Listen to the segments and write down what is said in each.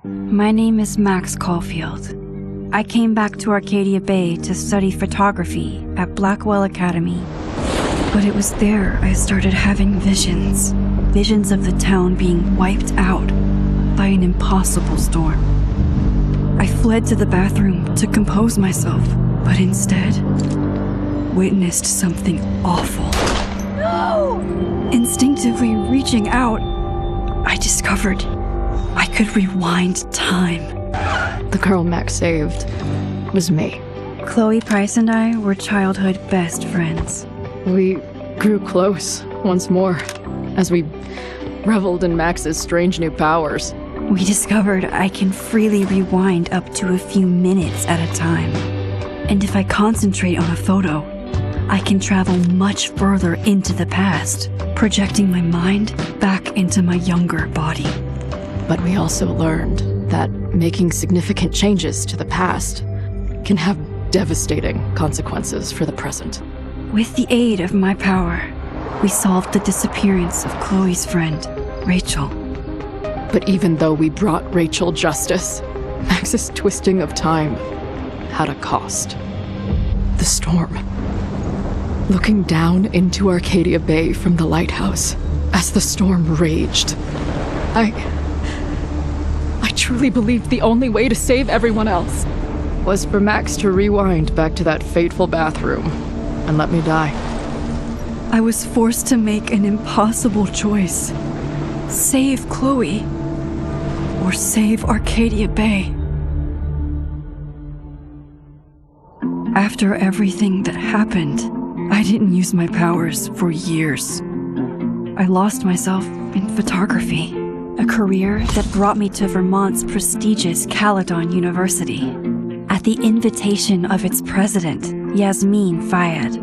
My name is Max Caulfield. I came back to Arcadia Bay to study photography at Blackwell Academy. But it was there I started having visions. Visions of the town being wiped out by an impossible storm. I fled to the bathroom to compose myself, but instead witnessed something awful. No! Instinctively reaching out, I discovered I could rewind time. The girl Max saved was me. Chloe Price and I were childhood best friends. We grew close once more as we reveled in Max's strange new powers. We discovered I can freely rewind up to a few minutes at a time. And if I concentrate on a photo, I can travel much further into the past, projecting my mind back into my younger body. But we also learned that making significant changes to the past can have devastating consequences for the present. With the aid of my power, we solved the disappearance of Chloe's friend, Rachel. But even though we brought Rachel justice, Max's twisting of time had a cost. The storm. Looking down into Arcadia Bay from the lighthouse as the storm raged, I truly believed the only way to save everyone else was for Max to rewind back to that fateful bathroom and let me die. I was forced to make an impossible choice. Save Chloe, or save Arcadia Bay. After everything that happened, I didn't use my powers for years. I lost myself in photography, a career that brought me to Vermont's prestigious Caledon University, at the invitation of its president, Yasmin Fayed.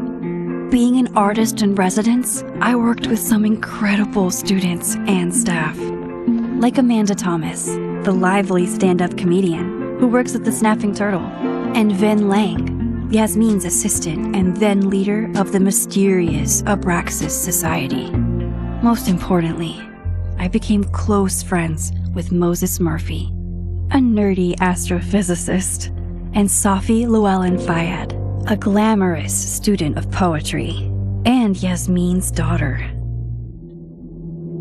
Being an artist in residence, I worked with some incredible students and staff, like Amanda Thomas, the lively stand-up comedian who works at the Snapping Turtle, and Ven Lang, Yasmin's assistant and then leader of the mysterious Abraxas Society. Most importantly, I became close friends with Moses Murphy, a nerdy astrophysicist, and Safi Llewellyn Fayed, a glamorous student of poetry, and Yasmin's daughter.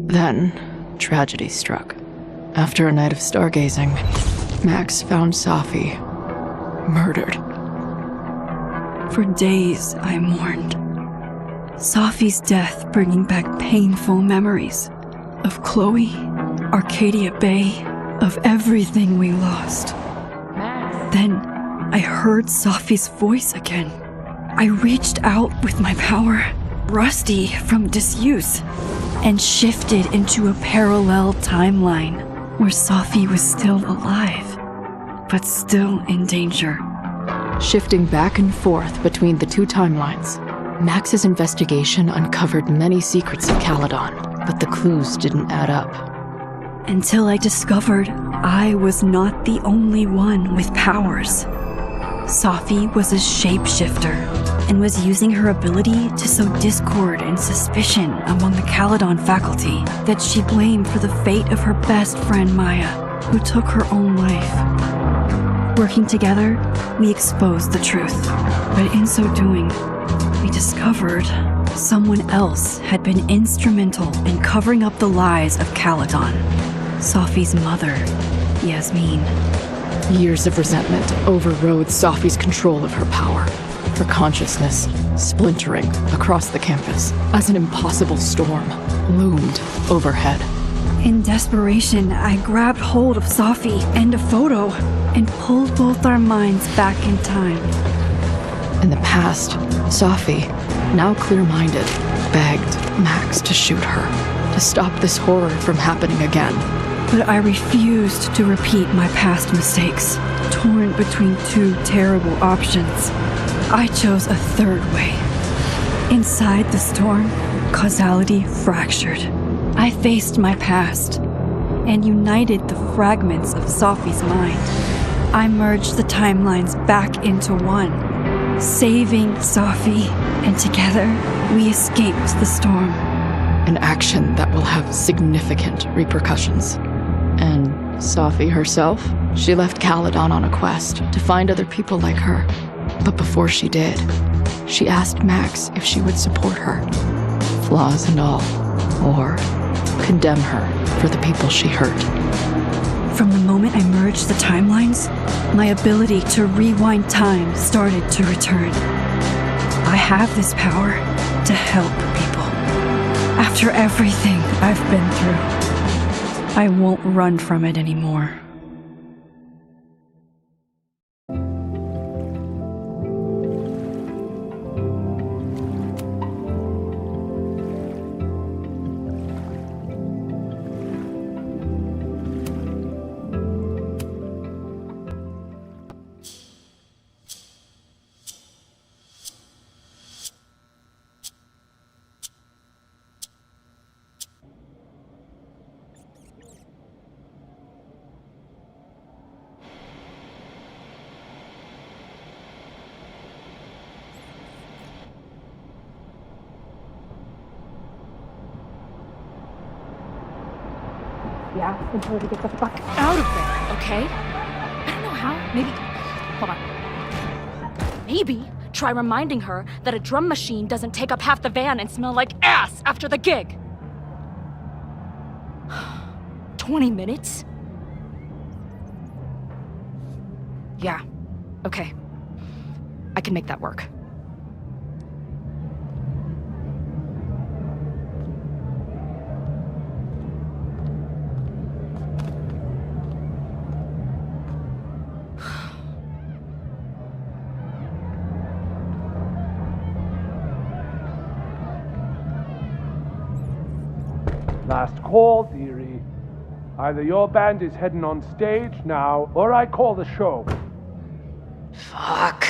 Then, tragedy struck. After a night of stargazing, Max found Safi murdered. For days, I mourned. Safi's death bringing back painful memories of Chloe, Arcadia Bay, of everything we lost. Then, I heard Safi's voice again. I reached out with my power, rusty from disuse, and shifted into a parallel timeline where Safi was still alive, but still in danger. Shifting back and forth between the two timelines, Max's investigation uncovered many secrets of Caledon, but the clues didn't add up. Until I discovered I was not the only one with powers. Safi was a shapeshifter and was using her ability to sow discord and suspicion among the Caledon faculty that she blamed for the fate of her best friend Maya, who took her own life. Working together, we exposed the truth, but in so doing, we discovered someone else had been instrumental in covering up the lies of Caledon. Safi's mother, Yasmin. Years of resentment overrode Safi's control of her power, her consciousness splintering across the campus as an impossible storm loomed overhead. In desperation, I grabbed hold of Safi and a photo and pulled both our minds back in time. In the past, Safi, now clear-minded, begged Max to shoot her, to stop this horror from happening again. But I refused to repeat my past mistakes, torn between two terrible options. I chose a third way. Inside the storm, causality fractured. I faced my past and united the fragments of Safi's mind. I merged the timelines back into one, saving Safi, and together we escaped the storm. An action that will have significant repercussions. And Safi herself, she left Caledon on a quest to find other people like her. But before she did, she asked Max if she would support her, flaws and all, or condemn her for the people she hurt. From the moment I merged the timelines, my ability to rewind time started to return. I have this power to help people. After everything I've been through, I won't run from it anymore. Yeah, and tell her to get the fuck out of there, okay? I don't know how. Maybe. Hold on. Maybe try reminding her that a drum machine doesn't take up half the van and smell like ass after the gig. 20 minutes? Yeah, okay. I can make that work. Last call, dearie. Either your band is heading on stage now, or I call the show. Fuck.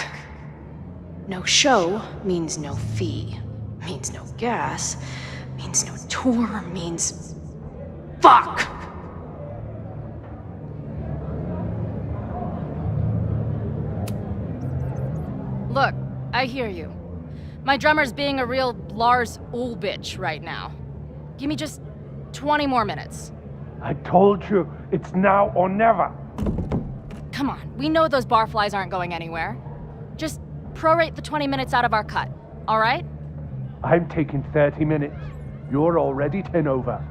No show means no fee. Means no gas. Means no tour. Means... Fuck! Look, I hear you. My drummer's being a real Lars Ulrich right now. Give me just 20 more minutes. I told you, it's now or never. Come on, we know those barflies aren't going anywhere. Just prorate the 20 minutes out of our cut, all right? I'm taking 30 minutes. You're already 10 over.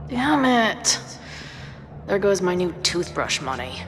Damn it. There goes my new toothbrush money.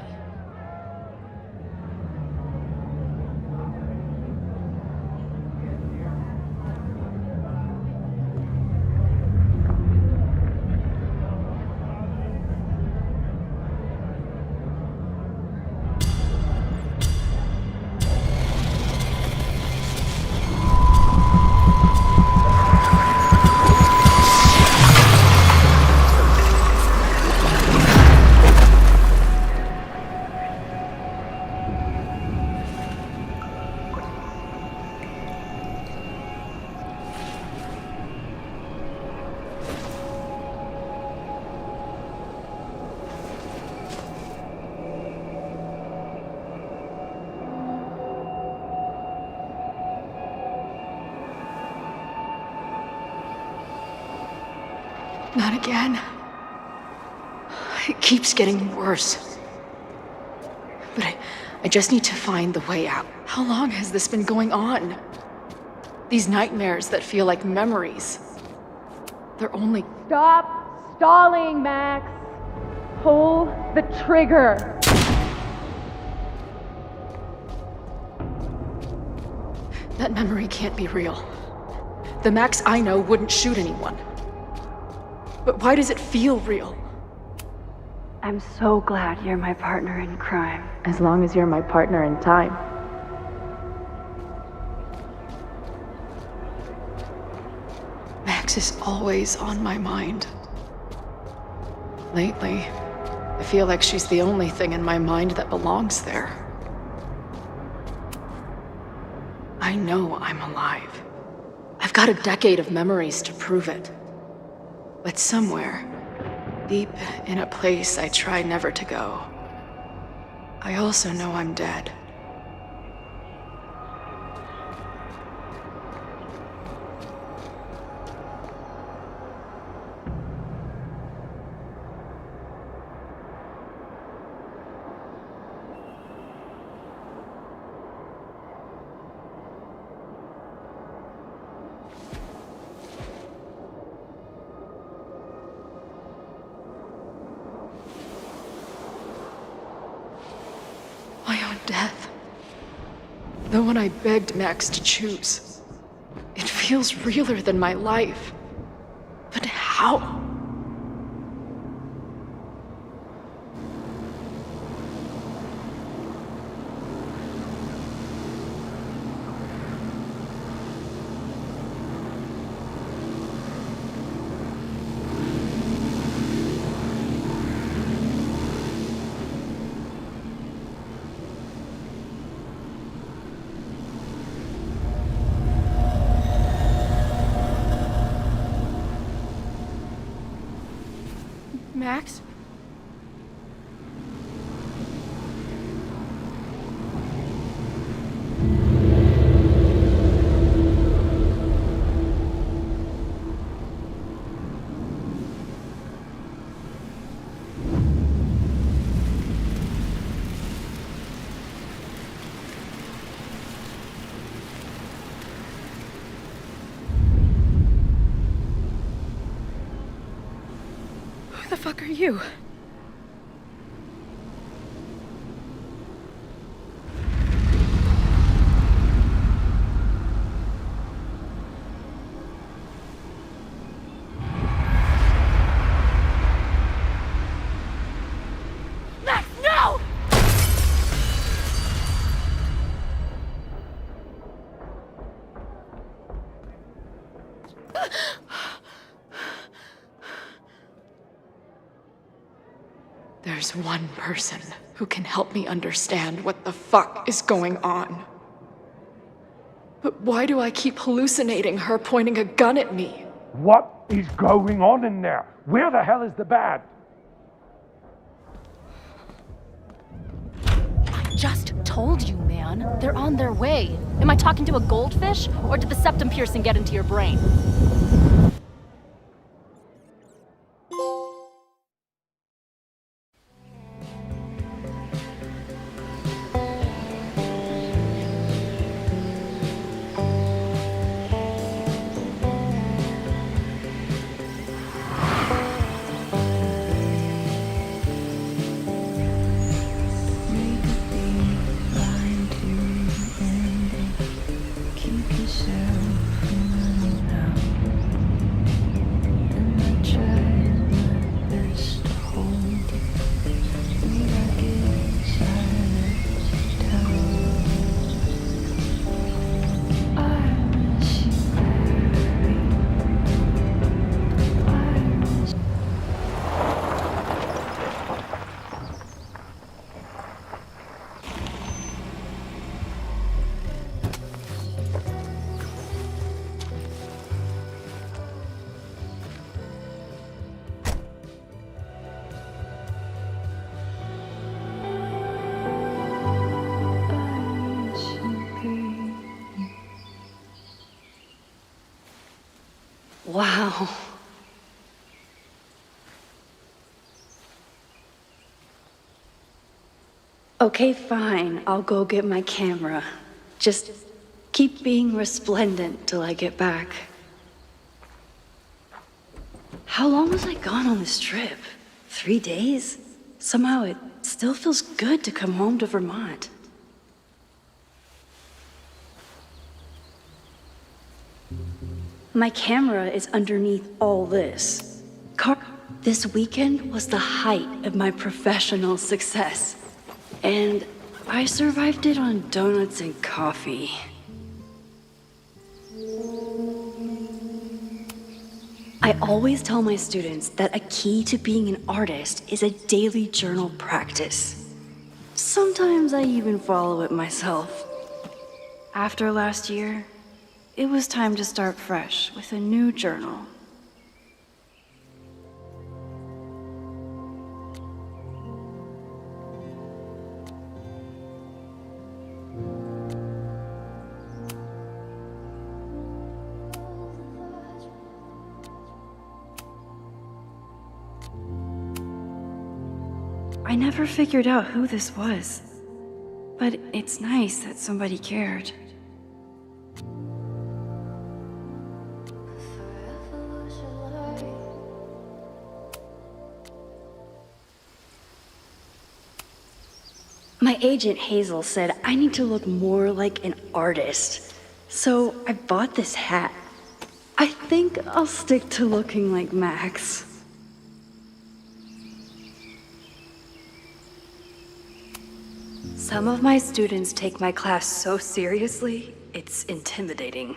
Not again. It keeps getting worse. But I just need to find the way out. How long has this been going on? These nightmares that feel like memories. They're only... Stop stalling, Max. Pull the trigger. That memory can't be real. The Max I know wouldn't shoot anyone. But why does it feel real? I'm so glad you're my partner in crime. As long as you're my partner in time. Max is always on my mind. Lately, I feel like she's the only thing in my mind that belongs there. I know I'm alive. I've got a decade of memories to prove it. But somewhere, deep in a place I try never to go, I also know I'm dead. death. The one I begged Max to choose. It feels realer than my life. But how? Max? Who the fuck are you? Max, no! There's one person who can help me understand what the fuck is going on. But why do I keep hallucinating her pointing a gun at me? What is going on in there? Where the hell is the band? I just told you, man. They're on their way. Am I talking to a goldfish, or did the septum piercing get into your brain? Wow. Okay, fine. I'll go get my camera. Just keep being resplendent till I get back. How long was I gone on this trip? 3 days? Somehow it still feels good to come home to Vermont. My camera is underneath all this. This weekend was the height of my professional success. And I survived it on donuts and coffee. I always tell my students that a key to being an artist is a daily journal practice. Sometimes I even follow it myself. After last year, it was time to start fresh with a new journal. I never figured out who this was, but it's nice that somebody cared. My agent Hazel said I need to look more like an artist. So I bought this hat. I think I'll stick to looking like Max. Some of my students take my class so seriously, it's intimidating.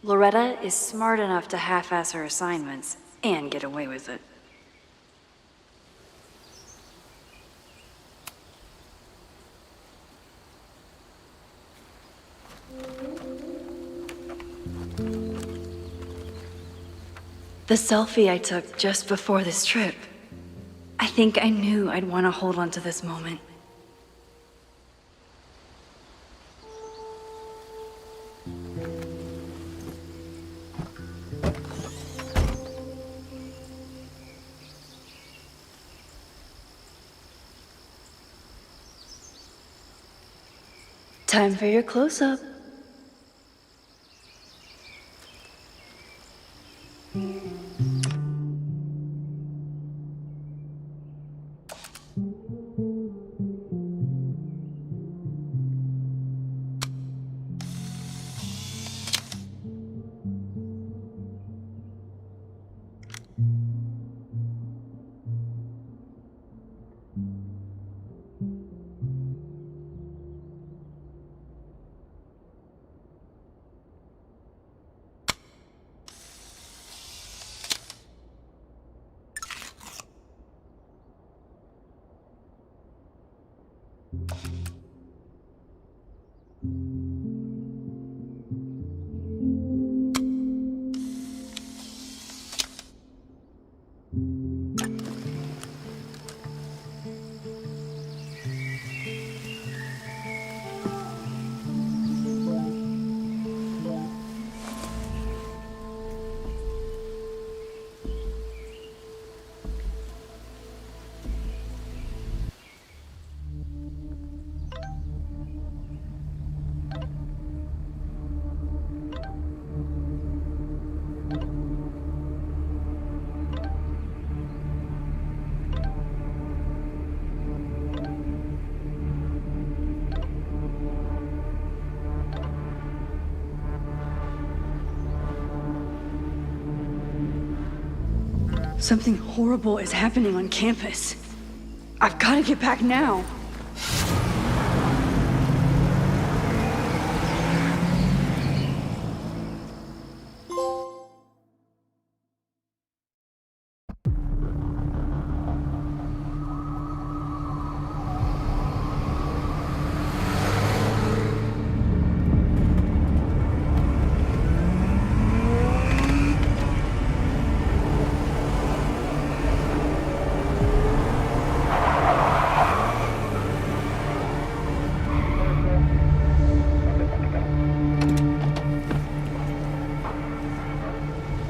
Loretta is smart enough to half-ass her assignments and get away with it. The selfie I took just before this trip. I think I knew I'd want to hold on to this moment. Time for your close-up. Something horrible is happening on campus. I've got to get back now.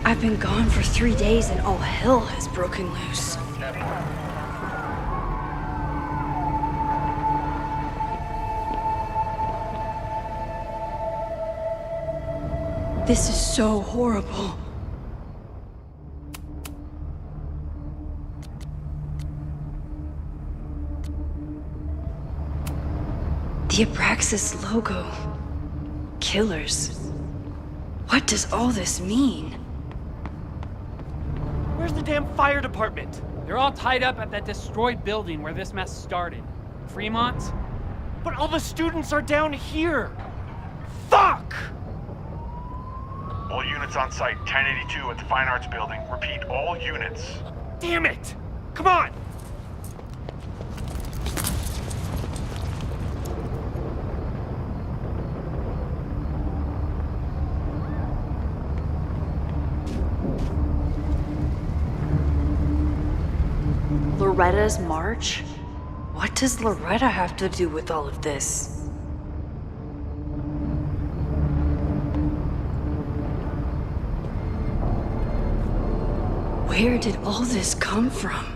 I've been gone for 3 days and all hell has broken loose. This is so horrible. The Abraxas logo. Killers. What does all this mean? Where's the damn fire department? They're all tied up at that destroyed building where this mess started. Fremont? But all the students are down here! Fuck! All units on site, 1082 at the Fine Arts Building. Repeat, all units. Damn it! Come on! Loretta's march? What does Loretta have to do with all of this? Where did all this come from?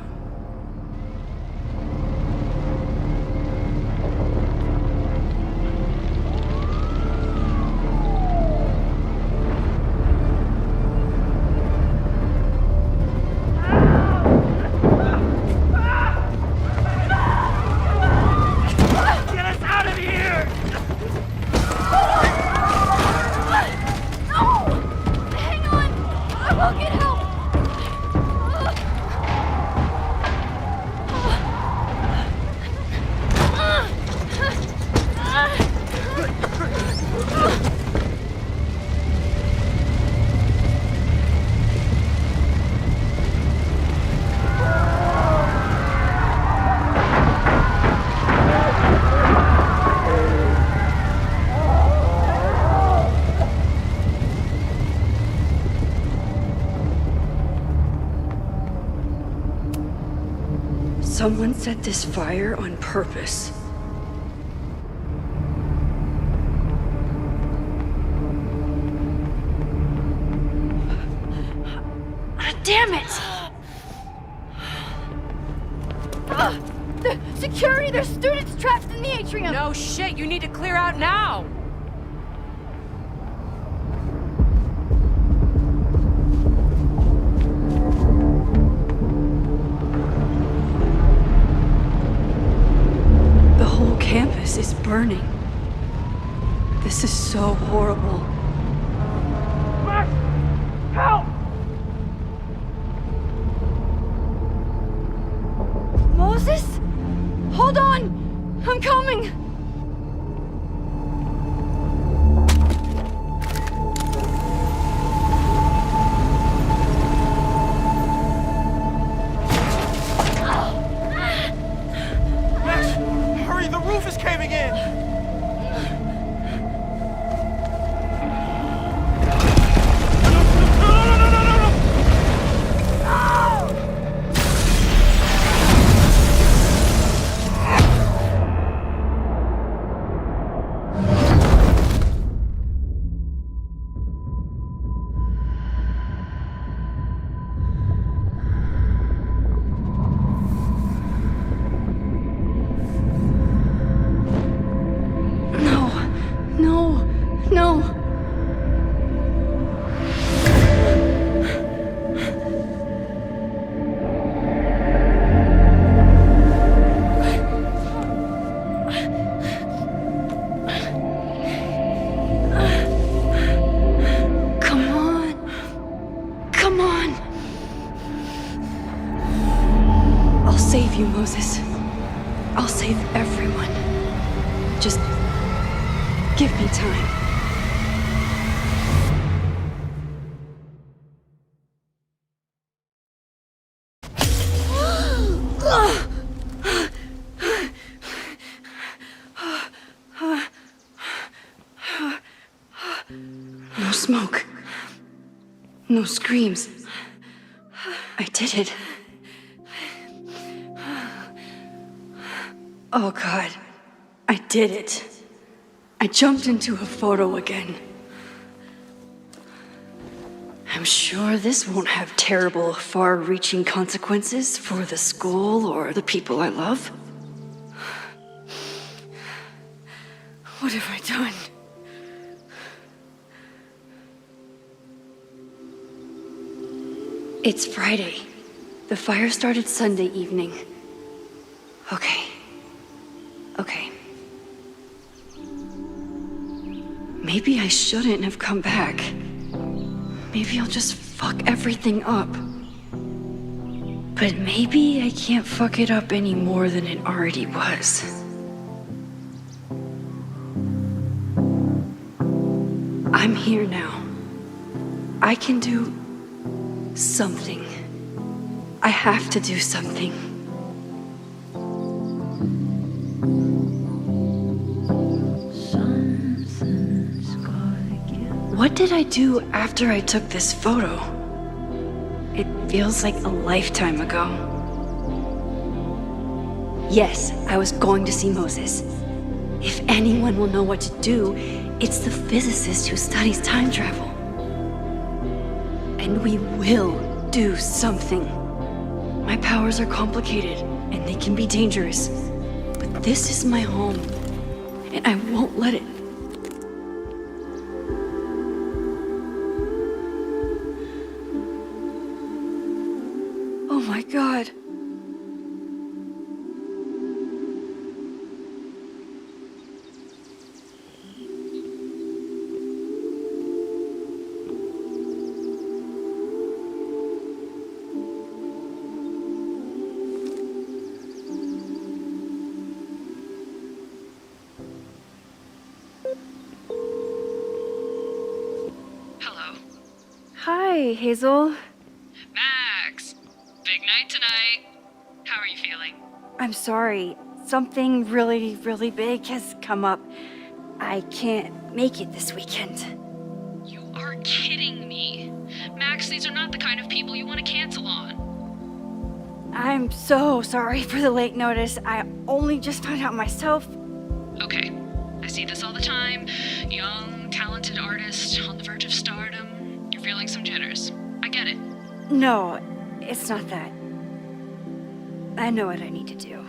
Someone set this fire on purpose. Damn it! Security! There's students trapped in the atrium! No shit, you need to clear out now! The whole campus is burning. This is so horrible. Max! Help! Moses? Hold on! I'm coming! Max, hurry, the roof is caving in! Save you, Moses. I'll save everyone. Just give me time. No smoke. No screams. I did it. Oh God, I did it. I jumped into a photo again. I'm sure this won't have terrible, far-reaching consequences for the school or the people I love. What have I done? It's Friday. The fire started Sunday evening. Okay. Maybe I shouldn't have come back. Maybe I'll just fuck everything up. But maybe I can't fuck it up any more than it already was. I'm here now. I can do something. I have to do something. What did I do after I took this photo? It feels like a lifetime ago. Yes, I was going to see Moses. If anyone will know what to do, it's the physicist who studies time travel. And we will do something. My powers are complicated, and they can be dangerous. But this is my home, and I won't let it. Oh my God. Hello. Hi, Hazel. Max! Big night tonight. How are you feeling? I'm sorry. Something really, really big has come up. I can't make it this weekend. You are kidding me. Max, these are not the kind of people you want to cancel on. I'm so sorry for the late notice. I only just found out myself. Okay, I see this all the time. Young, talented artist on the verge of stardom. You're feeling some jitters. I get it. No, it's not that. I know what I need to do.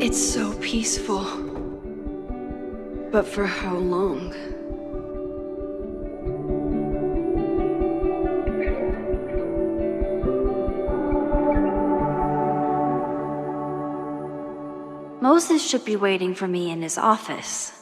It's so peaceful. But for how long? Moses should be waiting for me in his office.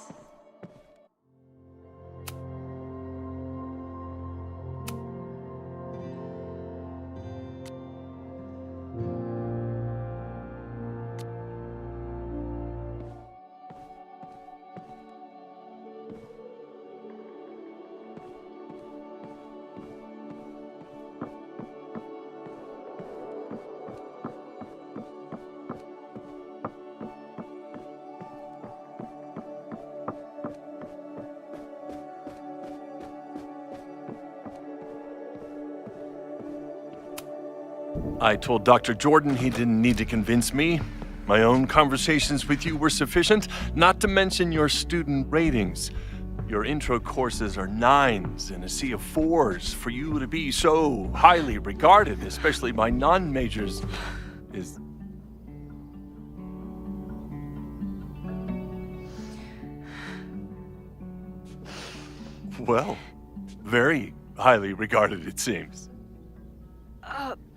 I told Dr. Jordan he didn't need to convince me. My own conversations with you were sufficient, not to mention your student ratings. Your intro courses are 9s in a sea of 4s. For you to be so highly regarded, especially by non-majors, is... well, very highly regarded, it seems.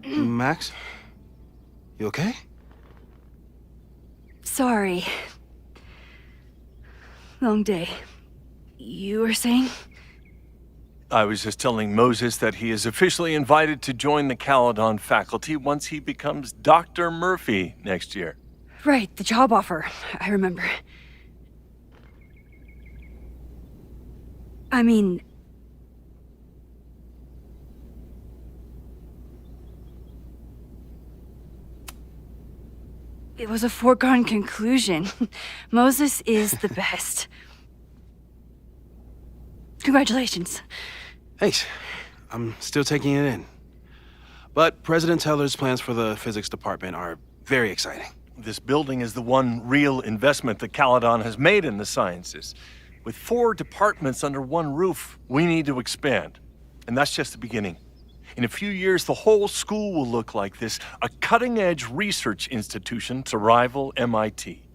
Max? You okay? Sorry. Long day. You were saying? I was just telling Moses that he is officially invited to join the Caledon faculty once he becomes Dr. Murphy next year. Right, the job offer. I remember. I mean... it was a foregone conclusion. Moses is the best. Congratulations. Thanks. I'm still taking it in. But President Teller's plans for the physics department are very exciting. This building is the one real investment that Caledon has made in the sciences. With 4 departments under one roof, we need to expand. And that's just the beginning. In a few years, the whole school will look like this, a cutting-edge research institution to rival MIT.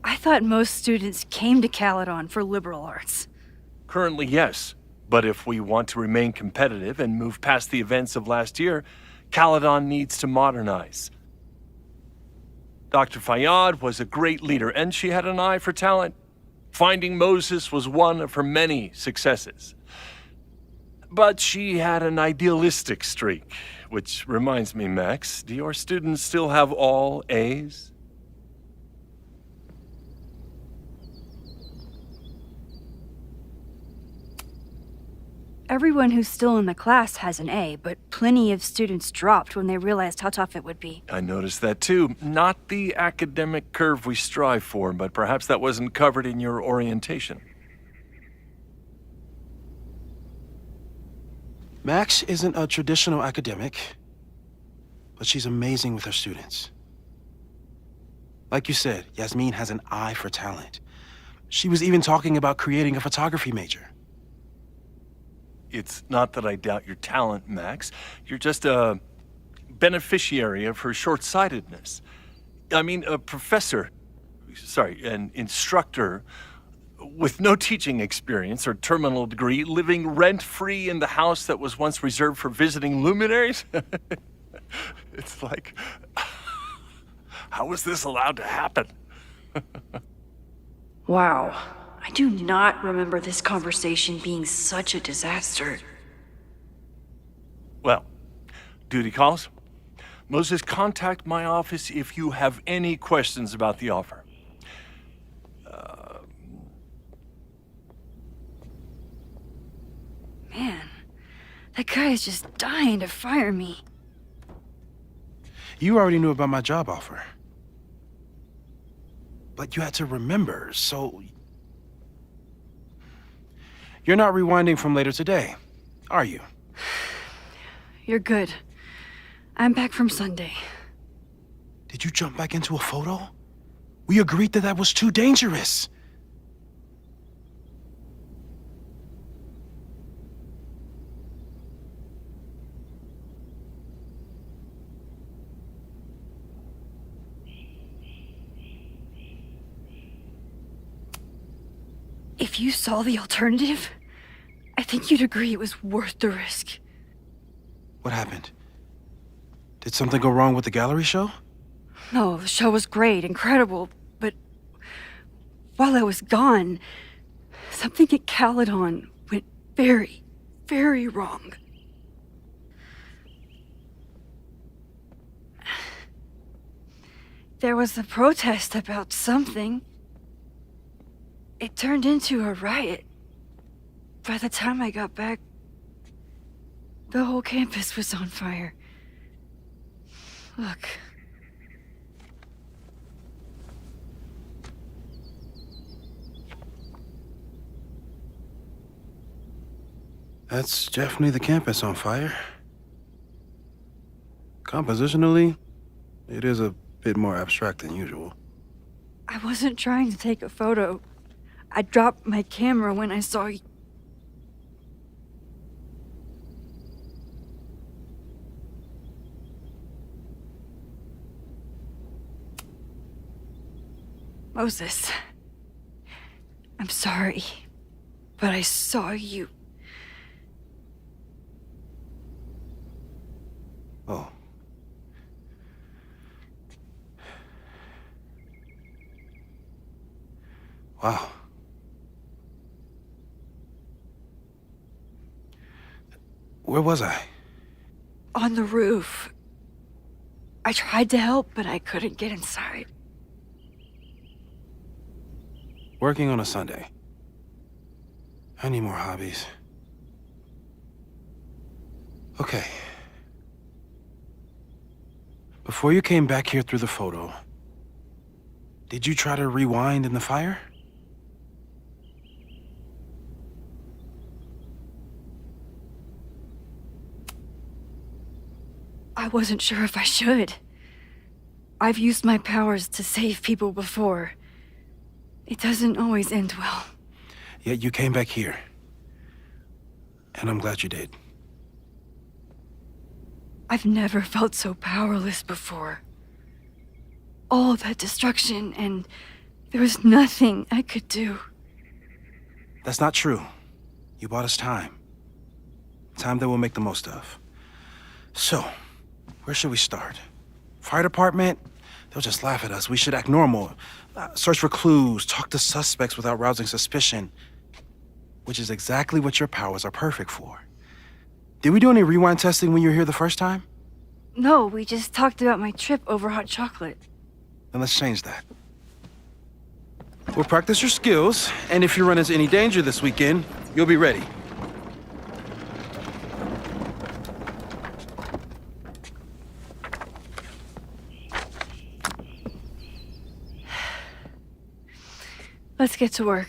I thought most students came to Caledon for liberal arts. Currently, yes. But if we want to remain competitive and move past the events of last year, Caledon needs to modernize. Dr. Fayyad was a great leader, and she had an eye for talent. Finding Moses was one of her many successes. But she had an idealistic streak, which reminds me, Max, do your students still have all A's? Everyone who's still in the class has an A, but plenty of students dropped when they realized how tough it would be. I noticed that too. Not the academic curve we strive for, but perhaps that wasn't covered in your orientation. Max isn't a traditional academic, but she's amazing with her students. Like you said, Yasmin has an eye for talent. She was even talking about creating a photography major. It's not that I doubt your talent, Max. You're just a beneficiary of her short-sightedness. I mean, an instructor with no teaching experience or terminal degree, living rent-free in the house that was once reserved for visiting luminaries? It's like, how was this allowed to happen? Wow. I do not remember this conversation being such a disaster. Well, duty calls. Moses, contact my office if you have any questions about the offer. Man, that guy is just dying to fire me. You already knew about my job offer. But you had to remember, so... You're not rewinding from later today, are you? You're good. I'm back from Sunday. Did you jump back into a photo? We agreed that was too dangerous. If you saw the alternative, I think you'd agree it was worth the risk. What happened? Did something go wrong with the gallery show? No, the show was great, incredible, but while I was gone, something at Caledon went very, very wrong. There was a protest about something. It turned into a riot. By the time I got back, the whole campus was on fire. Look. That's definitely the campus on fire. Compositionally, it is a bit more abstract than usual. I wasn't trying to take a photo. I dropped my camera when I saw you. Moses, I'm sorry, but I saw you. Oh. Wow. Where was I? On the roof. I tried to help, but I couldn't get inside. Working on a Sunday. I need more hobbies. Okay. Before you came back here through the photo, did you try to rewind in the fire? I wasn't sure if I should. I've used my powers to save people before. It doesn't always end well. Yet you came back here. And I'm glad you did. I've never felt so powerless before. All that destruction, and there was nothing I could do. That's not true. You bought us time. Time that we'll make the most of. So, where should we start? Fire department? They'll just laugh at us. We should act normal. Search for clues, talk to suspects without rousing suspicion. Which is exactly what your powers are perfect for. Did we do any rewind testing when you were here the first time? No, we just talked about my trip over hot chocolate. Then let's change that. We'll practice your skills, and if you run into any danger this weekend, you'll be ready. Let's get to work.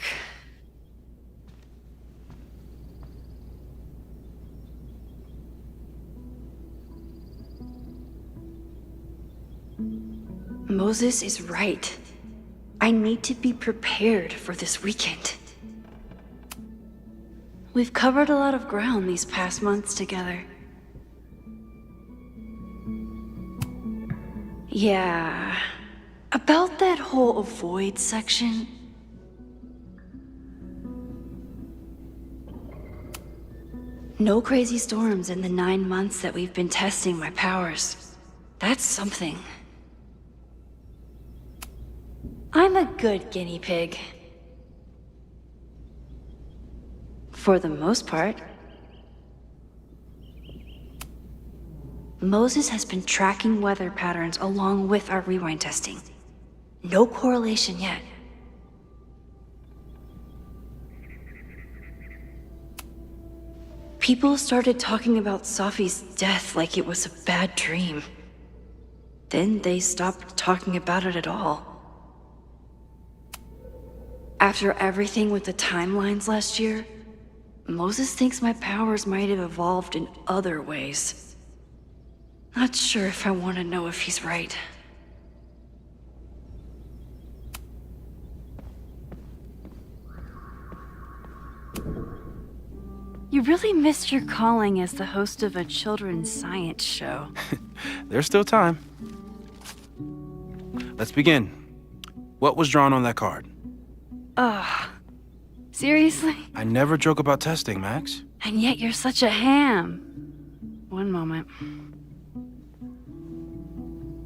Moses is right. I need to be prepared for this weekend. We've covered a lot of ground these past months together. Yeah, about that whole avoid section. No crazy storms in the 9 months that we've been testing my powers. That's something. I'm a good guinea pig. For the most part. Moses has been tracking weather patterns along with our rewind testing. No correlation yet. People started talking about Safi's death like it was a bad dream. Then they stopped talking about it at all. After everything with the timelines last year, Moses thinks my powers might have evolved in other ways. Not sure if I want to know if he's right. You really missed your calling as the host of a children's science show. There's still time. Let's begin. What was drawn on that card? Seriously? I never joke about testing, Max. And yet you're such a ham. One moment.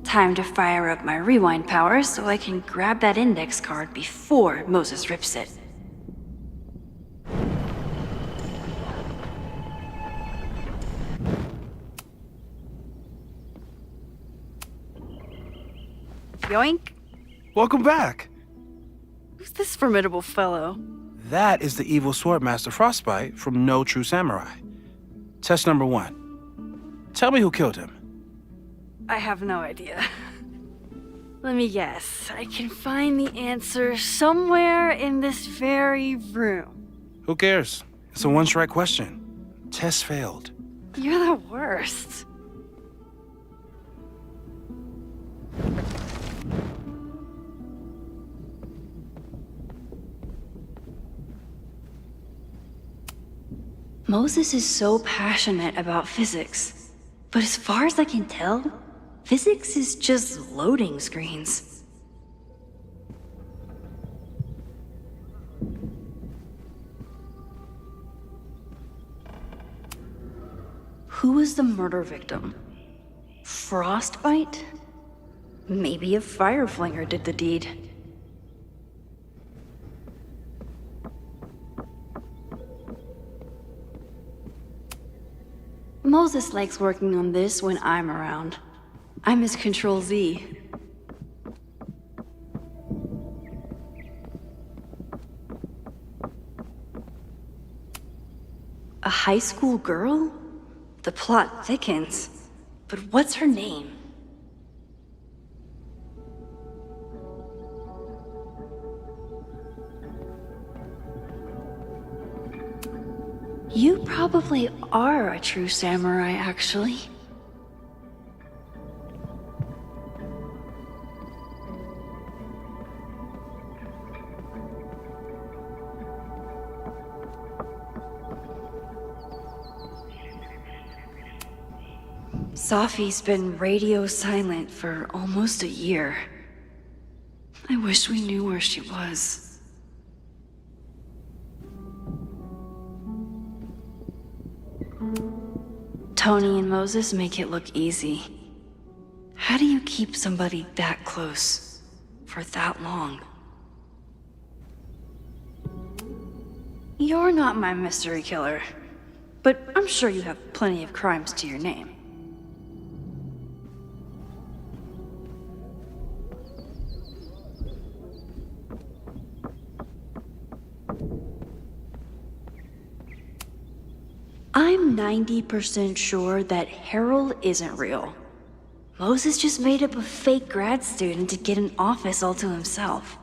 Time to fire up my rewind powers so I can grab that index card before Moses rips it. Yoink. Welcome back. Who's this formidable fellow? That is the evil Swordmaster Frostbite from No True Samurai. Test number 1. Tell me who killed him. I have no idea. Let me guess. I can find the answer somewhere in this very room. Who cares? It's a one-strike question. Test failed. You're the worst. Moses is so passionate about physics, but as far as I can tell, physics is just loading screens. Who was the murder victim? Frostbite? Maybe a Fireflinger did the deed. Moses likes working on this when I'm around. I'm his Control-Z. A high school girl? The plot thickens. But what's her name? You probably are a true samurai, actually. Safi's been radio silent for almost a year. I wish we knew where she was. Tony and Moses make it look easy. How do you keep somebody that close for that long? You're not my mystery killer, but I'm sure you have plenty of crimes to your name. I'm 90% sure that Harold isn't real. Moses just made up a fake grad student to get an office all to himself.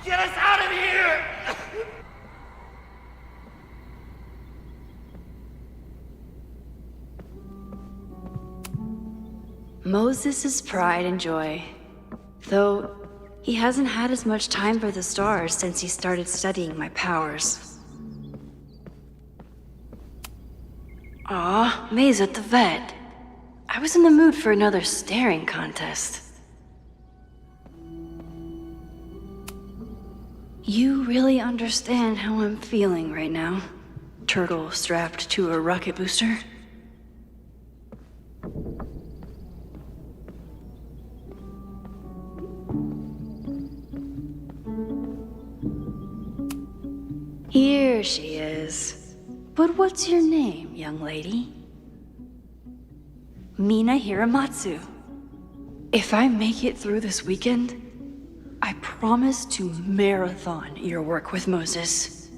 Get us out of here! Moses is pride and joy, though he hasn't had as much time for the stars since he started studying my powers. Aw, May's at the vet. I was in the mood for another staring contest. You really understand how I'm feeling right now? Turtle strapped to a rocket booster? Here she is. But what's your name, young lady? Mina Hiramatsu. If I make it through this weekend, I promise to marathon your work with Moses.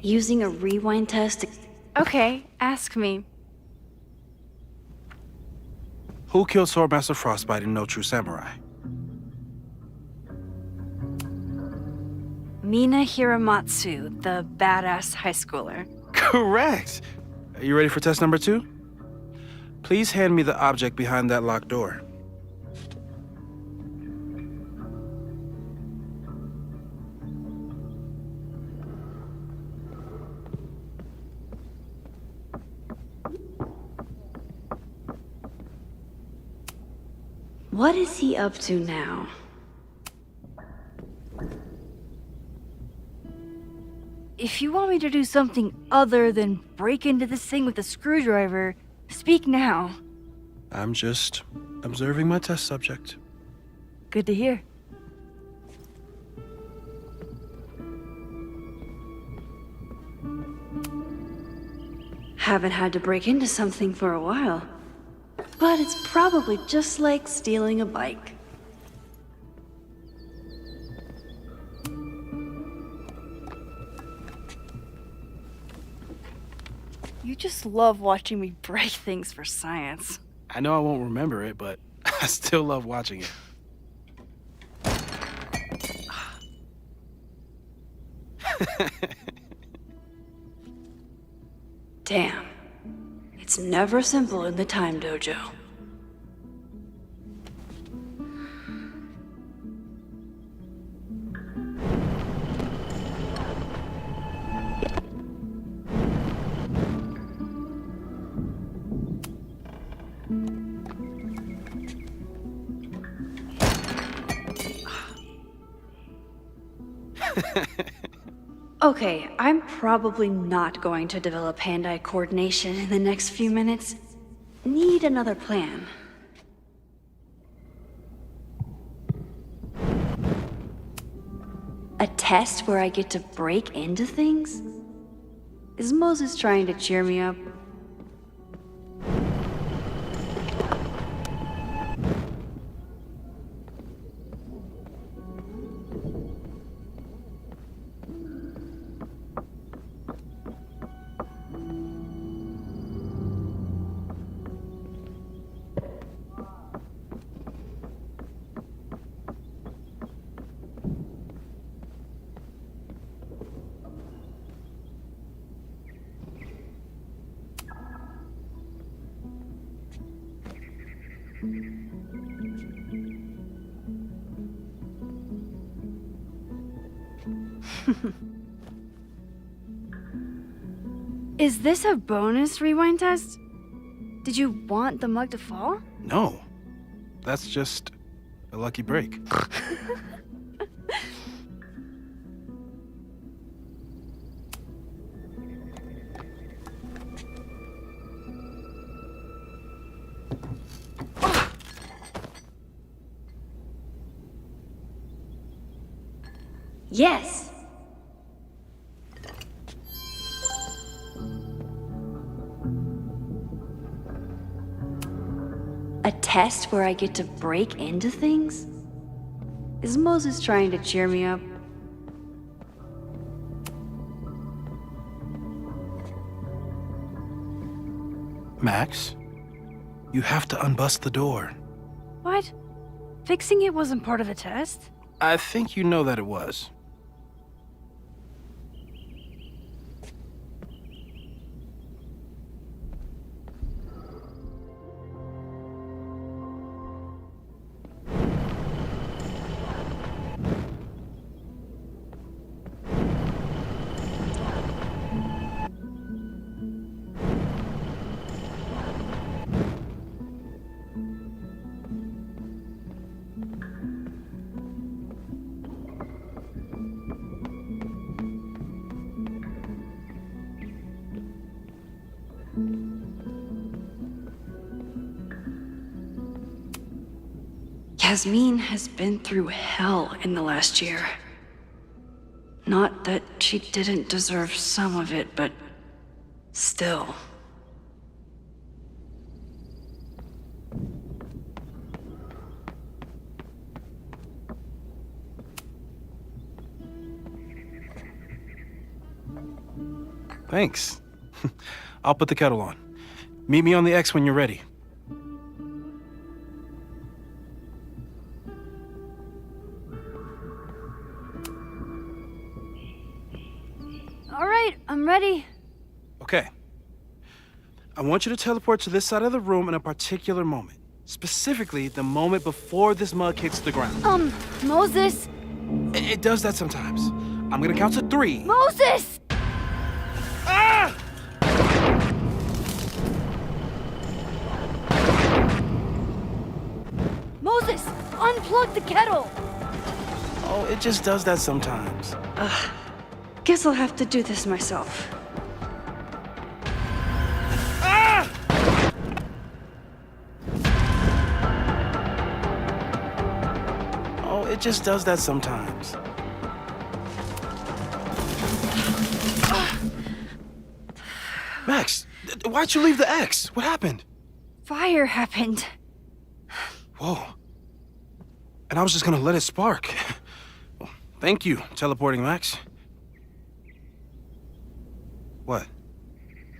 Using a rewind test to... Okay, ask me. Who killed Swordmaster Frostbite in No True Samurai? Mina Hiramatsu, the badass high schooler. Correct! Are you ready for test number 2? Please hand me the object behind that locked door. What is he up to now? If you want me to do something other than break into this thing with a screwdriver, speak now. I'm just observing my test subject. Good to hear. Haven't had to break into something for a while. But it's probably just like stealing a bike. You just love watching me break things for science. I know I won't remember it, but I still love watching it. Damn. It's never simple in the Time Dojo. Okay, I'm probably not going to develop hand-eye coordination in the next few minutes. Need another plan. A test where I get to break into things? Is Moses trying to cheer me up? Is this a bonus rewind test? Did you want the mug to fall? No. That's just a lucky break. Yes! A test where I get to break into things? Is Moses trying to cheer me up? Max, you have to unbust the door. What? Fixing it wasn't part of the test? I think you know that it was. Yasmin has been through hell in the last year. Not that she didn't deserve some of it, but still. Thanks. I'll put the kettle on. Meet me on the X when you're ready. All right, I'm ready. Okay. I want you to teleport to this side of the room in a particular moment. Specifically, the moment before this mug hits the ground. Moses! It does that sometimes. I'm gonna count to 3. Moses! Ah! Moses! Unplug the kettle! Oh, it just does that sometimes. Guess I'll have to do this myself. Ah! Oh, it just does that sometimes. Max, why'd you leave the X? What happened? Fire happened. Whoa. And I was just gonna let it spark. Well, thank you, teleporting Max. What?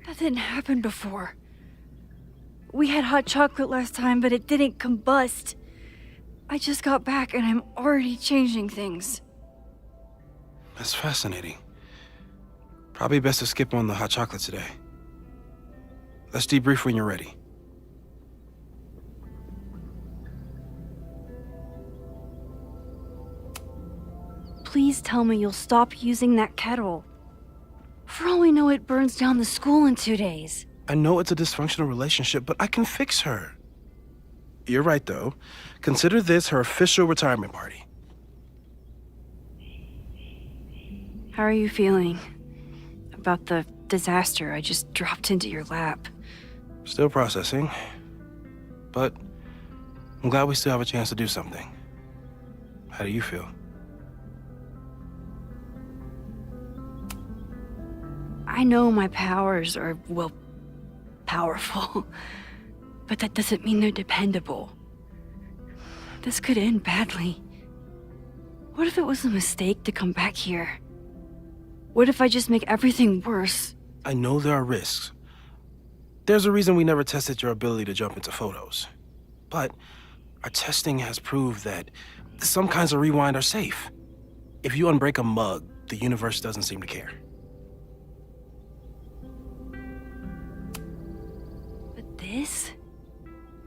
That didn't happen before. We had hot chocolate last time, but it didn't combust. I just got back and I'm already changing things. That's fascinating. Probably best to skip on the hot chocolate today. Let's debrief when you're ready. Please tell me you'll stop using that kettle. For all we know, it burns down the school in 2 days. I know it's a dysfunctional relationship, but I can fix her. You're right, though. Consider this her official retirement party. How are you feeling about the disaster I just dropped into your lap? Still processing. But I'm glad we still have a chance to do something. How do you feel? I know my powers are, well, powerful. But that doesn't mean they're dependable. This could end badly. What if it was a mistake to come back here? What if I just make everything worse? I know there are risks. There's a reason we never tested your ability to jump into photos. But our testing has proved that some kinds of rewind are safe. If you unbreak a mug, the universe doesn't seem to care. But this?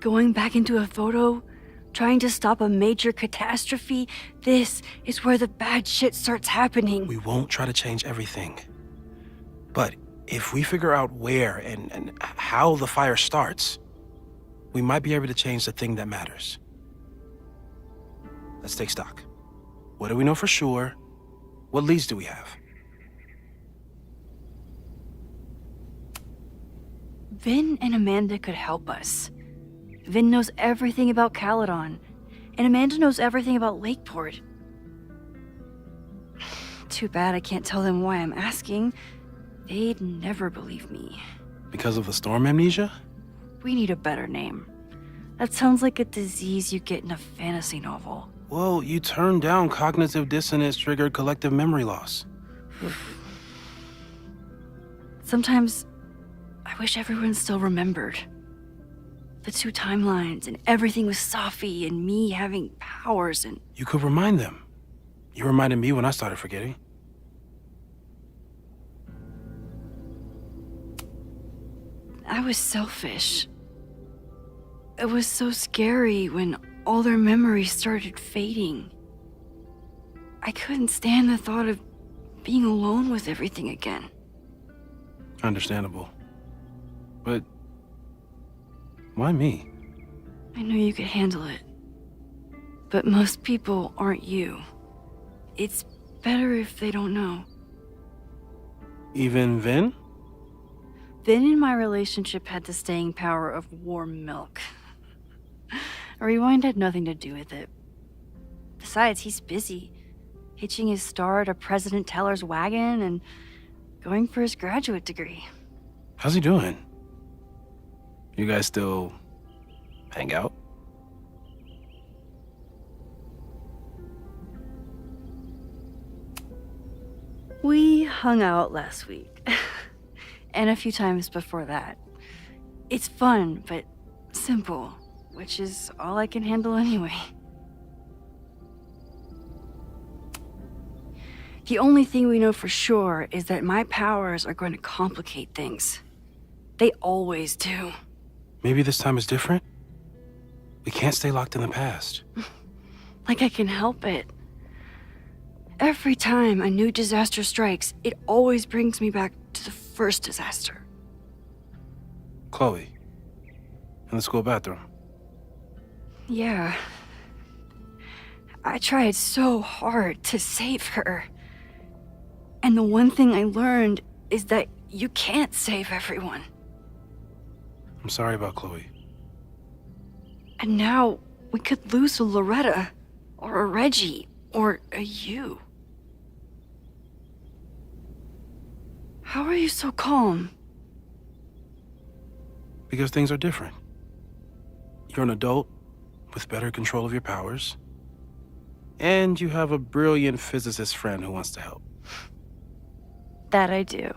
Going back into a photo? Trying to stop a major catastrophe? This is where the bad shit starts happening. We won't try to change everything. But if we figure out where and how the fire starts, we might be able to change the thing that matters. Let's take stock. What do we know for sure? What leads do we have? Vin and Amanda could help us. Vin knows everything about Caledon, and Amanda knows everything about Lakeport. Too bad I can't tell them why I'm asking. They'd never believe me. Because of the storm amnesia? We need a better name. That sounds like a disease you get in a fantasy novel. Well, you turned down cognitive dissonance triggered collective memory loss. Sometimes, I wish everyone still remembered. The 2 timelines, and everything with Safi, and me having powers, and... You could remind them. You reminded me when I started forgetting. I was selfish. It was so scary when all their memories started fading. I couldn't stand the thought of being alone with everything again. Understandable. But why me? I knew you could handle it. But most people aren't you. It's better if they don't know. Even Vin? Vin and my relationship had the staying power of warm milk. Rewind had nothing to do with it. Besides, he's busy, hitching his star to President Teller's wagon and going for his graduate degree. How's he doing? You guys still hang out? We hung out last week. And a few times before that. It's fun, but simple, which is all I can handle anyway. The only thing we know for sure is that my powers are going to complicate things. They always do. Maybe this time is different? We can't stay locked in the past. Like I can help it. Every time a new disaster strikes, it always brings me back to the first disaster. Chloe, in the school bathroom. Yeah. I tried so hard to save her. And the one thing I learned is that you can't save everyone. I'm sorry about Chloe. And now we could lose a Loretta, or a Reggie, or a you. How are you so calm? Because things are different. You're an adult with better control of your powers. And you have a brilliant physicist friend who wants to help. That I do.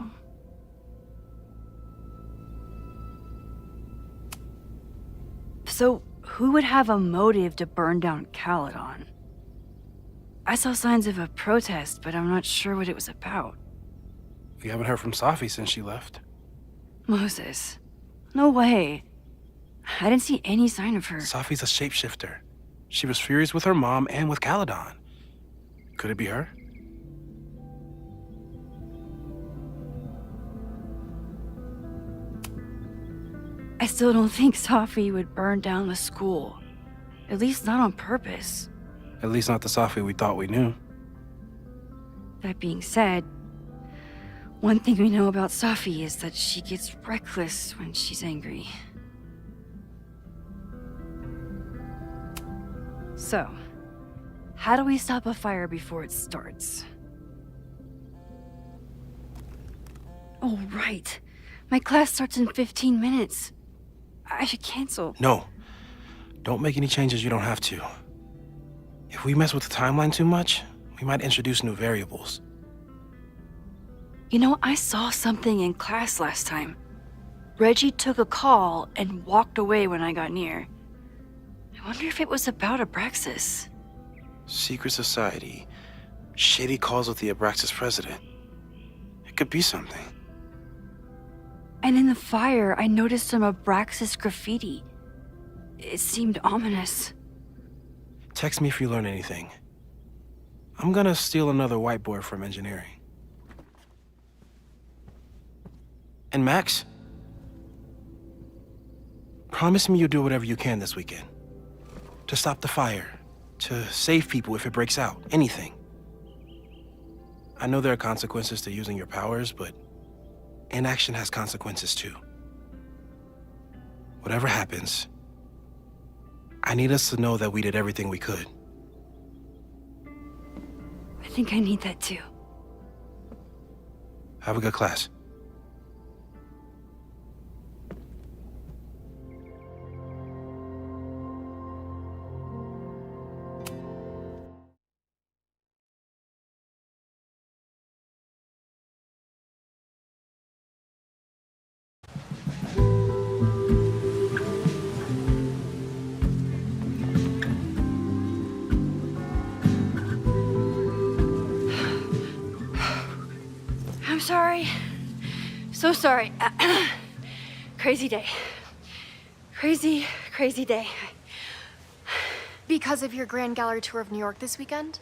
So, who would have a motive to burn down Caledon? I saw signs of a protest, but I'm not sure what it was about. We haven't heard from Safi since she left. Moses. No way. I didn't see any sign of her. Safi's a shapeshifter. She was furious with her mom and with Caledon. Could it be her? I still don't think Safi would burn down the school. At least not on purpose. At least not the Safi we thought we knew. That being said, one thing we know about Safi is that she gets reckless when she's angry. So, how do we stop a fire before it starts? Oh, right. My class starts in 15 minutes. I should cancel. No. Don't make any changes you don't have to. If we mess with the timeline too much, we might introduce new variables. You know, I saw something in class last time. Reggie took a call and walked away when I got near. I wonder if it was about Abraxas. Secret society. Shady calls with the Abraxas president. It could be something. And in the fire, I noticed some Abraxas graffiti. It seemed ominous. Text me if you learn anything. I'm gonna steal another whiteboard from engineering. And Max? Promise me you'll do whatever you can this weekend. To stop the fire. To save people if it breaks out. Anything. I know there are consequences to using your powers, but inaction has consequences too. Whatever happens, I need us to know that we did everything we could. I think I need that too. Have a good class. I'm sorry. So sorry. Crazy day. Crazy, crazy day. Because of your Grand Gallery tour of New York this weekend?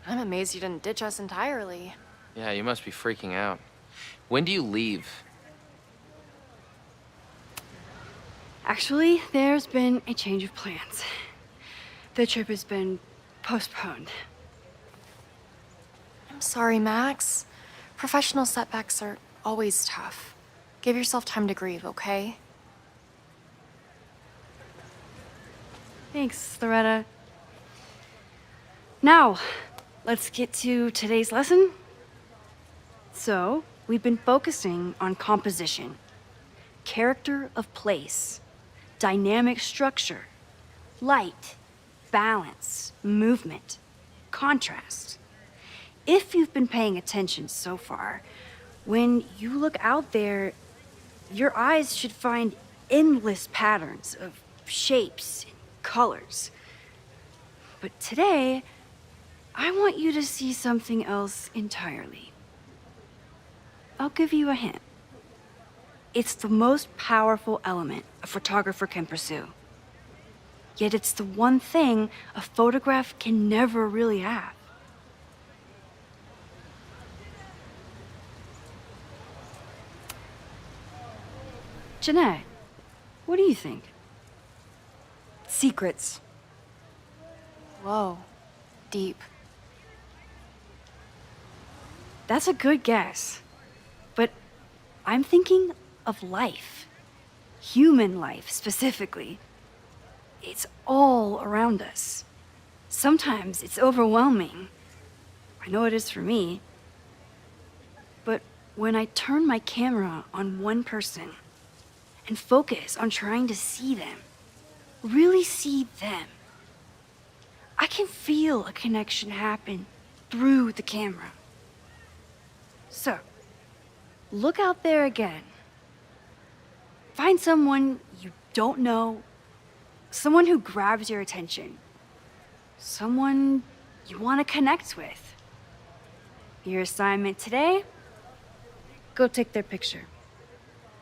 I'm amazed you didn't ditch us entirely. Yeah, you must be freaking out. When do you leave? Actually, there's been a change of plans. The trip has been postponed. I'm sorry, Max. Professional setbacks are always tough. Give yourself time to grieve, okay? Thanks, Loretta. Now, let's get to today's lesson. So, we've been focusing on composition, character of place, dynamic structure, light, balance, movement, contrast. If you've been paying attention so far, when you look out there, your eyes should find endless patterns of shapes and colors. But today, I want you to see something else entirely. I'll give you a hint. It's the most powerful element a photographer can pursue. Yet it's the one thing a photograph can never really have. Jeanette, what do you think? Secrets. Whoa, deep. That's a good guess. But I'm thinking of life. Human life, specifically. It's all around us. Sometimes it's overwhelming. I know it is for me. But when I turn my camera on one person and focus on trying to see them, really see them, I can feel a connection happen through the camera. So, look out there again. Find someone you don't know, someone who grabs your attention, someone you want to connect with. Your assignment today? Go take their picture.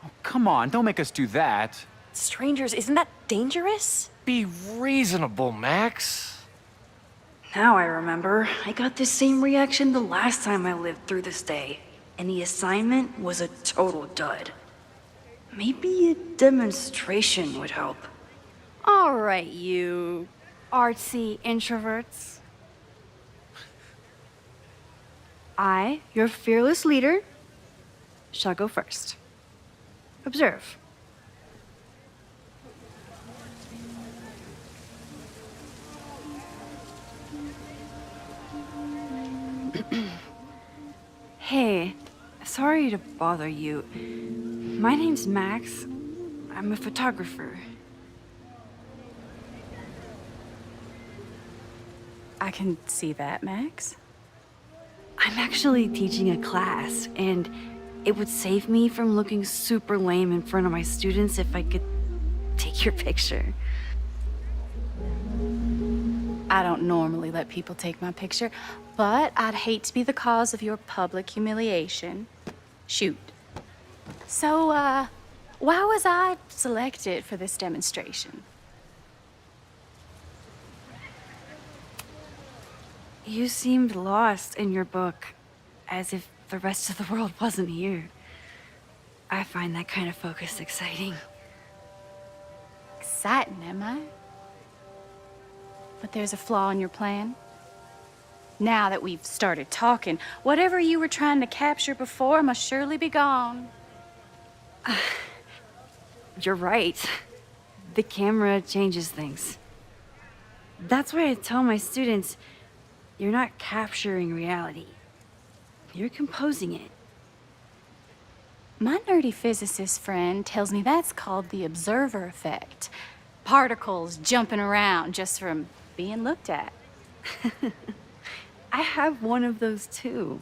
Oh, come on, don't make us do that. Strangers, isn't that dangerous? Be reasonable, Max. Now I remember. I got the same reaction the last time I lived through this day, and the assignment was a total dud. Maybe a demonstration would help. All right, you artsy introverts. I, your fearless leader, shall go first. Observe. Hey, sorry to bother you. My name's Max. I'm a photographer. I can see that, Max. I'm actually teaching a class, and it would save me from looking super lame in front of my students if I could take your picture. I don't normally let people take my picture, but I'd hate to be the cause of your public humiliation. Shoot. So, why was I selected for this demonstration? You seemed lost in your book, as if the rest of the world wasn't here. I find that kind of focus exciting. Exciting, am I? But there's a flaw in your plan. Now that we've started talking, whatever you were trying to capture before must surely be gone. You're right. The camera changes things. That's why I tell my students, you're not capturing reality. You're composing it. My nerdy physicist friend tells me that's called the observer effect. Particles jumping around just from being looked at. I have one of those too.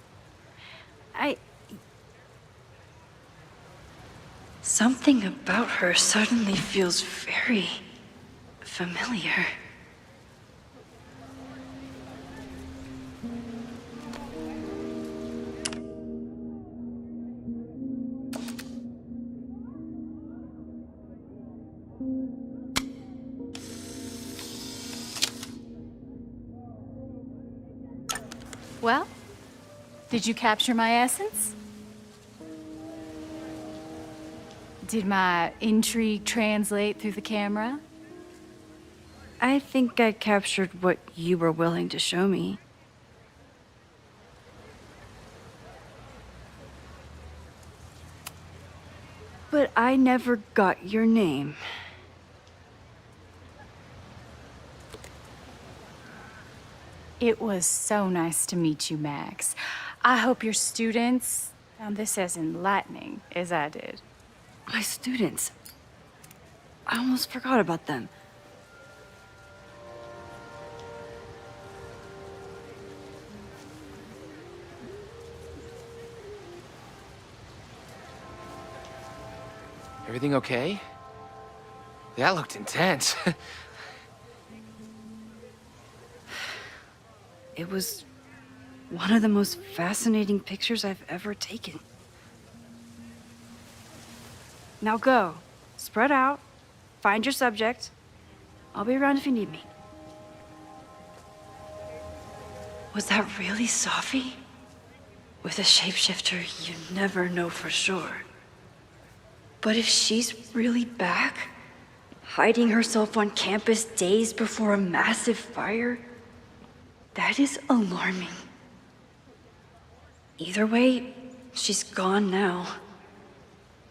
Something about her suddenly feels very familiar. Well, did you capture my essence? Did my intrigue translate through the camera? I think I captured what you were willing to show me. But I never got your name. It was so nice to meet you, Max. I hope your students found this as enlightening as I did. My students. I almost forgot about them. Everything okay? That looked intense. It was one of the most fascinating pictures I've ever taken. Now go. Spread out. Find your subject. I'll be around if you need me. Was that really Safi? With a shapeshifter, you never know for sure. But if she's really back, hiding herself on campus days before a massive fire, that is alarming. Either way, she's gone now.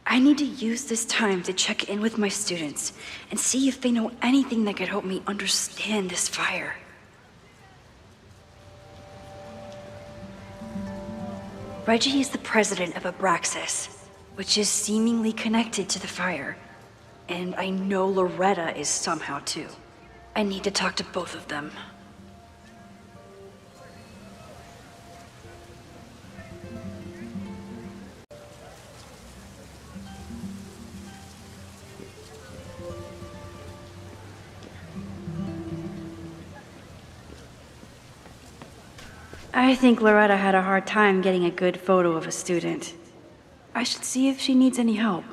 I need to use this time to check in with my students and see if they know anything that could help me understand this fire. Reggie is the president of Abraxas, which is seemingly connected to the fire. And I know Loretta is somehow too. I need to talk to both of them. I think Loretta had a hard time getting a good photo of a student. I should see if she needs any help.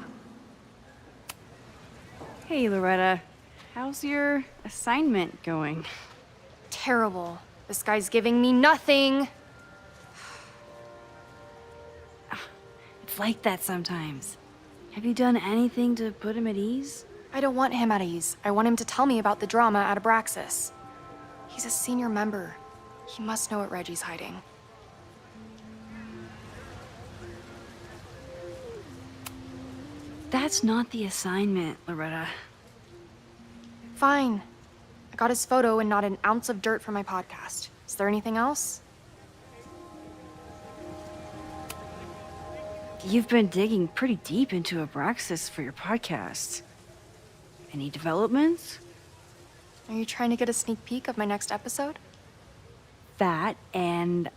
Hey, Loretta. How's your assignment going? Terrible. This guy's giving me nothing. It's like that sometimes. Have you done anything to put him at ease? I don't want him at ease. I want him to tell me about the drama at Abraxas. He's a senior member. He must know what Reggie's hiding. That's not the assignment, Loretta. Fine. I got his photo and not an ounce of dirt for my podcast. Is there anything else? You've been digging pretty deep into Abraxas for your podcast. Any developments? Are you trying to get a sneak peek of my next episode? That, and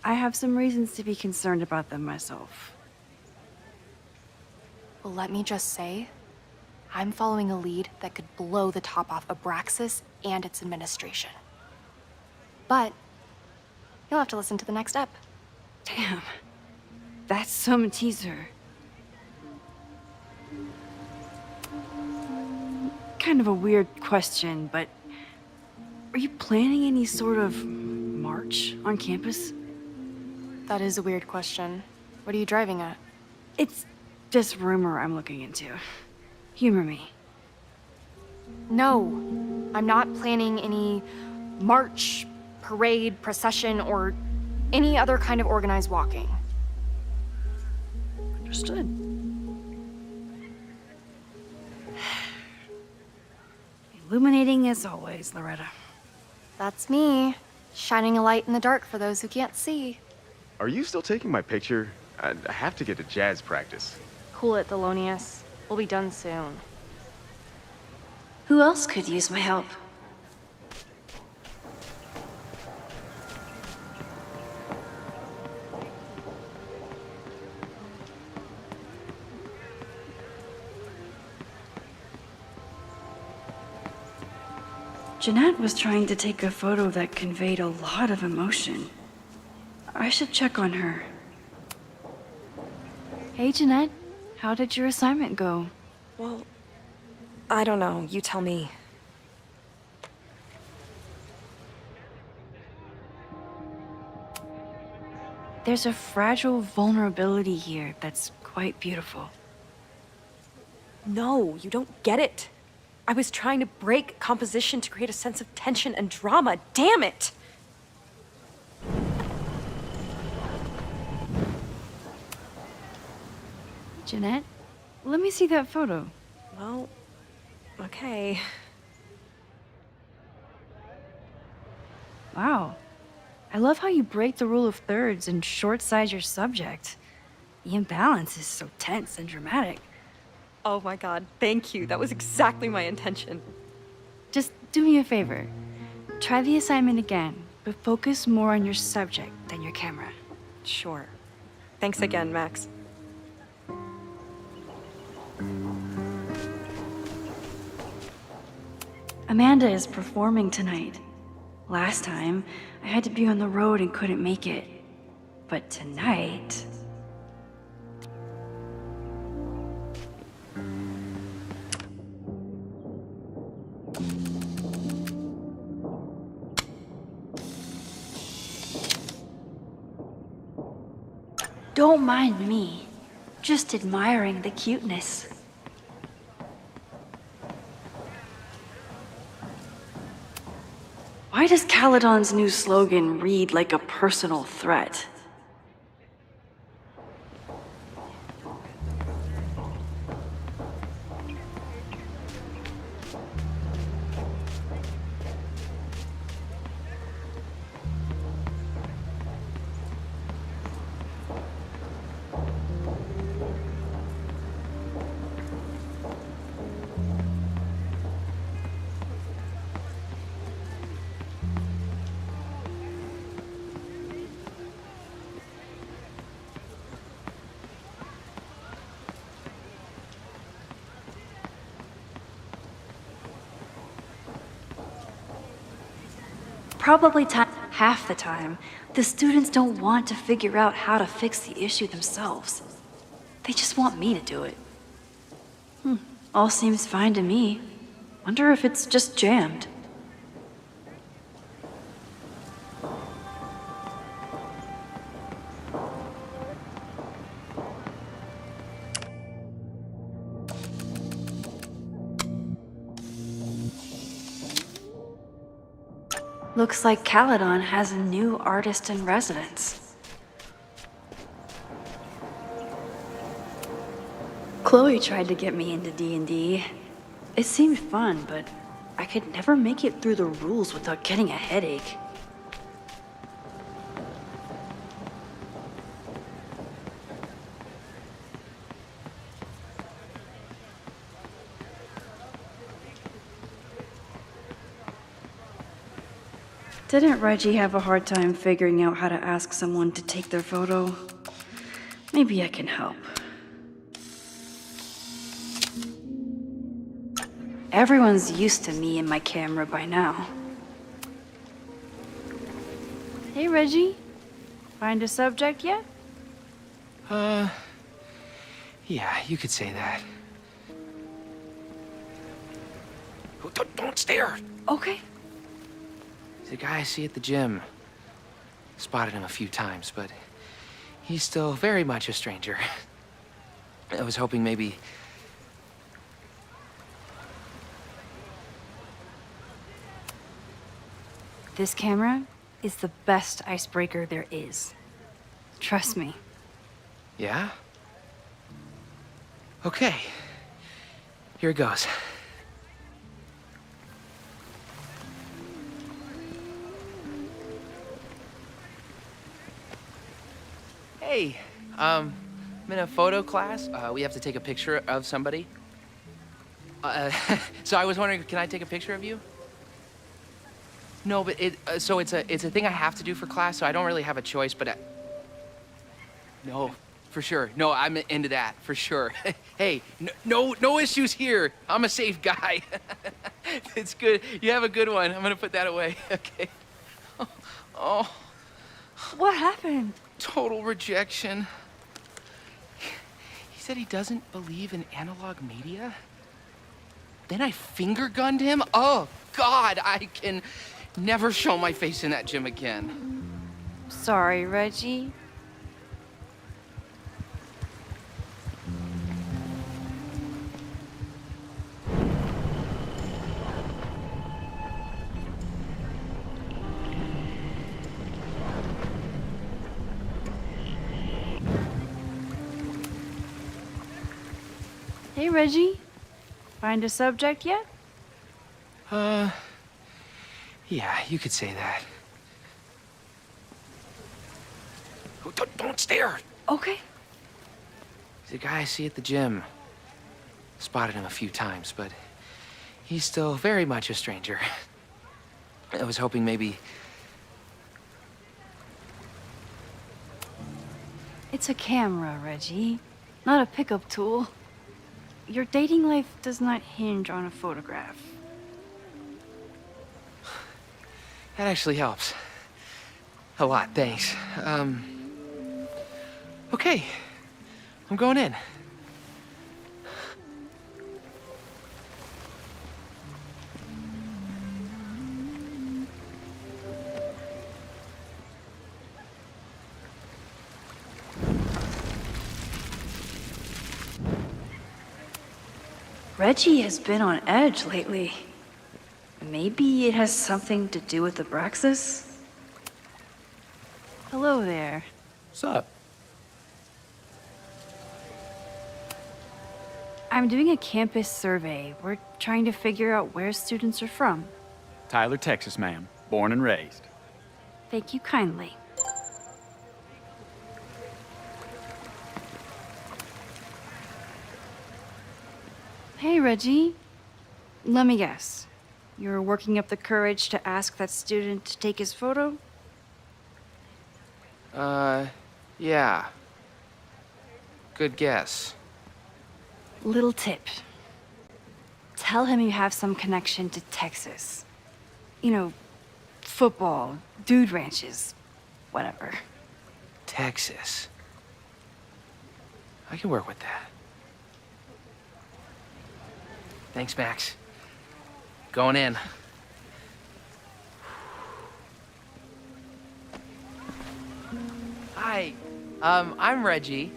I have some reasons to be concerned about them myself. Well, let me just say, I'm following a lead that could blow the top off Abraxas and its administration. But you'll have to listen to the next ep. Damn, that's some teaser. Kind of a weird question, but are you planning any sort of march on campus? That is a weird question. What are you driving at? It's just rumor I'm looking into. Humor me. No, I'm not planning any march, parade, procession, or any other kind of organized walking. Understood. Illuminating as always, Loretta. That's me, shining a light in the dark for those who can't see. Are you still taking my picture? I have to get to jazz practice. Cool it, Thelonious. We'll be done soon. Who else could use my help? Jeanette was trying to take a photo that conveyed a lot of emotion. I should check on her. Hey, Jeanette. How did your assignment go? Well, I don't know. You tell me. There's a fragile vulnerability here that's quite beautiful. No, you don't get it. I was trying to break composition to create a sense of tension and drama. Damn it! Jeanette, let me see that photo. Well, okay. Wow, I love how you break the rule of thirds and short-size your subject. The imbalance is so tense and dramatic. Oh my god, thank you. That was exactly my intention. Just do me a favor. Try the assignment again, but focus more on your subject than your camera. Sure. Thanks again, Max. Amanda is performing tonight. Last time, I had to be on the road and couldn't make it. But tonight... Don't mind me. Just admiring the cuteness. Why does Caledon's new slogan read like a personal threat? Probably half the time, the students don't want to figure out how to fix the issue themselves. They just want me to do it. All seems fine to me. Wonder if it's just jammed. Looks like Caledon has a new artist in residence. Chloe tried to get me into D&D. It seemed fun, but I could never make it through the rules without getting a headache. Didn't Reggie have a hard time figuring out how to ask someone to take their photo? Maybe I can help. Everyone's used to me and my camera by now. Hey, Reggie. Find a subject yet? Yeah, you could say that. Don't stare! Okay. The guy I see at the gym. Spotted him a few times, but he's still very much a stranger. I was hoping maybe... This camera is the best icebreaker there is. Trust me. Yeah? Okay. Here it goes. Hey, I'm in a photo class. We have to take a picture of somebody. So I was wondering, can I take a picture of you? No, but it's a thing I have to do for class, so I don't really have a choice, but no, for sure. No, I'm into that, for sure. Hey, no issues here. I'm a safe guy. It's good. You have a good one. I'm gonna put that away. Okay. Oh. What happened? Total rejection. He said he doesn't believe in analog media. Then I finger gunned him. Oh, God, I can never show my face in that gym again. Sorry, Reggie. Hey, Reggie. Find a subject yet? Yeah, you could say that. Don't stare. Okay. He's a guy I see at the gym. Spotted him a few times, but he's still very much a stranger. I was hoping maybe... It's a camera, Reggie, not a pickup tool. Your dating life does not hinge on a photograph. That actually helps. A lot, thanks. Okay. I'm going in. Reggie has been on edge lately. Maybe it has something to do with Abraxas? Hello there. What's up? I'm doing a campus survey. We're trying to figure out where students are from. Tyler, Texas, ma'am. Born and raised. Thank you kindly. Hey, Reggie. Let me guess. You're working up the courage to ask that student to take his photo? Yeah. Good guess. Little tip. Tell him you have some connection to Texas. You know, football, dude ranches, whatever. Texas. I can work with that. Thanks, Max. Going in. Hi. I'm Reggie.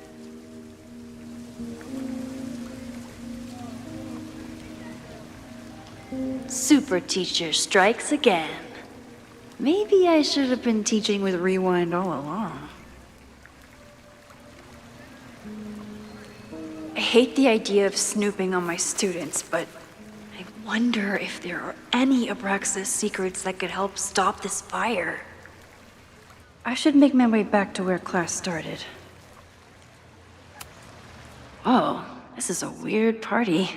Super teacher strikes again. Maybe I should have been teaching with Rewind all along. I hate the idea of snooping on my students, but I wonder if there are any Abraxas secrets that could help stop this fire. I should make my way back to where class started. Whoa, this is a weird party.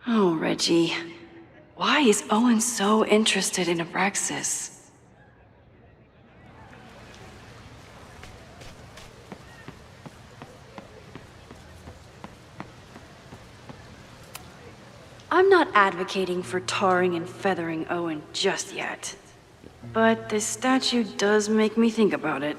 Oh, Reggie. Why is Owen so interested in Abraxas? I'm not advocating for tarring and feathering Owen just yet. But this statue does make me think about it.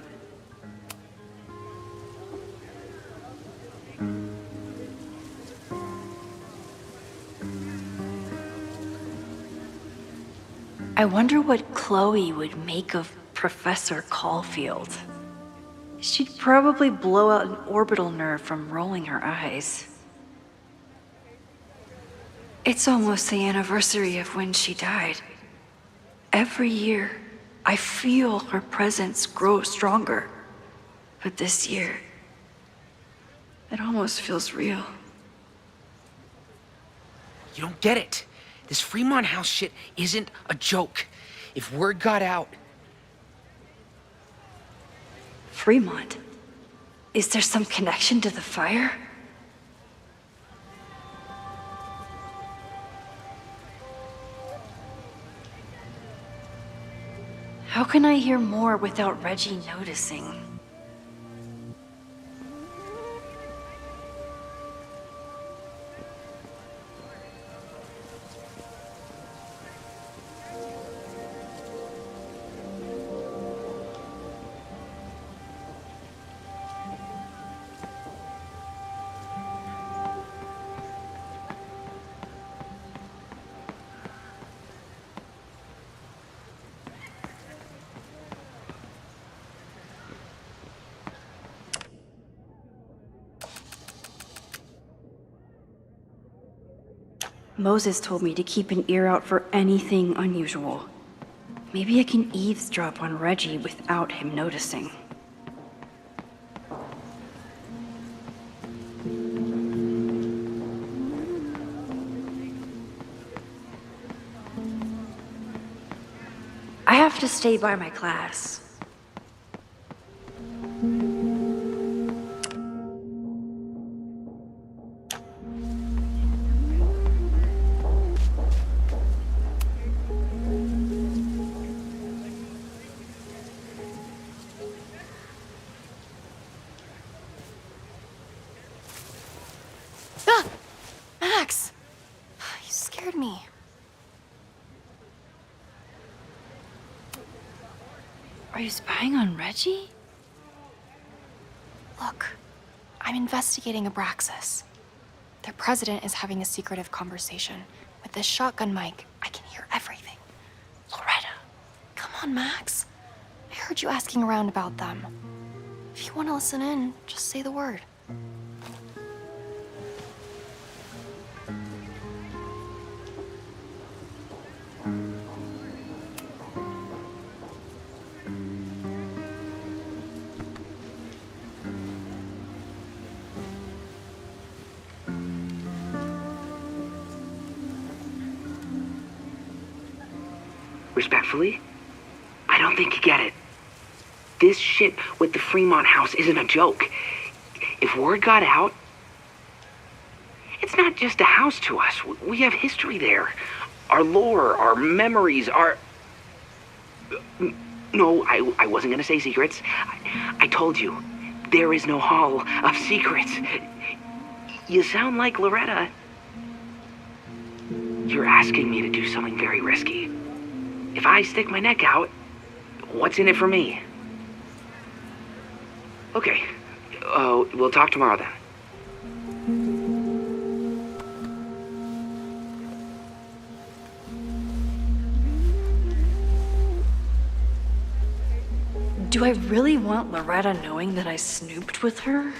I wonder what Chloe would make of Professor Caulfield. She'd probably blow out an orbital nerve from rolling her eyes. It's almost the anniversary of when she died. Every year, I feel her presence grow stronger. But this year, it almost feels real. You don't get it. This Fremont House shit isn't a joke. If word got out... Fremont? Is there some connection to the fire? How can I hear more without Reggie noticing? Moses told me to keep an ear out for anything unusual. Maybe I can eavesdrop on Reggie without him noticing. I have to stay by my class. Are you spying on Reggie? Look, I'm investigating Abraxas. Their president is having a secretive conversation. With this shotgun mic, I can hear everything. Loretta, come on, Max. I heard you asking around about them. If you want to listen in, just say the word. Respectfully, I don't think you get it. This shit with the Fremont house isn't a joke. If word got out, it's not just a house to us. We have history there. Our lore, our memories, our... No, I wasn't gonna say secrets. I told you, there is no hall of secrets. You sound like Loretta. You're asking me to do something very risky. If I stick my neck out, what's in it for me? Okay, we'll talk tomorrow then. Do I really want Loretta knowing that I snooped with her?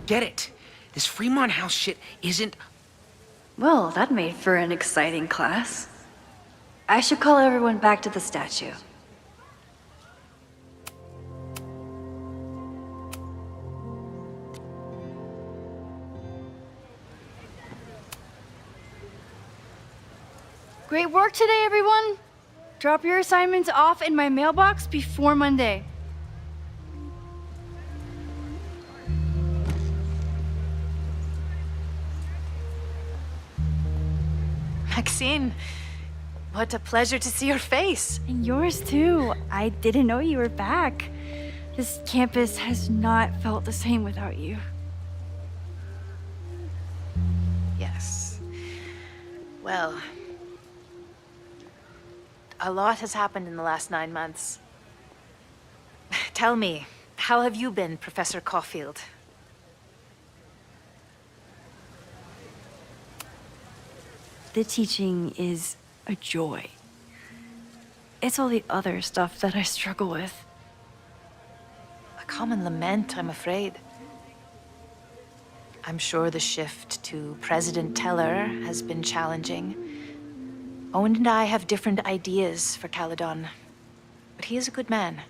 Get it? This Fremont house shit isn't... Well, that made for an exciting class. I should call everyone back to the statue. Great work today, everyone! Drop your assignments off in my mailbox before Monday. Maxine, what a pleasure to see your face. And yours too. I didn't know you were back. This campus has not felt the same without you. Yes. Well, a lot has happened in the last 9 months. Tell me, how have you been, Professor Caulfield? The teaching is a joy. It's all the other stuff that I struggle with. A common lament, I'm afraid. I'm sure the shift to President Teller has been challenging. Owen and I have different ideas for Caledon, but he is a good man.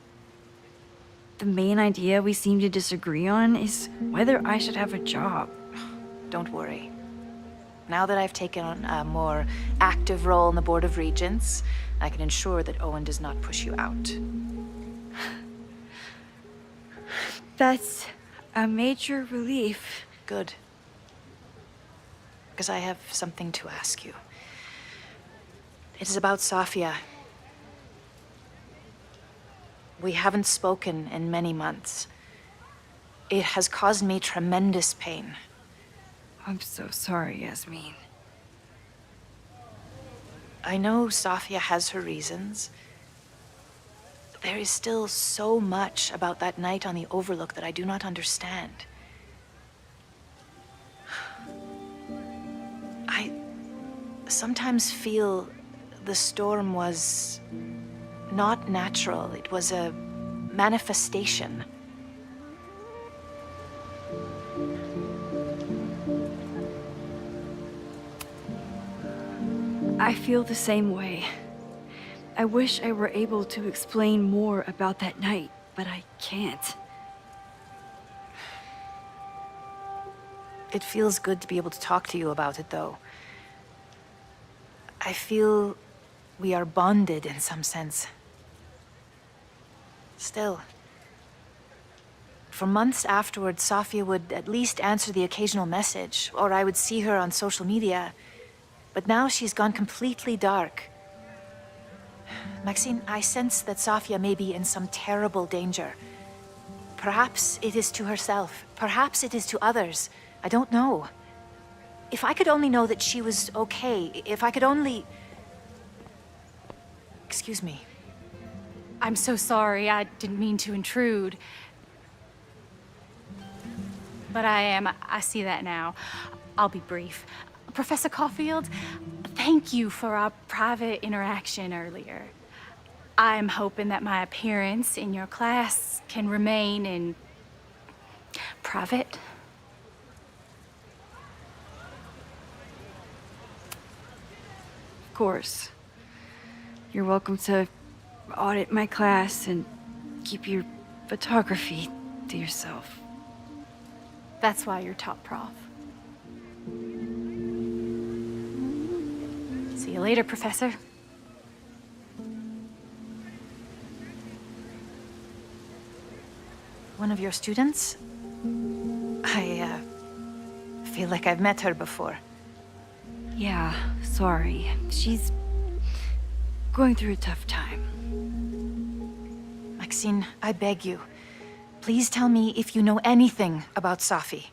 The main idea we seem to disagree on is whether I should have a job. Don't worry. Now that I've taken on a more active role in the Board of Regents, I can ensure that Owen does not push you out. That's a major relief. Good. Because I have something to ask you. It is about Safia. We haven't spoken in many months. It has caused me tremendous pain. I'm so sorry, Yasmin. I know Safia has her reasons. There is still so much about that night on the Overlook that I do not understand. I sometimes feel the storm was not natural. It was a manifestation. I feel the same way. I wish I were able to explain more about that night, but I can't. It feels good to be able to talk to you about it, though. I feel we are bonded in some sense. Still, for months afterwards, Safia would at least answer the occasional message, or I would see her on social media. But now she's gone completely dark. Maxine, I sense that Safia may be in some terrible danger. Perhaps it is to herself. Perhaps it is to others. I don't know. If I could only know that she was okay, if I could only... Excuse me. I'm so sorry. I didn't mean to intrude. But I see that now. I'll be brief. Professor Caulfield, thank you for our private interaction earlier. I'm hoping that my appearance in your class can remain in private. Of course. You're welcome to audit my class and keep your photography to yourself. That's why you're top prof. See you later, Professor. One of your students? I feel like I've met her before. Yeah, sorry. She's going through a tough time. Maxine, I beg you. Please tell me if you know anything about Safi.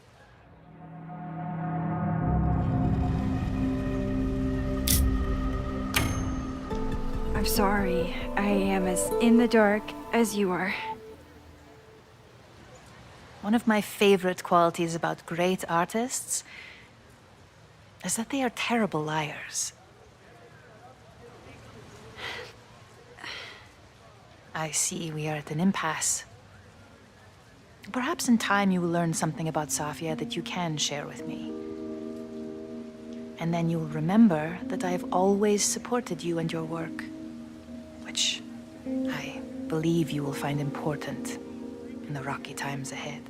I'm sorry. I am as in the dark as you are. One of my favorite qualities about great artists is that they are terrible liars. I see we are at an impasse. Perhaps in time you will learn something about Safia that you can share with me. And then you'll remember that I have always supported you and your work, which I believe you will find important in the rocky times ahead.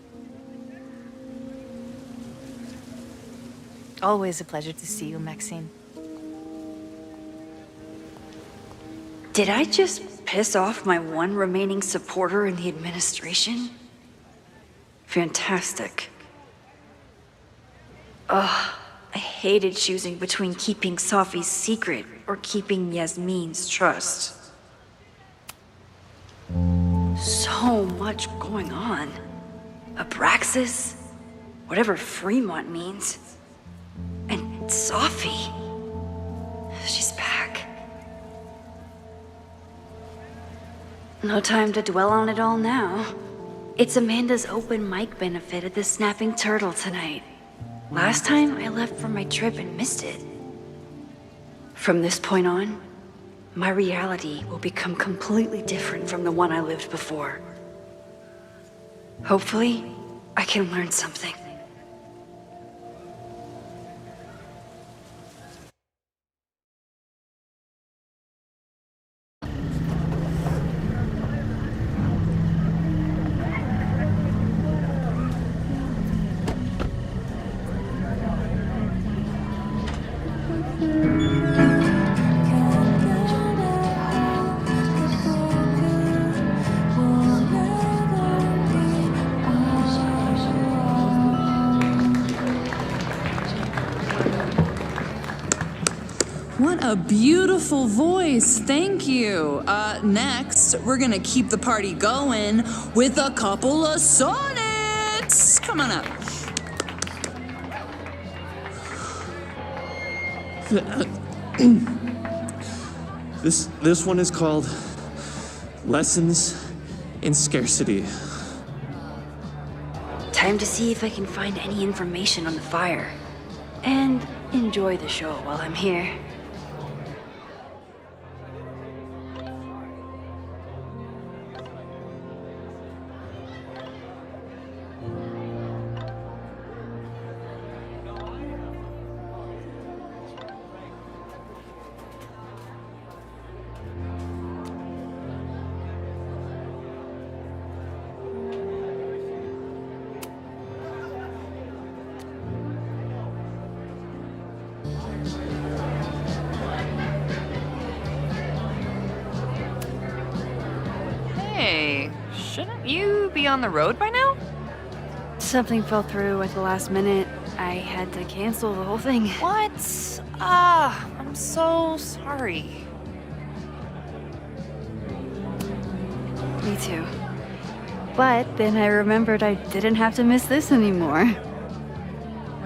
Always a pleasure to see you, Maxine. Did I just piss off my one remaining supporter in the administration? Fantastic. Ugh, I hated choosing between keeping Safi's secret or keeping Yasmin's trust. So much going on. Abraxas, whatever Fremont means, and Safi. She's back. No time to dwell on it all now. It's Amanda's open mic benefit at the Snapping Turtle tonight. Last time I left for my trip and missed it. From this point on, my reality will become completely different from the one I lived before. Hopefully, I can learn something. What a beautiful voice, thank you. Next, we're gonna keep the party going with a couple of sonnets. Come on up. This one is called Lessons in Scarcity. Time to see if I can find any information on the fire. And enjoy the show while I'm here. Hey, shouldn't you be on the road by now? Something fell through at the last minute. I had to cancel the whole thing. What? I'm so sorry. Me too. But then I remembered I didn't have to miss this anymore.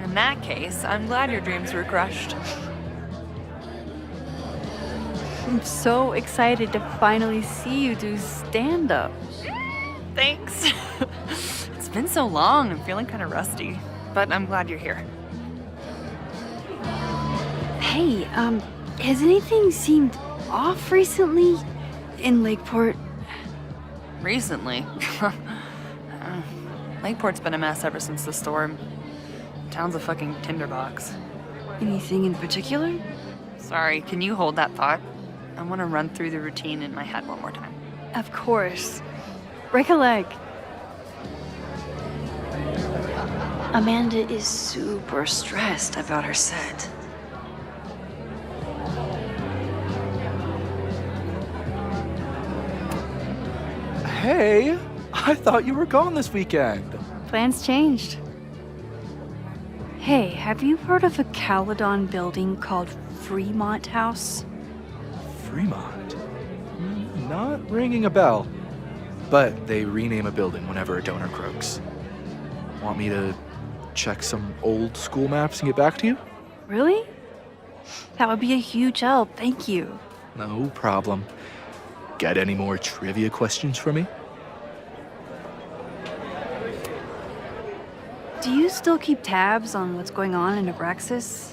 In that case, I'm glad your dreams were crushed. I'm so excited to finally see you do stand-up. Thanks. It's been so long, I'm feeling kind of rusty. But I'm glad you're here. Hey, has anything seemed off recently in Lakeport? Recently? Lakeport's been a mess ever since the storm. Town's a fucking tinderbox. Anything in particular? Sorry, can you hold that thought? I want to run through the routine in my head one more time. Of course. Break a leg. Amanda is super stressed about her set. Hey, I thought you were gone this weekend. Plans changed. Hey, have you heard of a Caledon building called Fremont House? Fremont? Not ringing a bell. But they rename a building whenever a donor croaks. Want me to check some old school maps and get back to you? Really? That would be a huge help, thank you. No problem. Got any more trivia questions for me? Do you still keep tabs on what's going on in Abraxas?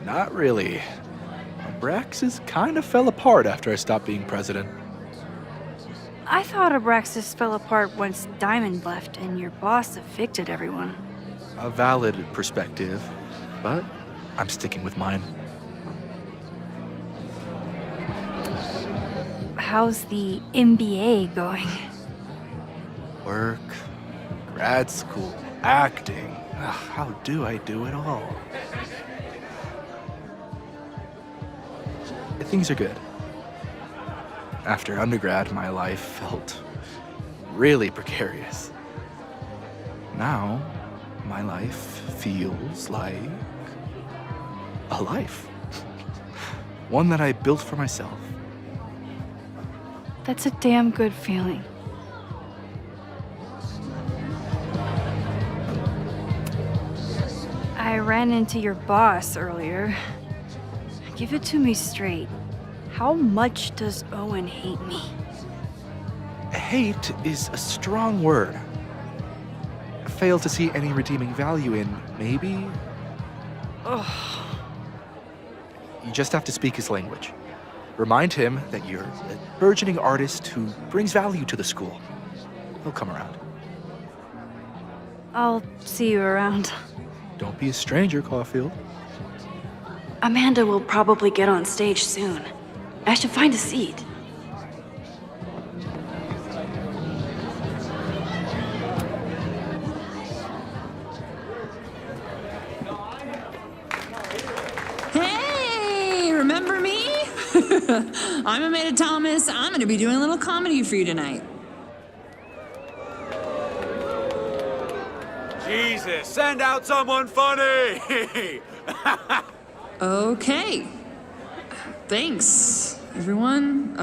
Not really. Abraxas kind of fell apart after I stopped being president. I thought Abraxas fell apart once Diamond left and your boss evicted everyone. A valid perspective, but I'm sticking with mine. How's the MBA going? Work, grad school, acting. How do I do it all? Things are good. After undergrad, my life felt really precarious. Now, my life feels like a life. One that I built for myself. That's a damn good feeling. I ran into your boss earlier. Give it to me straight. How much does Owen hate me? Hate is a strong word. Fail to see any redeeming value in, maybe? Ugh. You just have to speak his language. Remind him that you're a burgeoning artist who brings value to the school. He'll come around. I'll see you around. Don't be a stranger, Caulfield. Amanda will probably get on stage soon. I should find a seat. Hey, remember me? I'm Amanda Thomas. I'm going to be doing a little comedy for you tonight. Jesus, send out someone funny! Okay. Thanks, everyone.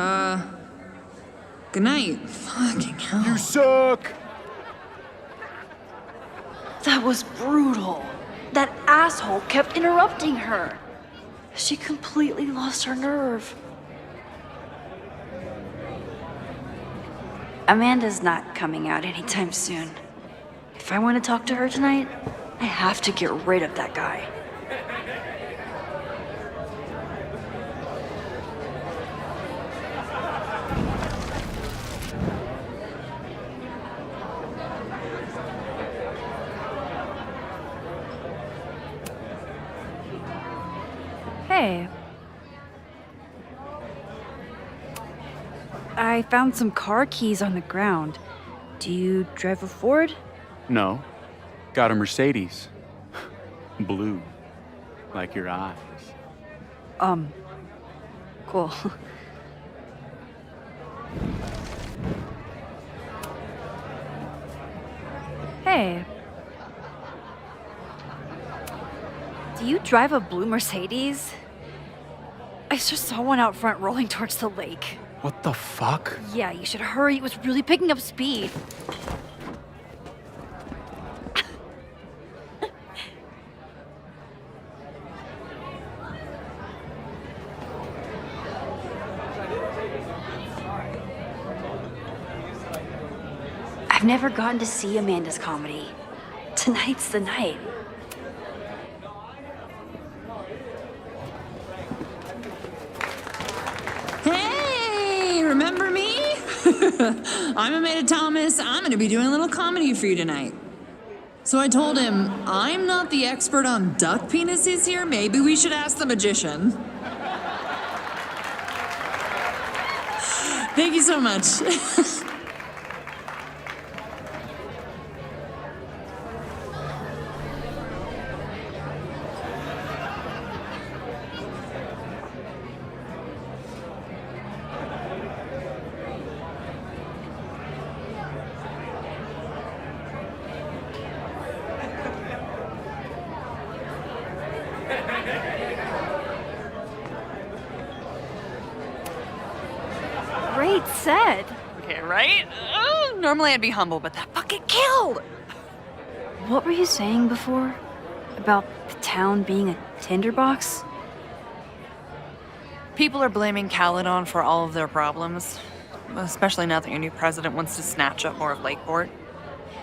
Good night. Fucking hell. You suck! That was brutal. That asshole kept interrupting her. She completely lost her nerve. Amanda's not coming out anytime soon. If I want to talk to her tonight, I have to get rid of that guy. Hey. I found some car keys on the ground. Do you drive a Ford? No. Got a Mercedes. Blue. Like your eyes. Cool. Hey. Do you drive a blue Mercedes? I just saw one out front rolling towards the lake. What the fuck? Yeah, you should hurry. It was really picking up speed. I've never gotten to see Amanda's comedy. Tonight's the night. Hey, remember me? I'm Amanda Thomas. I'm going to be doing a little comedy for you tonight. So I told him, I'm not the expert on duck penises here. Maybe we should ask the magician. Thank you so much. Great set. Okay, right? Normally I'd be humble, but that fucking killed! What were you saying before? About the town being a tinderbox? People are blaming Caledon for all of their problems, especially now that your new president wants to snatch up more of Lakeport.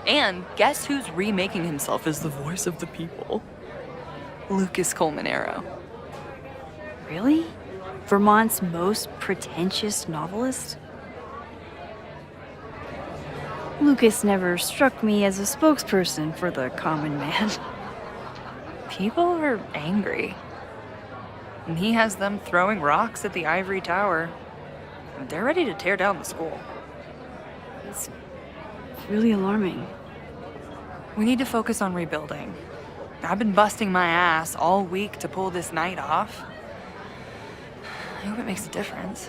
And guess who's remaking himself as the voice of the people? Lucas Colmenero. Really? Vermont's most pretentious novelist? Lucas never struck me as a spokesperson for the common man. People are angry. And he has them throwing rocks at the Ivory Tower. They're ready to tear down the school. It's really alarming. We need to focus on rebuilding. I've been busting my ass all week to pull this night off. I hope it makes a difference.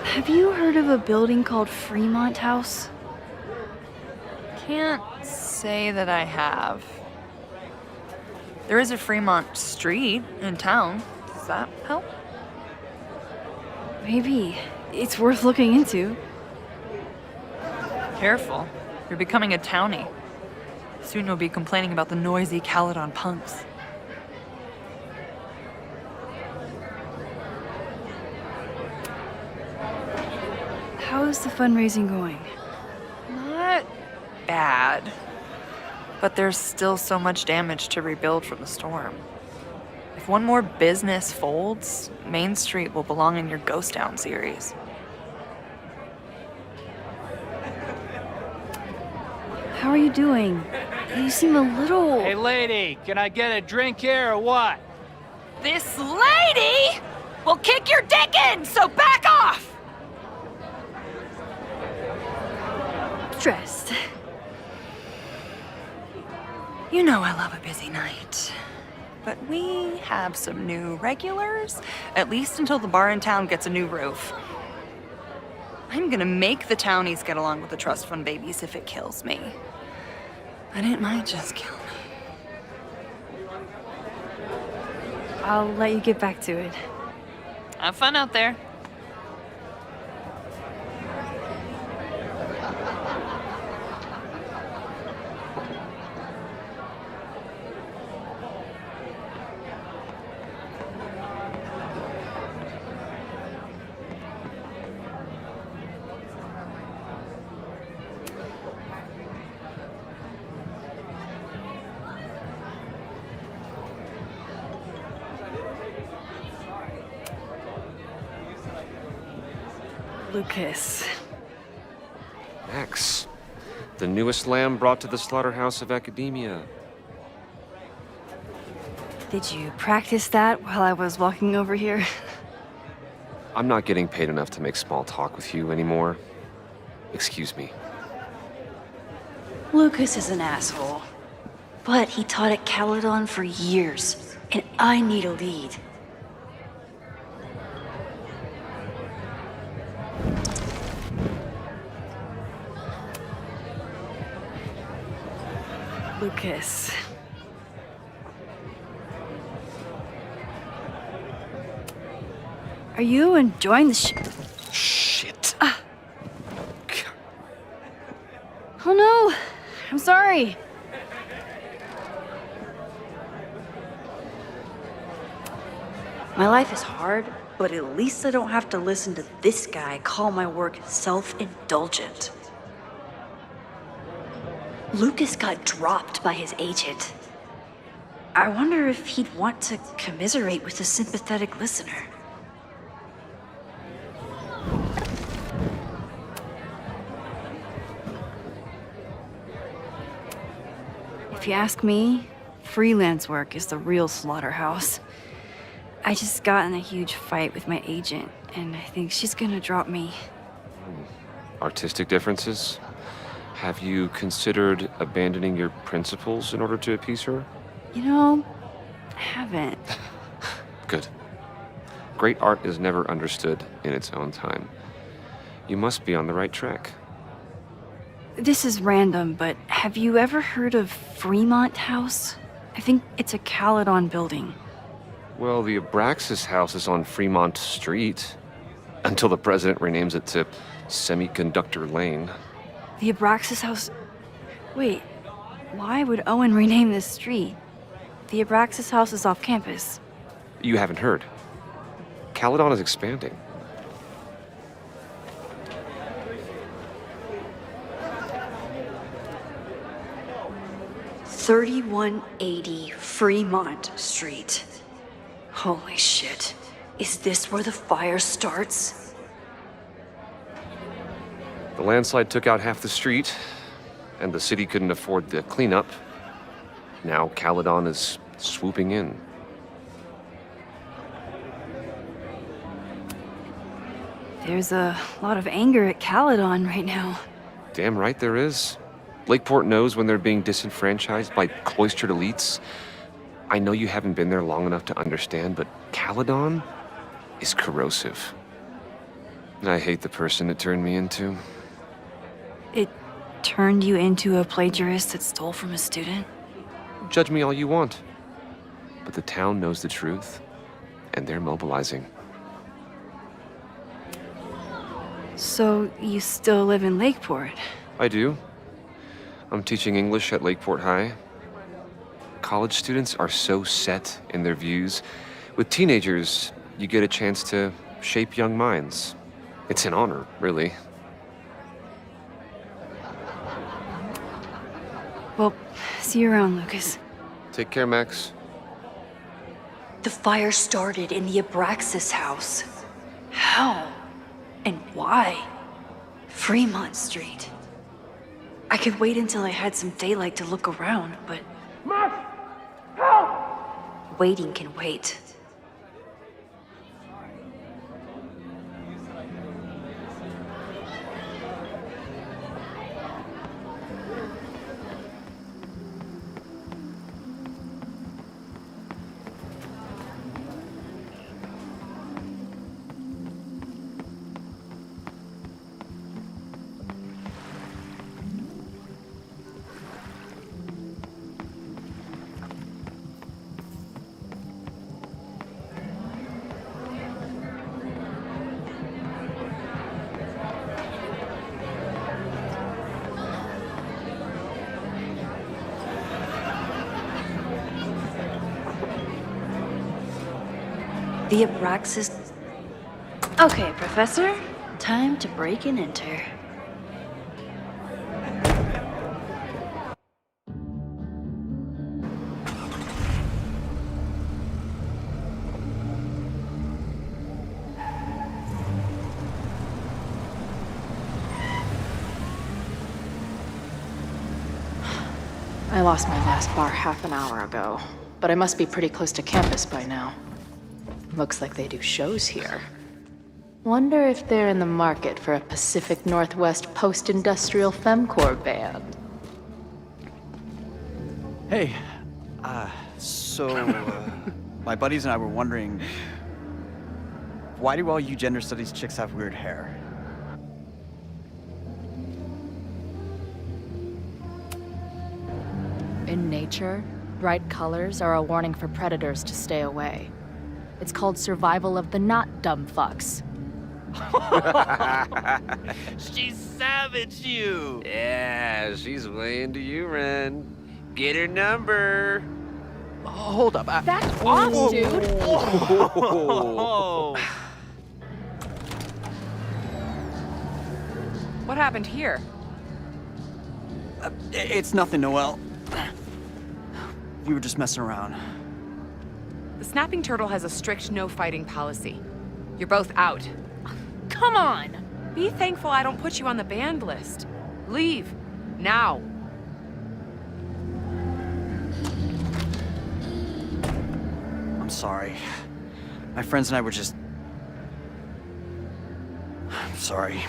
Have you heard of a building called Fremont House? Can't say that I have. There is a Fremont Street in town. Does that help? Maybe. It's worth looking into. Careful. You're becoming a townie. Soon you'll be complaining about the noisy Caledon punks. How is the fundraising going? Not bad. But there's still so much damage to rebuild from the storm. If one more business folds, Main Street will belong in your Ghost Town series. How are you doing? You seem a little... Hey, lady, can I get a drink here or what? This lady will kick your dick in, so back off! Stressed. You know I love a busy night. But we have some new regulars, at least until the bar in town gets a new roof. I'm gonna make the townies get along with the trust fund babies if it kills me. But it might just kill me. I'll let you get back to it. Have fun out there. Lucas. Max, the newest lamb brought to the slaughterhouse of academia. Did you practice that while I was walking over here? I'm not getting paid enough to make small talk with you anymore. Excuse me. Lucas is an asshole. But he taught at Caledon for years, and I need a lead. Lucas. Are you enjoying the Shit. Oh no! I'm sorry. My life is hard, but at least I don't have to listen to this guy call my work self-indulgent. Lucas got dropped by his agent. I wonder if he'd want to commiserate with a sympathetic listener. If you ask me, freelance work is the real slaughterhouse. I just got in a huge fight with my agent, and I think she's gonna drop me. Artistic differences? Have you considered abandoning your principles in order to appease her? You know, I haven't. Good. Great art is never understood in its own time. You must be on the right track. This is random, but have you ever heard of Fremont House? I think it's a Caledon building. Well, the Abraxas house is on Fremont Street. Until the president renames it to Semiconductor Lane. The Abraxas House... Wait, why would Owen rename this street? The Abraxas House is off campus. You haven't heard. Caledon is expanding. $3180 Fremont Street. Holy shit. Is this where the fire starts? The landslide took out half the street, and the city couldn't afford the cleanup. Now Caledon is swooping in. There's a lot of anger at Caledon right now. Damn right there is. Lakeport knows when they're being disenfranchised by cloistered elites. I know you haven't been there long enough to understand, but Caledon is corrosive. I hate the person it turned me into. It turned you into a plagiarist that stole from a student? Judge me all you want. But the town knows the truth, and they're mobilizing. So you still live in Lakeport? I do. I'm teaching English at Lakeport High. College students are so set in their views. With teenagers, you get a chance to shape young minds. It's an honor, really. Well, see you around, Lucas. Take care, Max. The fire started in the Abraxas house. How? And why? Fremont Street. I could wait until I had some daylight to look around, but... Max! Help! Waiting can wait. The Abraxas... Okay, Professor. Time to break and enter. I lost my last bar half an hour ago, but I must be pretty close to campus by now. Looks like they do shows here. Wonder if they're in the market for a Pacific Northwest post-industrial femcore band. Hey, my buddies and I were wondering, why do all you gender studies chicks have weird hair? In nature, bright colors are a warning for predators to stay away. It's called Survival of the Not Dumb Fucks. She's savaged you! Yeah, she's way into you, Ren. Get her number. Hold up. That's off, dude! Oh. What happened here? It's nothing, Noelle. We were just messing around. The Snapping Turtle has a strict no-fighting policy. You're both out. Come on! Be thankful I don't put you on the banned list. Leave. Now. I'm sorry. My friends and I were just... I'm sorry.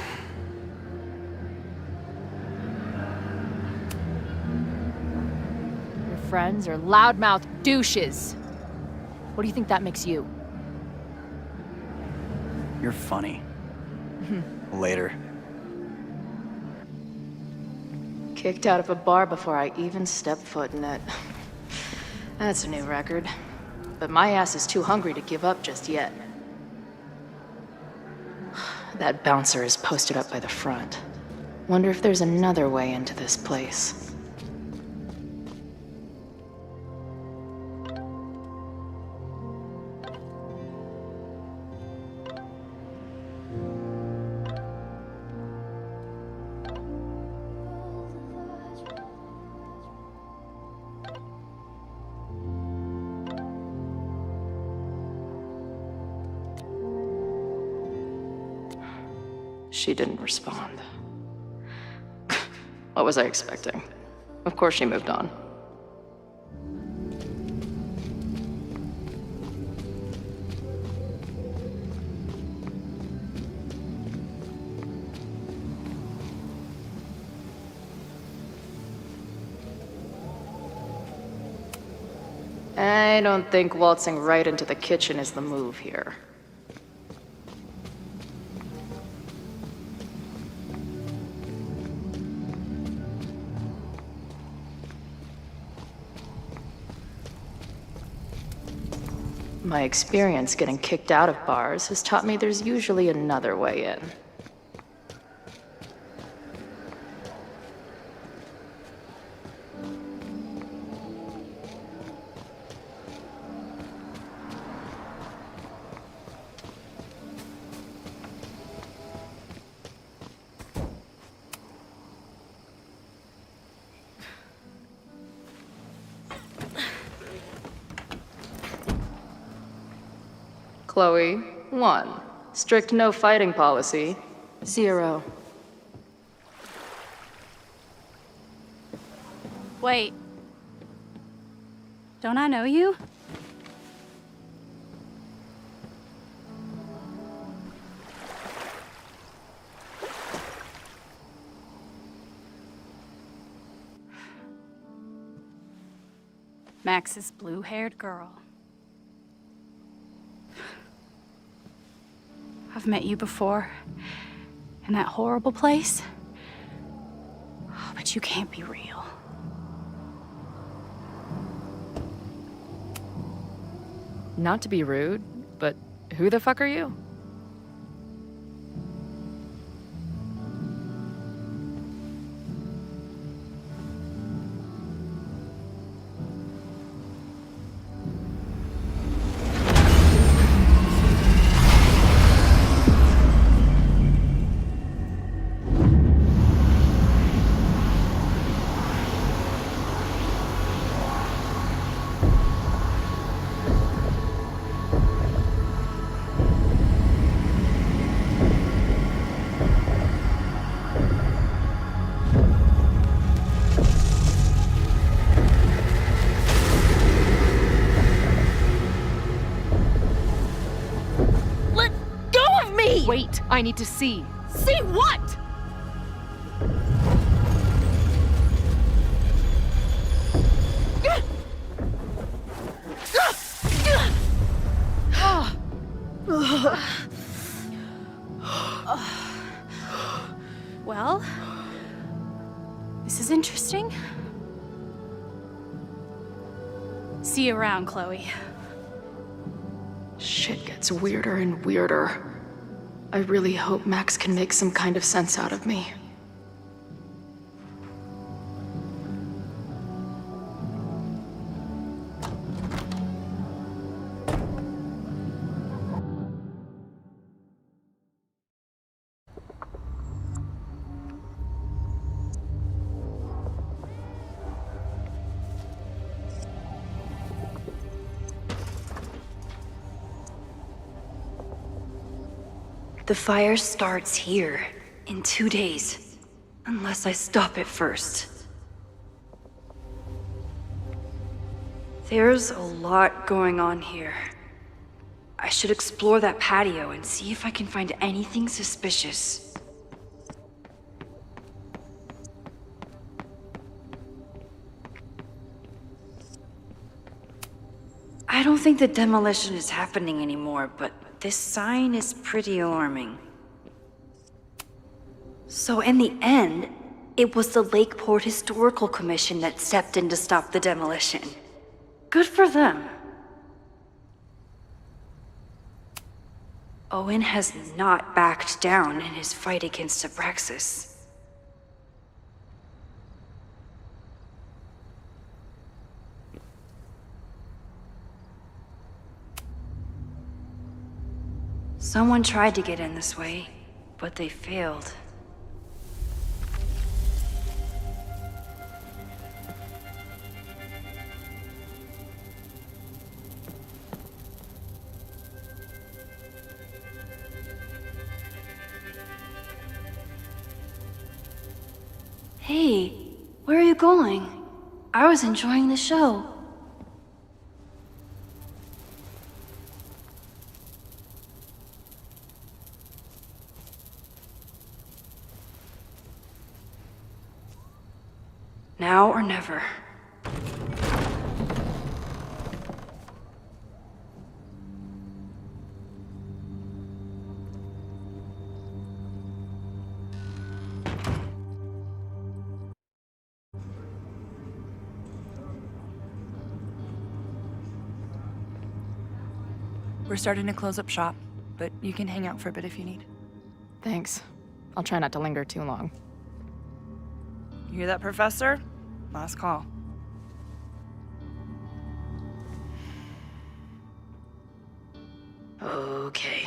Your friends are loudmouth douches. What do you think that makes you? You're funny. Later. Kicked out of a bar before I even stepped foot in it. That's a new record. But my ass is too hungry to give up just yet. That bouncer is posted up by the front. Wonder if there's another way into this place. She didn't respond. What was I expecting? Of course she moved on. I don't think waltzing right into the kitchen is the move here. My experience getting kicked out of bars has taught me there's usually another way in. Chloe, 1. Strict no fighting policy. 0. Wait. Don't I know you? Max's blue-haired girl. I've met you before, in that horrible place. Oh, but you can't be real. Not to be rude, but who the fuck are you? Wait, I need to see. See what? Well, this is interesting. See you around, Chloe. Shit. shit gets weirder and weirder. I really hope Max can make some kind of sense out of me. The fire starts here in 2 days, unless I stop it first. There's a lot going on here. I should explore that patio and see if I can find anything suspicious. I don't think the demolition is happening anymore, but this sign is pretty alarming. So in the end, it was the Lakeport Historical Commission that stepped in to stop the demolition. Good for them. Owen has not backed down in his fight against Abraxas. Someone tried to get in this way, but they failed. Hey, where are you going? I was enjoying the show. Now or never. We're starting to close up shop, but you can hang out for a bit if you need. Thanks. I'll try not to linger too long. You hear that, Professor? Last call. Okay,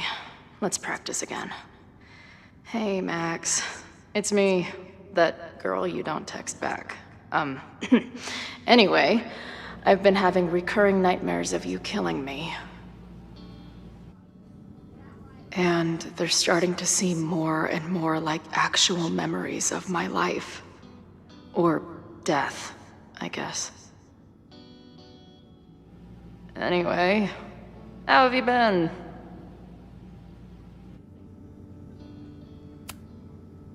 let's practice again. Hey, Max. It's me, that girl you don't text back. Anyway, I've been having recurring nightmares of you killing me. And they're starting to seem more and more like actual memories of my life. Or death, I guess. Anyway, how have you been?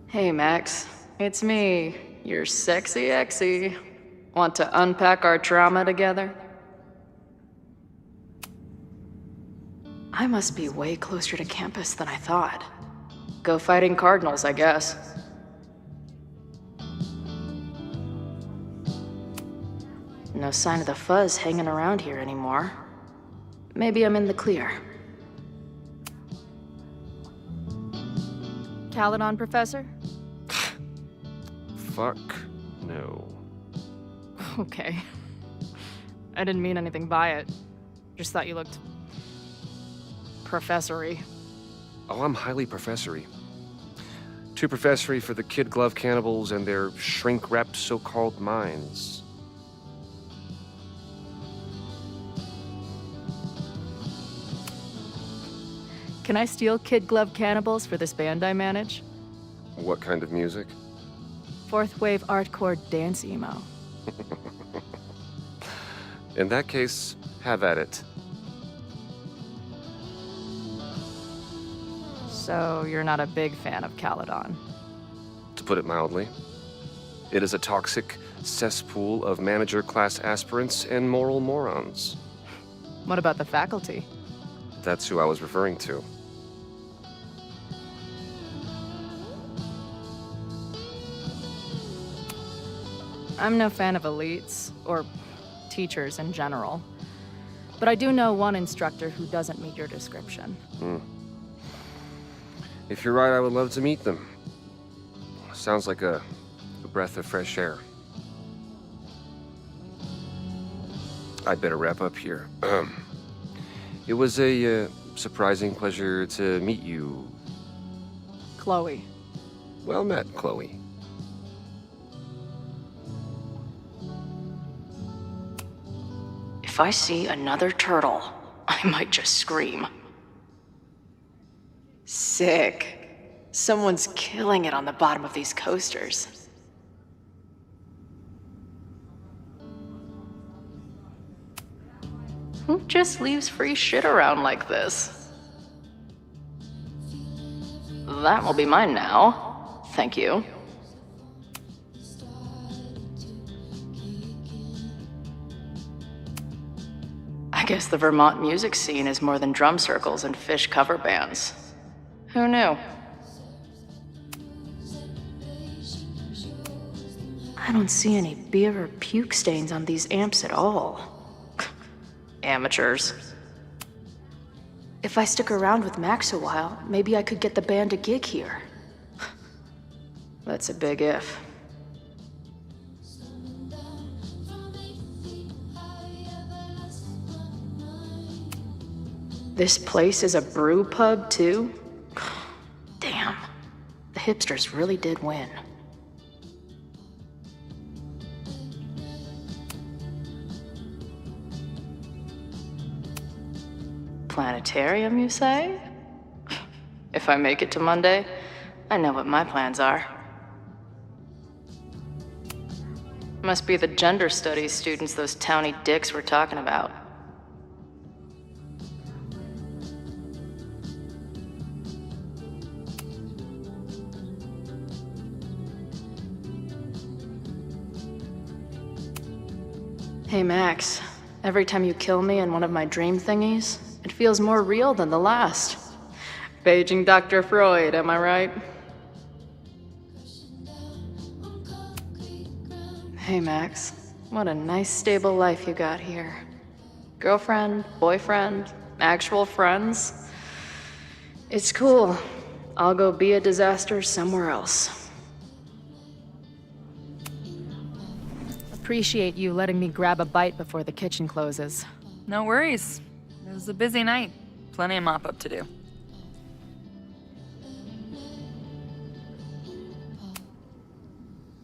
Hey, Max. It's me, your sexy exy. Want to unpack our trauma together? I must be way closer to campus than I thought. Go fighting cardinals, I guess. No sign of the fuzz hanging around here anymore. Maybe I'm in the clear. Caledon, Professor? Fuck no. Okay. I didn't mean anything by it. Just thought you looked... professory. Oh, I'm highly professory. Too professory for the kid glove cannibals and their shrink-wrapped so-called minds. Can I steal kid glove cannibals for this band I manage? What kind of music? Fourth wave artcore dance emo. In that case, have at it. So you're not a big fan of Caledon? To put it mildly, it is a toxic cesspool of manager-class aspirants and moral morons. What about the faculty? That's who I was referring to. I'm no fan of elites, or teachers in general. But I do know one instructor who doesn't meet your description. If you're right, I would love to meet them. Sounds like a breath of fresh air. I'd better wrap up here. It was a surprising pleasure to meet you. Chloe. Well met, Chloe. If I see another turtle, I might just scream. Sick. Someone's killing it on the bottom of these coasters. Who just leaves free shit around like this? That will be mine now. Thank you. I guess the Vermont music scene is more than drum circles and Fish cover bands. Who knew? I don't see any beer or puke stains on these amps at all. Amateurs. If I stick around with Max a while, maybe I could get the band a gig here. That's a big if. This place is a brew pub, too? Damn. The hipsters really did win. Planetarium, you say? If I make it to Monday, I know what my plans are. Must be the gender studies students those towny dicks were talking about. Hey, Max. Every time you kill me in one of my dream thingies, it feels more real than the last. Paging Dr. Freud, am I right? Hey, Max. What a nice, stable life you got here. Girlfriend, boyfriend, actual friends. It's cool. I'll go be a disaster somewhere else. Appreciate you letting me grab a bite before the kitchen closes. No worries. It was a busy night. Plenty of mop-up to do.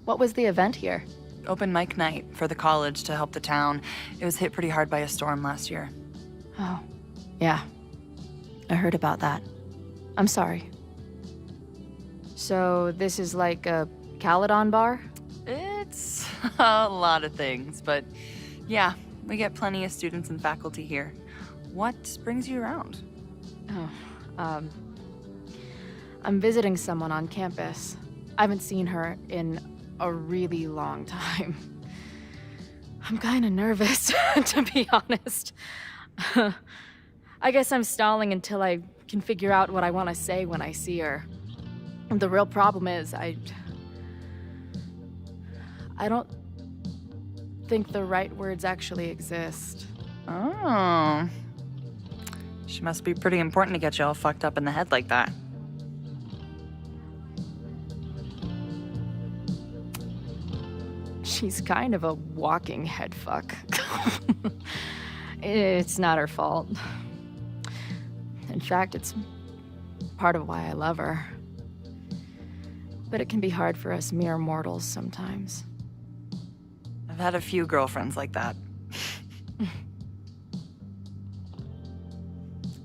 What was the event here? Open mic night for the college to help the town. It was hit pretty hard by a storm last year. Oh, yeah. I heard about that. I'm sorry. So this is like a Caledon bar? It's a lot of things, but yeah, we get plenty of students and faculty here. What brings you around? Oh, I'm visiting someone on campus. I haven't seen her in a really long time. I'm kinda nervous, to be honest. I guess I'm stalling until I can figure out what I want to say when I see her. The real problem is, I don't think the right words actually exist. Oh. She must be pretty important to get you all fucked up in the head like that. She's kind of a walking head fuck. It's not her fault. In fact, it's part of why I love her. But it can be hard for us mere mortals sometimes. I've had a few girlfriends like that.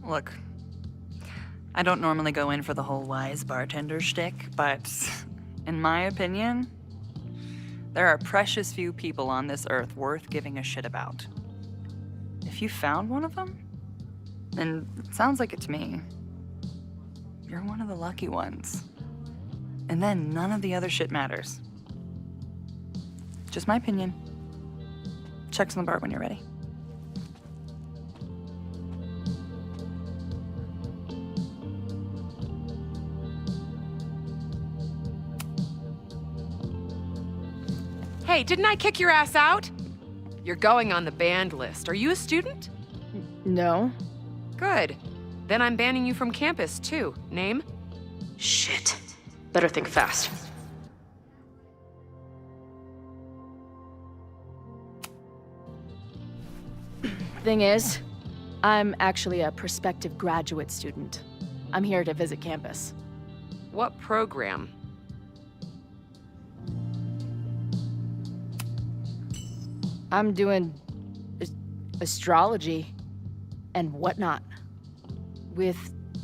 Look, I don't normally go in for the whole wise bartender shtick, but in my opinion, there are precious few people on this earth worth giving a shit about. If you found one of them, and it sounds like it to me, you're one of the lucky ones. And then none of the other shit matters. Just my opinion. Check's on the bar when you're ready. Hey, didn't I kick your ass out? You're going on the banned list. Are you a student? No. Good. Then I'm banning you from campus, too. Name? Shit. Better think fast. Thing is, I'm actually a prospective graduate student. I'm here to visit campus. What program? I'm doing astrology and whatnot with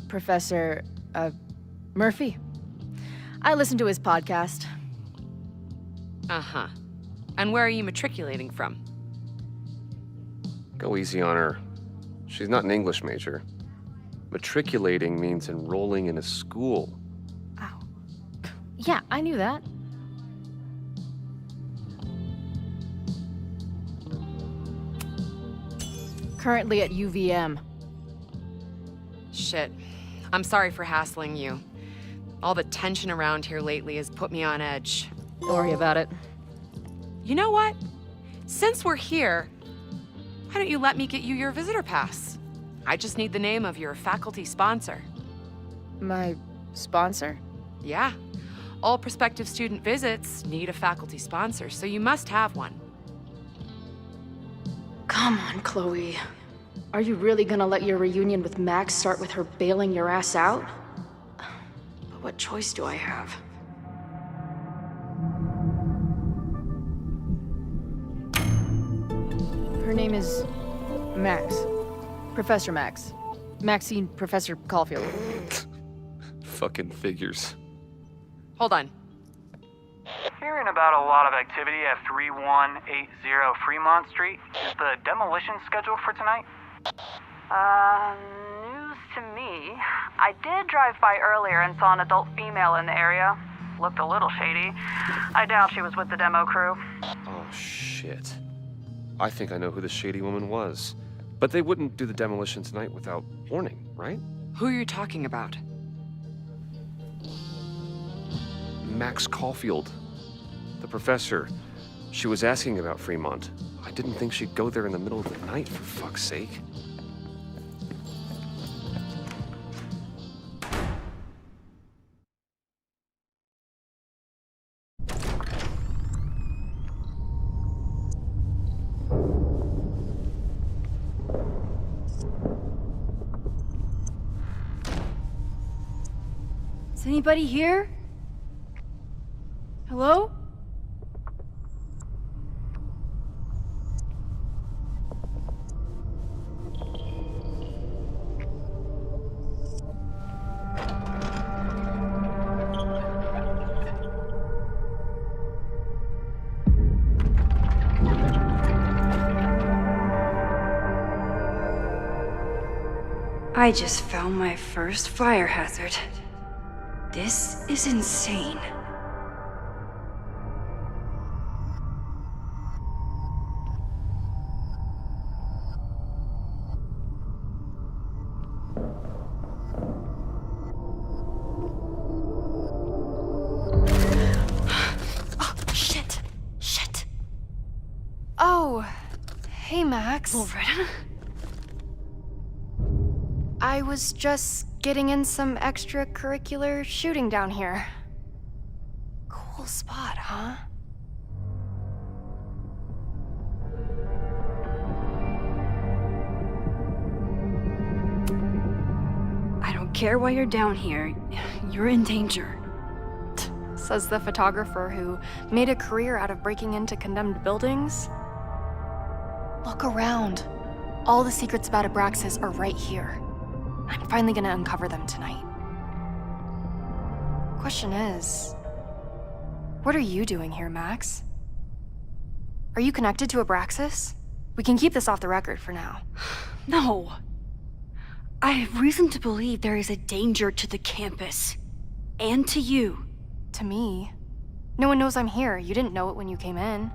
Professor Murphy. I listen to his podcast. Uh-huh. And where are you matriculating from? Go easy on her. She's not an English major. Matriculating means enrolling in a school. Yeah, I knew that. Currently at UVM. Shit. I'm sorry for hassling you. All the tension around here lately has put me on edge. Don't worry about it. You know what? Since we're here, why don't you let me get you your visitor pass? I just need the name of your faculty sponsor. My sponsor? Yeah. All prospective student visits need a faculty sponsor, so you must have one. Come on, Chloe. Are you really gonna let your reunion with Max start with her bailing your ass out? But what choice do I have? Her name is Max. Professor Max. Maxine Professor Caulfield. Fucking figures. Hold on. Hearing about a lot of activity at 3180 Fremont Street. Is the demolition scheduled for tonight? News to me. I did drive by earlier and saw an adult female in the area. Looked a little shady. I doubt she was with the demo crew. Oh, shit. I think I know who the shady woman was. But they wouldn't do the demolition tonight without warning, right? Who are you talking about? Max Caulfield. The professor. She was asking about Fremont. I didn't think she'd go there in the middle of the night, for fuck's sake. Is anybody here? Hello? I just found my first fire hazard. This is insane. Shit. Oh, hey, Max. Loretta? I was just getting in some extracurricular shooting down here. Cool spot, huh? I don't care why you're down here. You're in danger. Says the photographer who made a career out of breaking into condemned buildings. Look around. All the secrets about Abraxas are right here. I'm finally gonna uncover them tonight. Question is, what are you doing here, Max? Are you connected to Abraxas? We can keep this off the record for now. No. I have reason to believe there is a danger to the campus. And to you. To me? No one knows I'm here. You didn't know it when you came in.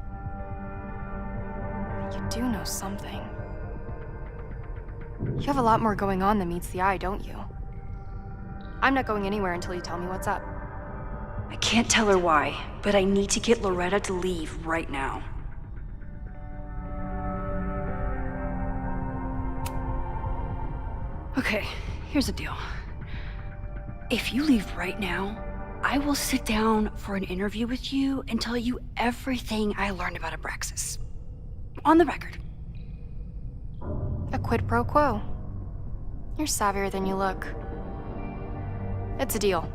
But you do know something. You have a lot more going on than meets the eye, don't you? I'm not going anywhere until you tell me what's up. I can't tell her why, but I need to get Loretta to leave right now. Okay, here's the deal. If you leave right now, I will sit down for an interview with you and tell you everything I learned about Abraxas. On the record. A quid pro quo. You're savvier than you look. It's a deal.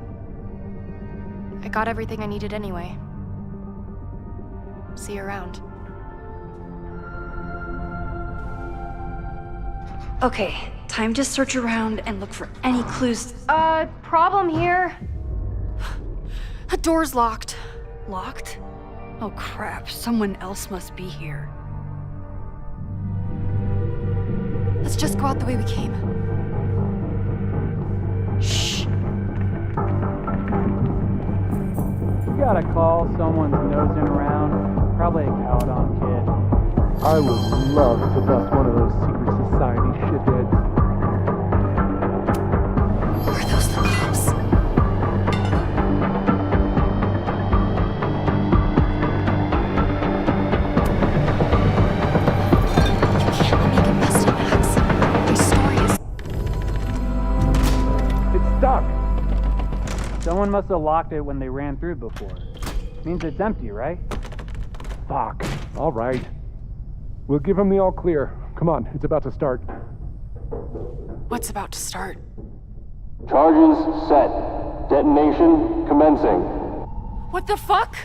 I got everything I needed anyway. See you around. Okay, time to search around and look for any clues. Problem here. The door's locked. Locked? Oh crap, someone else must be here. Let's just go out the way we came. Shh. You gotta call someone's nosing around. Probably a Caledon kid. I would love to bust one of those secret society shitheads. Are those the cops? You can't let me get busted, Max. My story is... It's stuck. Someone must have locked it when they ran through before. Means it's empty, right? Fuck. All right. We'll give him the all clear. Come on, it's about to start. What's about to start? Charges set. Detonation commencing. What the fuck?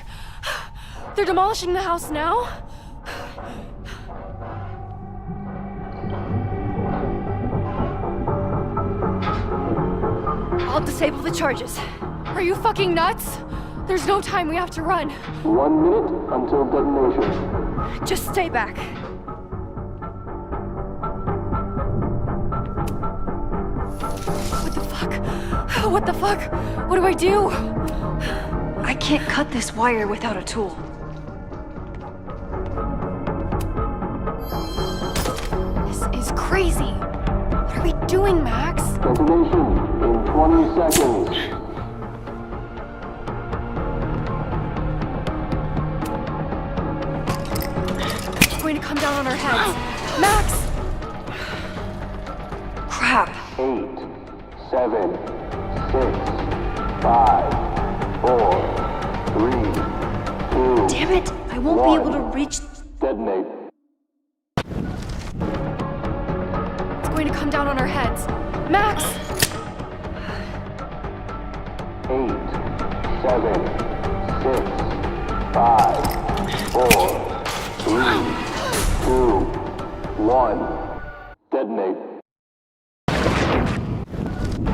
They're demolishing the house now? I'll disable the charges. Are you fucking nuts? There's no time, we have to run. 1 minute until detonation. Just stay back. What the fuck? What the fuck? What do I do? I can't cut this wire without a tool. This is crazy. What are we doing, Max? Detonation in 20 seconds. It's going to come down on our heads. Max! Crap. 8, 7, 6, 5, 4, 3, 2. Damn it! I won't be able to reach. Detonate. It's going to come down on our heads. Max! 8, 7, 6, 5, 4, 3, 2, 1. Detonate.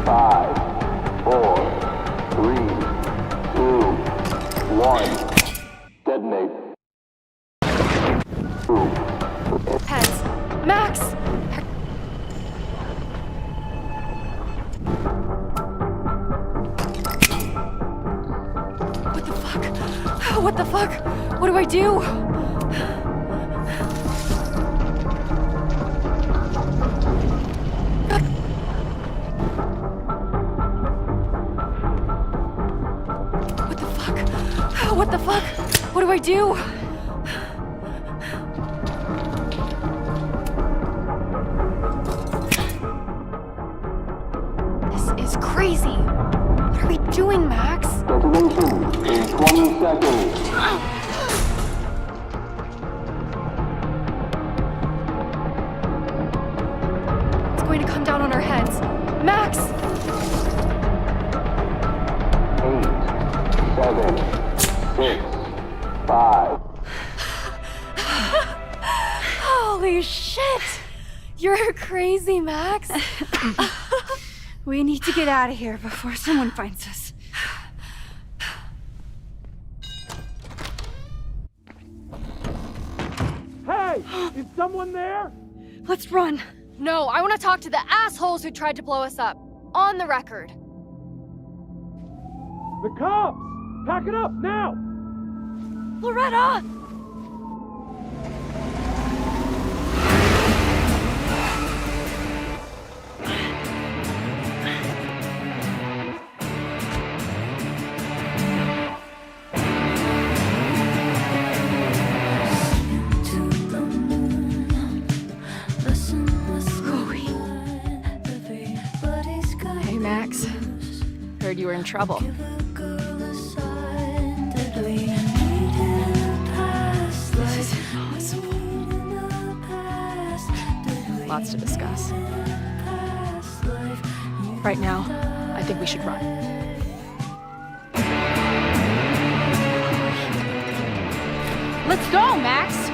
5, 4, 3, 2, 1. Detonate. Heads. Max! What the fuck? What the fuck? What do I do? What the fuck? What do I do? This is crazy. What are we doing, Max? Detonation in 20 seconds. It's going to come down on our heads. Max! 8, 7, 6, 5. Holy shit! You're crazy, Max. We need to get out of here before someone finds us. Hey! Is someone there? Let's run. No, I want to talk to the assholes who tried to blow us up. On the record. The cops! Pack it up, now! Loretta! in trouble. This is impossible. Lots to discuss. Right now, I think we should run. Let's go, Max!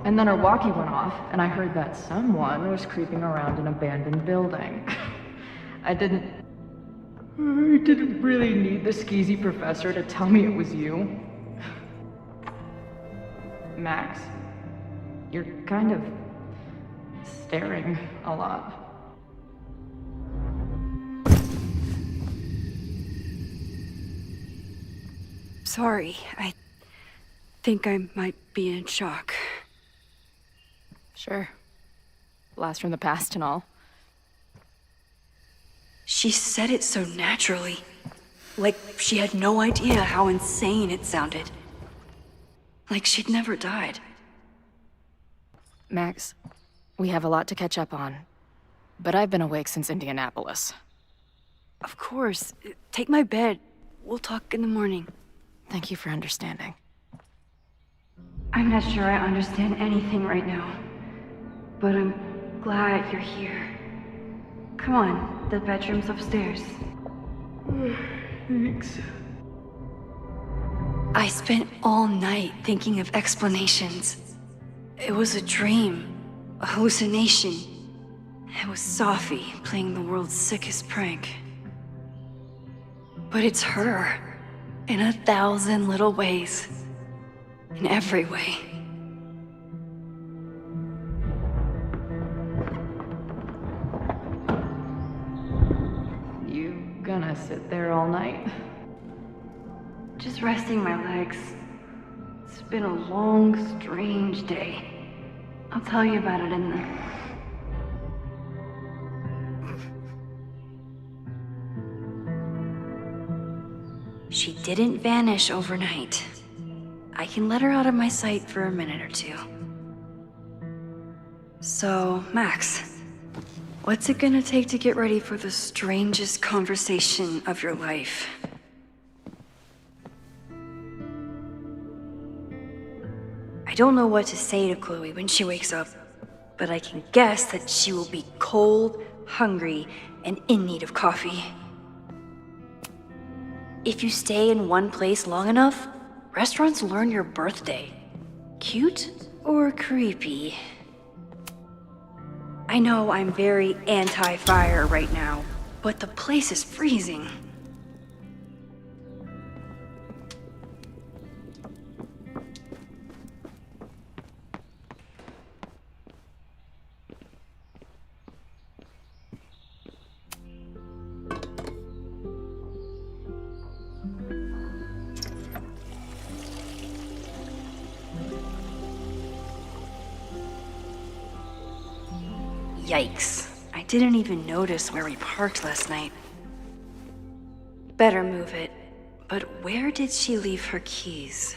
And then our walkie went off, and I heard that someone was creeping around an abandoned building. I didn't really need the skeezy professor to tell me it was you. Max, you're kind of staring a lot. Sorry, I think I might be in shock. Sure. Blast from the past and all. She said it so naturally. Like she had no idea how insane it sounded. Like she'd never died. Max, we have a lot to catch up on. But I've been awake since Indianapolis. Of course. Take my bed. We'll talk in the morning. Thank you for understanding. I'm not sure I understand anything right now. But I'm glad you're here. Come on, the bedroom's upstairs. Thanks. I spent all night thinking of explanations. It was a dream, a hallucination. It was Sophie playing the world's sickest prank. But it's her, in 1,000 little ways. In every way. Gonna sit there all night? Just resting my legs. It's been a long, strange day. I'll tell you about it in the... She didn't vanish overnight. I can let her out of my sight for a minute or two. So, Max, what's it gonna take to get ready for the strangest conversation of your life? I don't know what to say to Chloe when she wakes up, but I can guess that she will be cold, hungry, and in need of coffee. If you stay in one place long enough, restaurants learn your birthday. Cute or creepy? I know I'm very anti-fire right now, but the place is freezing. Yikes. I didn't even notice where we parked last night. Better move it. But where did she leave her keys?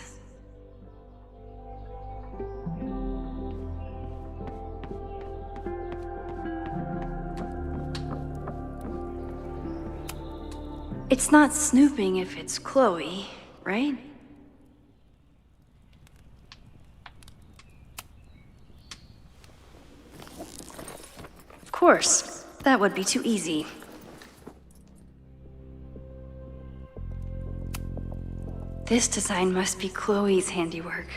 It's not snooping if it's Chloe, right? course. That would be too easy. This design must be Chloe's handiwork.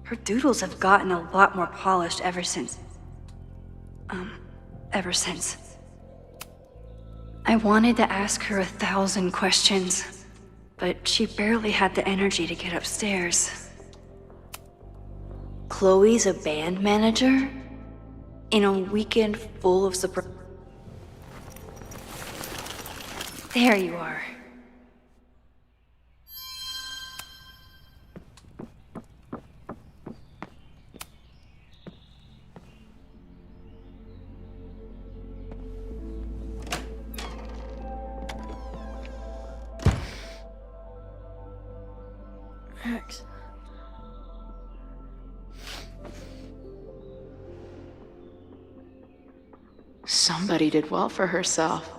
Her doodles have gotten a lot more polished ever since. I wanted to ask her 1,000 questions, but she barely had the energy to get upstairs. Chloe's a band manager? In a weekend full of surprise. There you are. Max. Somebody did well for herself.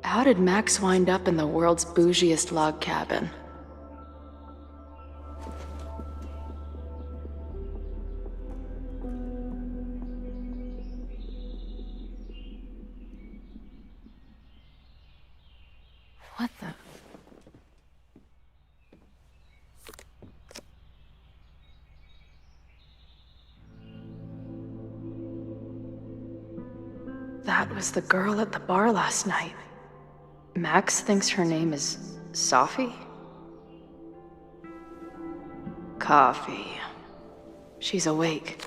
How did Max wind up in the world's bougiest log cabin? What the? That was the girl at the bar last night. Max thinks her name is Sophie? Coffee. She's awake.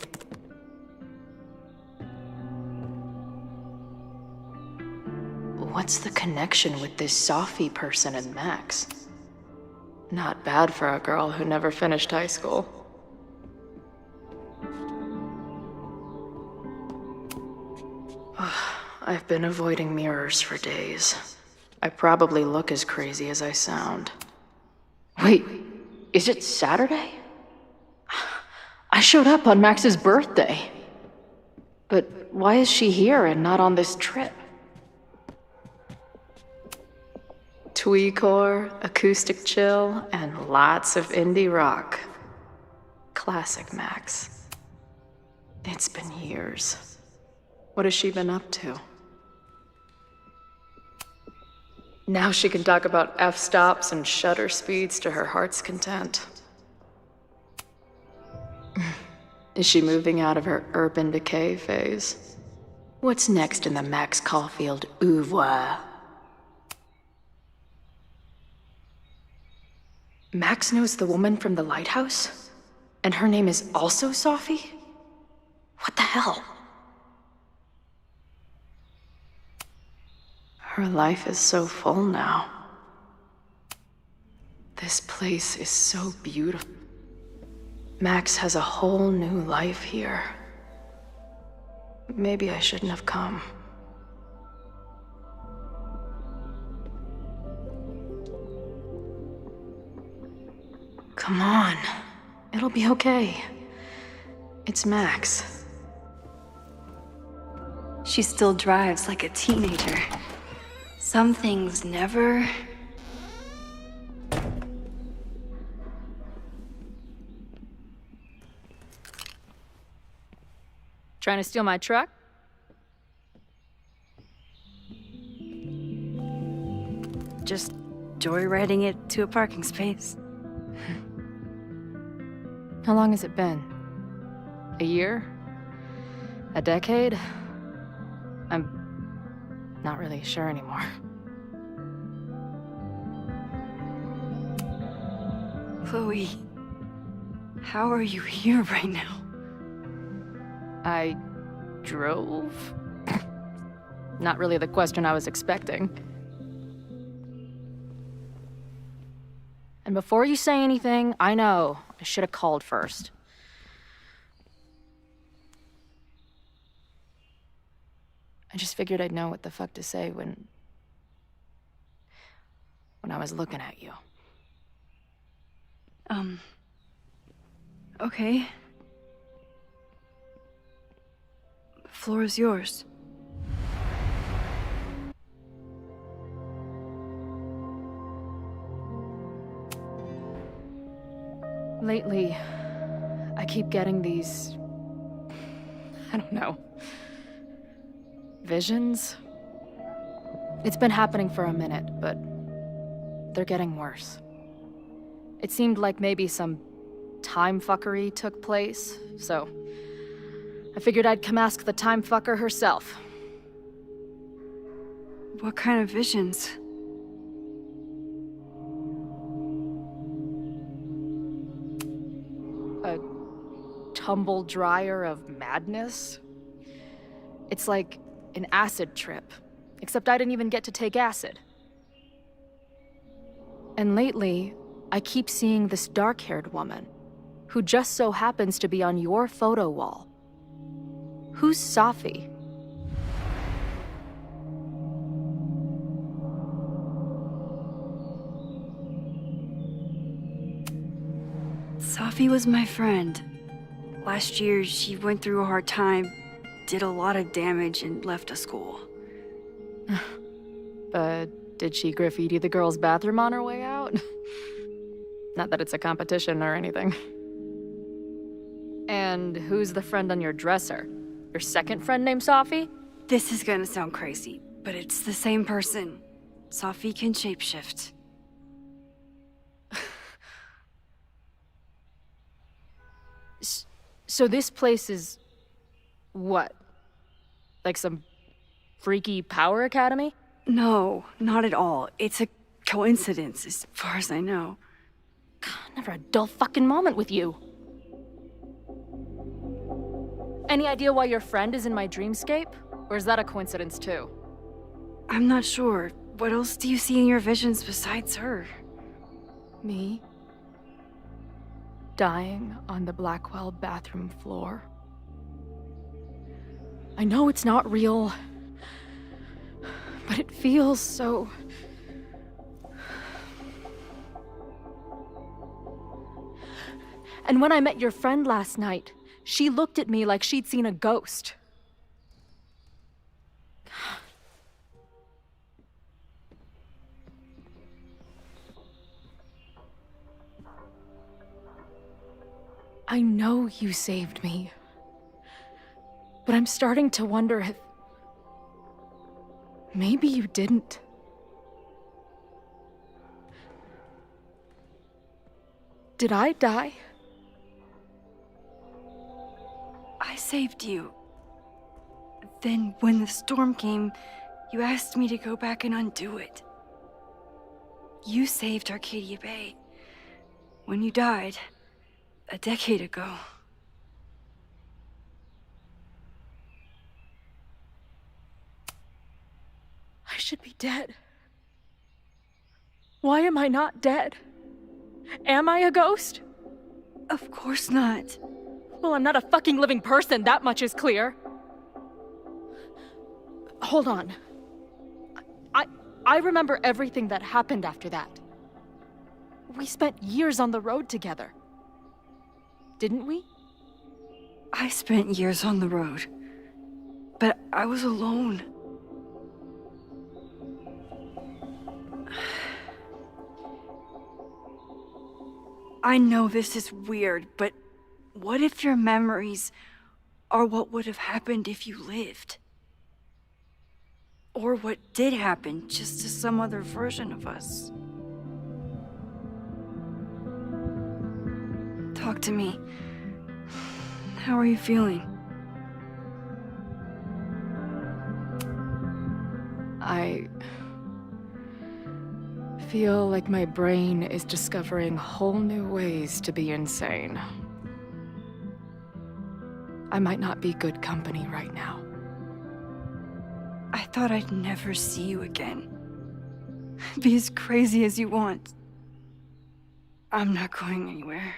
What's the connection with this Sophie person and Max? Not bad for a girl who never finished high school. I've been avoiding mirrors for days. I probably look as crazy as I sound. Wait, is it Saturday? I showed up on Max's birthday. But why is she here and not on this trip? Tweecore, acoustic chill, and lots of indie rock. Classic Max. It's been years. What has she been up to? Now she can talk about f-stops and shutter speeds to her heart's content. Is she moving out of her urban decay phase? What's next in the Max Caulfield oeuvre? Max knows the woman from the lighthouse? And her name is also Sophie? What the hell? Her life is so full now. This place is so beautiful. Max has a whole new life here. Maybe I shouldn't have come. Come on. It'll be okay. It's Max. She still drives like a teenager. Some things never... Trying to steal my truck? Just joyriding it to a parking space. How long has it been? A year? A decade? I'm not really sure anymore. Chloe, how are you here right now? I drove? Not really the question I was expecting. And before you say anything, I know I should have called first. I just figured I'd know what the fuck to say when I was looking at you. Okay. The floor is yours. Lately, I keep getting these... I don't know. Visions? It's been happening for a minute, but they're getting worse. It seemed like maybe some time fuckery took place, so I figured I'd come ask the time fucker herself. What kind of visions? A tumble dryer of madness? It's like an acid trip, except I didn't even get to take acid. And lately, I keep seeing this dark-haired woman, who just so happens to be on your photo wall. Who's Safi? Safi was my friend. Last year, she went through a hard time, did a lot of damage, and left the school. But did she graffiti the girls' bathroom on her way out? Not that it's a competition or anything. And who's the friend on your dresser? Your second friend named Safi? This is gonna sound crazy, but it's the same person. Safi can shapeshift. So this place is... what? Like some freaky power academy? No, not at all. It's a coincidence, as far as I know. Never a dull fucking moment with you. Any idea why your friend is in my dreamscape? Or is that a coincidence too? I'm not sure. What else do you see in your visions besides her? Me? Dying on the Blackwell bathroom floor. I know it's not real, but it feels so... And when I met your friend last night, she looked at me like she'd seen a ghost. I know you saved me, but I'm starting to wonder if... maybe you didn't. Did I die? I saved you. Then, when the storm came, you asked me to go back and undo it. You saved Arcadia Bay. When you died, a decade ago. I should be dead. Why am I not dead? Am I a ghost? Of course not. Well, I'm not a fucking living person, that much is clear. Hold on. I remember everything that happened after that. We spent years on the road together. Didn't we? I spent years on the road. But I was alone. I know this is weird, but what if your memories are what would have happened if you lived? Or what did happen, just to some other version of us? Talk to me. How are you feeling? I feel like my brain is discovering whole new ways to be insane. I might not be good company right now. I thought I'd never see you again. Be as crazy as you want. I'm not going anywhere.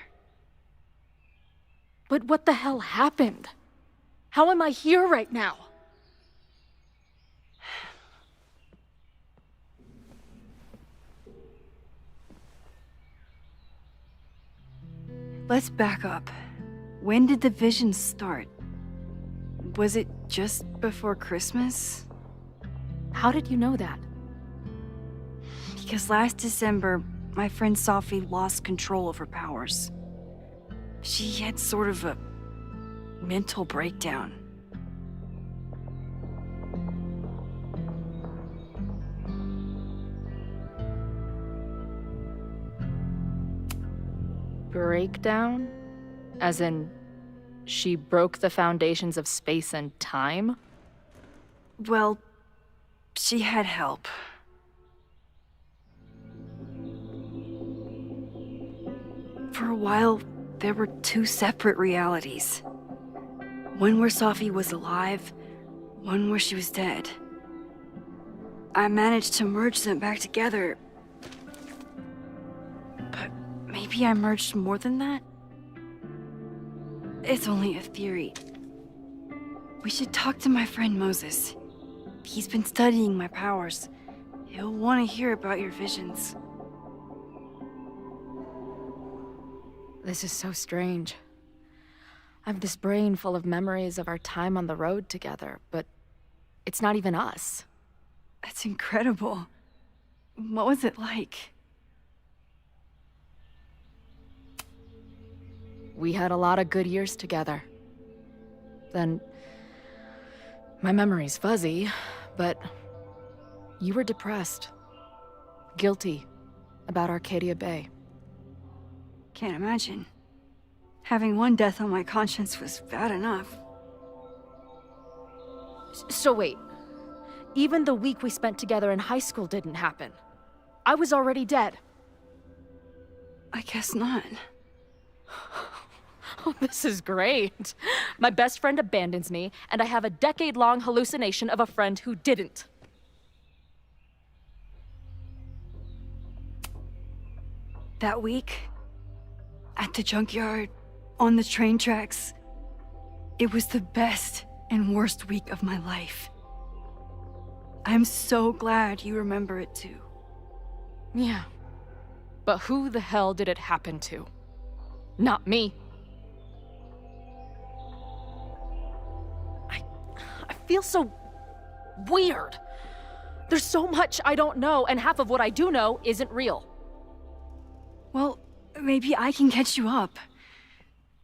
But what the hell happened? How am I here right now? Let's back up. When did the visions start? Was it just before Christmas? How did you know that? Because last December, my friend Safi lost control of her powers. She had sort of a mental breakdown. Breakdown? As in, she broke the foundations of space and time? Well, she had help. For a while, there were two separate realities. One where Safi was alive, one where she was dead. I managed to merge them back together. But maybe I merged more than that? It's only a theory. We should talk to my friend Moses. He's been studying my powers. He'll want to hear about your visions. This is so strange. I have this brain full of memories of our time on the road together, but it's not even us. That's incredible. What was it like? We had a lot of good years together. Then, my memory's fuzzy, but you were depressed, guilty about Arcadia Bay. Can't imagine. Having one death on my conscience was bad enough. So wait, even the week we spent together in high school didn't happen. I was already dead. I guess not. Oh, this is great. My best friend abandons me, and I have a decade-long hallucination of a friend who didn't. That week, at the junkyard, on the train tracks, it was the best and worst week of my life. I'm so glad you remember it too. Yeah. But who the hell did it happen to? Not me. I feel so weird. There's so much I don't know, and half of what I do know isn't real. Well, maybe I can catch you up.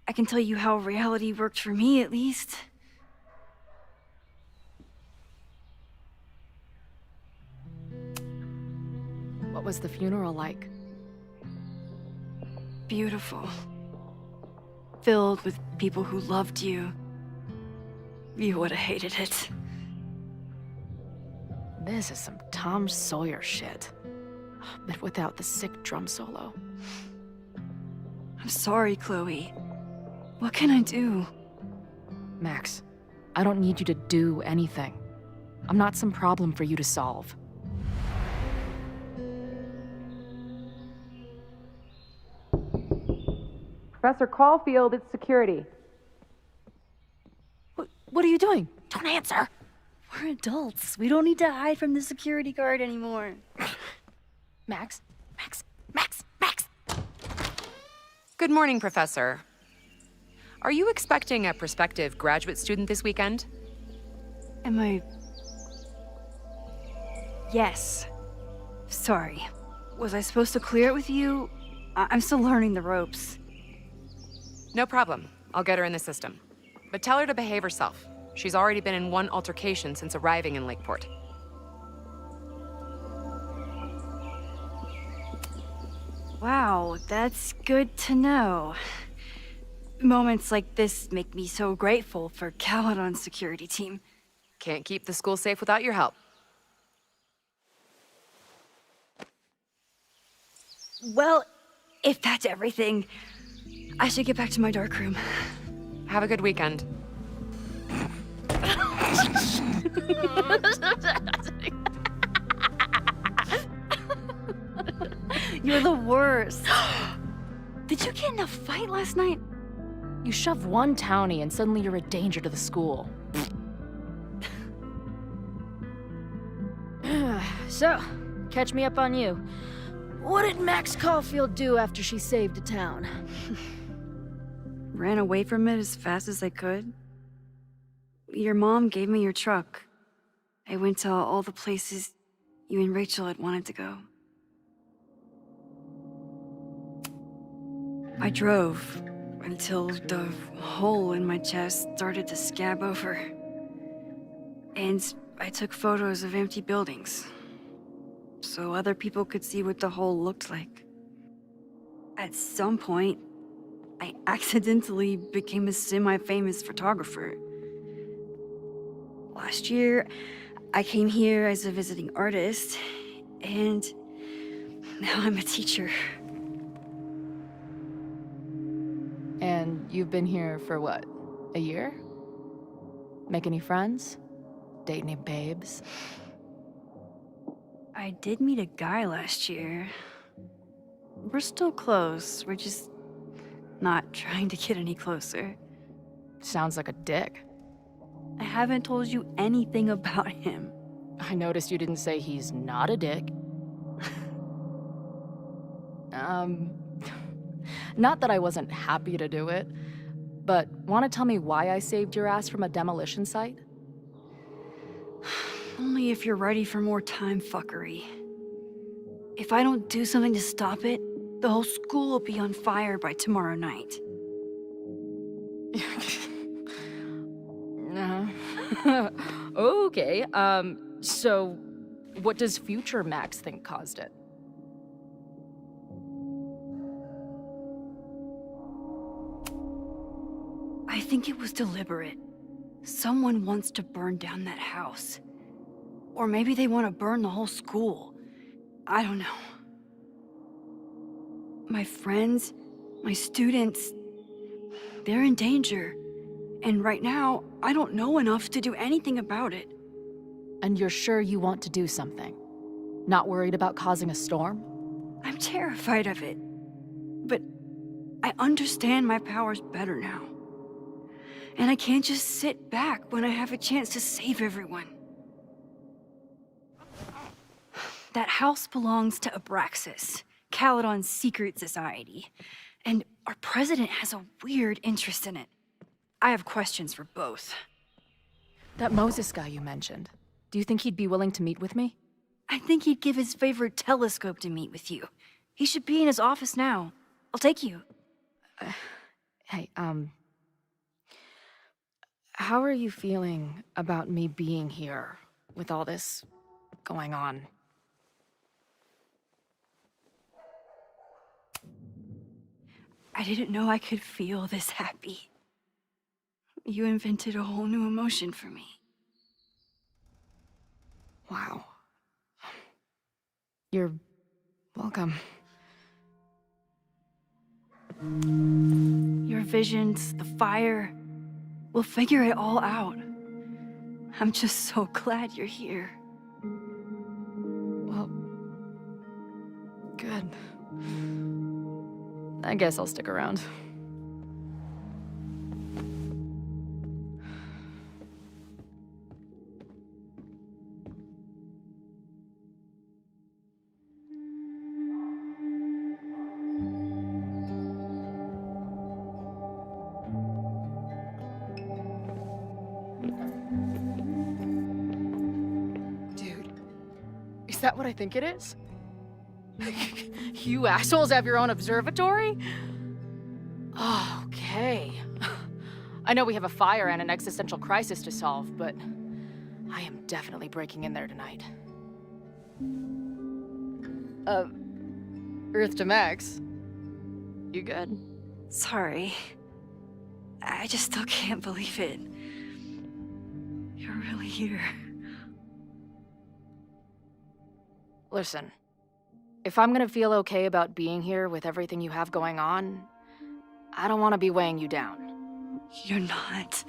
I can tell you how reality worked for me, at least. What was the funeral like? Beautiful. Filled with people who loved you. You would have hated it. This is some Tom Sawyer shit. But without the sick drum solo. I'm sorry, Chloe. What can I do? Max, I don't need you to do anything. I'm not some problem for you to solve. Professor Caulfield, it's security. What are you doing? Don't answer. We're adults. We don't need to hide from the security guard anymore. Max? Good morning, Professor. Are you expecting a prospective graduate student this weekend? Am I... Yes. Sorry. Was I supposed to clear it with you? I'm still learning the ropes. No problem. I'll get her in the system. But tell her to behave herself. She's already been in one altercation since arriving in Lakeport. Wow, that's good to know. Moments like this make me so grateful for Caledon's security team. Can't keep the school safe without your help. Well, if that's everything, I should get back to my dark room. Have a good weekend. You're the worst. Did you get in a fight last night? You shove one townie and suddenly you're a danger to the school. So, catch me up on you. What did Max Caulfield do after she saved a town? Ran away from it as fast as I could. Your mom gave me your truck. I went to all the places you and Rachel had wanted to go. I drove until the hole in my chest started to scab over. And I took photos of empty buildings, so other people could see what the hole looked like. At some point, I accidentally became a semi-famous photographer. Last year, I came here as a visiting artist, and now I'm a teacher. And you've been here for what, a year? Make any friends? Date any babes? I did meet a guy last year. We're still close. We're just not trying to get any closer. Sounds like a dick. I haven't told you anything about him. I noticed you didn't say he's not a dick. Not that I wasn't happy to do it, but want to tell me why I saved your ass from a demolition site? Only if you're ready for more time fuckery. If I don't do something to stop it, the whole school will be on fire by tomorrow night. Okay, so what does future Max think caused it? I think it was deliberate. Someone wants to burn down that house. Or maybe they want to burn the whole school. I don't know. My friends, my students, they're in danger. And right now, I don't know enough to do anything about it. And you're sure you want to do something? Not worried about causing a storm? I'm terrified of it. But I understand my powers better now. And I can't just sit back when I have a chance to save everyone. That house belongs to Abraxas, Caledon's secret society. And our president has a weird interest in it. I have questions for both. That Moses guy you mentioned, do you think he'd be willing to meet with me? I think he'd give his favorite telescope to meet with you. He should be in his office now. I'll take you. Hey, how are you feeling about me being here with all this going on? I didn't know I could feel this happy. You invented a whole new emotion for me. Wow. You're welcome. Your visions, the fire, we'll figure it all out. I'm just so glad you're here. Well, good. I guess I'll stick around. Is that what I think it is? You assholes have your own observatory? Oh, okay. I know we have a fire and an existential crisis to solve, but I am definitely breaking in there tonight. Earth to Max. You good? Sorry. I just still can't believe it. You're really here. Listen, if I'm gonna feel okay about being here with everything you have going on, I don't want to be weighing you down. You're not.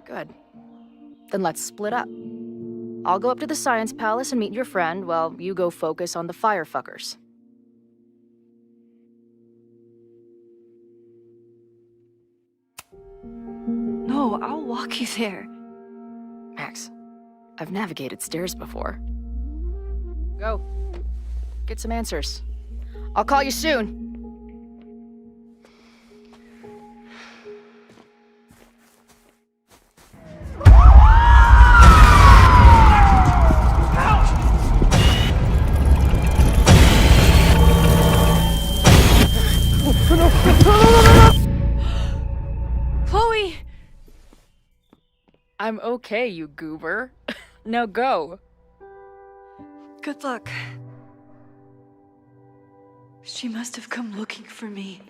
Good. Then let's split up. I'll go up to the Science Palace and meet your friend while you go focus on the firefuckers. No, I'll walk you there. Max, I've navigated stairs before. Go. Get some answers. I'll call you soon. Chloe! I'm okay, you goober. Now go. Good luck. She must have come looking for me.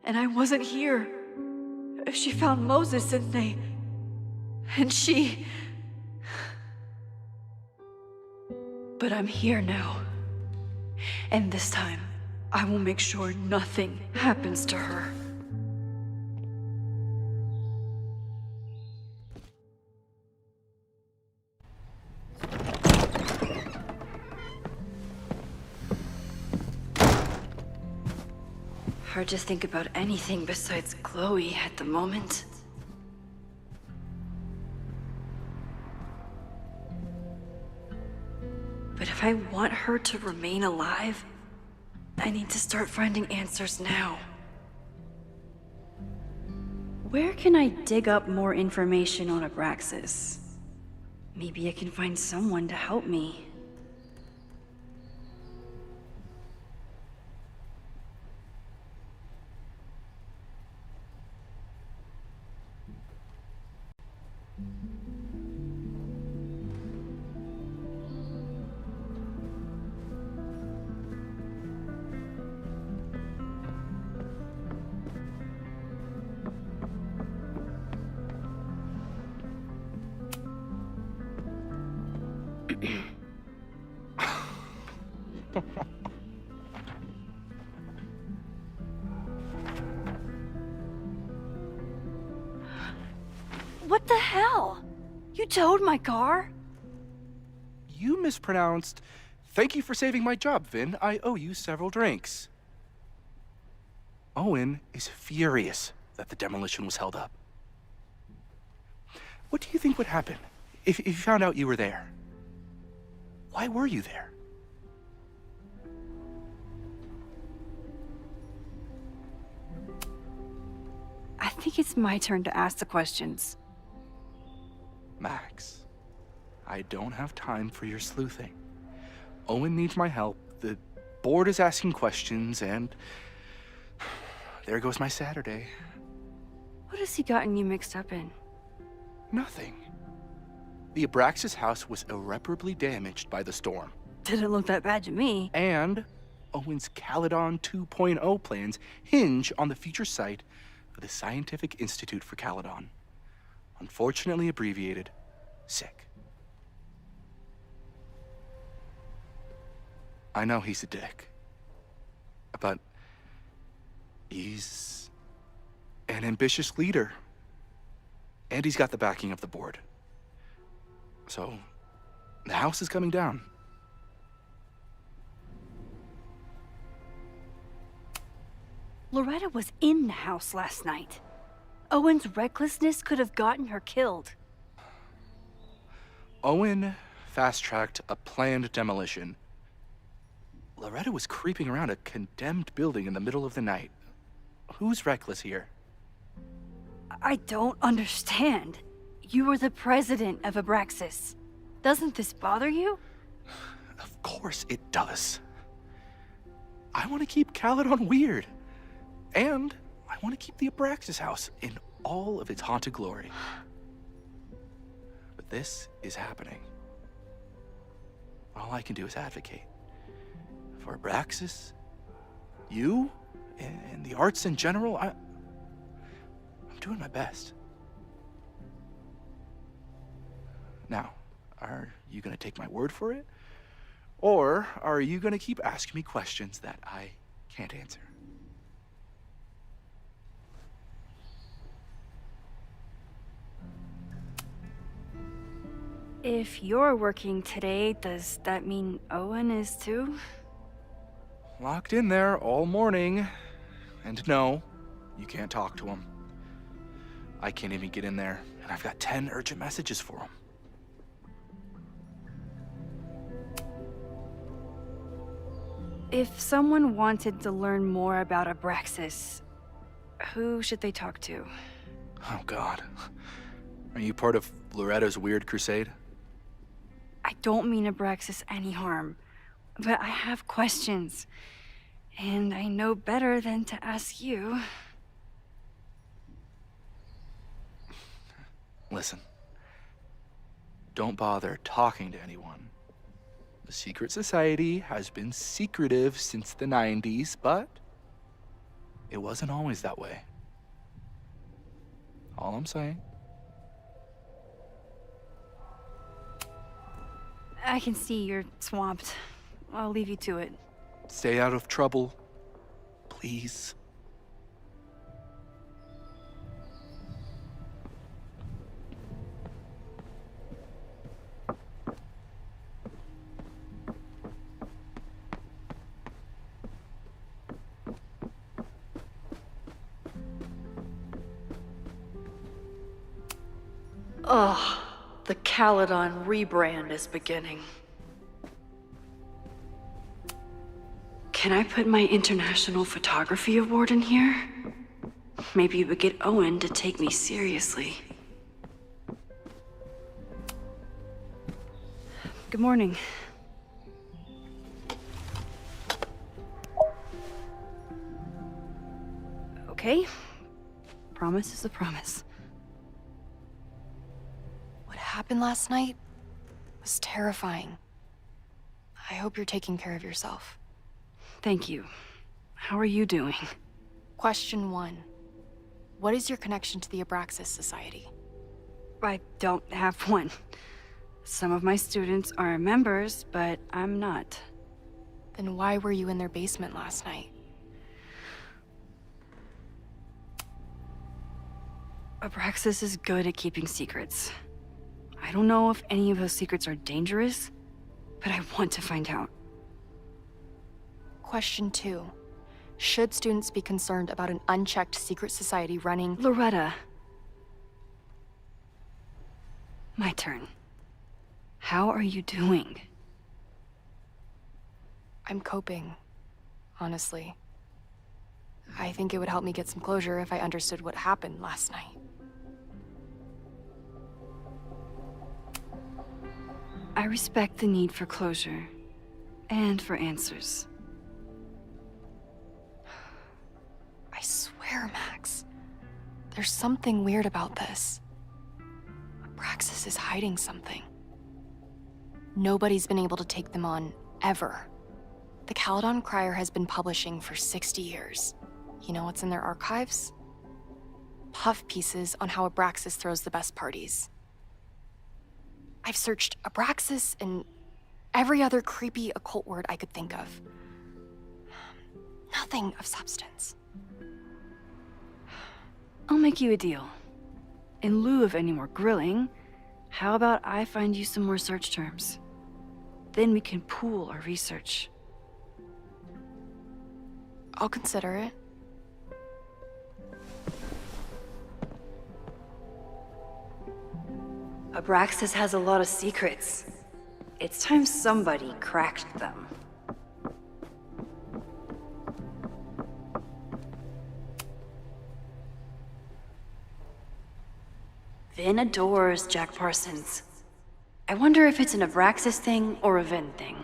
And I wasn't here. She found Moses and she... But I'm here now. And this time, I will make sure nothing happens to her. Hard to think about anything besides Chloe at the moment. But if I want her to remain alive, I need to start finding answers now. Where can I dig up more information on Abraxas? Maybe I can find someone to help me. What the hell? You towed my car? You mispronounced. Thank you for saving my job, Vin. I owe you several drinks. Owen is furious that the demolition was held up. What do you think would happen if you found out you were there? Why were you there? I think it's my turn to ask the questions. Max, I don't have time for your sleuthing. Owen needs my help, the board is asking questions, and there goes my Saturday. What has he gotten you mixed up in? Nothing. The Abraxas house was irreparably damaged by the storm. Didn't look that bad to me. And Owen's Caledon 2.0 plans hinge on the future site of the Scientific Institute for Caledon. Unfortunately abbreviated, SICK. I know he's a dick, but he's an ambitious leader, and he's got the backing of the board. So, the house is coming down. Loretta was in the house last night. Owen's recklessness could have gotten her killed. Owen fast-tracked a planned demolition. Loretta was creeping around a condemned building in the middle of the night. Who's reckless here? I don't understand. You were the president of Abraxas. Doesn't this bother you? Of course it does. I want to keep Caledon weird. And I want to keep the Abraxas house in all of its haunted glory. But this is happening. All I can do is advocate. For Abraxas, you, and the arts in general, I'm doing my best. Now, are you gonna take my word for it? Or are you gonna keep asking me questions that I can't answer? If you're working today, does that mean Owen is too? Locked in there all morning. And no, you can't talk to him. I can't even get in there, and I've got 10 urgent messages for him. If someone wanted to learn more about Abraxas, who should they talk to? Oh, God. Are you part of Loretta's weird crusade? I don't mean Abraxas any harm, but I have questions, and I know better than to ask you. Listen, don't bother talking to anyone. The secret society has been secretive since the 90s, but It wasn't always that way. All I'm saying. I can see you're swamped. I'll leave you to it. Stay out of trouble, please. Ugh, the Caledon rebrand is beginning. Can I put my International Photography Award in here? Maybe we get Owen to take me seriously. Good morning. Okay. Promise is a promise. What happened last night was terrifying. I hope you're taking care of yourself. Thank you. How are you doing? Question 1. What is your connection to the Abraxas Society? I don't have one. Some of my students are members, but I'm not. Then why were you in their basement last night? Abraxas is good at keeping secrets. I don't know if any of those secrets are dangerous, but I want to find out. Question 2. Should students be concerned about an unchecked secret society running— Loretta. My turn. How are you doing? I'm coping, honestly. I think it would help me get some closure if I understood what happened last night. I respect the need for closure, and for answers. I swear, Max, there's something weird about this. Abraxas is hiding something. Nobody's been able to take them on, ever. The Caledon Crier has been publishing for 60 years. You know what's in their archives? Puff pieces on how Abraxas throws the best parties. I've searched Abraxas and every other creepy occult word I could think of. Nothing of substance. I'll make you a deal. In lieu of any more grilling, how about I find you some more search terms? Then we can pool our research. I'll consider it. Abraxas has a lot of secrets. It's time somebody cracked them. Vin adores Jack Parsons. I wonder if it's an Abraxas thing or a Vin thing.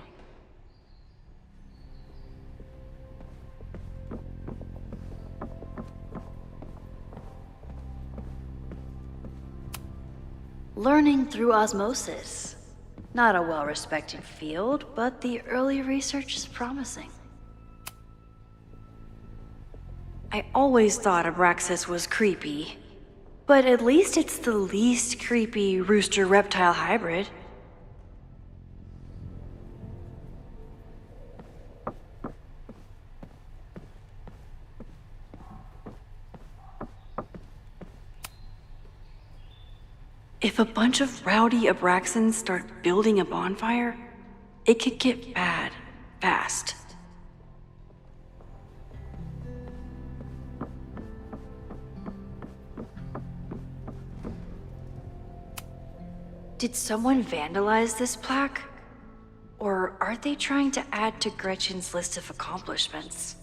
Learning through osmosis. Not a well-respected field, but the early research is promising. I always thought Abraxas was creepy, but at least it's the least creepy rooster-reptile hybrid. If a bunch of rowdy Abraxans start building a bonfire, it could get bad, fast. Did someone vandalize this plaque? Or are they trying to add to Gretchen's list of accomplishments?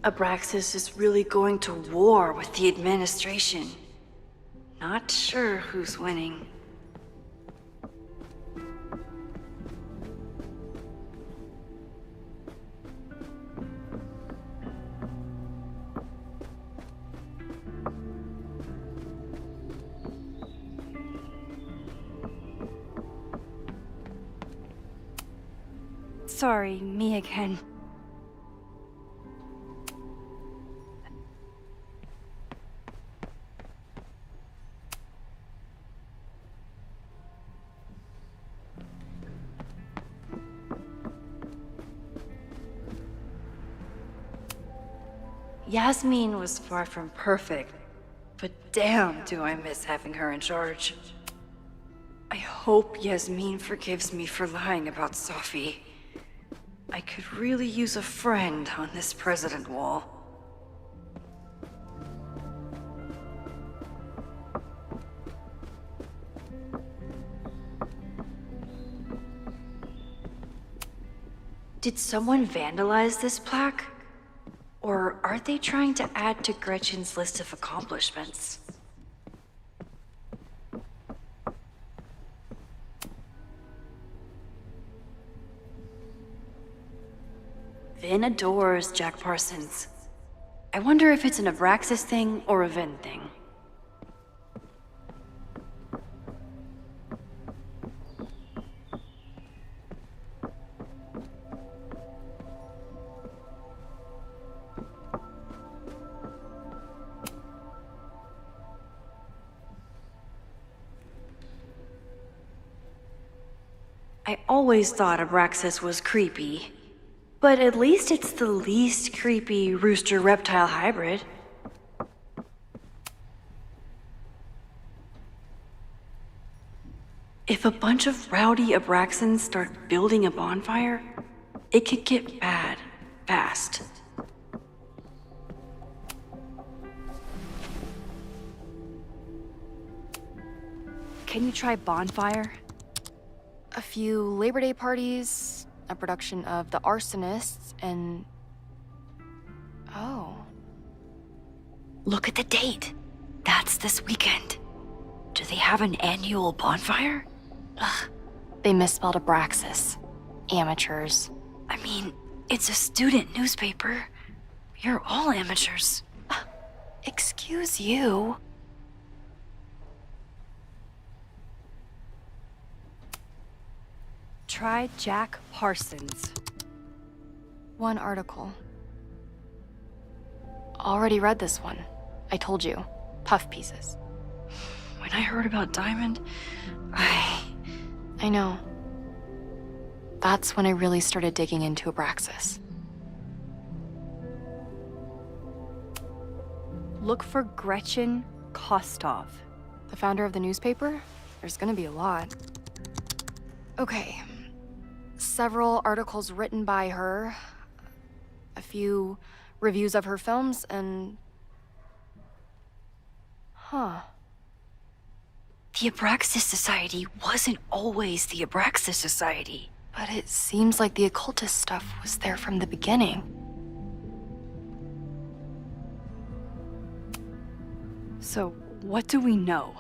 Abraxas is really going to war with the administration. Not sure who's winning. Sorry, me again. Yasmin was far from perfect, but damn do I miss having her in charge. I hope Yasmin forgives me for lying about Sophie. I could really use a friend on this president wall. Did someone vandalize this plaque? Or are they trying to add to Gretchen's list of accomplishments? Vin adores Jack Parsons. I wonder if it's an Abraxas thing or a Vin thing. I always thought Abraxas was creepy, but at least it's the least creepy rooster-reptile hybrid. If a bunch of rowdy Abraxans start building a bonfire, it could get bad fast. Can you try bonfire? A few Labor Day parties, a production of The Arsonists, and... Oh. Look at the date. That's this weekend. Do they have an annual bonfire? Ugh. They misspelled Abraxas. Amateurs. I mean, it's a student newspaper. You're all amateurs. Excuse you. Try Jack Parsons. One article. Already read this one. I told you. Puff pieces. When I heard about Diamond, I know. That's when I really started digging into Abraxas. Look for Gretchen Kostov. The founder of the newspaper? There's gonna be a lot. Okay. Several articles written by her, a few reviews of her films, and... Huh. The Abraxas Society wasn't always the Abraxas Society. But it seems like the occultist stuff was there from the beginning. So, what do we know?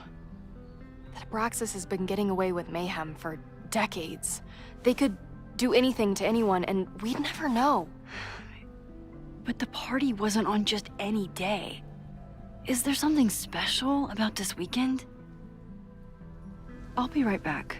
That Abraxas has been getting away with mayhem for decades. They could do anything to anyone, and we'd never know. But the party wasn't on just any day. Is there something special about this weekend? I'll be right back.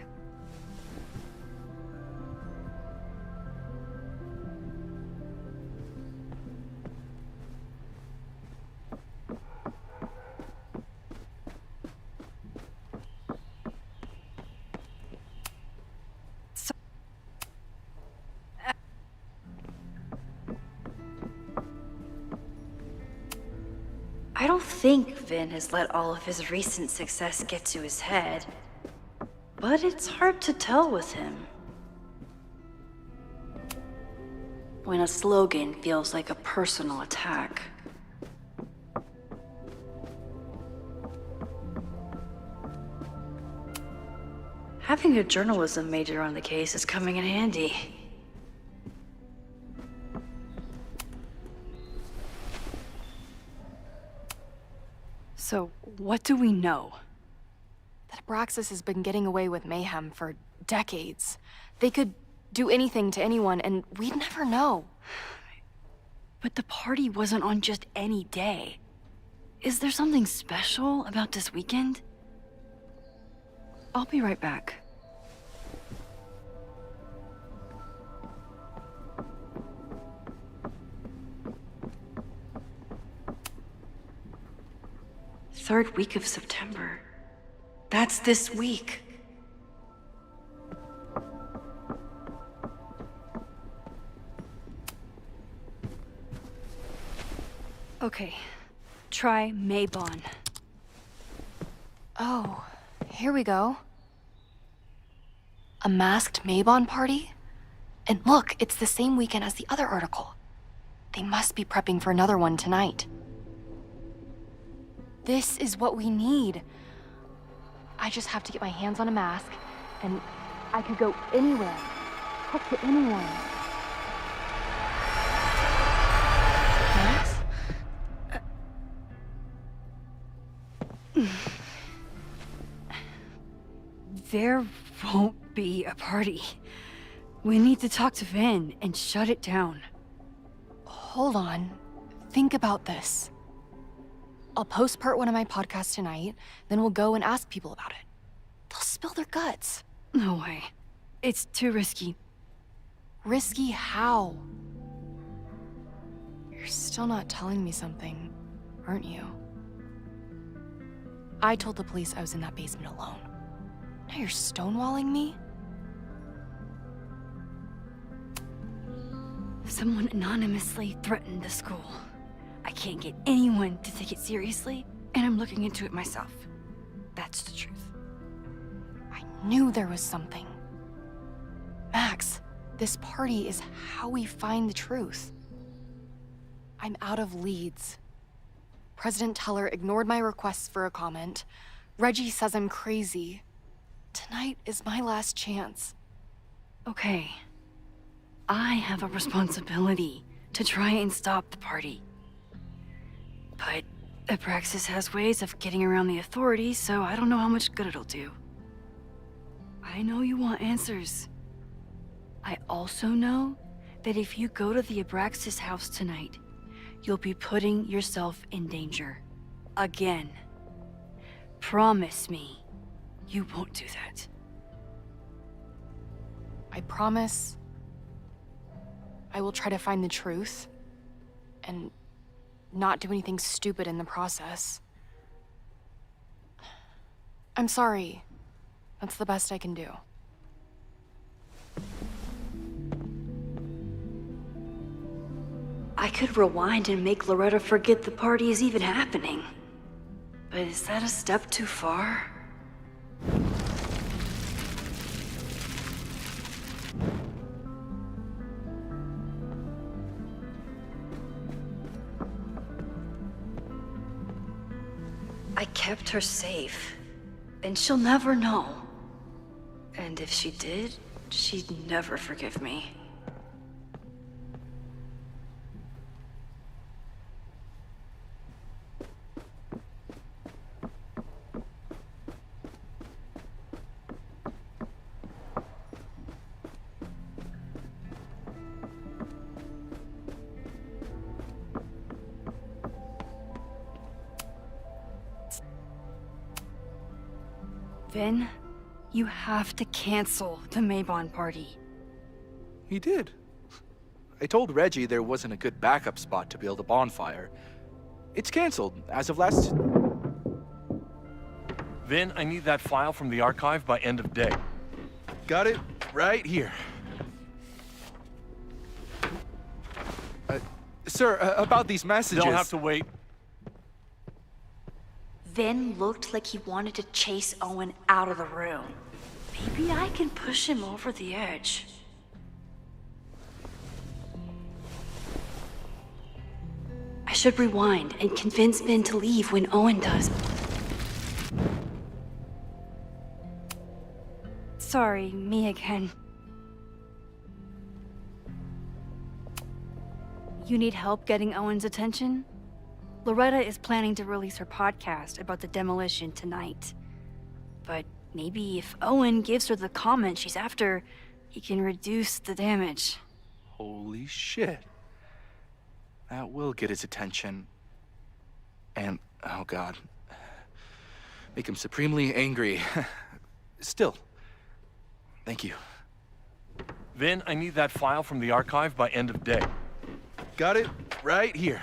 I don't think Vin has let all of his recent success get to his head, but it's hard to tell with him. When a slogan feels like a personal attack. Having a journalism major on the case is coming in handy. So, what do we know? That Abraxas has been getting away with mayhem for decades. They could do anything to anyone, and we'd never know. But the party wasn't on just any day. Is there something special about this weekend? I'll be right back. third week of September. That's this week. Okay, try Maybon. Oh, here we go. A masked Maybon party? And look, it's the same weekend as the other article. They must be prepping for another one tonight. This is what we need. I just have to get my hands on a mask, and I could go anywhere, talk to anyone. Max? There won't be a party. We need to talk to Vin and shut it down. Hold on. Think about this. I'll post part 1 of my podcast tonight, then we'll go and ask people about it. They'll spill their guts. No way. It's too risky. Risky how? You're still not telling me something, aren't you? I told the police I was in that basement alone. Now you're stonewalling me? Someone anonymously threatened the school. I can't get anyone to take it seriously, and I'm looking into it myself. That's the truth. I knew there was something. Max, this party is how we find the truth. I'm out of leads. President Teller ignored my requests for a comment. Reggie says I'm crazy. Tonight is my last chance. Okay. I have a responsibility to try and stop the party. But Abraxas has ways of getting around the authorities, so I don't know how much good it'll do. I know you want answers. I also know that if you go to the Abraxas house tonight, you'll be putting yourself in danger. Again. Promise me you won't do that. I promise I will try to find the truth and not do anything stupid in the process. I'm sorry. That's the best I can do. I could rewind and make Loretta forget the party is even happening. But is that a step too far? I kept her safe, and she'll never know. And if she did, she'd never forgive me. Vin, you have to cancel the Maybon party. He did. I told Reggie there wasn't a good backup spot to build a bonfire. It's canceled as of last... Vin, I need that file from the archive by end of day. Got it right here. Sir, about these messages... They'll have to wait. Vin looked like he wanted to chase Owen out of the room. Maybe I can push him over the edge. I should rewind and convince Vin to leave when Owen does. Sorry, me again. You need help getting Owen's attention? Loretta is planning to release her podcast about the demolition tonight. But maybe if Owen gives her the comment she's after, he can reduce the damage. Holy shit. That will get his attention. And, oh god. Make him supremely angry. Still. Thank you. Vin, I need that file from the archive by end of day. Got it right here.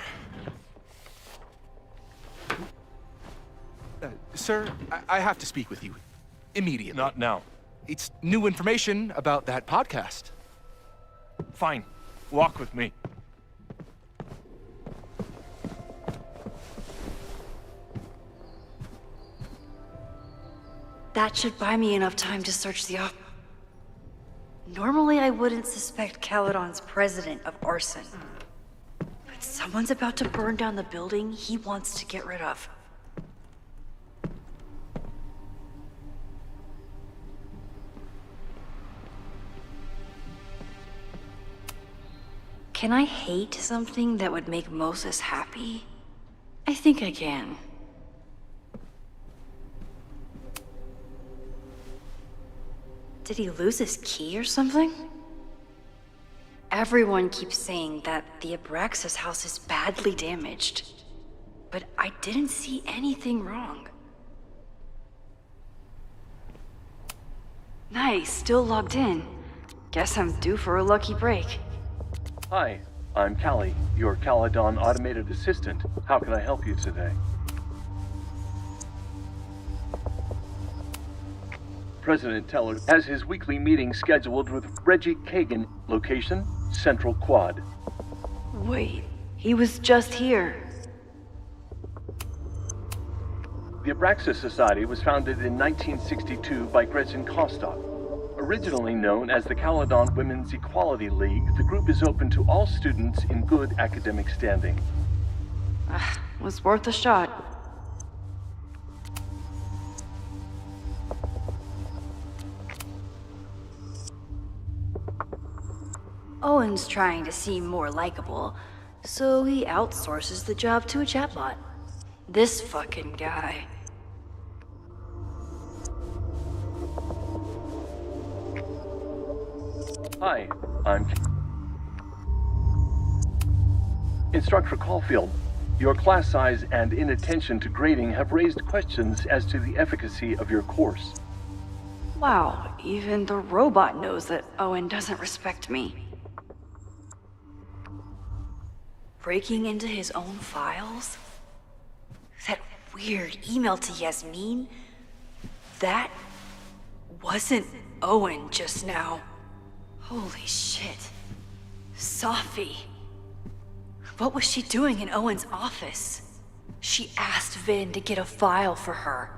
Sir, I have to speak with you. Immediately. Not now. It's new information about that podcast. Fine. Walk with me. That should buy me enough time to search the op. Normally, I wouldn't suspect Caledon's president of arson. But someone's about to burn down the building he wants to get rid of. Can I hate something that would make Moses happy? I think I can. Did he lose his key or something? Everyone keeps saying that the Abraxas house is badly damaged, but I didn't see anything wrong. Nice, still logged in. Guess I'm due for a lucky break. Hi, I'm Callie, your Caledon automated assistant. How can I help you today? President Teller has his weekly meeting scheduled with Reggie Kagan. Location, Central Quad. Wait, he was just here. The Abraxas Society was founded in 1962 by Gretchen Kostock. Originally known as the Caledon Women's Equality League, the group is open to all students in good academic standing. Was worth a shot. Owen's trying to seem more likable, so he outsources the job to a chatbot. This fucking guy. Hi, I'm Instructor Caulfield. Your class size and inattention to grading have raised questions as to the efficacy of your course. Wow, even the robot knows that Owen doesn't respect me. Breaking into his own files? That weird email to Yasmin? That wasn't Owen just now. Holy shit. Safi. What was she doing in Owen's office? She asked Vin to get a file for her.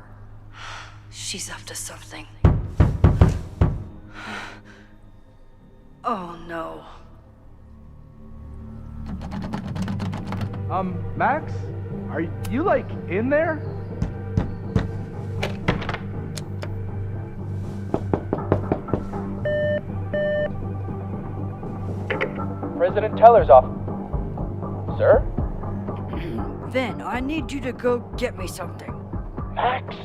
She's up to something. Oh no. Max? Are you, like, in there? President Teller's office. Sir? Vin, I need you to go get me something. Max?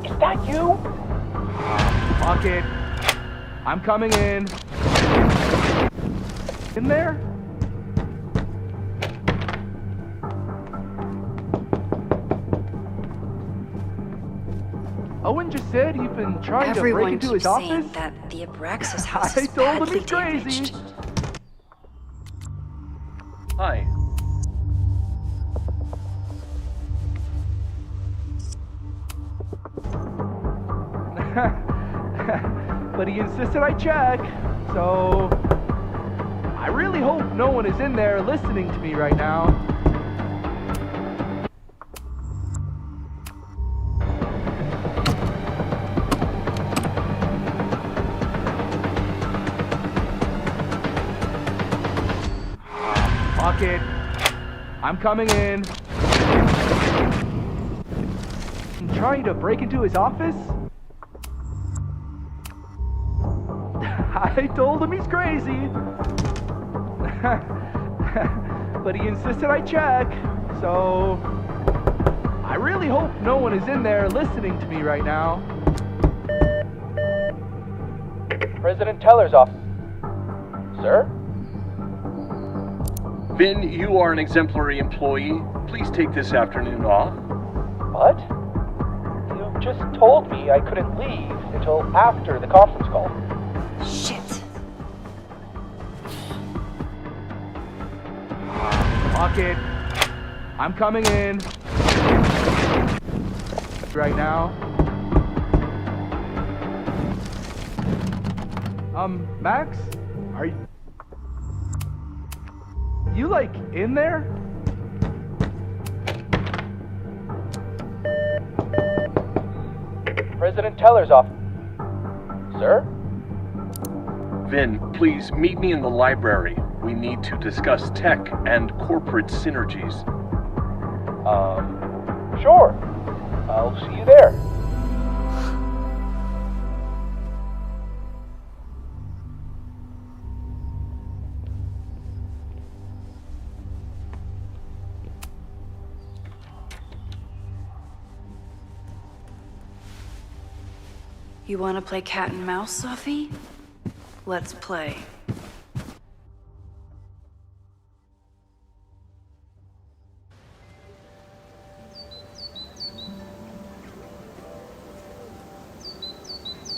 Is that you? Fuck it. I'm coming in. In there? Owen just said you've been trying to break into his office? Everyone keeps saying that the Abraxas house is I told him badly he's crazy. damaged. Hi. But he insisted I check, so I really hope no one is in there listening to me right now. Fuck it. I'm coming in. I'm trying to break into his office? I told him he's crazy. But he insisted I check, so I really hope no one is in there listening to me right now. President Teller's office. Sir? Vin, you are an exemplary employee. Please take this afternoon off. What? You just told me I couldn't leave until after the conference call. Shit. Fuck it. I'm coming in. right now. Max? Are you like in there? President Teller's office. Sir? Vin, please meet me in the library. We need to discuss tech and corporate synergies. Sure. I'll see you there. You want to play cat and mouse, Sophie? Let's play.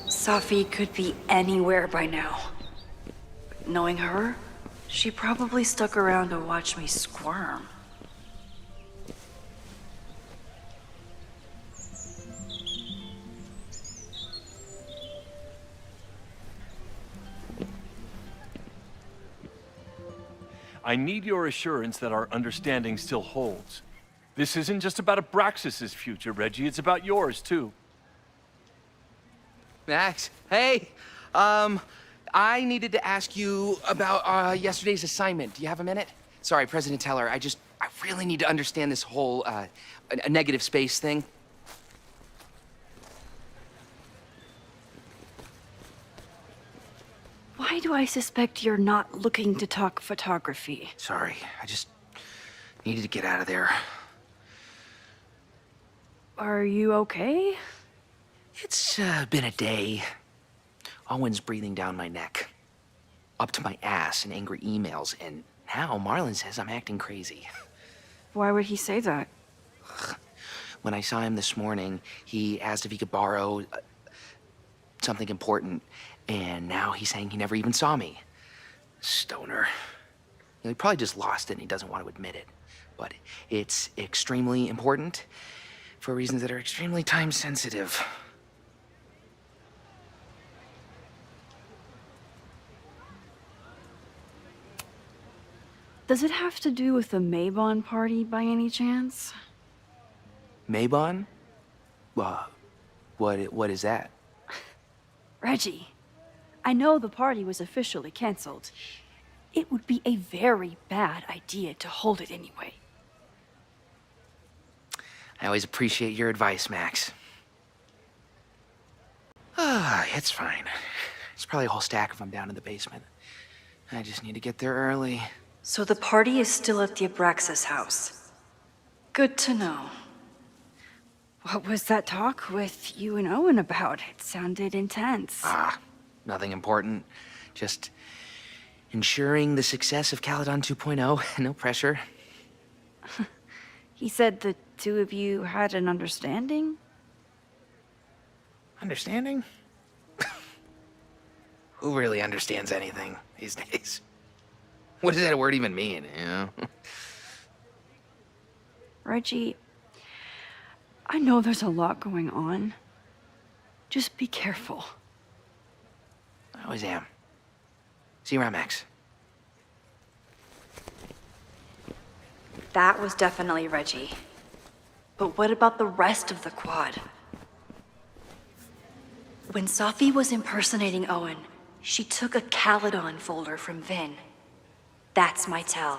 Sophie could be anywhere by now. But knowing her, she probably stuck around to watch me squirm. I need your assurance that our understanding still holds. This isn't just about Abraxas's future, Reggie. It's about yours, too. Max, hey. I needed to ask you about yesterday's assignment. Do you have a minute? Sorry, President Teller, I really need to understand this whole, a negative space thing. Why do I suspect you're not looking to talk photography? Sorry, I just needed to get out of there. Are you okay? It's been a day. Owen's breathing down my neck, up to my ass in angry emails, and now Marlon says I'm acting crazy. Why would he say that? When I saw him this morning, he asked if he could borrow something important, and now he's saying he never even saw me. Stoner. He probably just lost it and he doesn't want to admit it. But it's extremely important for reasons that are extremely time sensitive. Does it have to do with the Maybon party by any chance? Maybon? What is that? Reggie, I know the party was officially canceled. It would be a very bad idea to hold it anyway. I always appreciate your advice, Max. It's fine. It's probably a whole stack of them down in the basement. I just need to get there early. So the party is still at the Abraxas house. Good to know. What was that talk with you and Owen about? It sounded intense. Nothing important. Just ensuring the success of Caledon 2.0. No pressure. He said the two of you had an understanding? Understanding? Who really understands anything these days? What does that word even mean, you know? Reggie, I know there's a lot going on. Just be careful. I always am. See you around, Max. That was definitely Reggie. But what about the rest of the quad? When Sophie was impersonating Owen, she took a Caledon folder from Vin. That's my tell.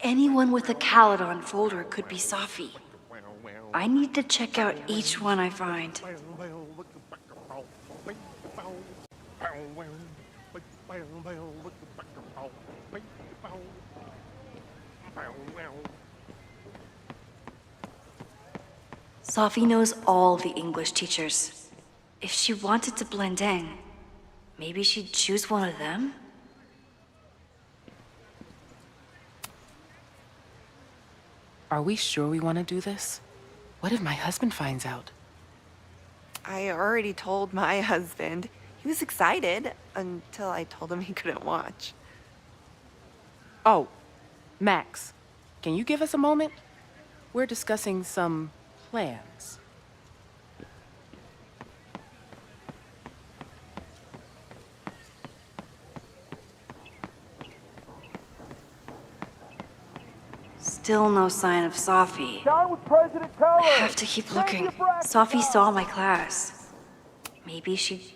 Anyone with a Caledon folder could be Sophie. I need to check out each one I find. Sophie knows all the English teachers. If she wanted to blend in, maybe she'd choose one of them? Are we sure we want to do this? What if my husband finds out? I already told my husband. He was excited until I told him he couldn't watch. Oh, Max, can you give us a moment? We're discussing some plans. Still no sign of Safi. Down with President Teller! I have to keep looking. Safi saw my class. Maybe she...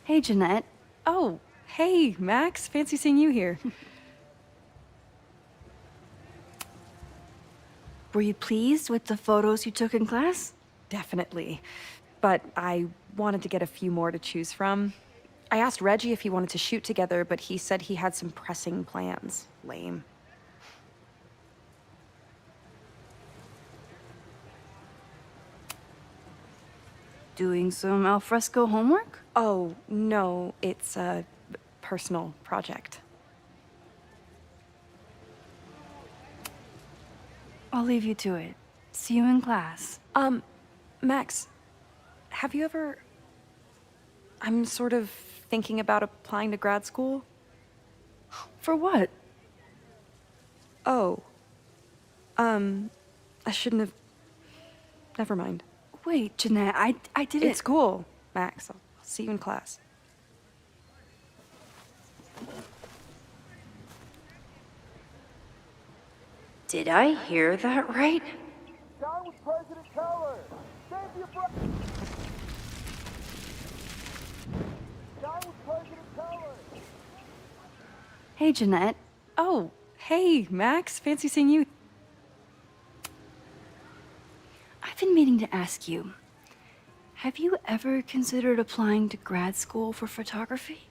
Hey, Jeanette. Oh, hey, Max. Fancy seeing you here. Were you pleased with the photos you took in class? Definitely. But I wanted to get a few more to choose from. I asked Reggie if he wanted to shoot together, but he said he had some pressing plans. Lame. Doing some alfresco homework? Oh, no, it's a personal project. I'll leave you to it. See you in class. Max, have you ever... I'm sort of thinking about applying to grad school. For what? Oh. I shouldn't have... Never mind. Wait, Jeanette, I didn't... It's cool, Max. I'll see you in class. Did I hear that right? Down with President Teller! Save your breath! Down with President Teller! Hey, Jeanette. Oh, hey, Max. Fancy seeing you. I've been meaning to ask you. Have you ever considered applying to grad school for photography?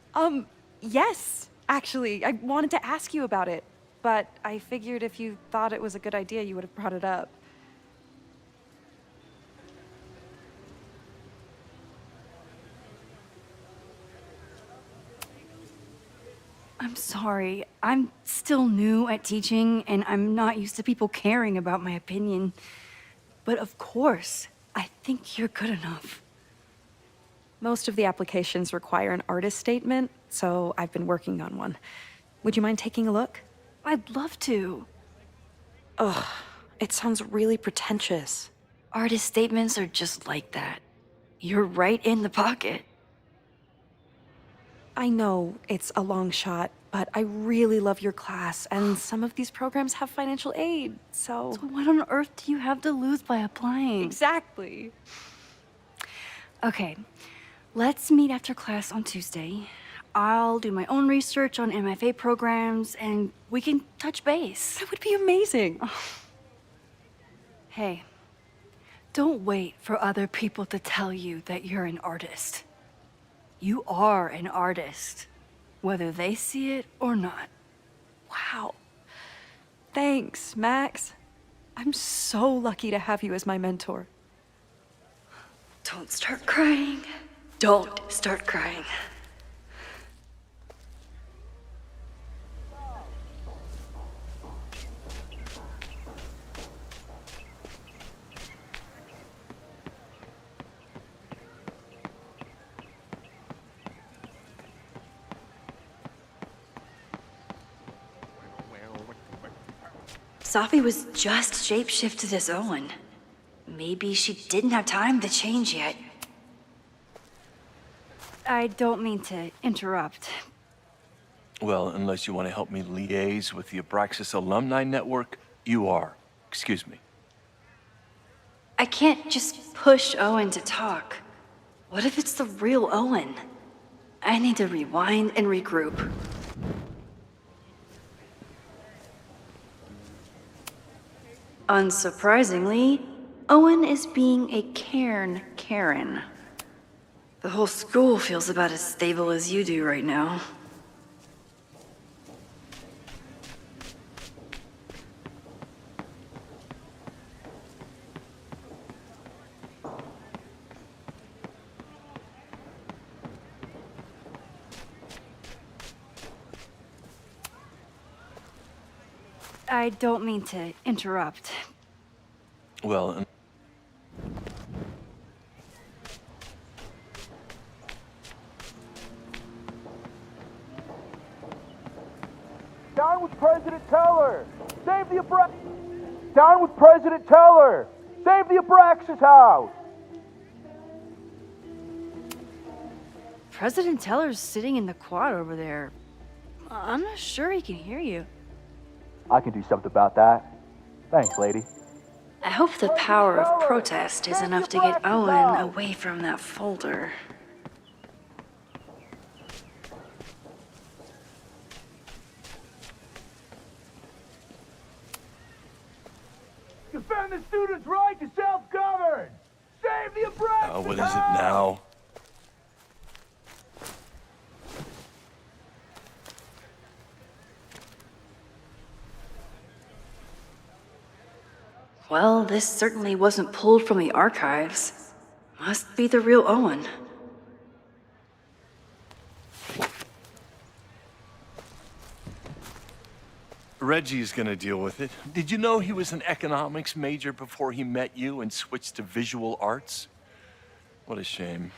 Yes. Actually, I wanted to ask you about it. But I figured if you thought it was a good idea, you would have brought it up. I'm sorry. I'm still new at teaching, and I'm not used to people caring about my opinion. But of course, I think you're good enough. Most of the applications require an artist statement, so I've been working on one. Would you mind taking a look? I'd love to. Ugh, it sounds really pretentious. Artist statements are just like that. You're right in the pocket. I know it's a long shot, but I really love your class, and some of these programs have financial aid, so... So what on earth do you have to lose by applying? Exactly. Okay, let's meet after class on Tuesday. I'll do my own research on MFA programs, and we can touch base. That would be amazing. Hey, don't wait for other people to tell you that you're an artist. You are an artist, whether they see it or not. Wow. Thanks, Max. I'm so lucky to have you as my mentor. Don't start crying. Don't start crying. Safi was just shapeshifted as Owen. Maybe she didn't have time to change yet. I don't mean to interrupt. Well, unless you want to help me liaise with the Abraxas Alumni Network, you are. Excuse me. I can't just push Owen to talk. What if it's the real Owen? I need to rewind and regroup. Unsurprisingly, Owen is being a cairn Karen. The whole school feels about as stable as you do right now. I don't mean to interrupt. Well, Down with President Teller! Save the Down with President Teller! Save the Abraxas house! President Teller's sitting in the quad over there. I'm not sure he can hear you. I can do something about that. Thanks, lady. I hope the power of protest is enough to get Owen away from that folder. Defend the students' right to self-govern! Save the Abraxas what is it now? Well, this certainly wasn't pulled from the archives. Must be the real Owen. Reggie's gonna deal with it. Did you know he was an economics major before he met you and switched to visual arts? What a shame.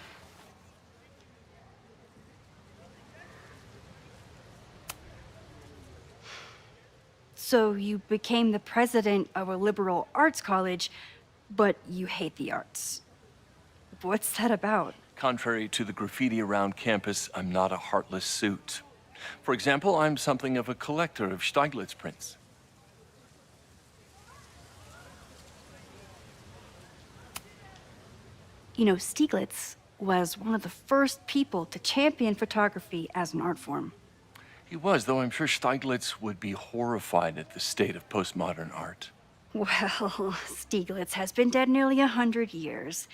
So you became the president of a liberal arts college, but you hate the arts. What's that about? Contrary to the graffiti around campus, I'm not a heartless suit. For example, I'm something of a collector of Stieglitz prints. You know, Stieglitz was one of the first people to champion photography as an art form. He was, though I'm sure Stieglitz would be horrified at the state of postmodern art. Well, Stieglitz has been dead nearly 100 years.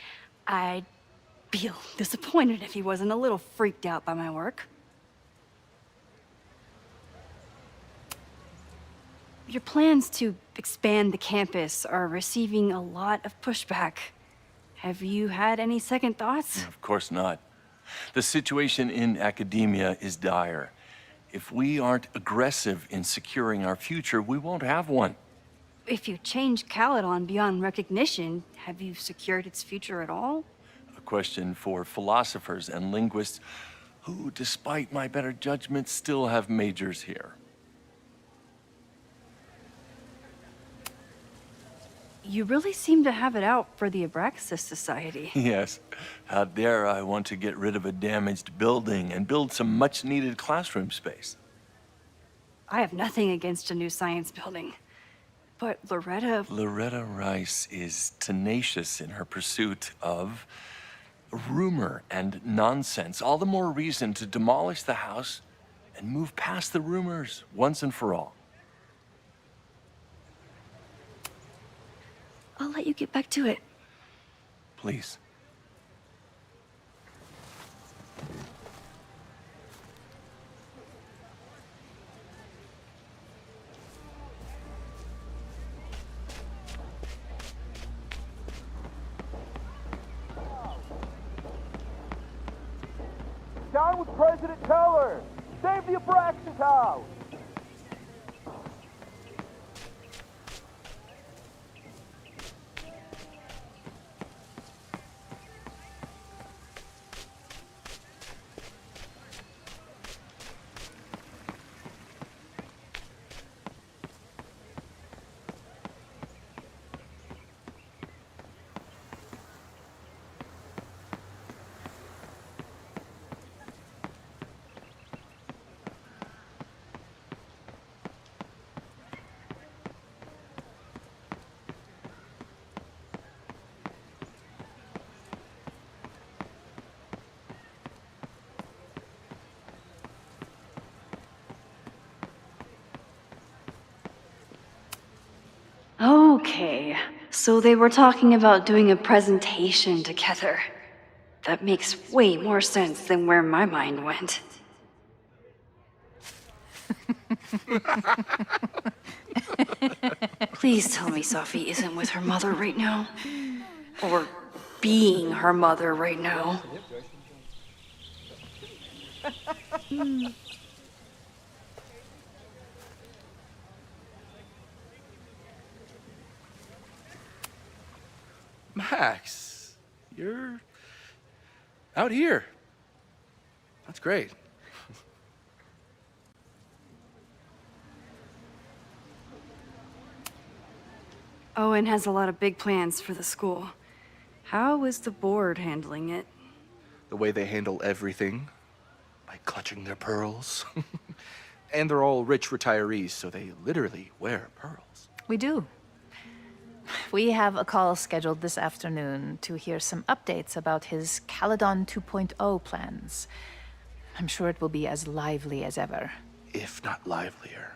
I'd be disappointed if he wasn't a little freaked out by my work. Your plans to expand the campus are receiving a lot of pushback. Have you had any second thoughts? Of course not. The situation in academia is dire. If we aren't aggressive in securing our future, we won't have one. If you change Caledon beyond recognition, have you secured its future at all? A question for philosophers and linguists who, despite my better judgment, still have majors here. You really seem to have it out for the Abraxas Society. Yes. Out there, I want to get rid of a damaged building and build some much-needed classroom space. I have nothing against a new science building. But Loretta... Loretta Rice is tenacious in her pursuit of rumor and nonsense. All the more reason to demolish the house and move past the rumors once and for all. I'll let you get back to it. Please. Down with President Teller! Save the Abraxas house! Okay, so they were talking about doing a presentation together. That makes way more sense than where my mind went. Please tell me Sophie isn't with her mother right now. Or being her mother right now. Max, you're out here. That's great. Owen has a lot of big plans for the school. How is the board handling it? The way they handle everything, by clutching their pearls. And they're all rich retirees, so they literally wear pearls. We do. We have a call scheduled this afternoon to hear some updates about his Caledon 2.0 plans. I'm sure it will be as lively as ever. If not livelier.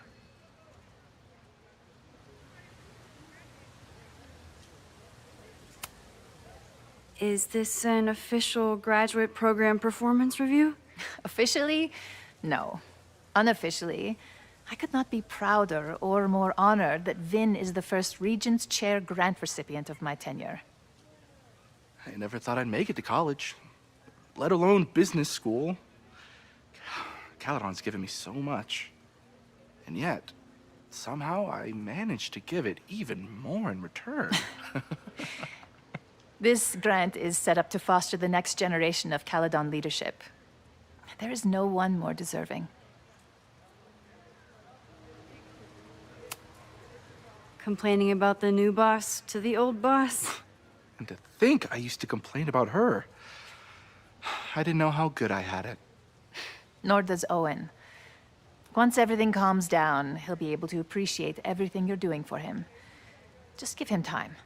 Is this an official graduate program performance review? Officially, no. Unofficially, I could not be prouder or more honored that Vin is the first Regents Chair grant recipient of my tenure. I never thought I'd make it to college, let alone business school. Caledon's given me so much. And yet, somehow I managed to give it even more in return. This grant is set up to foster the next generation of Caledon leadership. There is no one more deserving. Complaining about the new boss to the old boss? And to think I used to complain about her. I didn't know how good I had it. Nor does Owen. Once everything calms down, he'll be able to appreciate everything you're doing for him. Just give him time.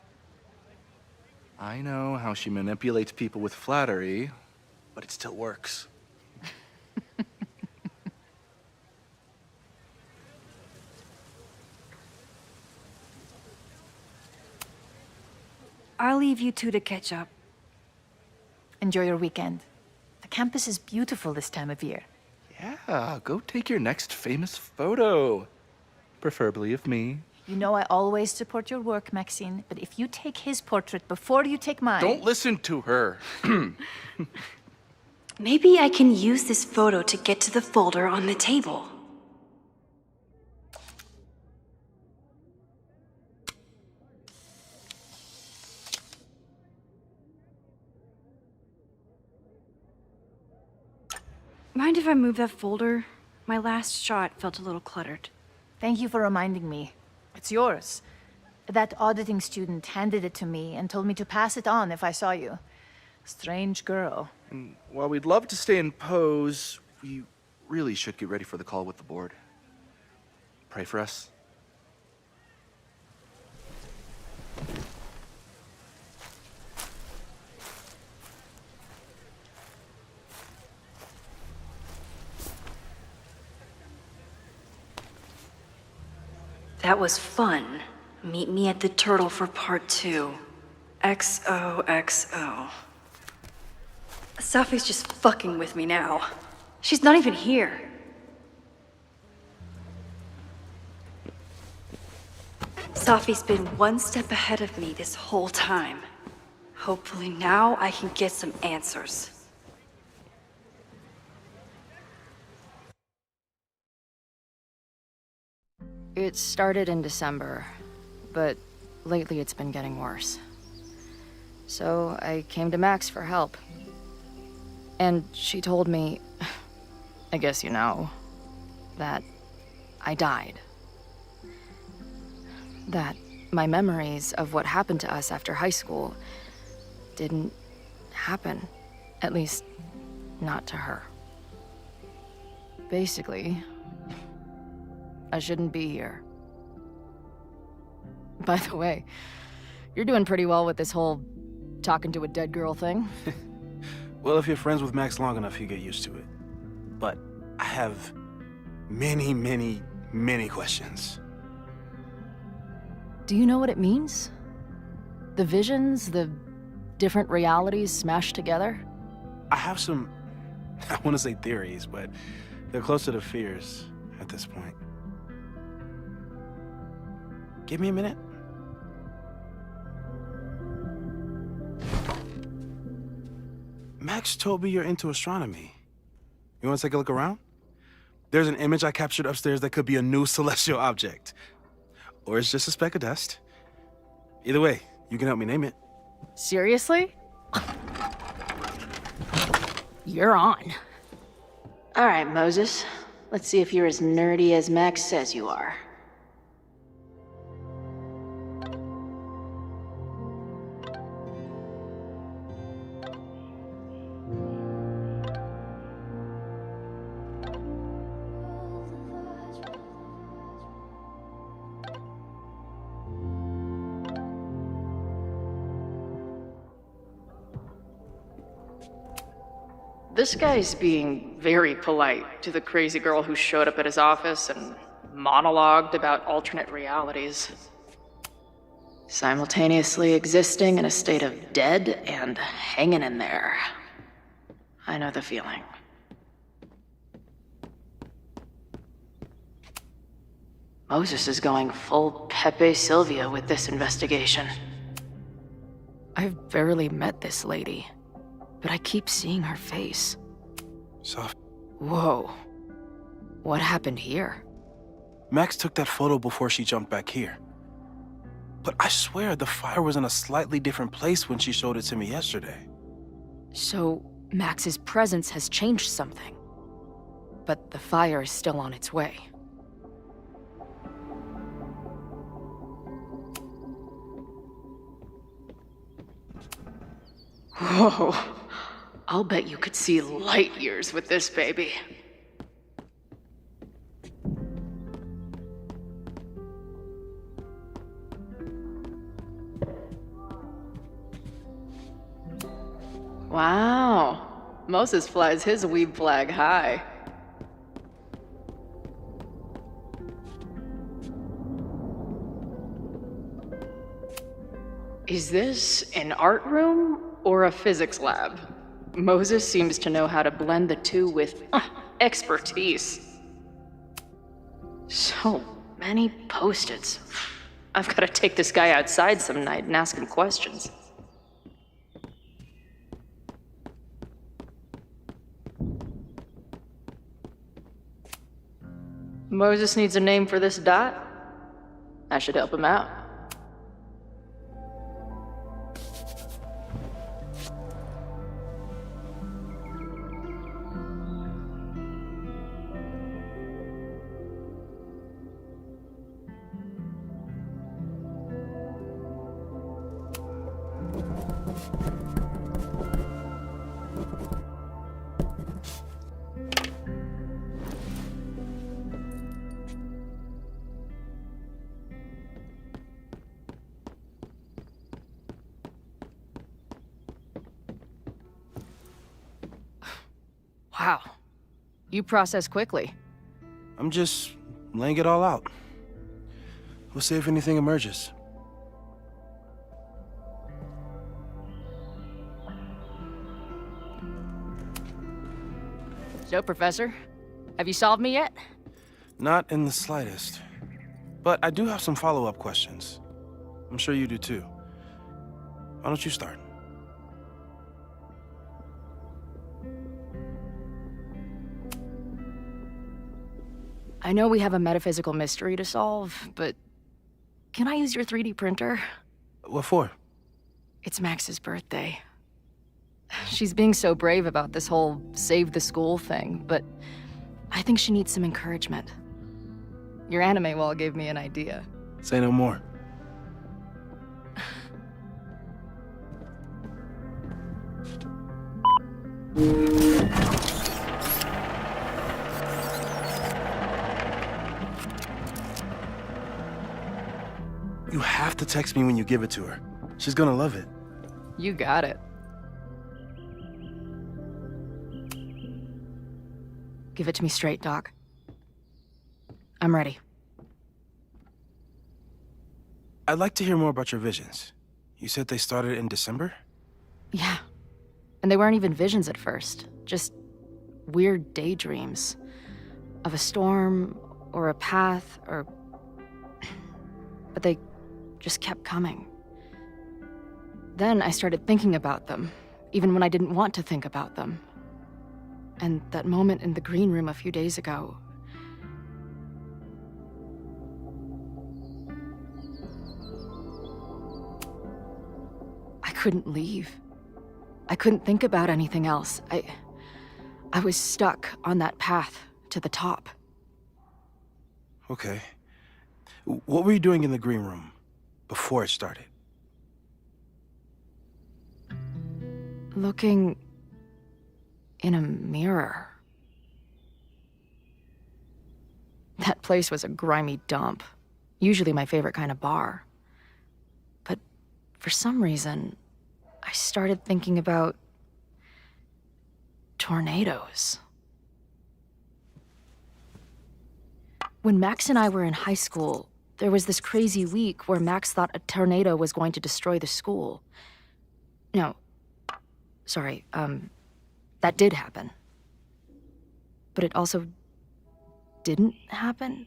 I know how she manipulates people with flattery, but it still works. I'll leave you two to catch up. Enjoy your weekend. The campus is beautiful this time of year. Yeah, go take your next famous photo. Preferably of me. You know I always support your work, Maxine, but if you take his portrait before you take mine... Don't listen to her. Maybe I can use this photo to get to the folder on the table. Mind if I move that folder? My last shot felt a little cluttered. Thank you for reminding me. It's yours. That auditing student handed it to me and told me to pass it on if I saw you. Strange girl. And while we'd love to stay in pose, we really should get ready for the call with the board. Pray for us. That was fun. Meet me at the Turtle for part 2. XOXO. Safi's just fucking with me now. She's not even here. Safi's been one step ahead of me this whole time. Hopefully now I can get some answers. It started in December, but lately it's been getting worse. So I came to Max for help. And she told me, I guess you know, that I died. That my memories of what happened to us after high school didn't happen. At least, not to her. Basically, I shouldn't be here. By the way, you're doing pretty well with this whole talking to a dead girl thing. Well, if you're friends with Max long enough, you get used to it. But I have many, many, many questions. Do you know what it means? The visions, the different realities smashed together? I have some, I want to say theories, but they're closer to fears at this point. Give me a minute. Max told me you're into astronomy. You want to take a look around? There's an image I captured upstairs that could be a new celestial object. Or it's just a speck of dust. Either way, you can help me name it. Seriously? You're on. All right, Moses. Let's see if you're as nerdy as Max says you are. This guy's being very polite to the crazy girl who showed up at his office and monologued about alternate realities. Simultaneously existing in a state of dead and hanging in there. I know the feeling. Moses is going full Pepe Silvia with this investigation. I've barely met this lady, but I keep seeing her face. Soft. Whoa. What happened here? Max took that photo before she jumped back here. But I swear the fire was in a slightly different place when she showed it to me yesterday. So, Max's presence has changed something. But the fire is still on its way. Whoa. I'll bet you could see light years with this baby. Wow. Moses flies his weeb flag high. Is this an art room or a physics lab? Moses seems to know how to blend the two with expertise. So many post-its. I've got to take this guy outside some night and ask him questions. Moses needs a name for this dot. I should help him out. Wow. You process quickly. I'm just laying it all out. We'll see if anything emerges. So, Professor, have you solved me yet? Not in the slightest. But I do have some follow-up questions. I'm sure you do too. Why don't you start? I know we have a metaphysical mystery to solve, but can I use your 3D printer? What for? It's Max's birthday. She's being so brave about this whole save the school thing, but I think she needs some encouragement. Your anime wall gave me an idea. Say no more. You have to text me when you give it to her. She's gonna love it. You got it. Give it to me straight, Doc. I'm ready. I'd like to hear more about your visions. You said they started in December? Yeah. And they weren't even visions at first. Just weird daydreams. Of a storm, or a path, or... But they just kept coming. Then I started thinking about them, even when I didn't want to think about them. And that moment in the green room a few days ago... I couldn't leave. I couldn't think about anything else. I was stuck on that path to the top. Okay. What were you doing in the green room before it started? Looking in a mirror. That place was a grimy dump. Usually my favorite kind of bar. But for some reason, I started thinking about tornadoes. When Max and I were in high school, there was this crazy week where Max thought a tornado was going to destroy the school. No, sorry, that did happen. But it also didn't happen?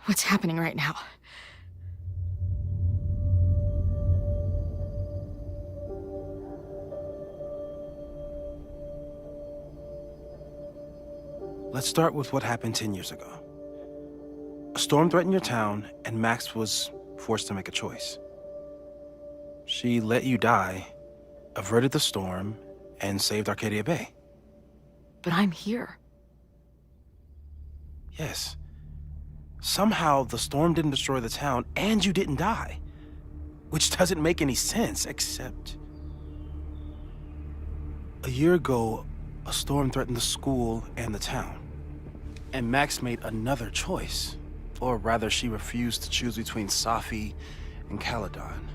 What's happening right now? Let's start with what happened 10 years ago. A storm threatened your town, and Max was forced to make a choice. She let you die, averted the storm, and saved Arcadia Bay. But I'm here. Yes. Somehow, the storm didn't destroy the town, and you didn't die. Which doesn't make any sense, except... A year ago, a storm threatened the school and the town. And Max made another choice. Or rather, she refused to choose between Safi and Caledon.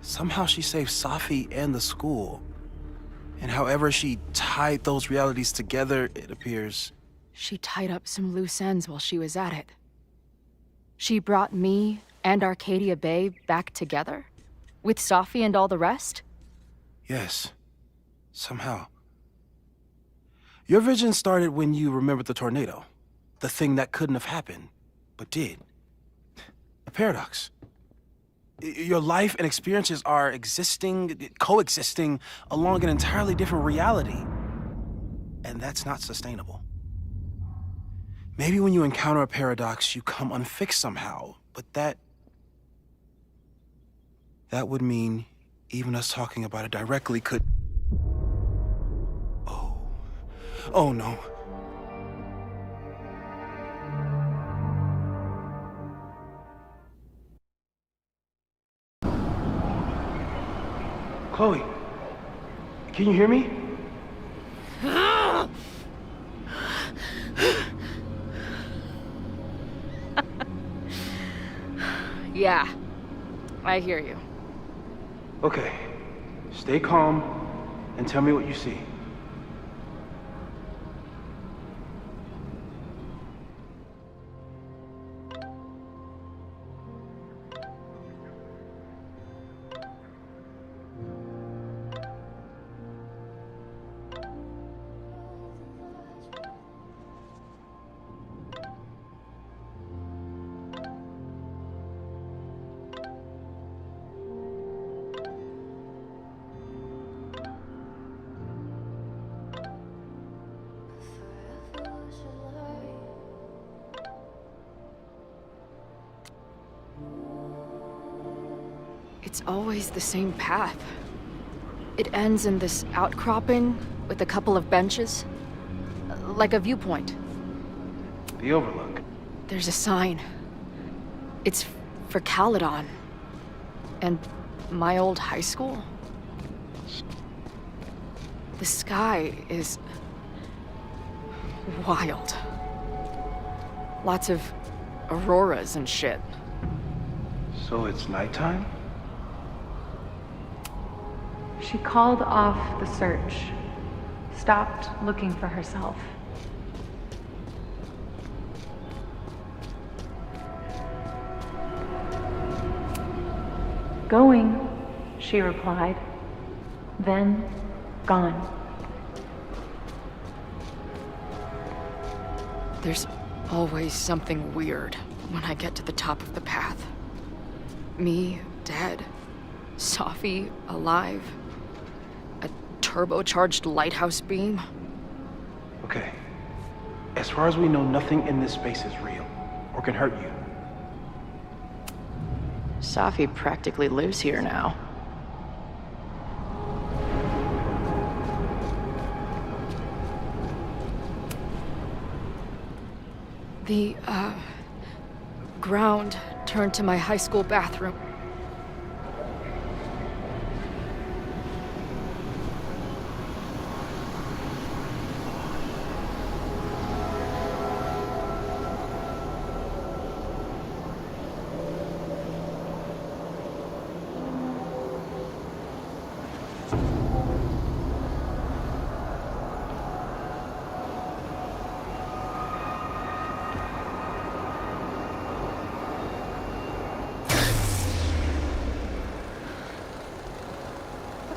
Somehow she saved Safi and the school. And however she tied those realities together, it appears... She tied up some loose ends while she was at it. She brought me and Arcadia Bay back together? With Safi and all the rest? Yes. Somehow. Your vision started when you remembered the tornado. The thing that couldn't have happened, but did. A paradox. Your life and experiences are coexisting along an entirely different reality. And that's not sustainable. Maybe when you encounter a paradox, you come unfixed somehow, but that would mean even us talking about it directly could... Oh no. Chloe, can you hear me? Yeah, I hear you. Okay, stay calm and tell me what you see. It's always the same path. It ends in this outcropping with a couple of benches. Like a viewpoint. The Overlook. There's a sign. It's for Caledon. And my old high school. The sky is... wild. Lots of auroras and shit. So it's nighttime? She called off the search, stopped looking for herself. Going, she replied, then gone. There's always something weird when I get to the top of the path. Me, dead. Safi, alive. A turbocharged lighthouse beam. Okay. As far as we know, nothing in this space is real, or can hurt you. Safi practically lives here now. The, ground turned to my high school bathroom.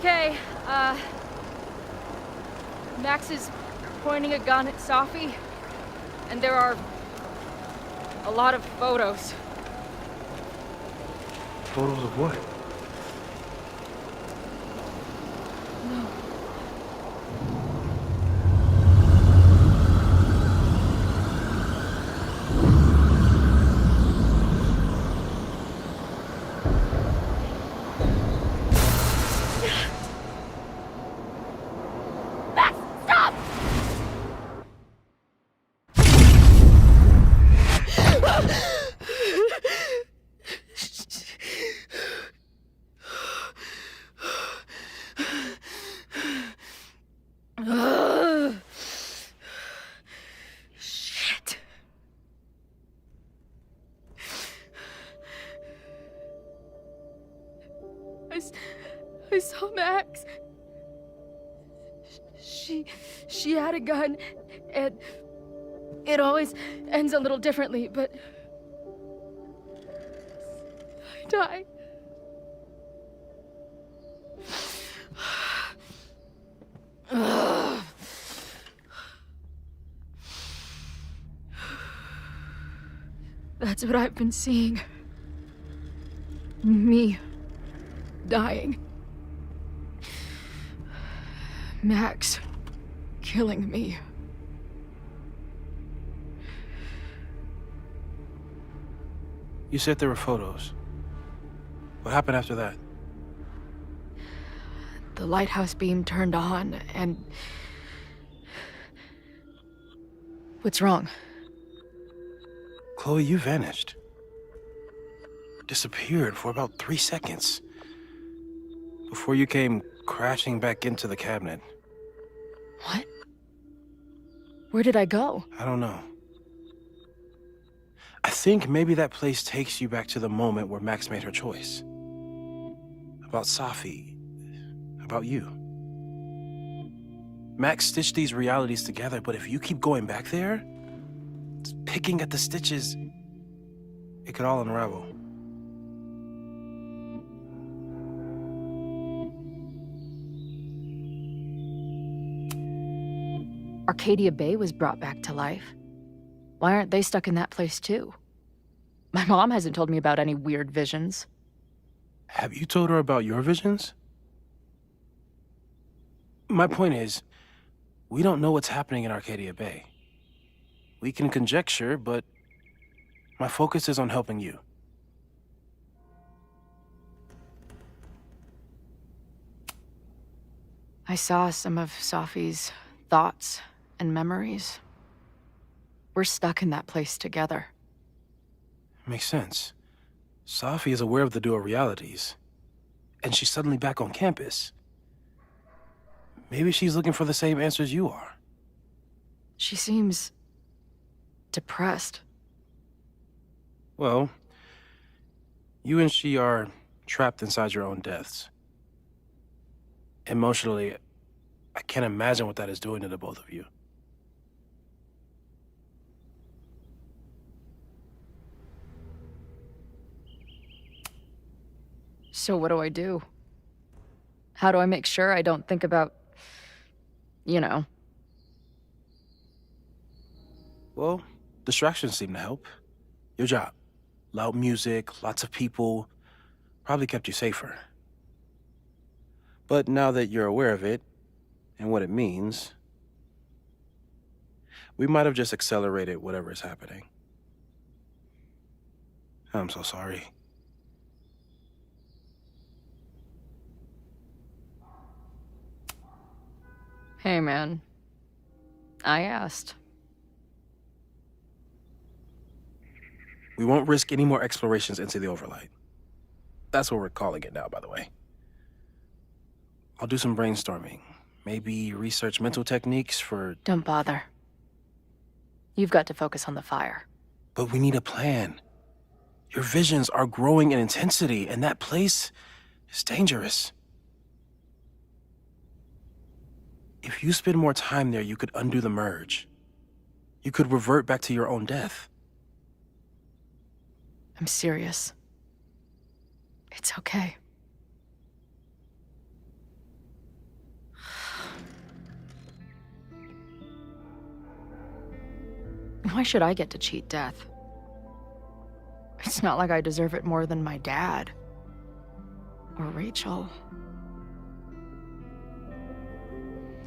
Okay, Max is pointing a gun at Safi, and there are a lot of photos. Photos of what? No. Max, stop! Shit. I saw Max. She had a gun, and it always ends a little differently, but I died. That's what I've been seeing. Me dying. Max killing me. You said there were photos. What happened after that? The lighthouse beam turned on, and... What's wrong? Chloe, you vanished. Disappeared for about 3 seconds. Before you came crashing back into the cabinet. What? Where did I go? I don't know. I think maybe that place takes you back to the moment where Max made her choice. About Safi. About you. Max stitched these realities together, but if you keep going back there, picking at the stitches, it could all unravel. Arcadia Bay was brought back to life. Why aren't they stuck in that place too? My mom hasn't told me about any weird visions. Have you told her about your visions? My point is, we don't know what's happening in Arcadia Bay. We can conjecture, but my focus is on helping you. I saw some of Safi's thoughts and memories. We're stuck in that place together. Makes sense. Safi is aware of the dual realities, and she's suddenly back on campus. Maybe she's looking for the same answers you are. She seems depressed. Well, you and she are trapped inside your own deaths. Emotionally, I can't imagine what that is doing to the both of you. So what do I do? How do I make sure I don't think about, you know? Well, distractions seem to help. Your job. Loud music, lots of people, probably kept you safer. But now that you're aware of it, and what it means, we might have just accelerated whatever is happening. I'm so sorry. Hey, man. I asked. We won't risk any more explorations into the Overlight. That's what we're calling it now, by the way. I'll do some brainstorming. Maybe research mental techniques for... Don't bother. You've got to focus on the fire. But we need a plan. Your visions are growing in intensity, and that place is dangerous. If you spend more time there, you could undo the merge. You could revert back to your own death. I'm serious. It's okay. Why should I get to cheat death? It's not like I deserve it more than my dad. Or Rachel.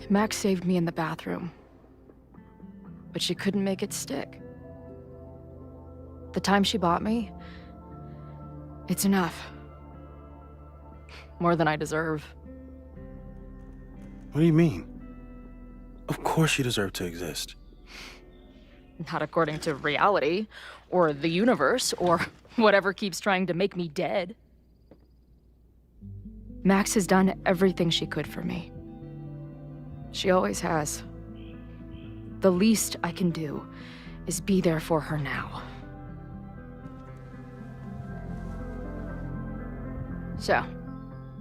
Max saved me in the bathroom. But she couldn't make it stick. The time she bought me, it's enough. More than I deserve. What do you mean? Of course you deserve to exist. Not according to reality, or the universe, or whatever keeps trying to make me dead. Max has done everything she could for me. She always has. The least I can do is be there for her now. So,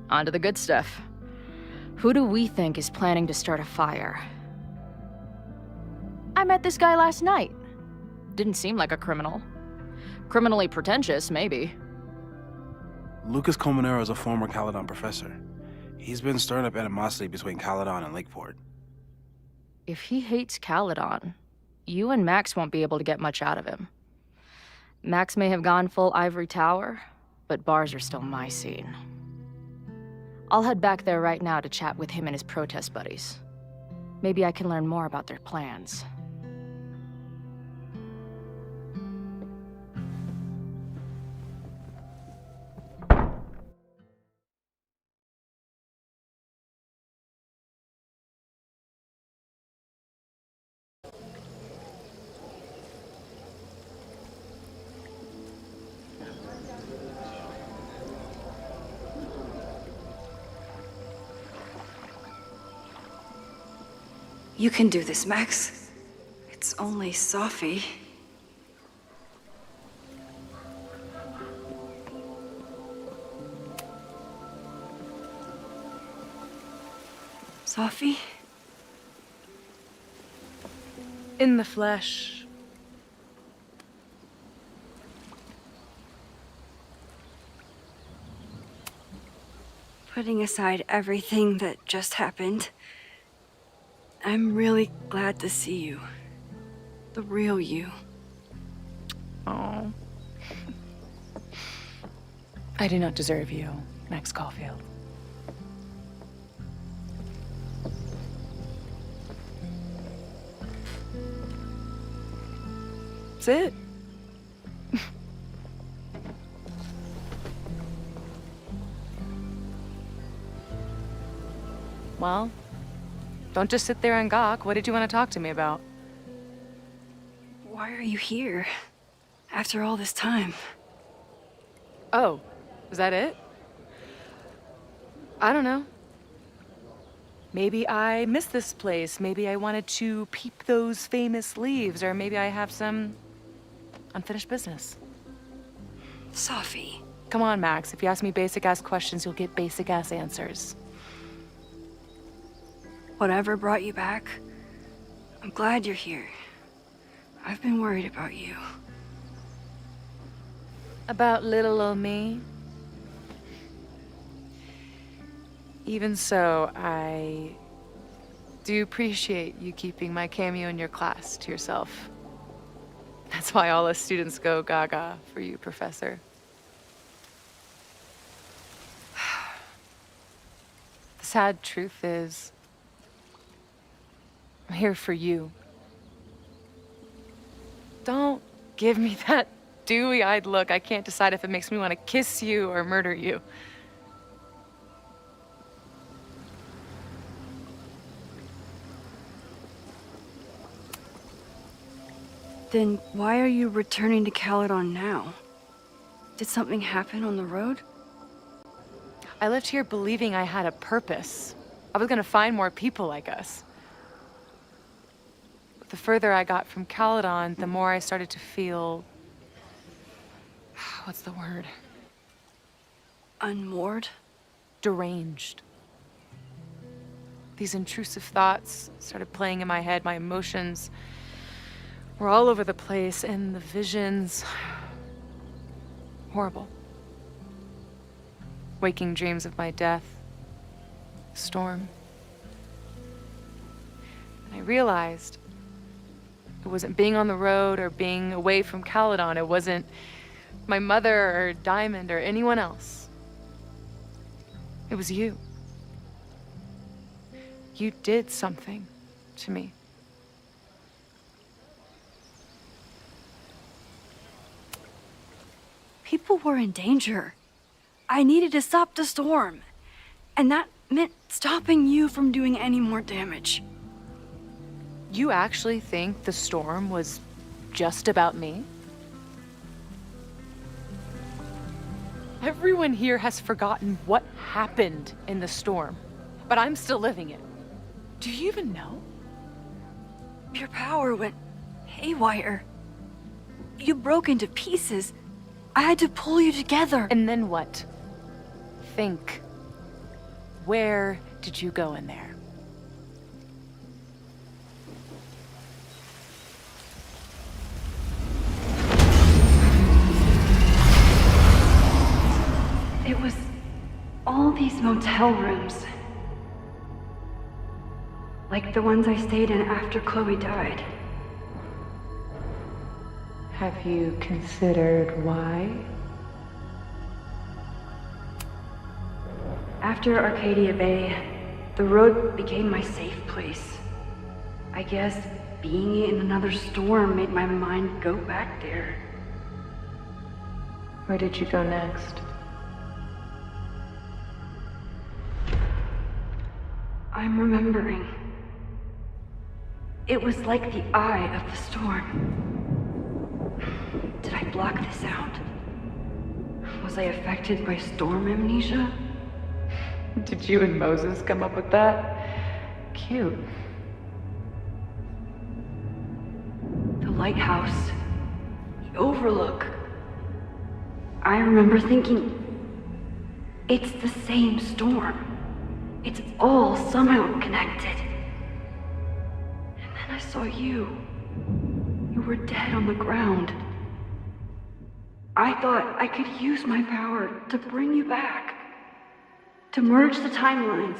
on to the good stuff. Who do we think is planning to start a fire? I met this guy last night. Didn't seem like a criminal. Criminally pretentious, maybe. Lucas Colmenero is a former Caledon professor. He's been stirring up animosity between Caledon and Lakeport. If he hates Caledon, you and Max won't be able to get much out of him. Max may have gone full ivory tower, but bars are still my scene. I'll head back there right now to chat with him and his protest buddies. Maybe I can learn more about their plans. You can do this, Max. It's only Sophie. Sophie? In the flesh. Putting aside everything that just happened, I'm really glad to see you. The real you. Oh. I do not deserve you, Max Caulfield. That's it. Well, don't just sit there and gawk. What did you want to talk to me about? Why are you here? After all this time? Oh, is that it? I don't know. Maybe I missed this place. Maybe I wanted to peep those famous leaves, or maybe I have some unfinished business. Sophie. Come on, Max. If you ask me basic-ass questions, you'll get basic-ass answers. Whatever brought you back, I'm glad you're here. I've been worried about you. About little old me? Even so, I do appreciate you keeping my cameo in your class to yourself. That's why all us students go gaga for you, Professor. The sad truth is, I'm here for you. Don't give me that dewy-eyed look. I can't decide if it makes me want to kiss you or murder you. Then why are you returning to Caledon now? Did something happen on the road? I left here believing I had a purpose. I was gonna find more people like us. But the further I got from Caledon, the more I started to feel... what's the word? Unmoored? Deranged. These intrusive thoughts started playing in my head. My emotions were all over the place, and the visions... horrible. Waking dreams of my death. Storm. And I realized it It wasn't being on the road or being away from Caledon. It wasn't my mother or Diamond or anyone else. It was you. You did something to me. People were in danger. I needed to stop the storm. And that meant stopping you from doing any more damage. You actually think the storm was just about me? Everyone here has forgotten what happened in the storm, but I'm still living it. Do you even know? Your power went haywire. You broke into pieces. I had to pull you together. And then what? Think. Where did you go in there? It was all these motel rooms. Like the ones I stayed in after Chloe died. Have you considered why? After Arcadia Bay, the road became my safe place. I guess being in another storm made my mind go back there. Where did you go next? I'm remembering. It was like the eye of the storm. Did I block this out? Was I affected by storm amnesia? Did you and Moses come up with that? Cute. The lighthouse. The overlook. I remember thinking, it's the same storm. It's all somehow connected. And then I saw you. You were dead on the ground. I thought I could use my power to bring you back. To merge the timelines.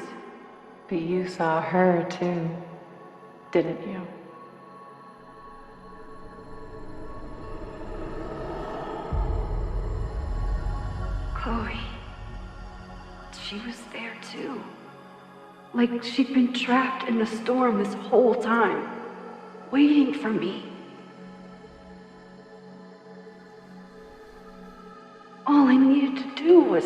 But you saw her too, didn't you? Chloe. She was there too. Like she'd been trapped in the storm this whole time, waiting for me. All I needed to do was...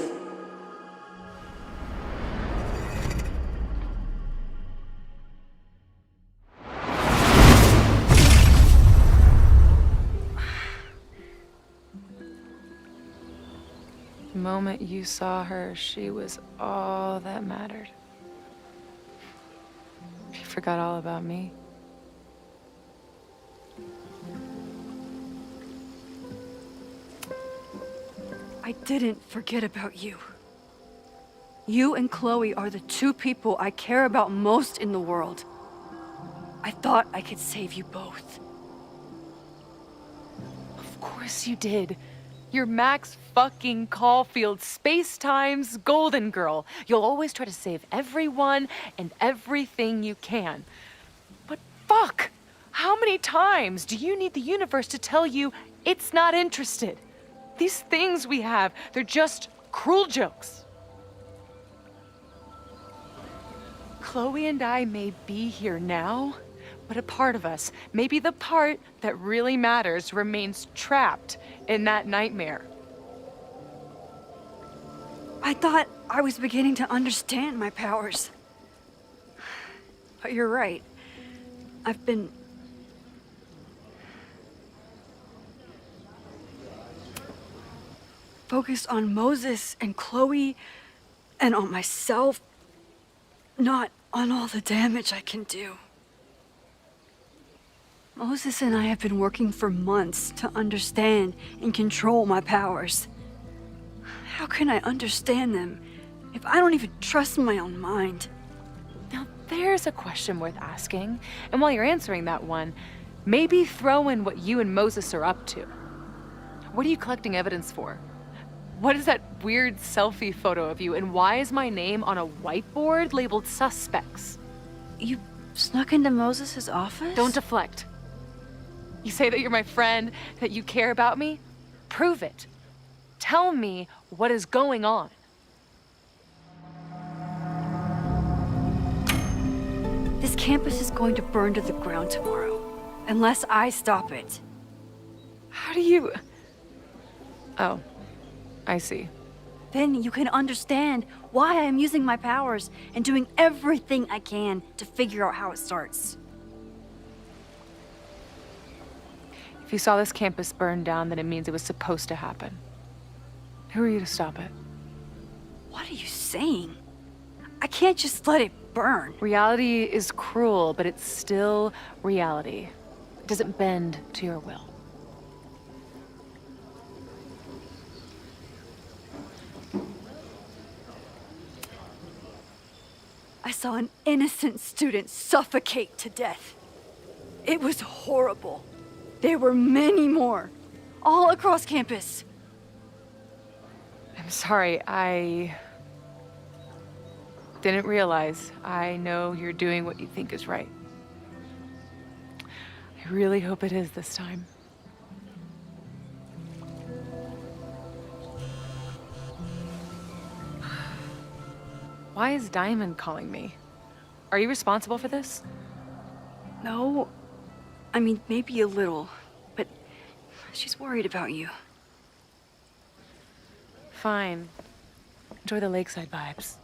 The moment you saw her, she was all that mattered. You forgot all about me. I didn't forget about you. You and Chloe are the two people I care about most in the world. I thought I could save you both. Of course you did. You're Max fucking Caulfield, Space-Time's golden girl. You'll always try to save everyone and everything you can. But fuck! How many times do you need the universe to tell you it's not interested? These things we have, they're just cruel jokes. Chloe and I may be here now, but a part of us, maybe the part that really matters, remains trapped in that nightmare. I thought I was beginning to understand my powers. But you're right. I've been... focused on Moses and Chloe and on myself, not on all the damage I can do. Moses and I have been working for months to understand and control my powers. How can I understand them if I don't even trust my own mind? Now there's a question worth asking, and while you're answering that one, maybe throw in what you and Moses are up to. What are you collecting evidence for? What is that weird selfie photo of you, and why is my name on a whiteboard labeled suspects? You snuck into Moses' office? Don't deflect. You say that you're my friend, that you care about me? Prove it. Tell me what is going on. This campus is going to burn to the ground tomorrow, unless I stop it. How do you... Oh, I see. Then you can understand why I am using my powers and doing everything I can to figure out how it starts. If you saw this campus burn down, then it means it was supposed to happen. Who are you to stop it? What are you saying? I can't just let it burn. Reality is cruel, but it's still reality. It doesn't bend to your will. I saw an innocent student suffocate to death. It was horrible. There were many more, all across campus. I'm sorry, I didn't realize. I know you're doing what you think is right. I really hope it is this time. Why is Diamond calling me? Are you responsible for this? No, I mean, maybe a little, but she's worried about you. Fine. Enjoy the lakeside vibes.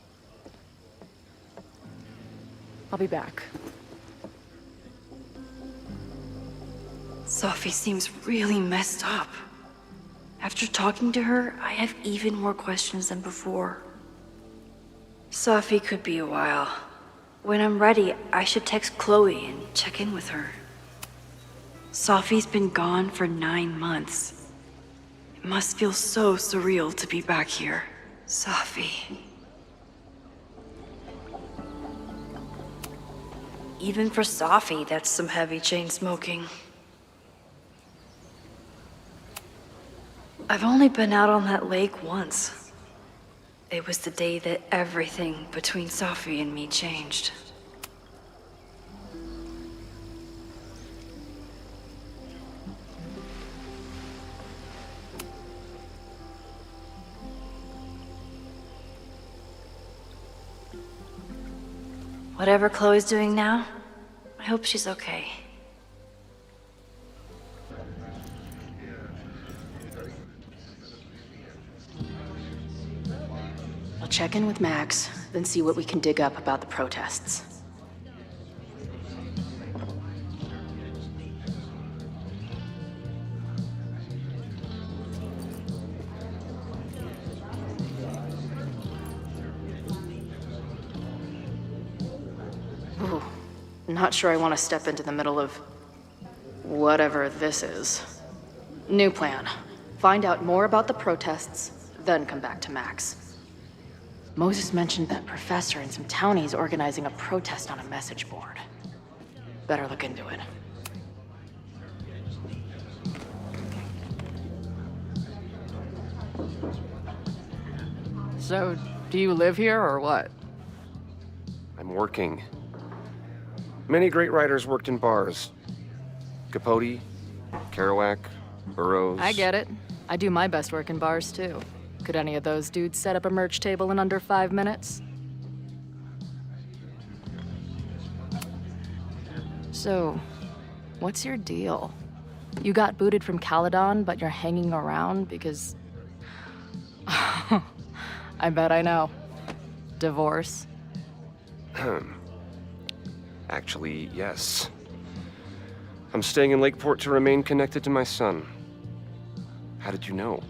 I'll be back. Sophie seems really messed up. After talking to her, I have even more questions than before. Sophie could be a while. When I'm ready, I should text Chloe and check in with her. Sophie's been gone for 9 months. It must feel so surreal to be back here. Sophie. Even for Sophie, that's some heavy chain smoking. I've only been out on that lake once. It was the day that everything between Sophie and me changed. Whatever Chloe's doing now, I hope she's okay. I'll check in with Max, then see what we can dig up about the protests. Ooh, not sure I want to step into the middle of whatever this is. New plan. Find out more about the protests, then come back to Max. Moses mentioned that professor and some townies organizing a protest on a message board. Better look into it. So, do you live here or what? I'm working. Many great writers worked in bars. Capote, Kerouac, Burroughs. I get it. I do my best work in bars too. Could any of those dudes set up a merch table in under 5 minutes? So, what's your deal? You got booted from Caledon, but you're hanging around because... I bet I know. Divorce? Actually, yes. I'm staying in Lakeport to remain connected to my son. How did you know?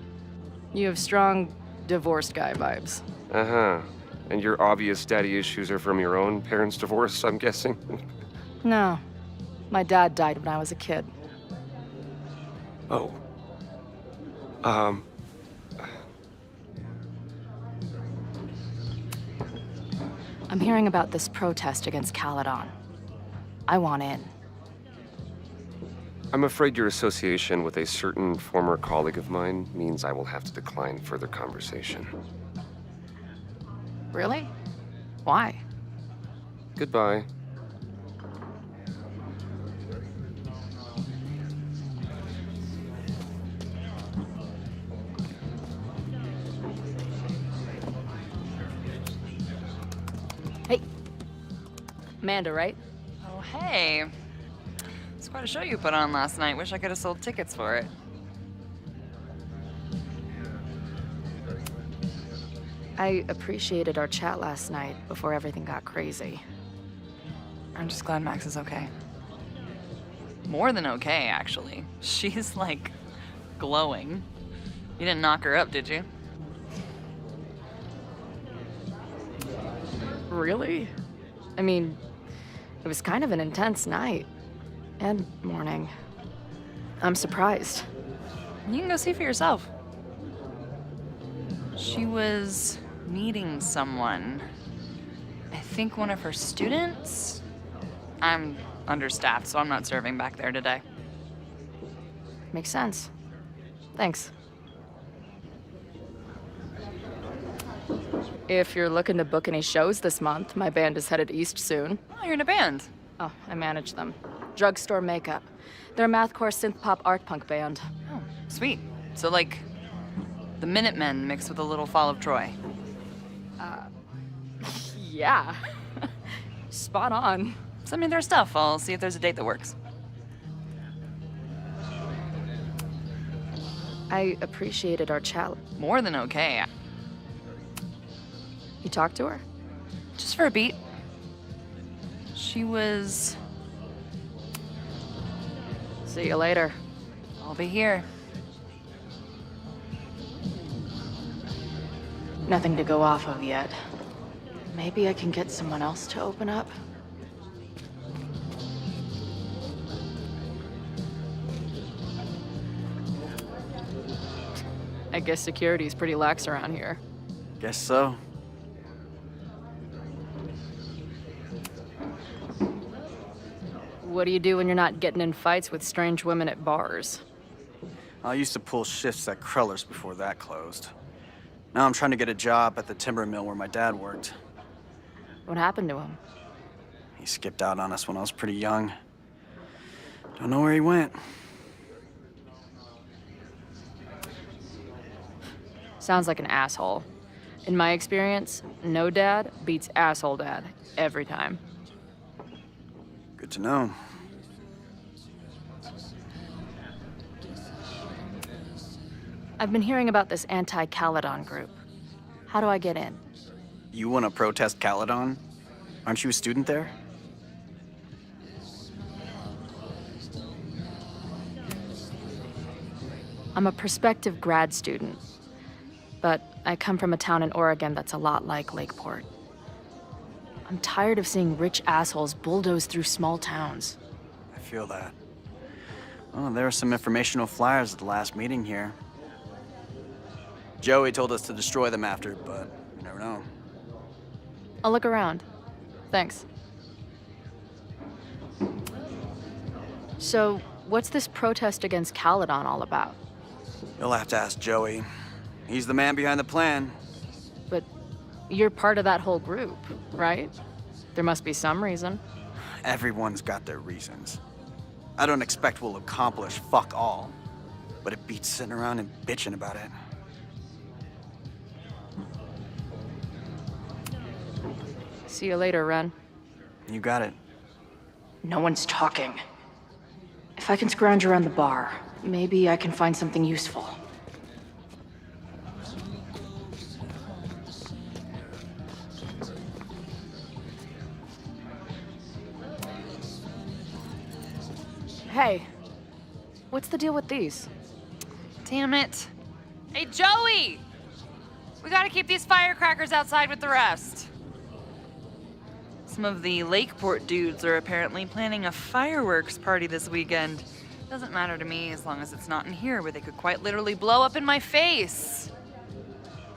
You have strong divorced guy vibes. Uh-huh. And your obvious daddy issues are from your own parents' divorce, I'm guessing? No. My dad died when I was a kid. Oh. I'm hearing about this protest against Caledon. I want in. I'm afraid your association with a certain former colleague of mine means I will have to decline further conversation. Really? Why? Goodbye. Amanda, right? Oh, hey. It's quite a show you put on last night. Wish I could have sold tickets for it. I appreciated our chat last night before everything got crazy. I'm just glad Max is okay. More than okay, actually. She's, like, glowing. You didn't knock her up, did you? Really? I mean, it was kind of an intense night. And morning. I'm surprised. You can go see for yourself. She was meeting someone. I think one of her students? I'm understaffed, so I'm not serving back there today. Makes sense. Thanks. If you're looking to book any shows this month, my band is headed east soon. Oh, you're in a band? Oh, I manage them. Drugstore Makeup. They're a mathcore synth-pop art punk band. Oh, sweet. So, like, the Minutemen mixed with a little Fall of Troy. Yeah. Spot on. Send me their stuff. I'll see if there's a date that works. I appreciated our chat. More than okay. You talked to her? Just for a beat. She was... See you later. I'll be here. Nothing to go off of yet. Maybe I can get someone else to open up? I guess security's pretty lax around here. Guess so. What do you do when you're not getting in fights with strange women at bars? I used to pull shifts at Kreller's before that closed. Now I'm trying to get a job at the timber mill where my dad worked. What happened to him? He skipped out on us when I was pretty young. Don't know where he went. Sounds like an asshole. In my experience, no dad beats asshole dad every time. Good to know. I've been hearing about this anti-Caledon group. How do I get in? You want to protest Caledon? Aren't you a student there? I'm a prospective grad student, but I come from a town in Oregon that's a lot like Lakeport. I'm tired of seeing rich assholes bulldoze through small towns. I feel that. Oh, there were some informational flyers at the last meeting here. Joey told us to destroy them after, but you never know. I'll look around. Thanks. So, what's this protest against Caledon all about? You'll have to ask Joey. He's the man behind the plan. But you're part of that whole group, right? There must be some reason. Everyone's got their reasons. I don't expect we'll accomplish fuck all, but it beats sitting around and bitching about it. See you later, Ren. You got it. No one's talking. If I can scrounge around the bar, maybe I can find something useful. Hey, what's the deal with these? Damn it. Hey, Joey! We gotta keep these firecrackers outside with the rest. Some of the Lakeport dudes are apparently planning a fireworks party this weekend. Doesn't matter to me as long as it's not in here where they could quite literally blow up in my face.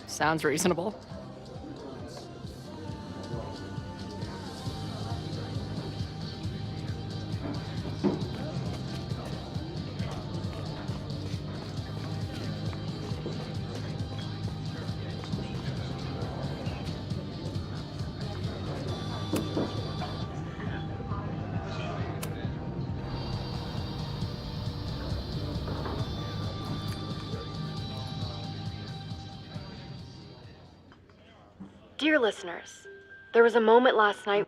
Sounds reasonable. Dear listeners, there was a moment last night.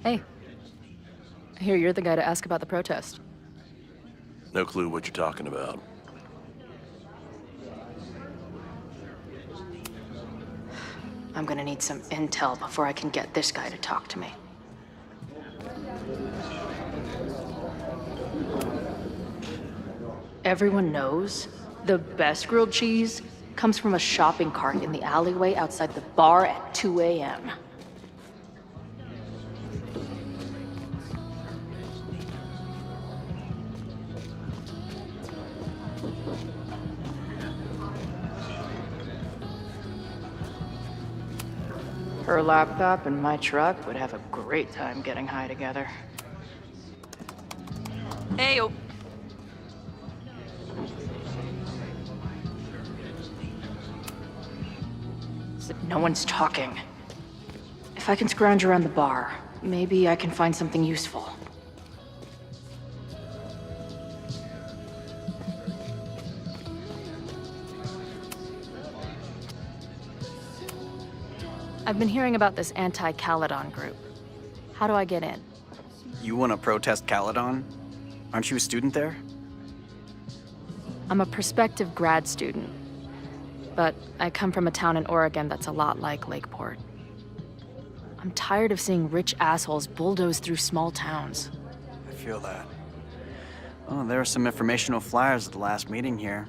Hey. I hear you're the guy to ask about the protest. No clue what you're talking about. I'm gonna need some intel before I can get this guy to talk to me. Everyone knows the best grilled cheese comes from a shopping cart in the alleyway outside the bar at 2 a.m. Her laptop and my truck would have a great time getting high together. Heyo. No one's talking. If I can scrounge around the bar, maybe I can find something useful. I've been hearing about this anti-Caledon group. How do I get in? You want to protest Caledon? Aren't you a student there? I'm a prospective grad student, but I come from a town in Oregon that's a lot like Lakeport. I'm tired of seeing rich assholes bulldoze through small towns. I feel that. Oh, there were some informational flyers at the last meeting here.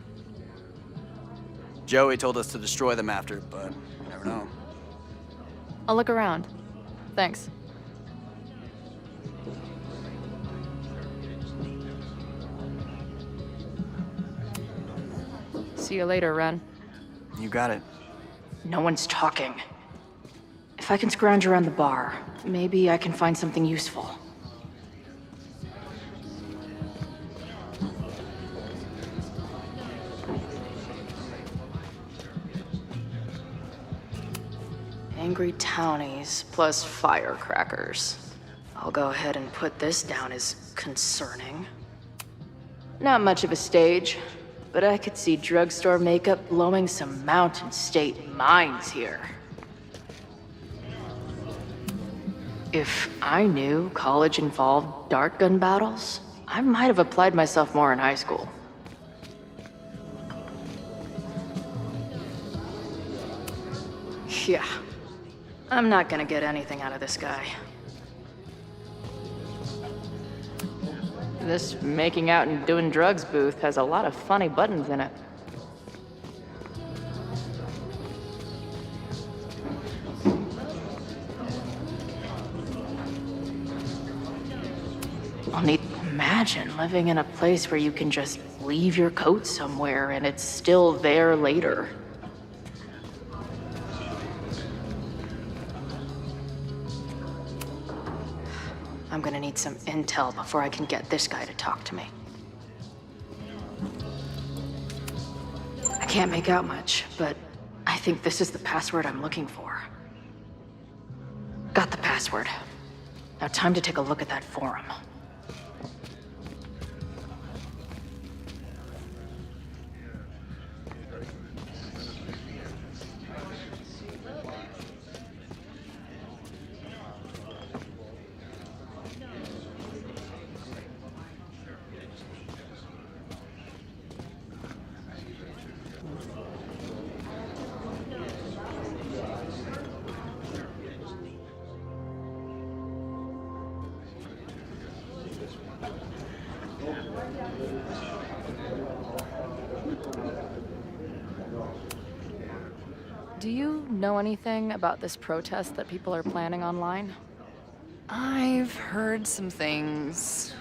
Joey told us to destroy them after, but you never know. I'll look around. Thanks. See you later, Ren. You got it. No one's talking. If I can scrounge around the bar, maybe I can find something useful. Angry townies plus firecrackers. I'll go ahead and put this down as concerning. Not much of a stage, but I could see drugstore makeup blowing some Mountain State minds here. If I knew college involved dart gun battles, I might have applied myself more in high school. Yeah. I'm not gonna get anything out of this guy. This making out and doing drugs booth has a lot of funny buttons in it. Imagine living in a place where you can just leave your coat somewhere and it's still there later. I'm gonna need some intel before I can get this guy to talk to me. I can't make out much, but I think this is the password I'm looking for. Got the password. Now time to take a look at that forum. Do you know anything about this protest that people are planning online? I've heard some things.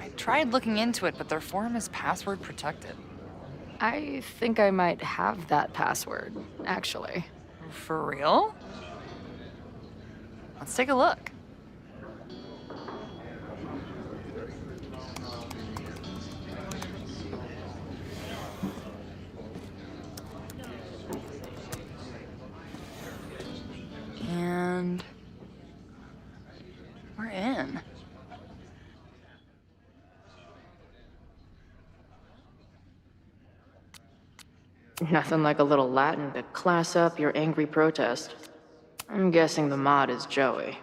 I tried looking into it, but their forum is password protected. I think I might have that password, actually. For real? Let's take a look. And we're in. Nothing like a little Latin to class up your angry protest. I'm guessing the mod is Joey.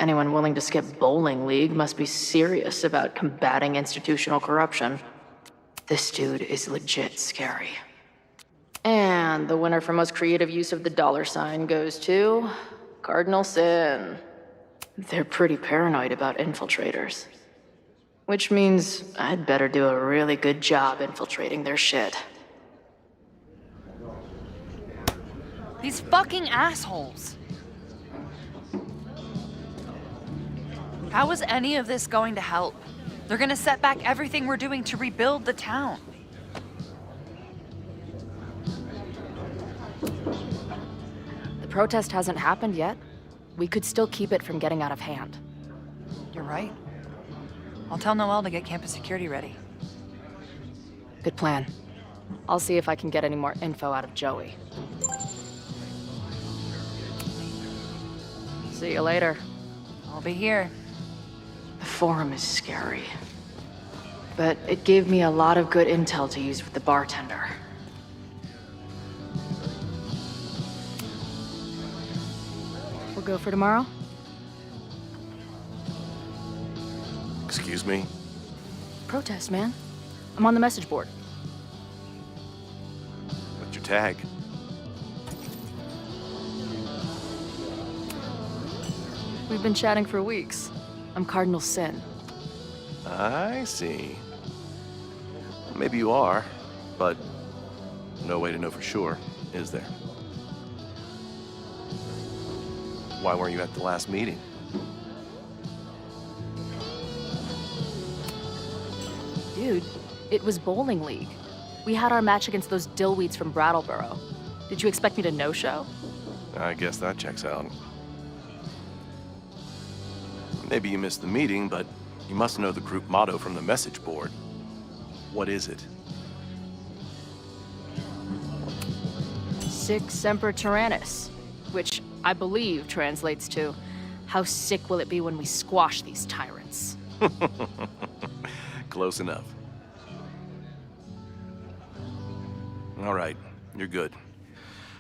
Anyone willing to skip bowling league must be serious about combating institutional corruption. This dude is legit scary. And the winner for most creative use of the $sign goes to Cardinal Sin. They're pretty paranoid about infiltrators. Which means I'd better do a really good job infiltrating their shit. These fucking assholes. How is any of this going to help? They're gonna set back everything we're doing to rebuild the town. The protest hasn't happened yet. We could still keep it from getting out of hand. You're right. I'll tell Noelle to get campus security ready. Good plan. I'll see if I can get any more info out of Joey. See you later. I'll be here. The forum is scary. But it gave me a lot of good intel to use with the bartender. We'll go for tomorrow? Excuse me? Protest, man. I'm on the message board. What's your tag? We've been chatting for weeks. I'm Cardinal Sin. I see. Maybe you are, but no way to know for sure, is there? Why weren't you at the last meeting? Dude, it was bowling league. We had our match against those dillweeds from Brattleboro. Did you expect me to no-show? I guess that checks out. Maybe you missed the meeting, but you must know the group motto from the message board. What is it? Sic Semper Tyrannis, which I believe translates to, how sick will it be when we squash these tyrants? Close enough. All right, you're good.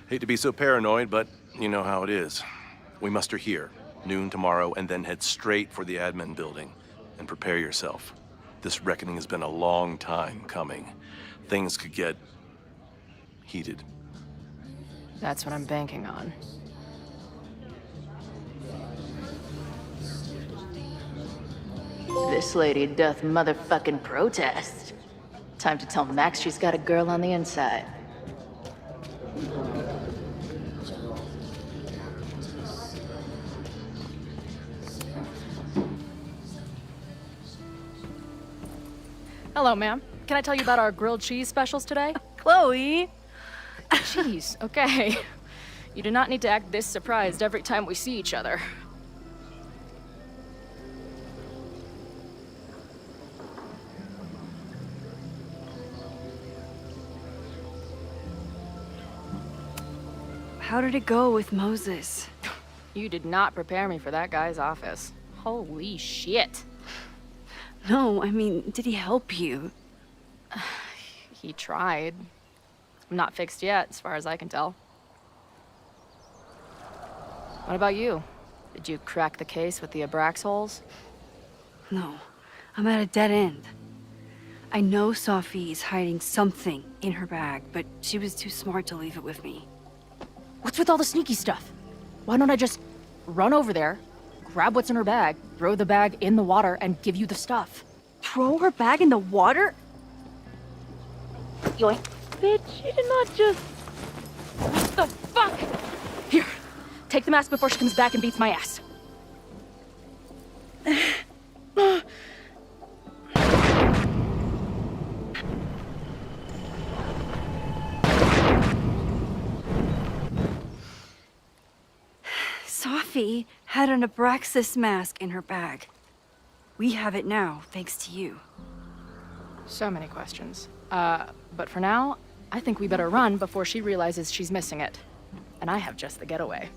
Hate to be so paranoid, but you know how it is. We muster here, noon tomorrow, and then head straight for the admin building. And prepare yourself. This reckoning has been a long time coming. Things could get heated. That's what I'm banking on. This lady doth motherfucking protest. Time to tell Max she's got a girl on the inside. Hello, ma'am. Can I tell you about our grilled cheese specials today? Chloe! Cheese, okay. You do not need to act this surprised every time we see each other. How did it go with Moses? You did not prepare me for that guy's office. Holy shit. No, I mean, did he help you? He tried. I'm not fixed yet, as far as I can tell. What about you? Did you crack the case with the Abrax holes? No, I'm at a dead end. I know Sophie is hiding something in her bag, but she was too smart to leave it with me. What's with all the sneaky stuff? Why don't I just run over there, grab what's in her bag, throw the bag in the water, and give you the stuff? Throw her bag in the water? Yoink. Bitch, you did not just... What the fuck? Here, take the mask before she comes back and beats my ass. Sophie had an Abraxas mask in her bag. We have it now, thanks to you. So many questions. But for now, I think we better run before she realizes she's missing it. And I have just the getaway.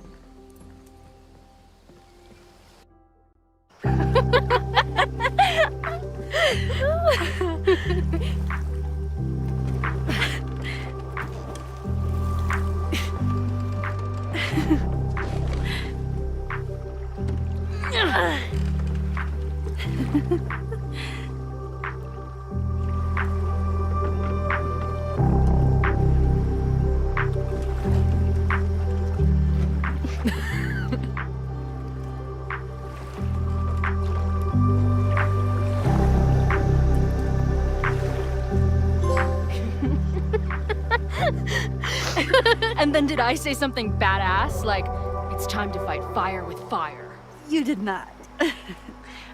And then did I say something badass? Like, it's time to fight fire with fire. You did not.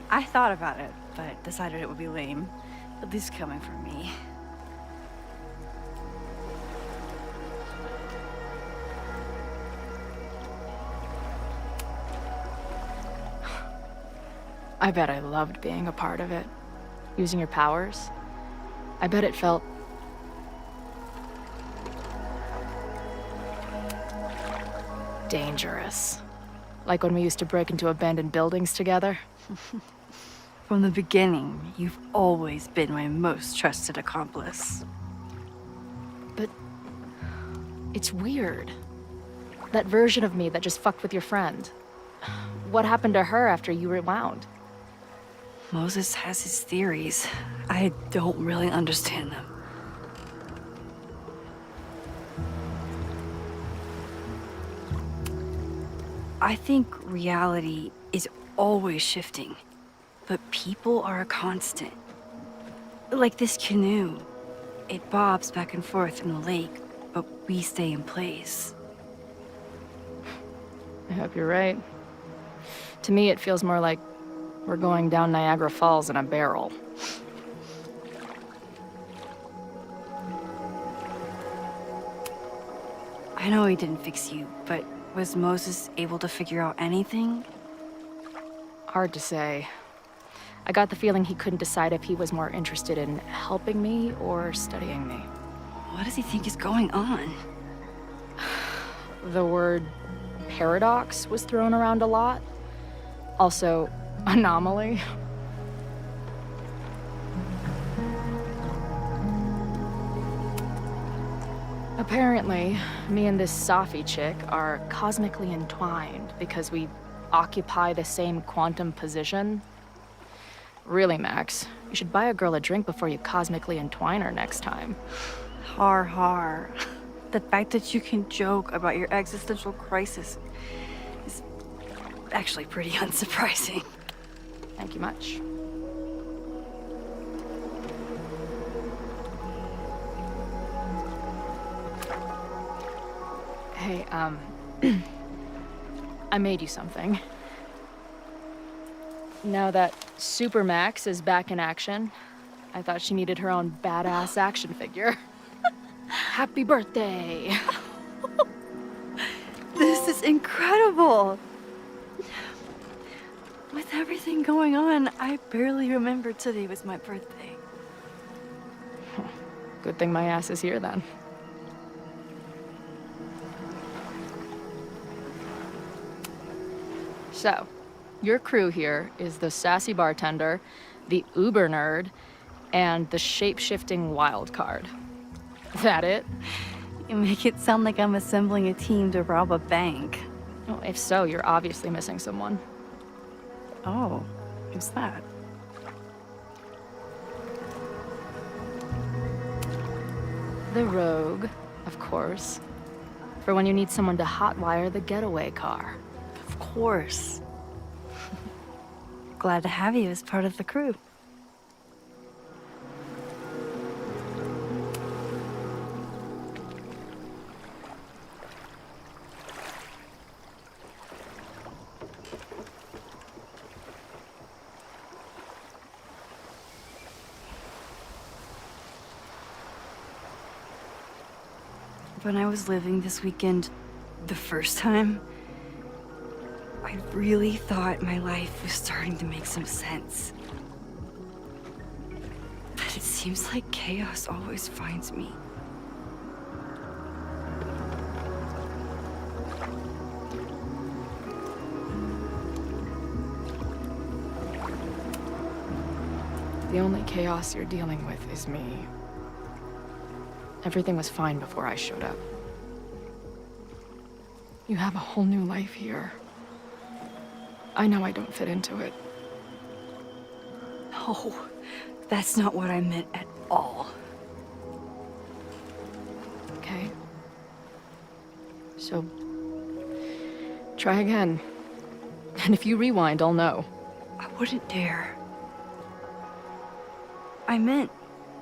I thought about it, but decided it would be lame. At least coming from me. I bet I loved being a part of it. Using your powers. I bet it felt dangerous. Like when we used to break into abandoned buildings together. From the beginning, you've always been my most trusted accomplice. But it's weird. That version of me that just fucked with your friend. What happened to her after you rewound? Moses has his theories. I don't really understand them. I think reality is always shifting, but people are a constant. Like this canoe. It bobs back and forth in the lake, but we stay in place. I hope you're right. To me, it feels more like we're going down Niagara Falls in a barrel. I know he didn't fix you, but was Moses able to figure out anything? Hard to say. I got the feeling he couldn't decide if he was more interested in helping me or studying me. What does he think is going on? The word paradox was thrown around a lot. Also, anomaly. Apparently, me and this Safi chick are cosmically entwined because we occupy the same quantum position. Really, Max, you should buy a girl a drink before you cosmically entwine her next time. Har har. The fact that you can joke about your existential crisis is actually pretty unsurprising. Thank you much. Hey, I made you something. Now that Super Max is back in action, I thought she needed her own badass action figure. Happy birthday! This is incredible! With everything going on, I barely remembered today was my birthday. Good thing my ass is here then. So, your crew here is the sassy bartender, the uber nerd, and the shape-shifting wild card. That it? You make it sound like I'm assembling a team to rob a bank. Well, if so, you're obviously missing someone. Oh, who's that? The rogue, of course. For when you need someone to hotwire the getaway car. Of course. Glad to have you as part of the crew. When I was living this weekend, the first time, I really thought my life was starting to make some sense. But it seems like chaos always finds me. The only chaos you're dealing with is me. Everything was fine before I showed up. You have a whole new life here. I know I don't fit into it. No, that's not what I meant at all. Okay. So, try again. And if you rewind, I'll know. I wouldn't dare.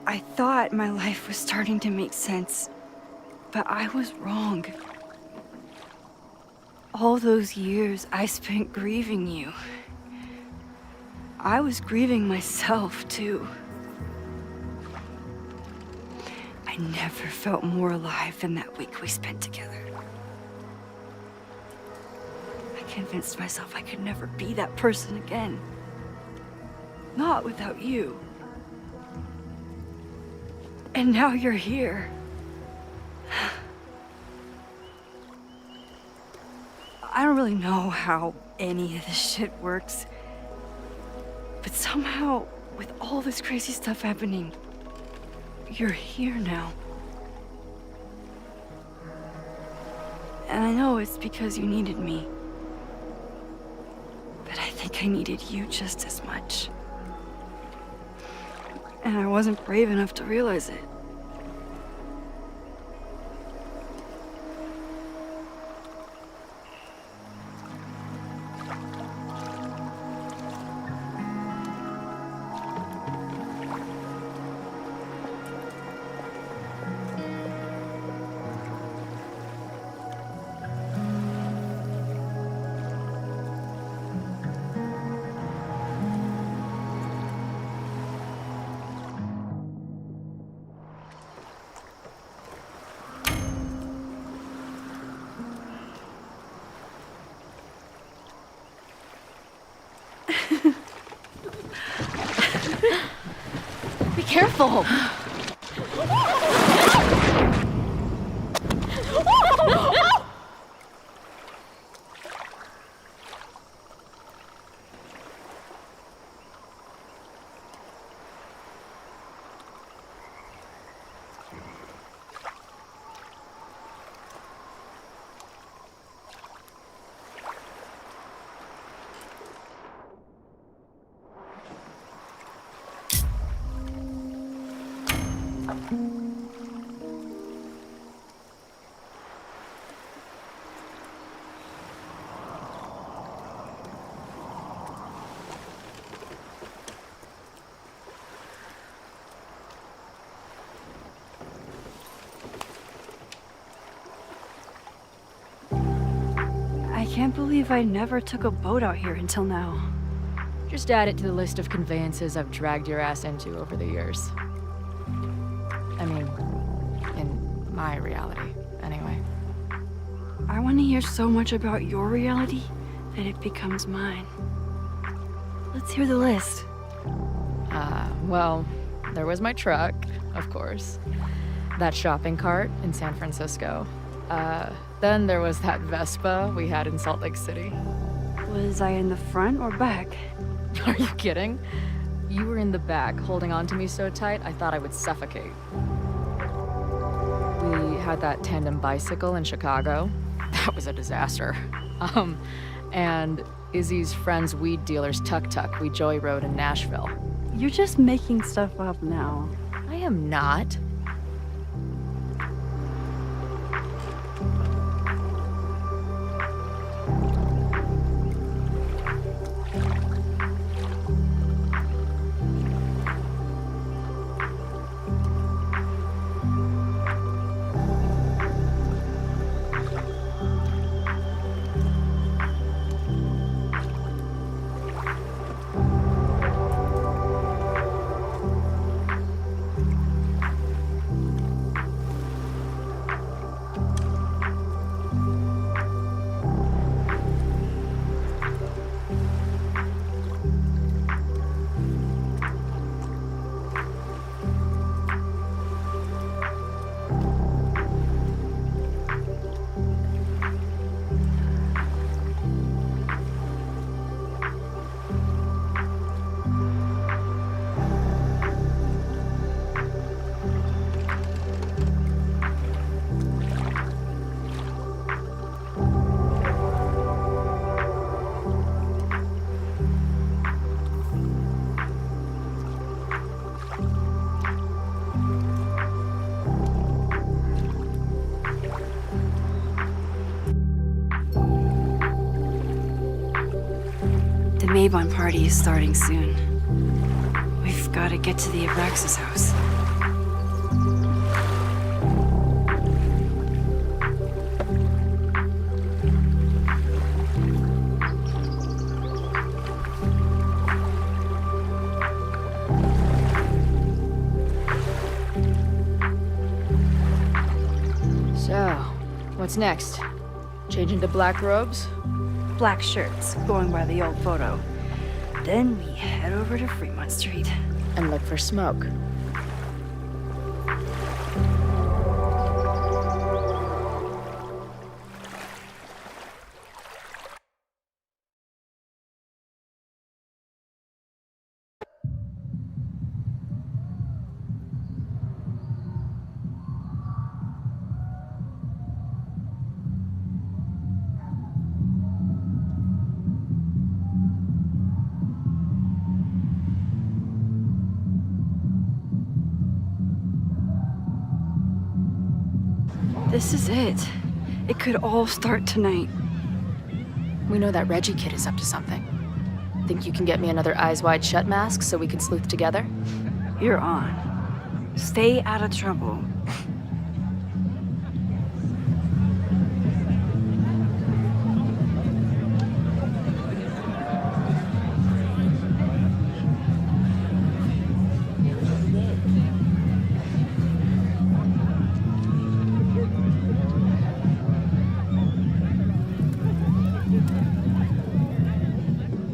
I thought my life was starting to make sense, but I was wrong. All those years I spent grieving you. I was grieving myself, too. I never felt more alive than that week we spent together. I convinced myself I could never be that person again. Not without you. And now you're here. I don't really know how any of this shit works. But somehow, with all this crazy stuff happening, you're here now. And I know it's because you needed me. But I think I needed you just as much. And I wasn't brave enough to realize it. Be careful! I can't believe I never took a boat out here until now. Just add it to the list of conveyances I've dragged your ass into over the years. I mean, in my reality, anyway. I want to hear so much about your reality that it becomes mine. Let's hear the list. Well, there was my truck, of course. That shopping cart in San Francisco. Then there was that Vespa we had in Salt Lake City. Was I in the front or back? Are you kidding? You were in the back, holding on to me so tight, I thought I would suffocate. We had that tandem bicycle in Chicago. That was a disaster. And Izzy's friend's weed dealer's tuk-tuk we joyrode in Nashville. You're just making stuff up now. I am not. The Mabon party is starting soon. We've got to get to the Abraxas house. So, what's next? Change into black robes? Black shirts, going by the old photo. Then we head over to Fremont Street. And look for smoke. This is it. It could all start tonight. We know that Reggie kid is up to something. Think you can get me another Eyes Wide Shut mask so we can sleuth together? You're on. Stay out of trouble.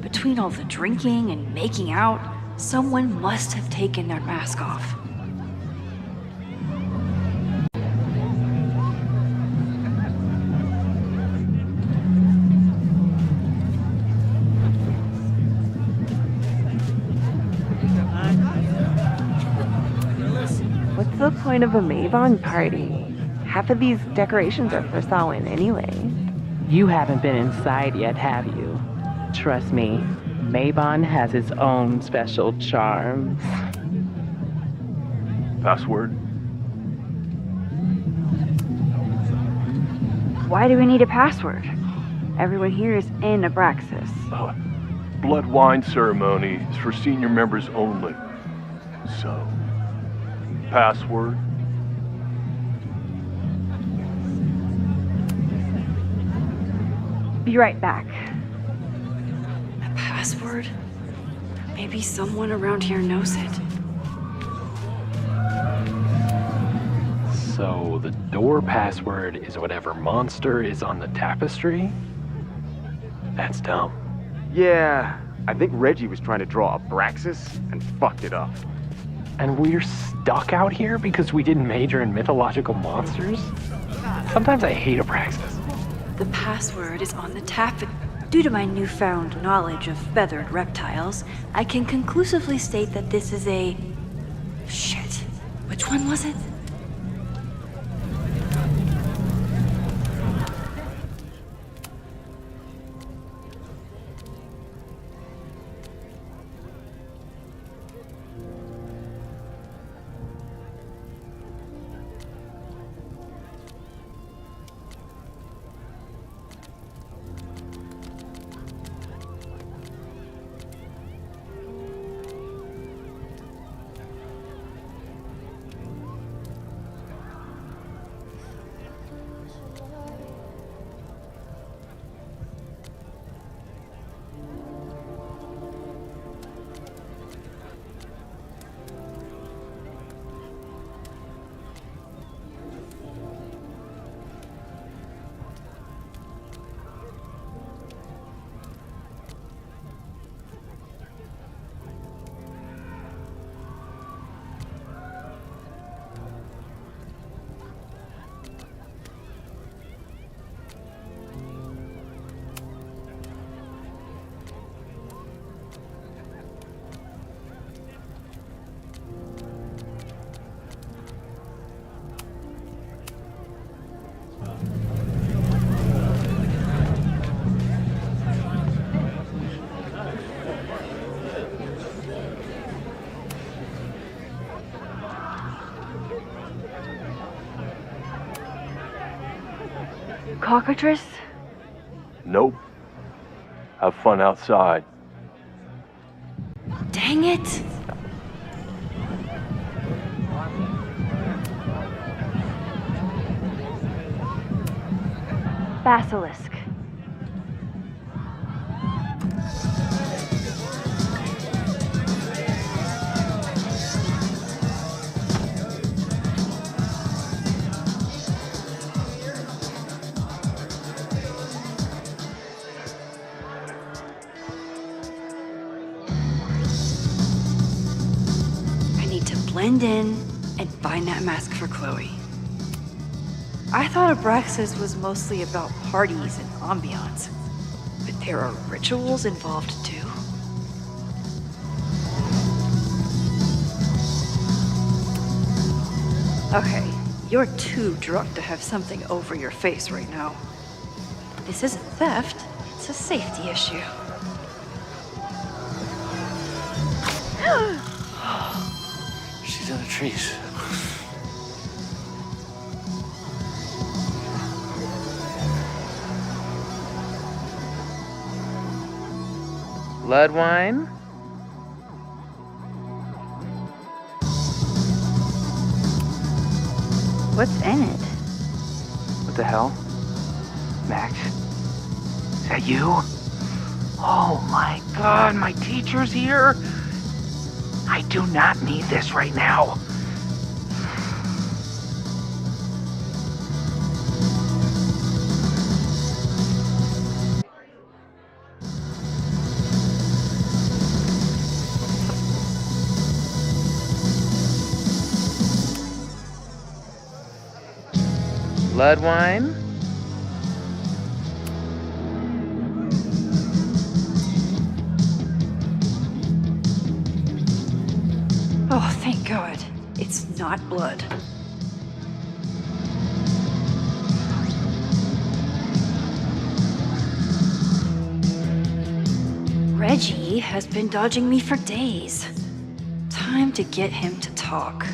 Between all the drinking and making out, someone must have taken their mask off. What's the point of a Mabon party? Half of these decorations are for Samhain anyway. You haven't been inside yet, have you? Trust me, Mabon has its own special charms. Password? Why do we need a password? Everyone here is in Abraxas. Blood wine ceremony is for senior members only. So, password? Be right back. A password? Maybe someone around here knows it. So the door password is whatever monster is on the tapestry? That's dumb. Yeah, I think Reggie was trying to draw Abraxas and fucked it up. And we're stuck out here because we didn't major in mythological monsters? Sometimes I hate Abraxas. The password is on the tap. Due to my newfound knowledge of feathered reptiles, I can conclusively state that this is a... Shit. Which one was it? Cockatrice? Nope. Have fun outside. Dang it! Basilisk. I need to blend in and find that mask for Chloe. I thought Abraxas was mostly about parties and ambiance, but there are rituals involved too. Okay, you're too drunk to have something over your face right now. This isn't theft, it's a safety issue. She's in the trees. Blood wine? What's in it? What the hell? Max? Is that you? Oh my god, my teacher's here? I do not need this right now. Blood wine? Oh, thank God. It's not blood. Reggie has been dodging me for days. Time to get him to talk.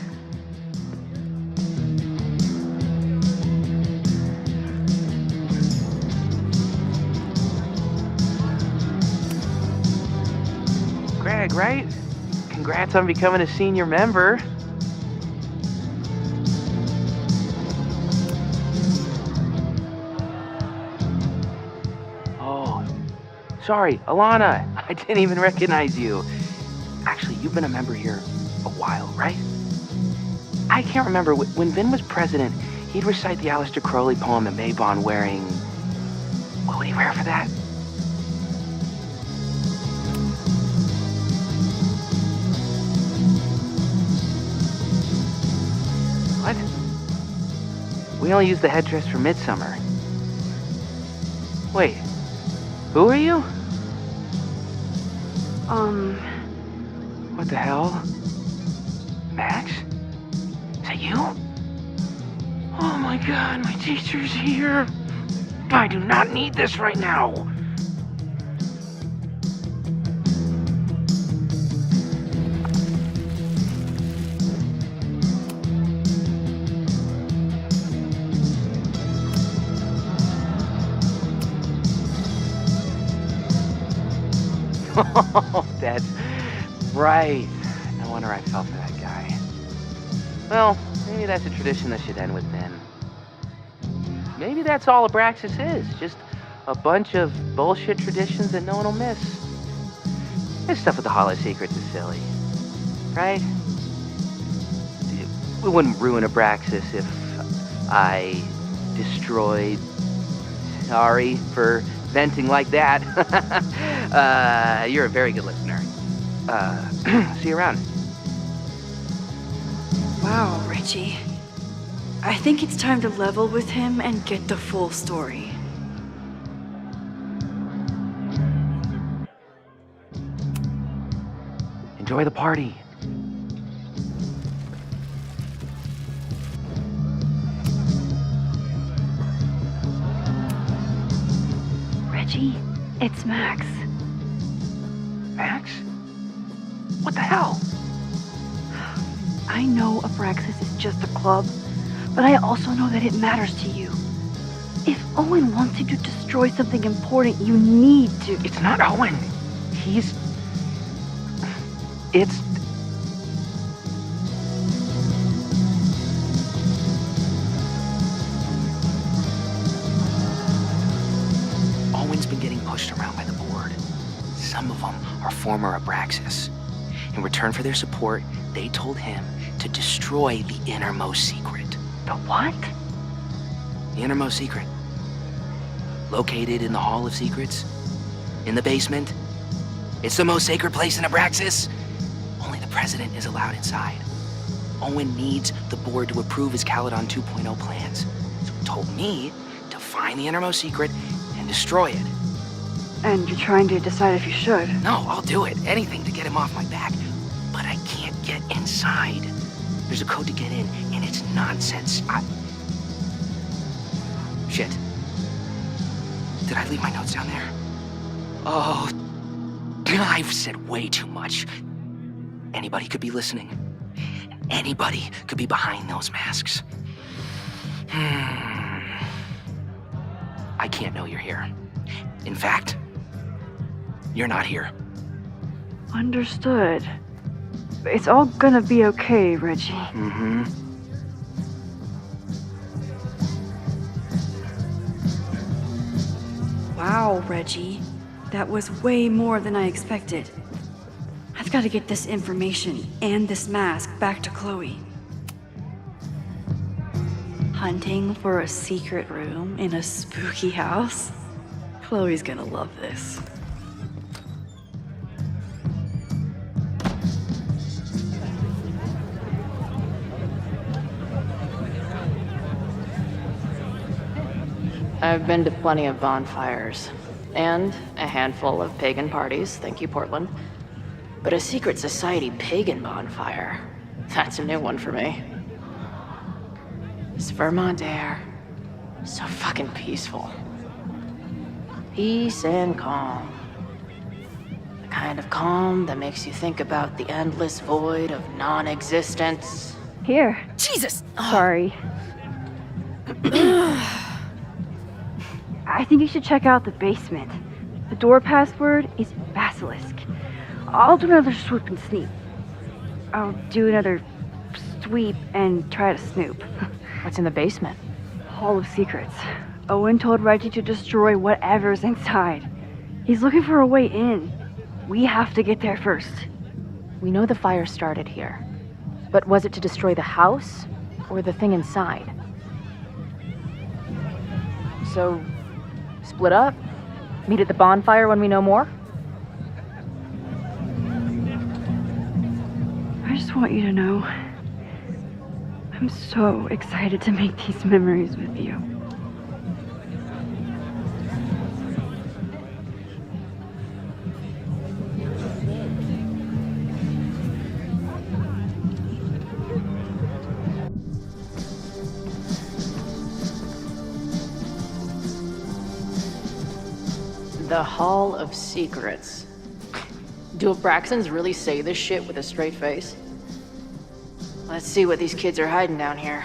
Greg, right? Congrats on becoming a senior member. Oh, sorry, Alana. I didn't even recognize you. Actually, you've been a member here a while, right? I can't remember. When Vin was president, he'd recite the Aleister Crowley poem at Maybon wearing... What would he wear for that? What? We only use the headdress for midsummer. Wait, who are you? What the hell? Max? Is that you? Oh my god, my teacher's here. I do not need this right now. Oh, that's right. No wonder I fell for that guy. Well, maybe that's a tradition that should end with Vin. Maybe that's all Abraxas is. Just a bunch of bullshit traditions that no one will miss. This stuff with the Hollow Secrets is silly. Right? We wouldn't ruin Abraxas if I destroyed... Sorry for venting like that. You're a very good listener. See you around. Wow, Reggie. I think it's time to level with him and get the full story. Enjoy the party. Reggie, it's Max. Max? What the hell? I know Abraxas is just a club, but I also know that it matters to you. If Owen wants you to destroy something important, you need to. It's not Owen. He's... It's... Owen's been getting pushed around by the board. Some of them are former Abraxas. In return for their support, they told him to destroy the innermost secret. The what? The innermost secret. Located in the Hall of Secrets. In the basement. It's the most sacred place in Abraxas. Only the president is allowed inside. Owen needs the board to approve his Caledon 2.0 plans. So he told me to find the innermost secret and destroy it. And you're trying to decide if you should. No, I'll do it. Anything to get him off my back. But I can't get inside. There's a code to get in, and it's nonsense. Shit. Did I leave my notes down there? Oh, I've said way too much. Anybody could be listening. Anybody could be behind those masks. I can't know you're here. In fact, you're not here. Understood. It's all gonna be okay, Reggie. Mm-hmm. Wow, Reggie. That was way more than I expected. I've got to get this information and this mask back to Chloe. Hunting for a secret room in a spooky house? Chloe's gonna love this. I've been to plenty of bonfires, and a handful of pagan parties, thank you, Portland. But a secret society pagan bonfire, that's a new one for me. This Vermont air, so fucking peaceful. Peace and calm. The kind of calm that makes you think about the endless void of non-existence. Here. Jesus! Sorry. I think you should check out the basement. The door password is Basilisk. I'll do another swoop and sneak. I'll do another sweep and try to snoop. What's in the basement? Hall of Secrets. Owen told Reggie to destroy whatever's inside. He's looking for a way in. We have to get there first. We know the fire started here. But was it to destroy the house or the thing inside? So, split up? Meet at the bonfire when we know more? I just want you to know, I'm so excited to make these memories with you. The Hall of Secrets. Do Abraxans really say this shit with a straight face? Let's see what these kids are hiding down here.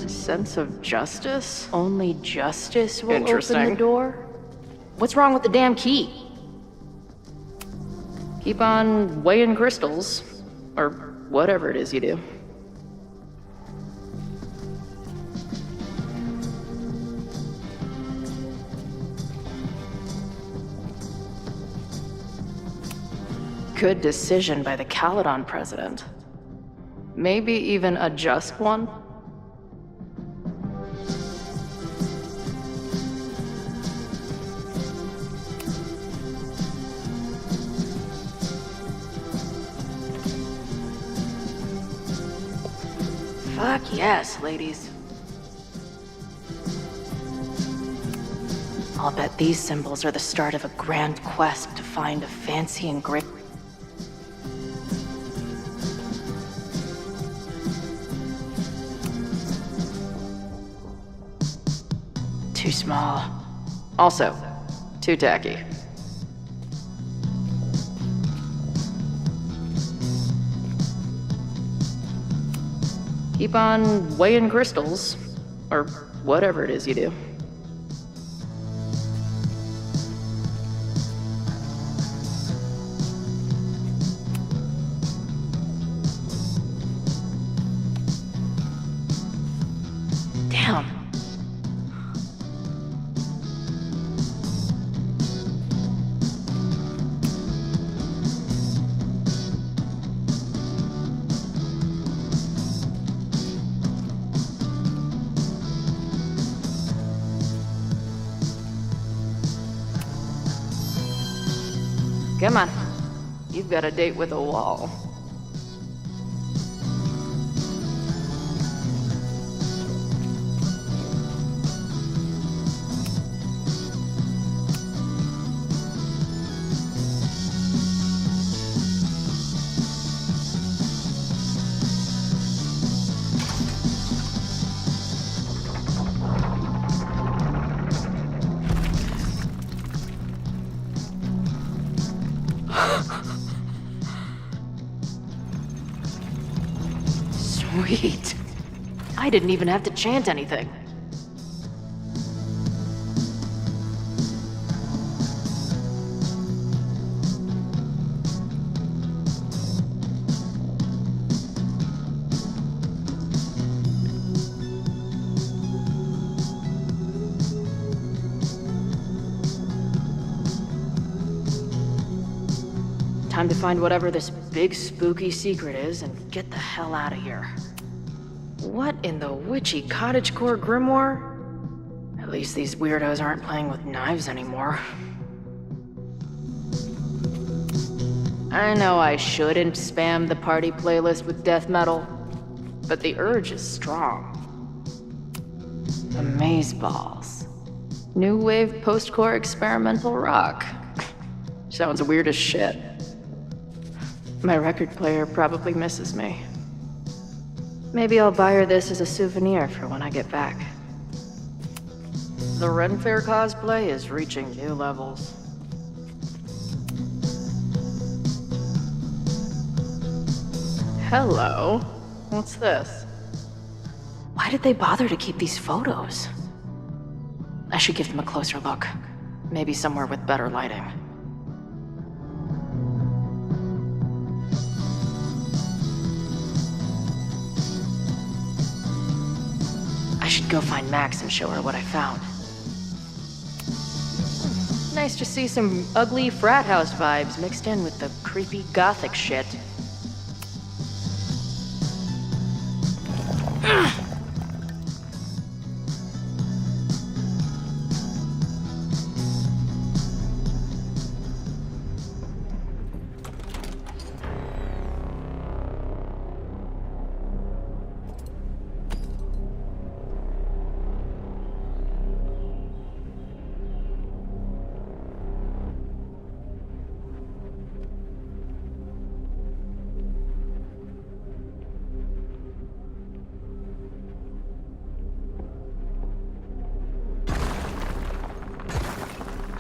Sense of justice? Only justice will open the door? What's wrong with the damn key? Keep on weighing crystals. Or whatever it is you do. Good decision by the Caledon president. Maybe even a just one? Yes, ladies. I'll bet these symbols are the start of a grand quest to find a fancy and great... Too small. Also, too tacky. Keep on weighing crystals, or whatever it is you do. Damn. Come on. You've got a date with a wall. Sweet. I didn't even have to chant anything. Time to find whatever this big spooky secret is and get the hell out of here. What in the witchy cottagecore grimoire? At least these weirdos aren't playing with knives anymore. I know I shouldn't spam the party playlist with death metal, but the urge is strong. Amazeballs. New wave post-core experimental rock. Sounds weird as shit. My record player probably misses me. Maybe I'll buy her this as a souvenir for when I get back. The Ren Fair cosplay is reaching new levels. Hello? What's this? Why did they bother to keep these photos? I should give them a closer look. Maybe somewhere with better lighting. I should go find Max and show her what I found. Nice to see some ugly frat house vibes mixed in with the creepy gothic shit.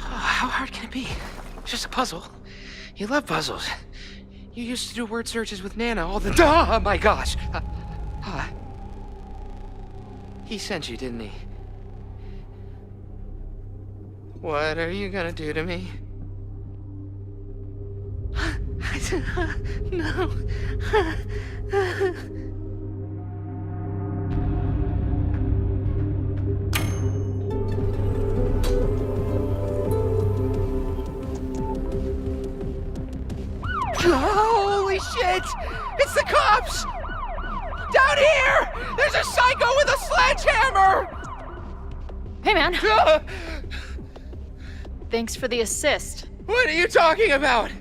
How hard can it be? It's just a puzzle. You love puzzles. You used to do word searches with Nana all the time. Oh my gosh. He sent you, didn't he? What are you gonna do to me? No. Holy shit! It's the cops! Down here! There's a psycho with a sledgehammer! Hey, man. Thanks for the assist. What are you talking about?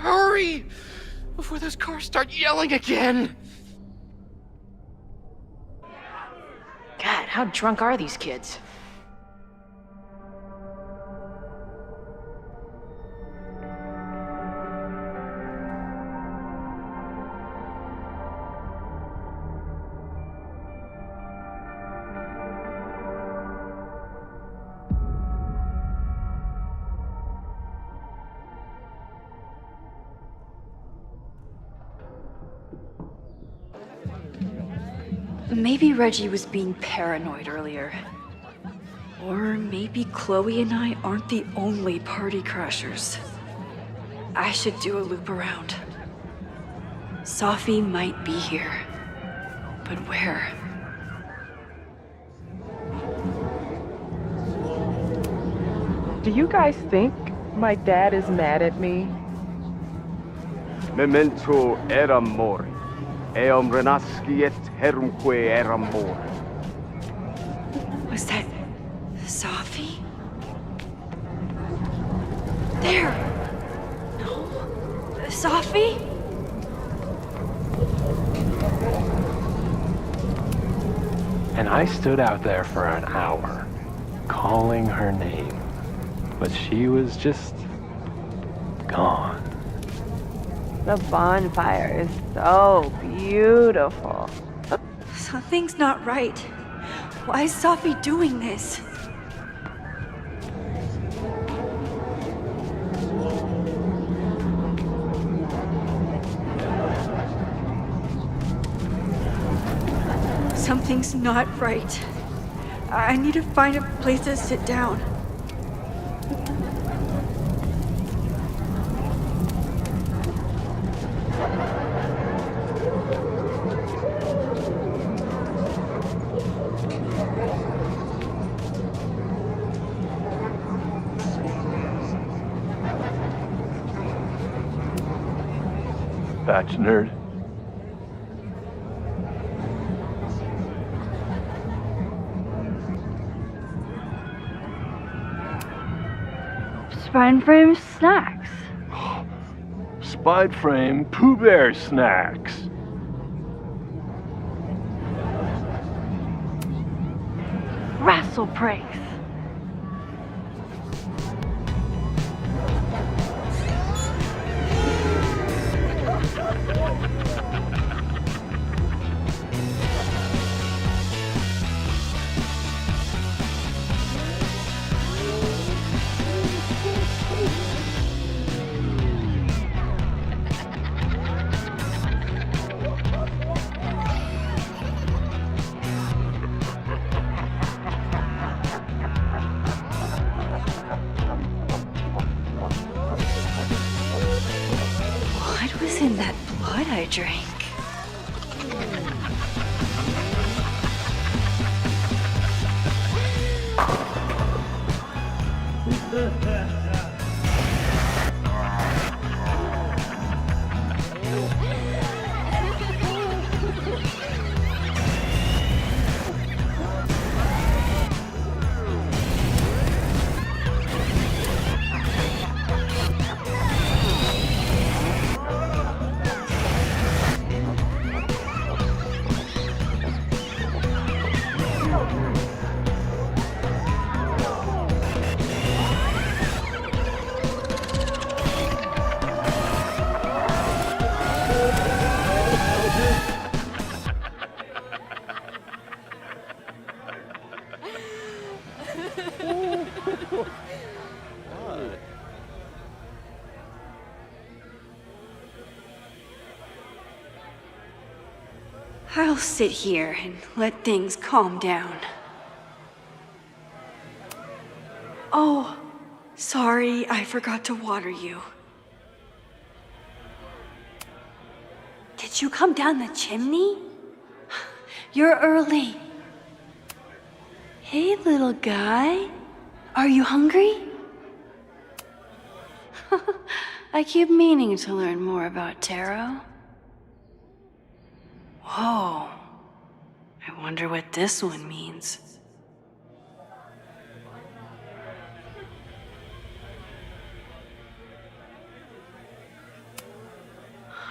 Hurry! Before those cars start yelling again! How drunk are these kids? Maybe Reggie was being paranoid earlier. Or maybe Chloe and I aren't the only party crashers. I should do a loop around. Sophie might be here. But where? Do you guys think my dad is mad at me? Memento eram mori. Eum renasciet herumque eram mori. Was that Sophie? There! No? Sophie? And I stood out there for an hour, calling her name. But she was just gone. The bonfire is so beautiful. Something's not right. Why is Sophie doing this? Something's not right. I need to find a place to sit down. Batch nerd. Spine frame snacks. Spide frame Pooh Bear snacks. Wrestle breaks. What was in that blood I drank? I'll sit here and let things calm down. Oh, sorry, I forgot to water you. Did you come down the chimney? You're early. Hey, little guy. Are you hungry? I keep meaning to learn more about tarot. Whoa. I wonder what this one means.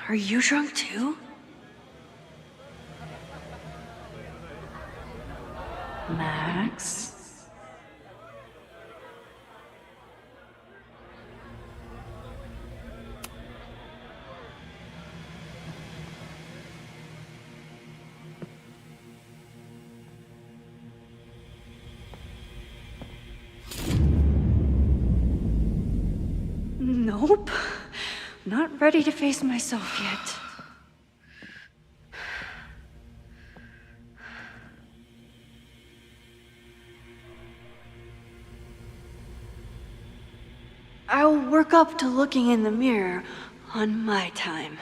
Are you drunk too? Nope. Not ready to face myself yet. I'll work up to looking in the mirror on my time.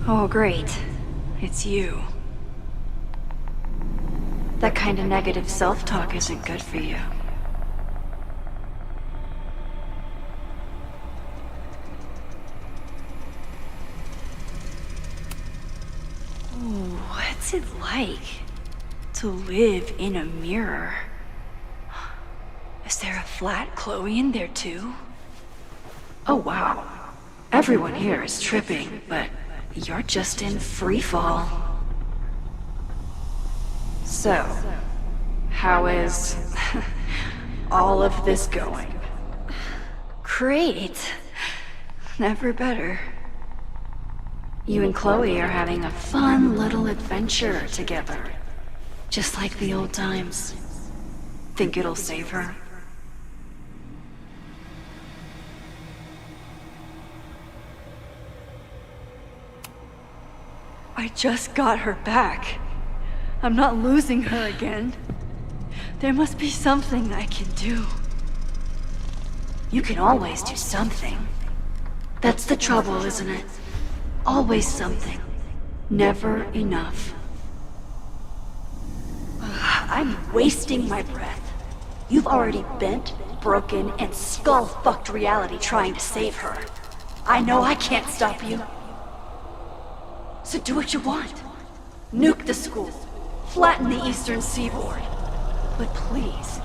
Oh, great. It's you. That kind of negative self-talk isn't good for you. Ooh, what's it like to live in a mirror? Is there a flat Chloe in there too? Oh wow. Everyone here is tripping, but you're just in free fall. So, how is all of this going? Great. Never better. You and Chloe are having a fun little adventure together. Just like the old times. Think it'll save her? I just got her back. I'm not losing her again. There must be something I can do. You can always do something. That's the trouble, isn't it? Always something. Never enough. I'm wasting my breath. You've already bent, broken, and skull-fucked reality trying to save her. I know I can't stop you. So do what you want. Nuke the school. Flatten the eastern seaboard. But please,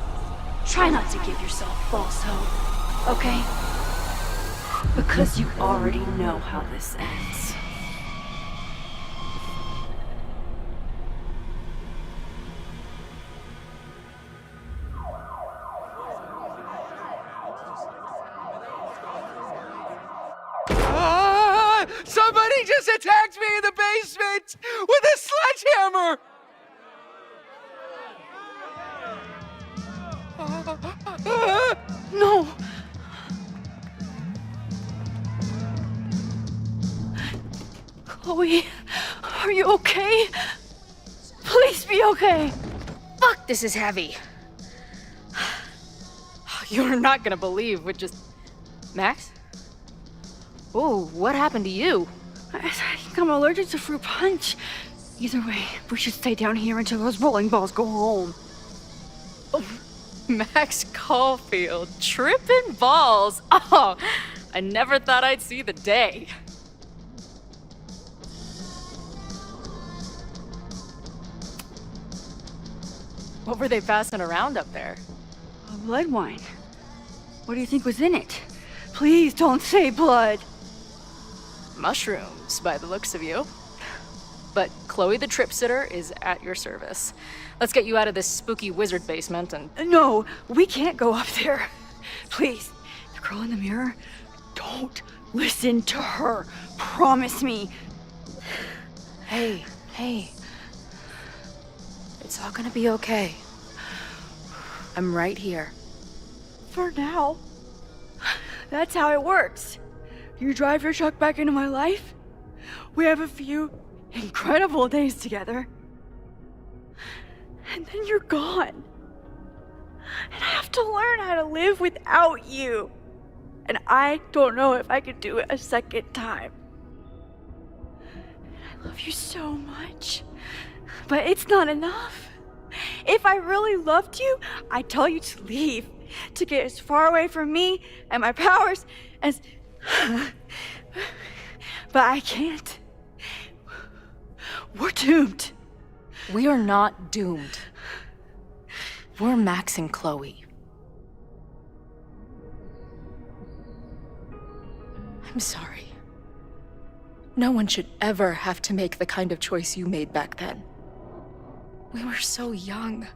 try not to give yourself false hope, okay? Because you already know how this ends. Somebody just attacked me in the basement with a sledgehammer! No! Chloe, are you okay? Please be okay! Fuck, this is heavy. You're not gonna believe what just... Max? Oh, what happened to you? I think I'm allergic to fruit punch. Either way, we should stay down here until those bowling balls go home. Oh, Max Caulfield, tripping balls. Oh, I never thought I'd see the day. What were they passing around up there? A blood wine. What do you think was in it? Please don't say blood. Mushrooms, by the looks of you. But Chloe the Trip Sitter is at your service. Let's get you out of this spooky wizard basement and... No, we can't go up there. Please, the girl in the mirror, don't listen to her. Promise me. Hey. It's all gonna be okay. I'm right here. For now. That's how it works. You drive your truck back into my life. We have a few incredible days together. And then you're gone. And I have to learn how to live without you. And I don't know if I could do it a second time. I love you so much. But it's not enough. If I really loved you, I'd tell you to leave. To get as far away from me and my powers as... But I can't. We're doomed. We are not doomed. We're Max and Chloe. I'm sorry. No one should ever have to make the kind of choice you made back then. We were so young,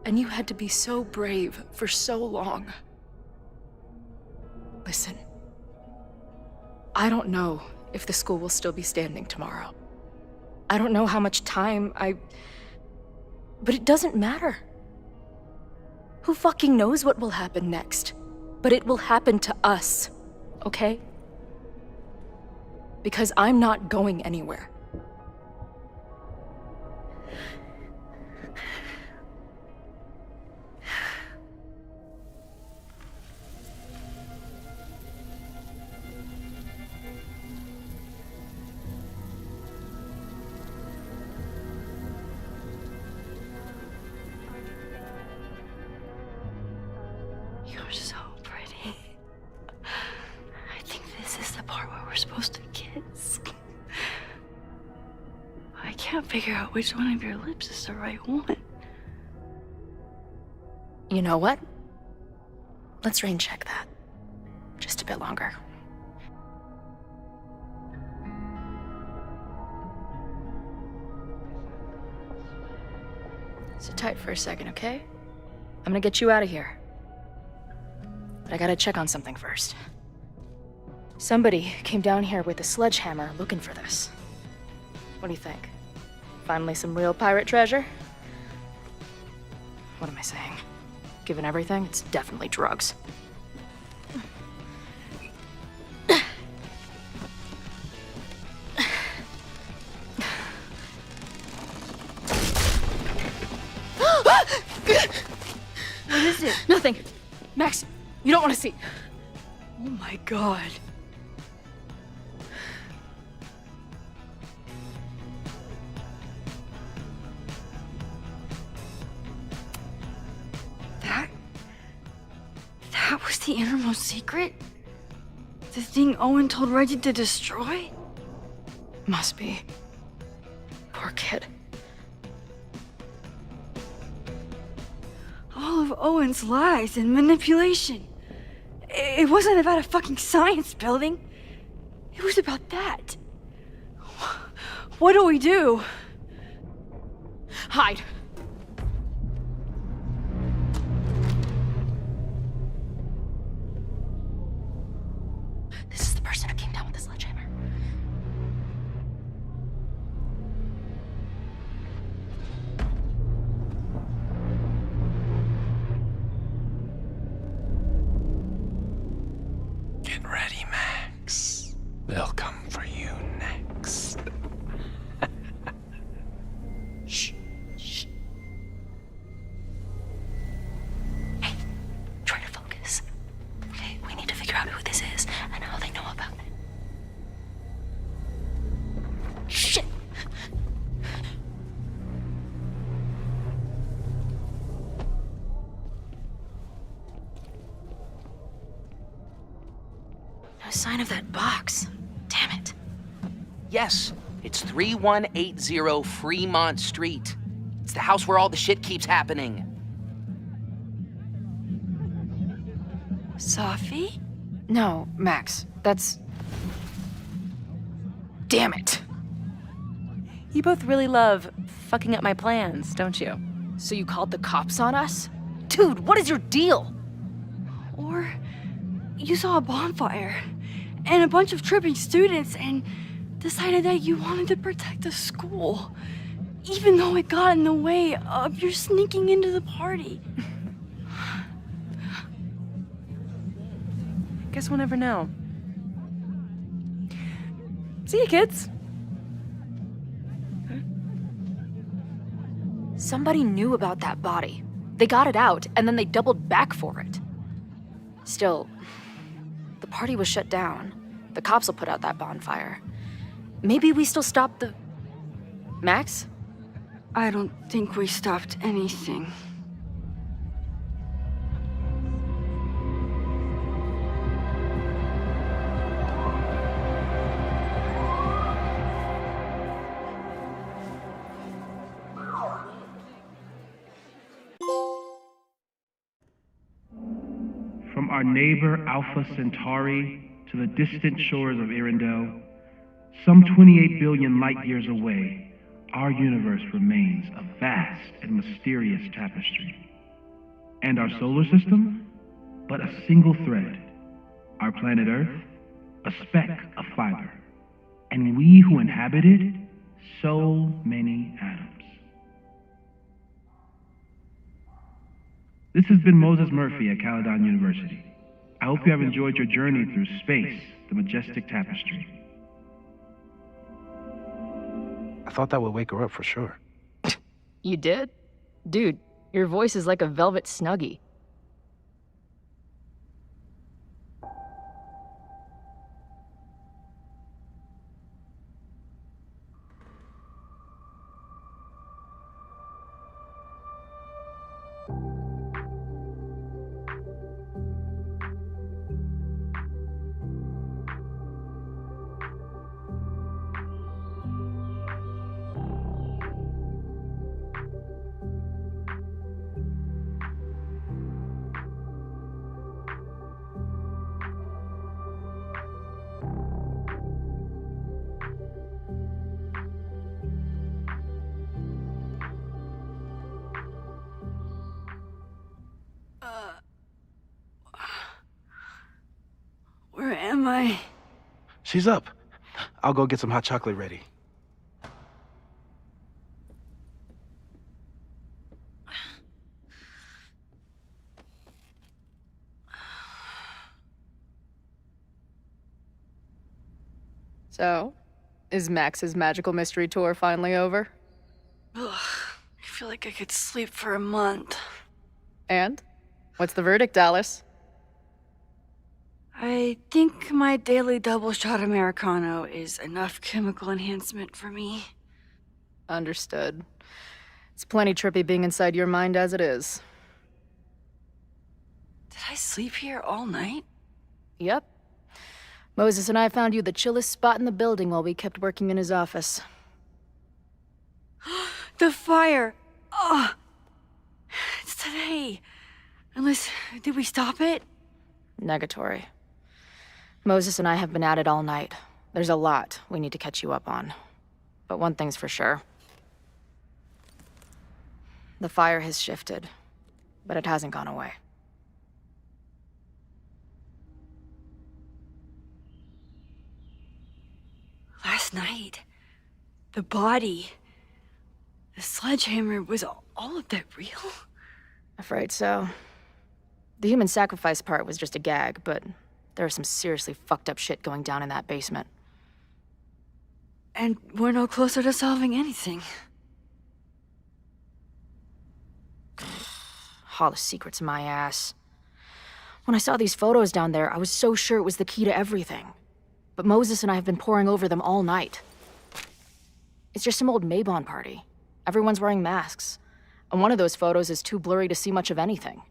and you had to be so brave for so long. Listen, I don't know if the school will still be standing tomorrow. I don't know how much time but it doesn't matter. Who fucking knows what will happen next? But it will happen to us, okay? Because I'm not going anywhere. You're so pretty. I think this is the part where we're supposed to kiss. I can't figure out which one of your lips is the right one. You know what? Let's rain check that. Just a bit longer. Sit tight for a second, okay? I'm gonna get you out of here. But I gotta check on something first. Somebody came down here with a sledgehammer looking for this. What do you think? Finally some real pirate treasure? What am I saying? Given everything, it's definitely drugs. What is it? Nothing. Max, you don't want to see. Oh my god. That was the innermost secret? The thing Owen told Reggie to destroy? Must be. Poor kid. All of Owen's lies and manipulation. It wasn't about a fucking science building. It was about that. What do we do? Hide. This is the person who came down with the sledgehammer. Get ready, Max. They'll come for you next. Shh. Shh. Hey, try to focus. Okay, we need to figure out who this is and how they know about it. Shit! No sign of that box. Damn it. Yes, it's 3180 Fremont Street. It's the house where all the shit keeps happening. Safi? No, Max. That's... Damn it. You both really love fucking up my plans, don't you? So you called the cops on us? Dude, what is your deal? Or you saw a bonfire and a bunch of tripping students and decided that you wanted to protect the school, even though it got in the way of your sneaking into the party. Guess we'll never know. See you, kids. Somebody knew about that body. They got it out, and then they doubled back for it. Still, the party was shut down. The cops will put out that bonfire. Maybe we still stopped the... Max? I don't think we stopped anything. From our neighbor Alpha Centauri to the distant shores of Arendelle, some 28 billion light years away, our universe remains a vast and mysterious tapestry. And our solar system, but a single thread. Our planet Earth, a speck of fiber. And we who inhabit it, so many atoms. This has been Moses Murphy at Caledon University. I hope you have enjoyed your journey through space, the majestic tapestry. I thought that would wake her up for sure. You did? Dude, your voice is like a velvet snuggie. Where am I? She's up. I'll go get some hot chocolate ready. So, is Max's magical mystery tour finally over? Ugh, I feel like I could sleep for a month. And? What's the verdict, Alice? I think my daily double shot Americano is enough chemical enhancement for me. Understood. It's plenty trippy being inside your mind as it is. Did I sleep here all night? Yep. Moses and I found you the chillest spot in the building while we kept working in his office. The fire! Oh! It's today. Unless, did we stop it? Negatory. Moses and I have been at it all night. There's a lot we need to catch you up on. But one thing's for sure. The fire has shifted, but it hasn't gone away. Last night, the body, the sledgehammer, was all of that real? Afraid so. The human sacrifice part was just a gag, but there was some seriously fucked up shit going down in that basement. And we're no closer to solving anything. All the secrets, my ass. When I saw these photos down there, I was so sure it was the key to everything. But Moses and I have been poring over them all night. It's just some old Mabon party. Everyone's wearing masks. And one of those photos is too blurry to see much of anything.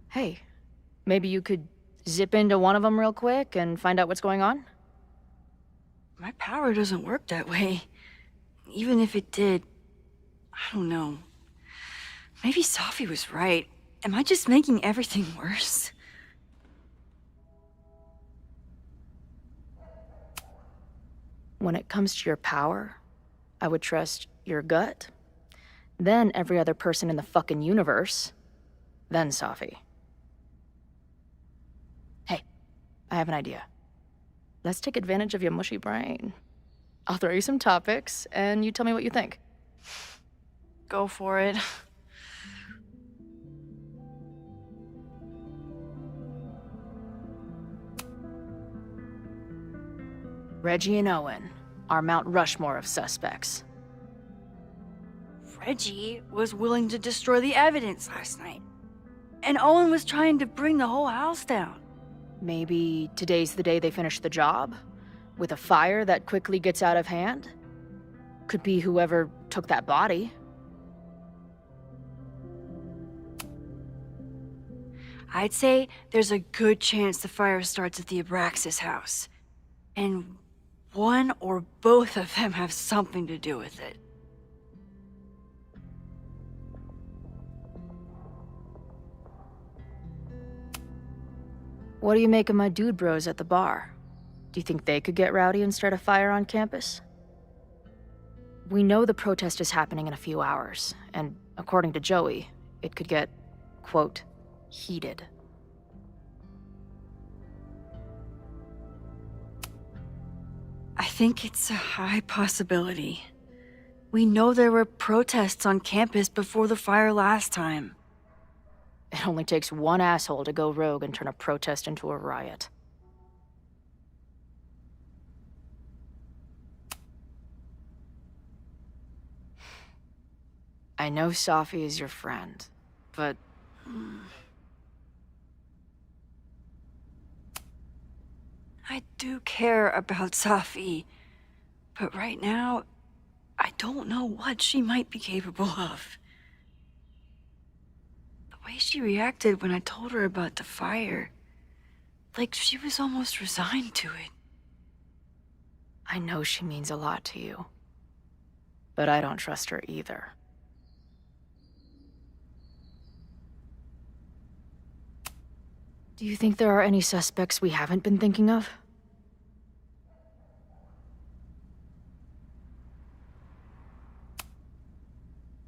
Hey, maybe you could zip into one of them real quick and find out what's going on? My power doesn't work that way. Even if it did, I don't know. Maybe Safi was right. Am I just making everything worse? When it comes to your power, I would trust your gut, then every other person in the fucking universe, then Safi. Hey, I have an idea. Let's take advantage of your mushy brain. I'll throw you some topics, and you tell me what you think. Go for it. Reggie and Owen, our Mount Rushmore of suspects. Reggie was willing to destroy the evidence last night. And Owen was trying to bring the whole house down. Maybe today's the day they finish the job? With a fire that quickly gets out of hand? Could be whoever took that body. I'd say there's a good chance the fire starts at the Abraxas house. And one or both of them have something to do with it. What do you make of my dude bros at the bar? Do you think they could get rowdy and start a fire on campus? We know the protest is happening in a few hours, and according to Joey, it could get, quote, heated. I think it's a high possibility. We know there were protests on campus before the fire last time. It only takes one asshole to go rogue and turn a protest into a riot. I know Safi is your friend, but... I do care about Safi, but right now, I don't know what she might be capable of. The way she reacted when I told her about the fire, like she was almost resigned to it. I know she means a lot to you, but I don't trust her either. Do you think there are any suspects we haven't been thinking of?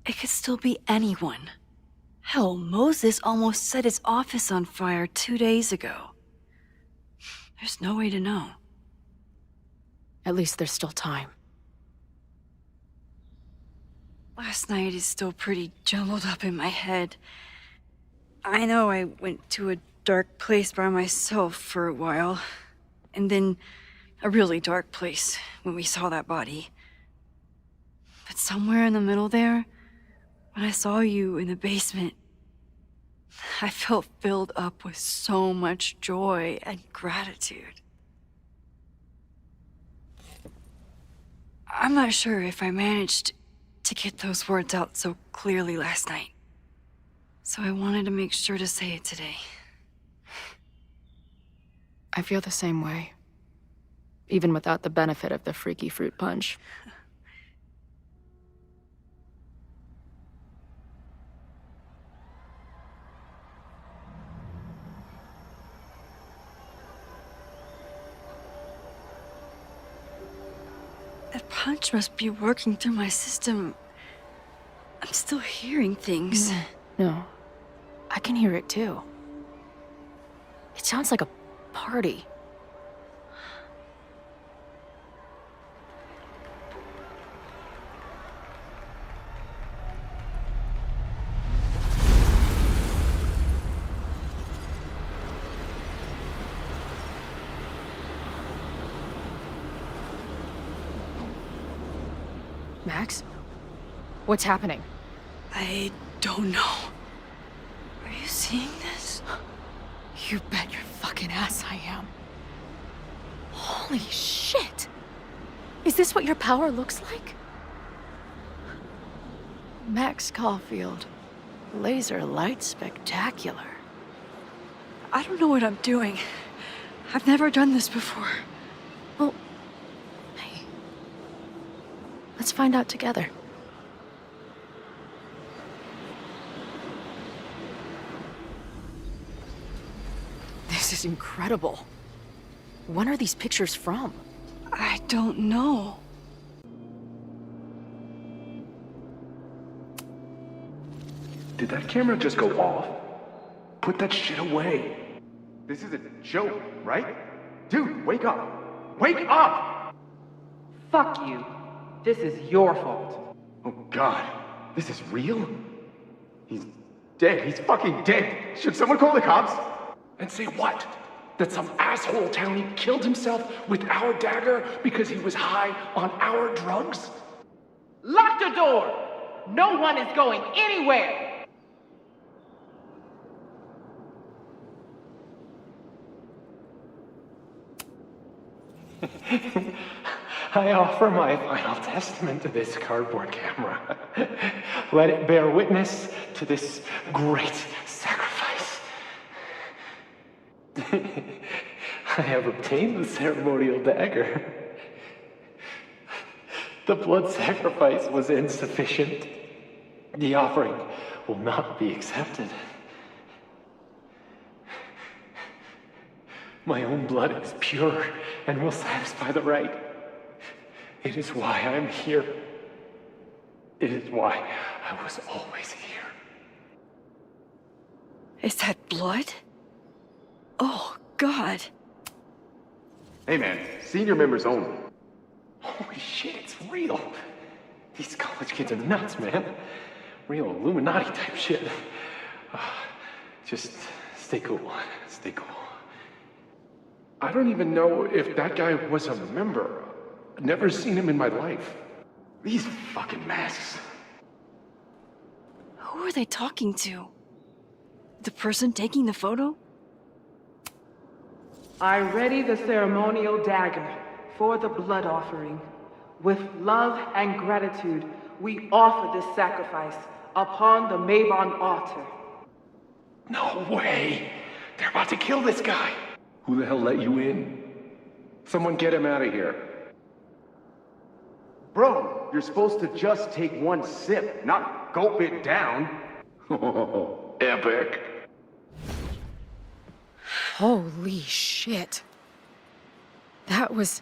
It could still be anyone. Hell, Moses almost set his office on fire 2 days ago. There's no way to know. At least there's still time. Last night is still pretty jumbled up in my head. I know I went to a dark place by myself for a while, and then a really dark place when we saw that body. But somewhere in the middle there, when I saw you in the basement, I felt filled up with so much joy and gratitude. I'm not sure if I managed to get those words out so clearly last night, so I wanted to make sure to say it today. I feel the same way, even without the benefit of the freaky fruit punch. That punch must be working through my system. I'm still hearing things. No, I can hear it too. It sounds like a party. Max? What's happening? I don't know. Are you seeing this? You bet your fucking ass I am. Holy shit! Is this what your power looks like? Max Caulfield. Laser light spectacular. I don't know what I'm doing. I've never done this before. Well, hey. Let's find out together. This is incredible. When are these pictures from? I don't know. Did that camera just go off? Put that shit away. This is a joke, right? Dude, wake up. Wake up! Fuck you. This is your fault. Oh God, this is real? He's dead. He's fucking dead. Should someone call the cops? And say what? That some asshole townie killed himself with our dagger because he was high on our drugs? Lock the door! No one is going anywhere! I offer my final testament to this cardboard camera. Let it bear witness to this great sacrifice. I have obtained the ceremonial dagger. The blood sacrifice was insufficient. The offering will not be accepted. My own blood is pure and will satisfy the right. It is why I'm here. It is why I was always here. Is that blood? Oh, God. Hey man, senior members only. Holy shit, it's real. These college kids are nuts, man. Real Illuminati type shit. Just stay cool. Stay cool. I don't even know if that guy was a member. Never seen him in my life. These fucking masks. Who are they talking to? The person taking the photo? I ready the ceremonial dagger for the blood offering. With love and gratitude, we offer this sacrifice upon the Mabon altar. No way! They're about to kill this guy! Who the hell let you in? Someone get him out of here. Bro, you're supposed to just take one sip, not gulp it down. Epic. Holy shit. That was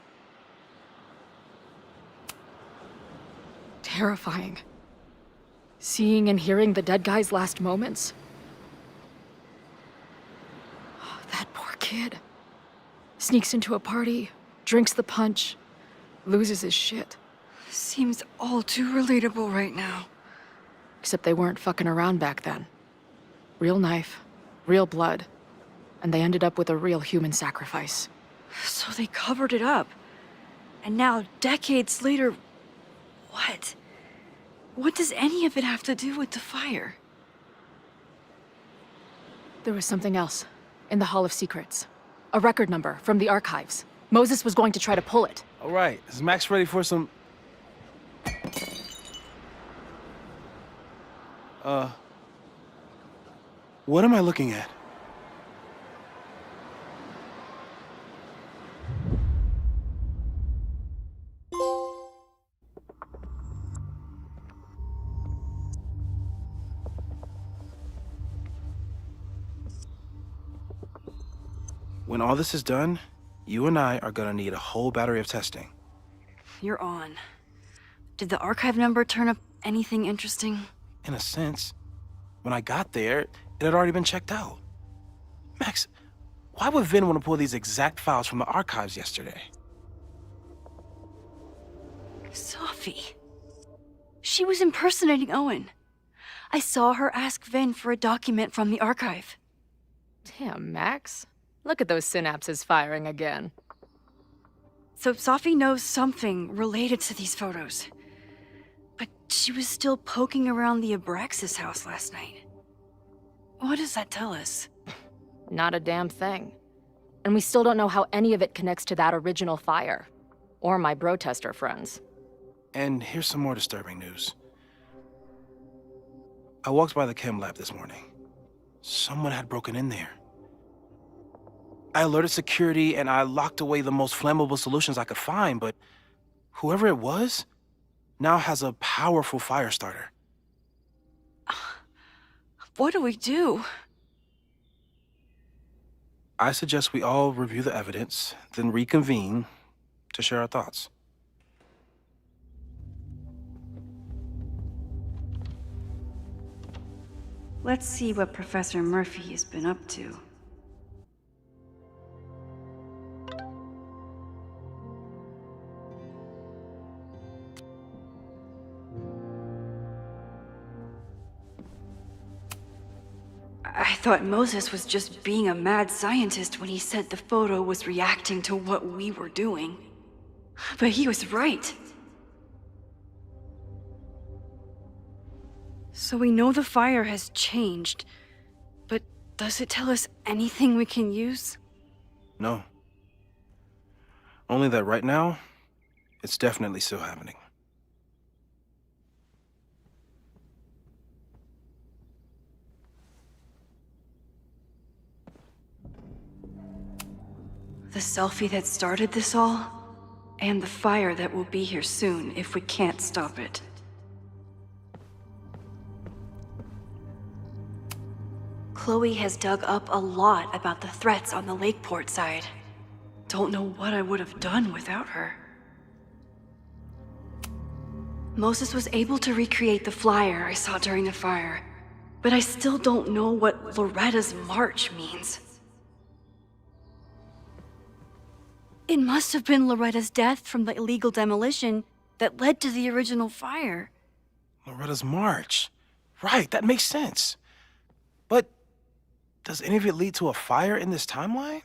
terrifying. Seeing and hearing the dead guy's last moments. Oh, that poor kid. Sneaks into a party, drinks the punch, loses his shit. Seems all too relatable right now. Except they weren't fucking around back then. Real knife, real blood, and they ended up with a real human sacrifice. So they covered it up. And now, decades later, what? What does any of it have to do with the fire? There was something else in the Hall of Secrets. A record number from the archives. Moses was going to try to pull it. All right, is Max ready for some... What am I looking at? When all this is done, you and I are gonna need a whole battery of testing. You're on. Did the archive number turn up anything interesting? In a sense. When I got there, it had already been checked out. Max, why would Vin want to pull these exact files from the archives yesterday? Sophie. She was impersonating Owen. I saw her ask Vin for a document from the archive. Damn, Max. Look at those synapses firing again. So Sophie knows something related to these photos. But she was still poking around the Abraxas house last night. What does that tell us? Not a damn thing. And we still don't know how any of it connects to that original fire. Or my bro-tester friends. And here's some more disturbing news. I walked by the chem lab this morning. Someone had broken in there. I alerted security and I locked away the most flammable solutions I could find, but whoever it was now has a powerful fire starter. What do we do? I suggest we all review the evidence, then reconvene to share our thoughts. Let's see what Professor Murphy has been up to. I thought Moses was just being a mad scientist when he said the photo was reacting to what we were doing. But he was right. So we know the fire has changed, but does it tell us anything we can use? No. Only that right now, it's definitely still happening. The selfie that started this all, and the fire that will be here soon if we can't stop it. Chloe has dug up a lot about the threats on the Lakeport side. Don't know what I would have done without her. Moses was able to recreate the flyer I saw during the fire, but I still don't know what Loretta's march means. It must have been Loretta's death from the illegal demolition that led to the original fire. Loretta's march. Right, that makes sense. But does any of it lead to a fire in this timeline?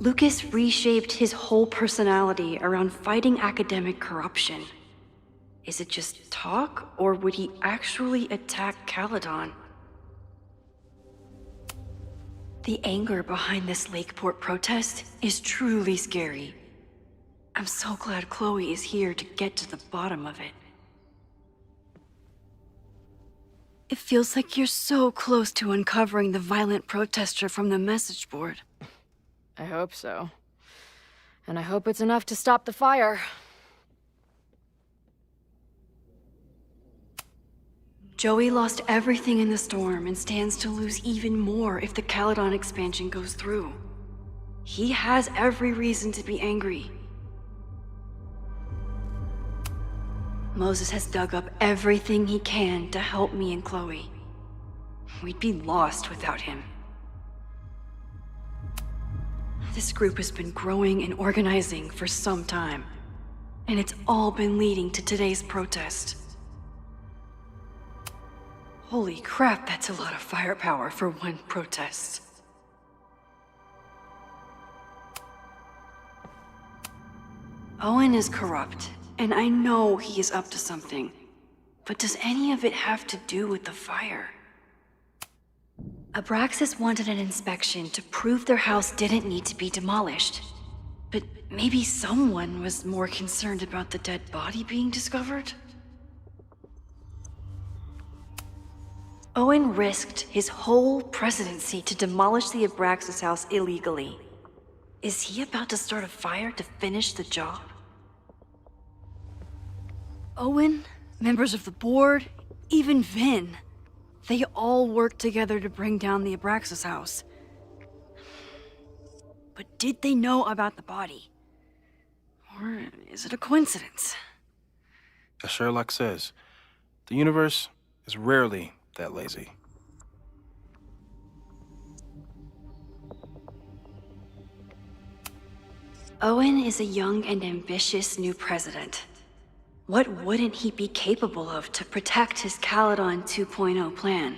Lucas reshaped his whole personality around fighting academic corruption. Is it just talk, or would he actually attack Caledon? The anger behind this Lakeport protest is truly scary. I'm so glad Chloe is here to get to the bottom of it. It feels like you're so close to uncovering the violent protester from the message board. I hope so. And I hope it's enough to stop the fire. Joey lost everything in the storm and stands to lose even more if the Caledon expansion goes through. He has every reason to be angry. Moses has dug up everything he can to help me and Chloe. We'd be lost without him. This group has been growing and organizing for some time, and it's all been leading to today's protest. Holy crap, that's a lot of firepower for one protest. Owen is corrupt, and I know he is up to something. But does any of it have to do with the fire? Abraxas wanted an inspection to prove their house didn't need to be demolished. But maybe someone was more concerned about the dead body being discovered? Owen risked his whole presidency to demolish the Abraxas house illegally. Is he about to start a fire to finish the job? Owen, members of the board, even Vin. They all worked together to bring down the Abraxas house. But did they know about the body? Or is it a coincidence? As Sherlock says, the universe is rarely that lazy. Owen is a young and ambitious new president. What wouldn't he be capable of to protect his Caledon 2.0 plan?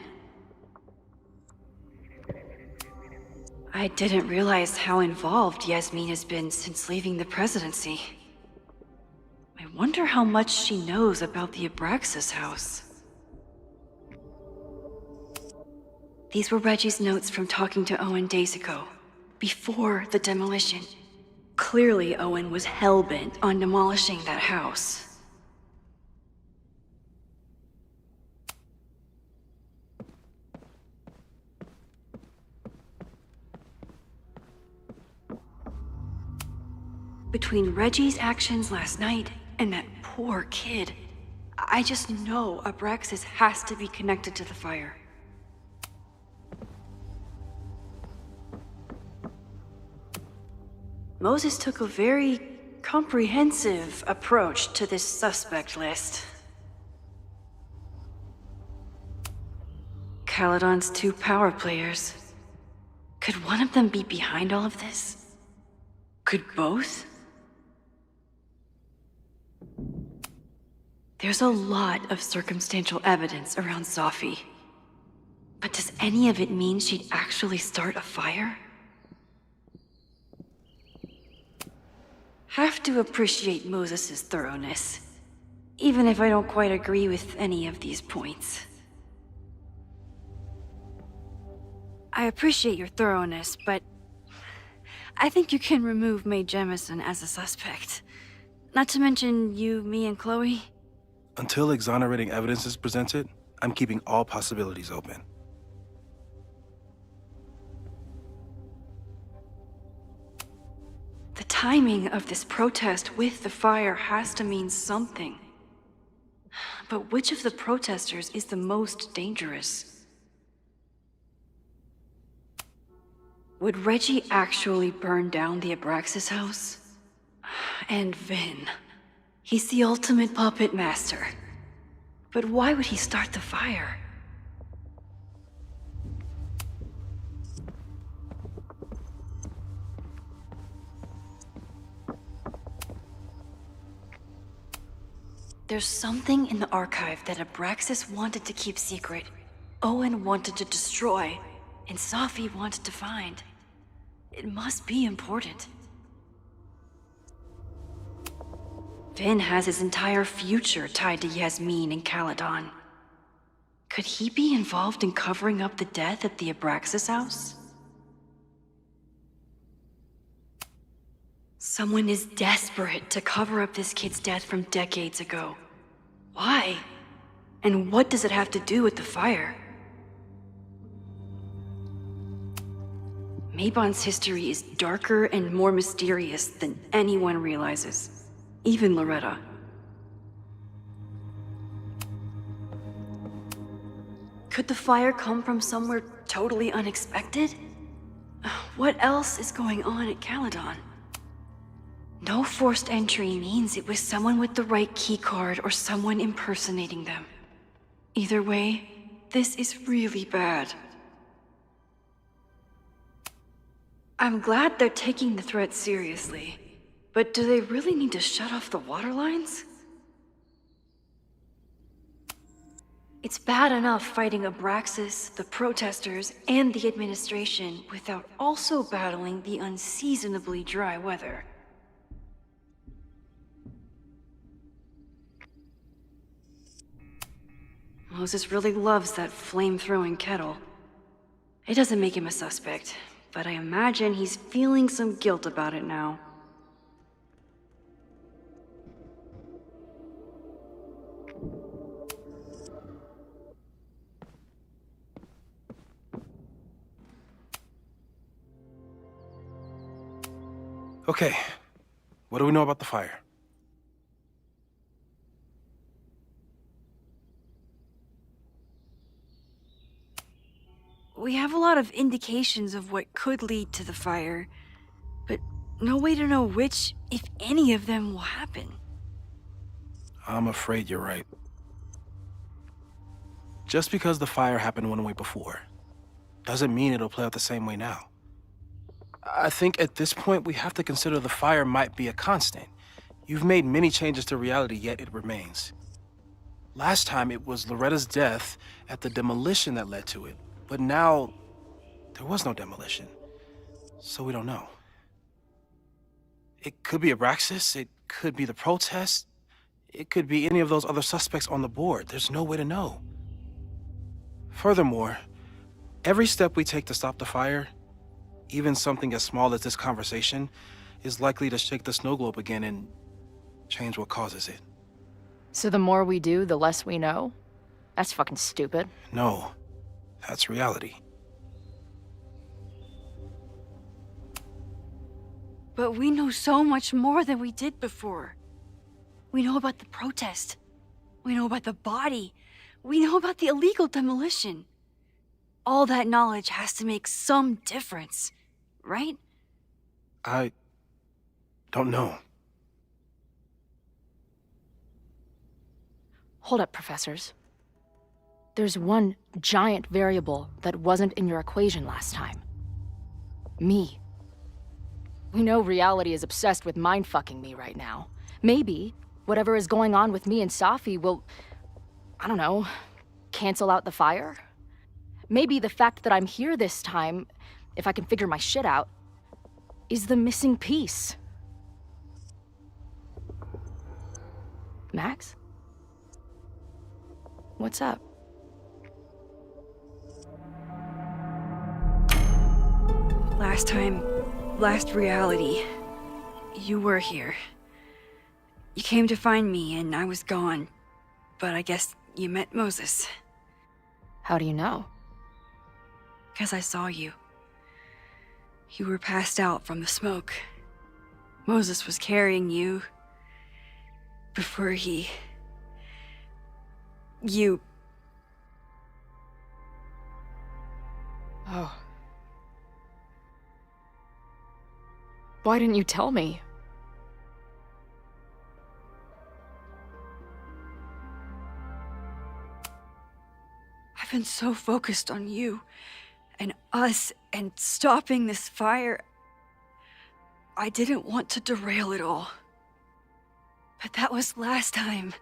I didn't realize how involved Yasmin has been since leaving the presidency. I wonder how much she knows about the Abraxas house. These were Reggie's notes from talking to Owen days ago, before the demolition. Clearly, Owen was hell-bent on demolishing that house. Between Reggie's actions last night and that poor kid, I just know Abraxas has to be connected to the fire. Moses took a very comprehensive approach to this suspect list. Caledon's 2 power players. Could one of them be behind all of this? Could both? There's a lot of circumstantial evidence around Sophie. But does any of it mean she'd actually start a fire? Have to appreciate Moses' thoroughness, even if I don't quite agree with any of these points. I appreciate your thoroughness, but I think you can remove Mae Jemison as a suspect. Not to mention you, me, and Chloe. Until exonerating evidence is presented, I'm keeping all possibilities open. timing of this protest with the fire has to mean something. But which of the protesters is the most dangerous? Would Reggie actually burn down the Abraxas house? And Vin. He's the ultimate puppet master. But why would he start the fire? There's something in the archive that Abraxas wanted to keep secret, Owen wanted to destroy, and Safi wanted to find. It must be important. Vin has his entire future tied to Yasmin and Caledon. Could he be involved in covering up the death at the Abraxas house? Someone is desperate to cover up this kid's death from decades ago. Why? And what does it have to do with the fire? Mabon's history is darker and more mysterious than anyone realizes. Even Loretta. Could the fire come from somewhere totally unexpected? What else is going on at Caledon? No forced entry means it was someone with the right keycard or someone impersonating them. Either way, this is really bad. I'm glad they're taking the threat seriously, but do they really need to shut off the water lines? It's bad enough fighting Abraxas, the protesters, and the administration without also battling the unseasonably dry weather. Moses really loves that flame-throwing kettle. It doesn't make him a suspect, but I imagine he's feeling some guilt about it now. Okay, what do we know about the fire? We have a lot of indications of what could lead to the fire, but no way to know which, if any of them, will happen. I'm afraid you're right. Just because the fire happened one way before, doesn't mean it'll play out the same way now. I think at this point we have to consider the fire might be a constant. You've made many changes to reality, yet it remains. Last time it was Loretta's death at the demolition that led to it. But now, there was no demolition, so we don't know. It could be Abraxas, it could be the protest, it could be any of those other suspects on the board. There's no way to know. Furthermore, every step we take to stop the fire, even something as small as this conversation, is likely to shake the snow globe again and change what causes it. So the more we do, the less we know? That's fucking stupid. No. That's reality. But we know so much more than we did before. We know about the protest. We know about the body. We know about the illegal demolition. All that knowledge has to make some difference, right? I don't know. Hold up, professors. There's one giant variable that wasn't in your equation last time. Me. We know reality is obsessed with mind-fucking me right now. Maybe whatever is going on with me and Safi will, I don't know, cancel out the fire? Maybe the fact that I'm here this time, if I can figure my shit out, is the missing piece. Max? What's up? Last time, last reality, you were here. You came to find me and I was gone, but I guess you met Moses. How do you know? 'Cause I saw you. You were passed out from the smoke. Moses was carrying you before he... You... Oh. Why didn't you tell me? I've been so focused on you and us and stopping this fire. I didn't want to derail it all. But that was last time.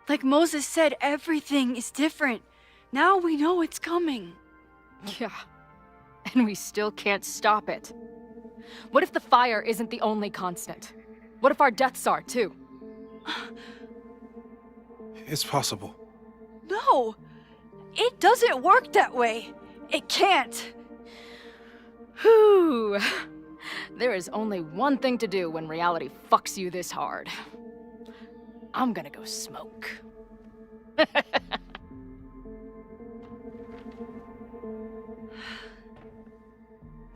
Like Moses said, everything is different. Now we know it's coming. Yeah. And we still can't stop it. What if the fire isn't the only constant? What if our deaths are, too? It's possible. No! It doesn't work that way. It can't. Whew. There is only one thing to do when reality fucks you this hard. I'm gonna go smoke.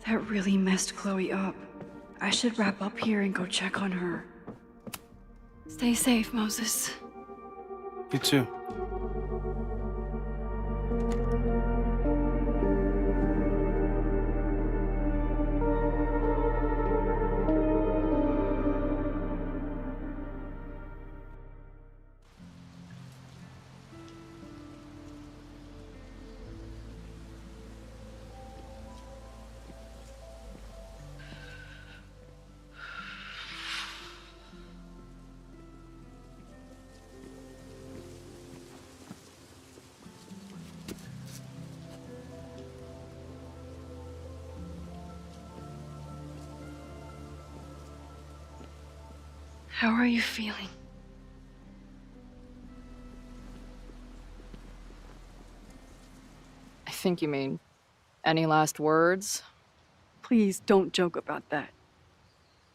That really messed Chloe up. I should wrap up here and go check on her. Stay safe, Moses. You too. How are you feeling? I think you mean, any last words? Please don't joke about that.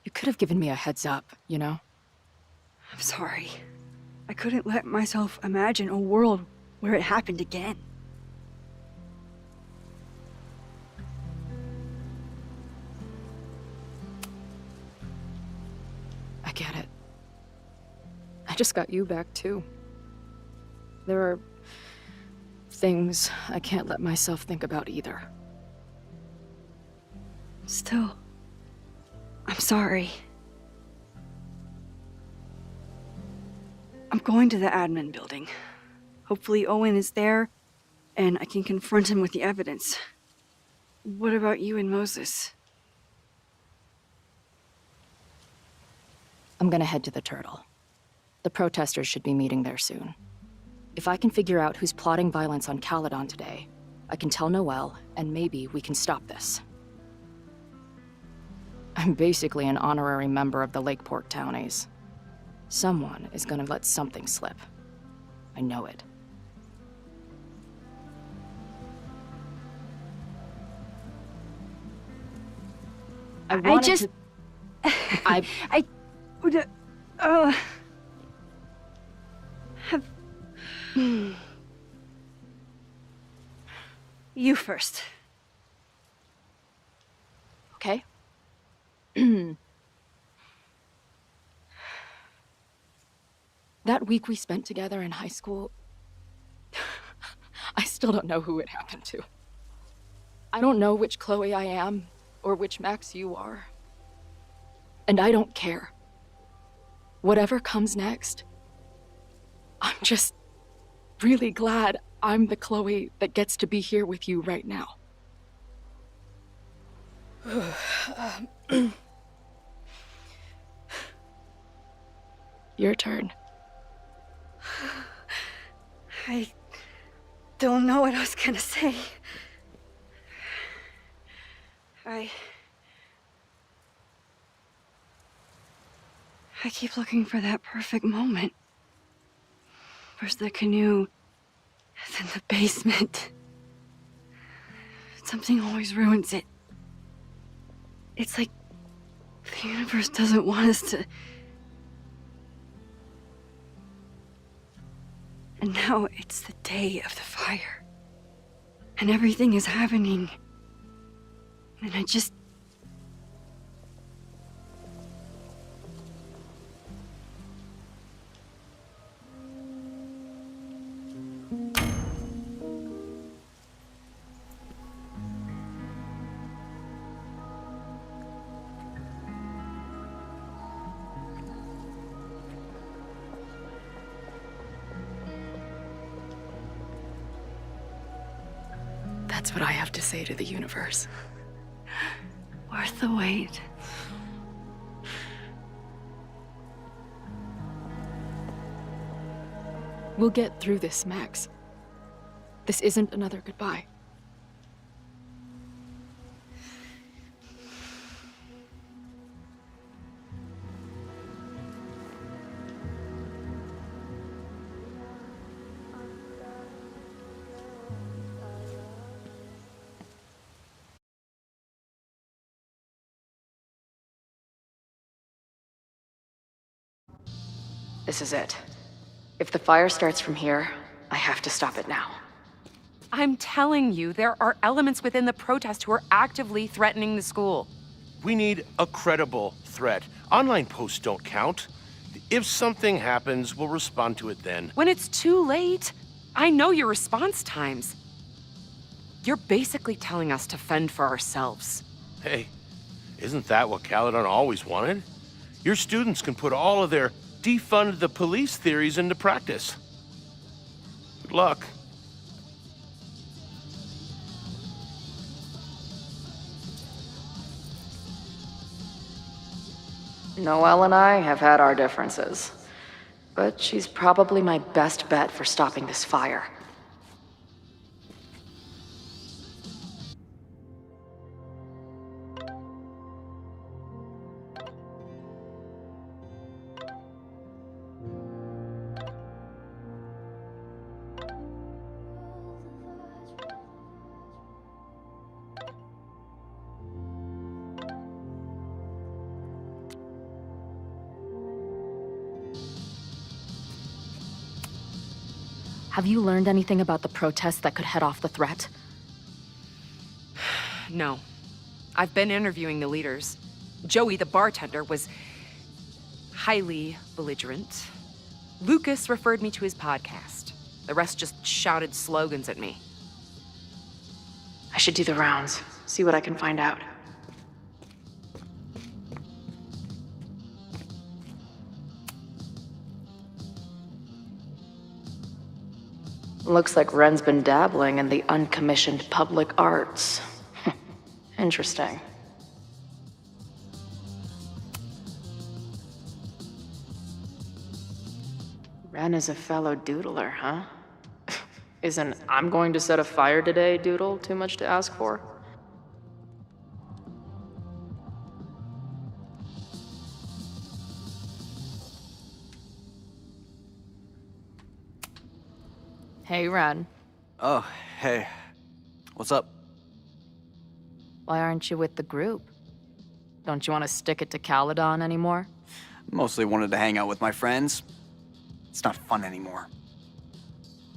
You could have given me a heads up, you know? I'm sorry. I couldn't let myself imagine a world where it happened again. I get it. I just got you back, too. There are things I can't let myself think about either. Still, I'm sorry. I'm going to the admin building. Hopefully Owen is there, and I can confront him with the evidence. What about you and Moses? I'm gonna head to the Turtle. The protesters should be meeting there soon. If I can figure out who's plotting violence on Caledon today, I can tell Noelle, and maybe we can stop this. I'm basically an honorary member of the Lakeport Townies. Someone is gonna let something slip. I know it. I just... have... You first. Okay. That week we spent together in high school, I still don't know who it happened to. I don't know which Chloe I am, or which Max you are. And I don't care. Whatever comes next, I'm just really glad I'm the Chloe that gets to be here with you right now. Your turn. I don't know what I was gonna say. I keep looking for that perfect moment. First the canoe, then the basement. Something always ruins it. It's like the universe doesn't want us to... And now it's the day of the fire. And everything is happening. And I just... That's what I have to say to the universe. Worth the wait. We'll get through this, Max. This isn't another goodbye. This is it. If the fire starts from here, I have to stop it now. I'm telling you, there are elements within the protest who are actively threatening the school. We need a credible threat. Online posts don't count. If something happens, we'll respond to it then. When it's too late, I know your response times. You're basically telling us to fend for ourselves. Hey, isn't that what Caledon always wanted? Your students can put all of their defund the police theories into practice. Good luck. Noelle and I have had our differences, but she's probably my best bet for stopping this fire. Have you learned anything about the protest that could head off the threat? No. I've been interviewing the leaders. Joey, the bartender, was highly belligerent. Lucas referred me to his podcast. The rest just shouted slogans at me. I should do the rounds, see what I can find out. Looks like Ren's been dabbling in the uncommissioned public arts. Interesting. Ren is a fellow doodler, huh? Isn't "I'm going to set a fire today" doodle too much to ask for? Hey, Ren. Oh, hey. What's up? Why aren't you with the group? Don't you want to stick it to Caledon anymore? Mostly wanted to hang out with my friends. It's not fun anymore.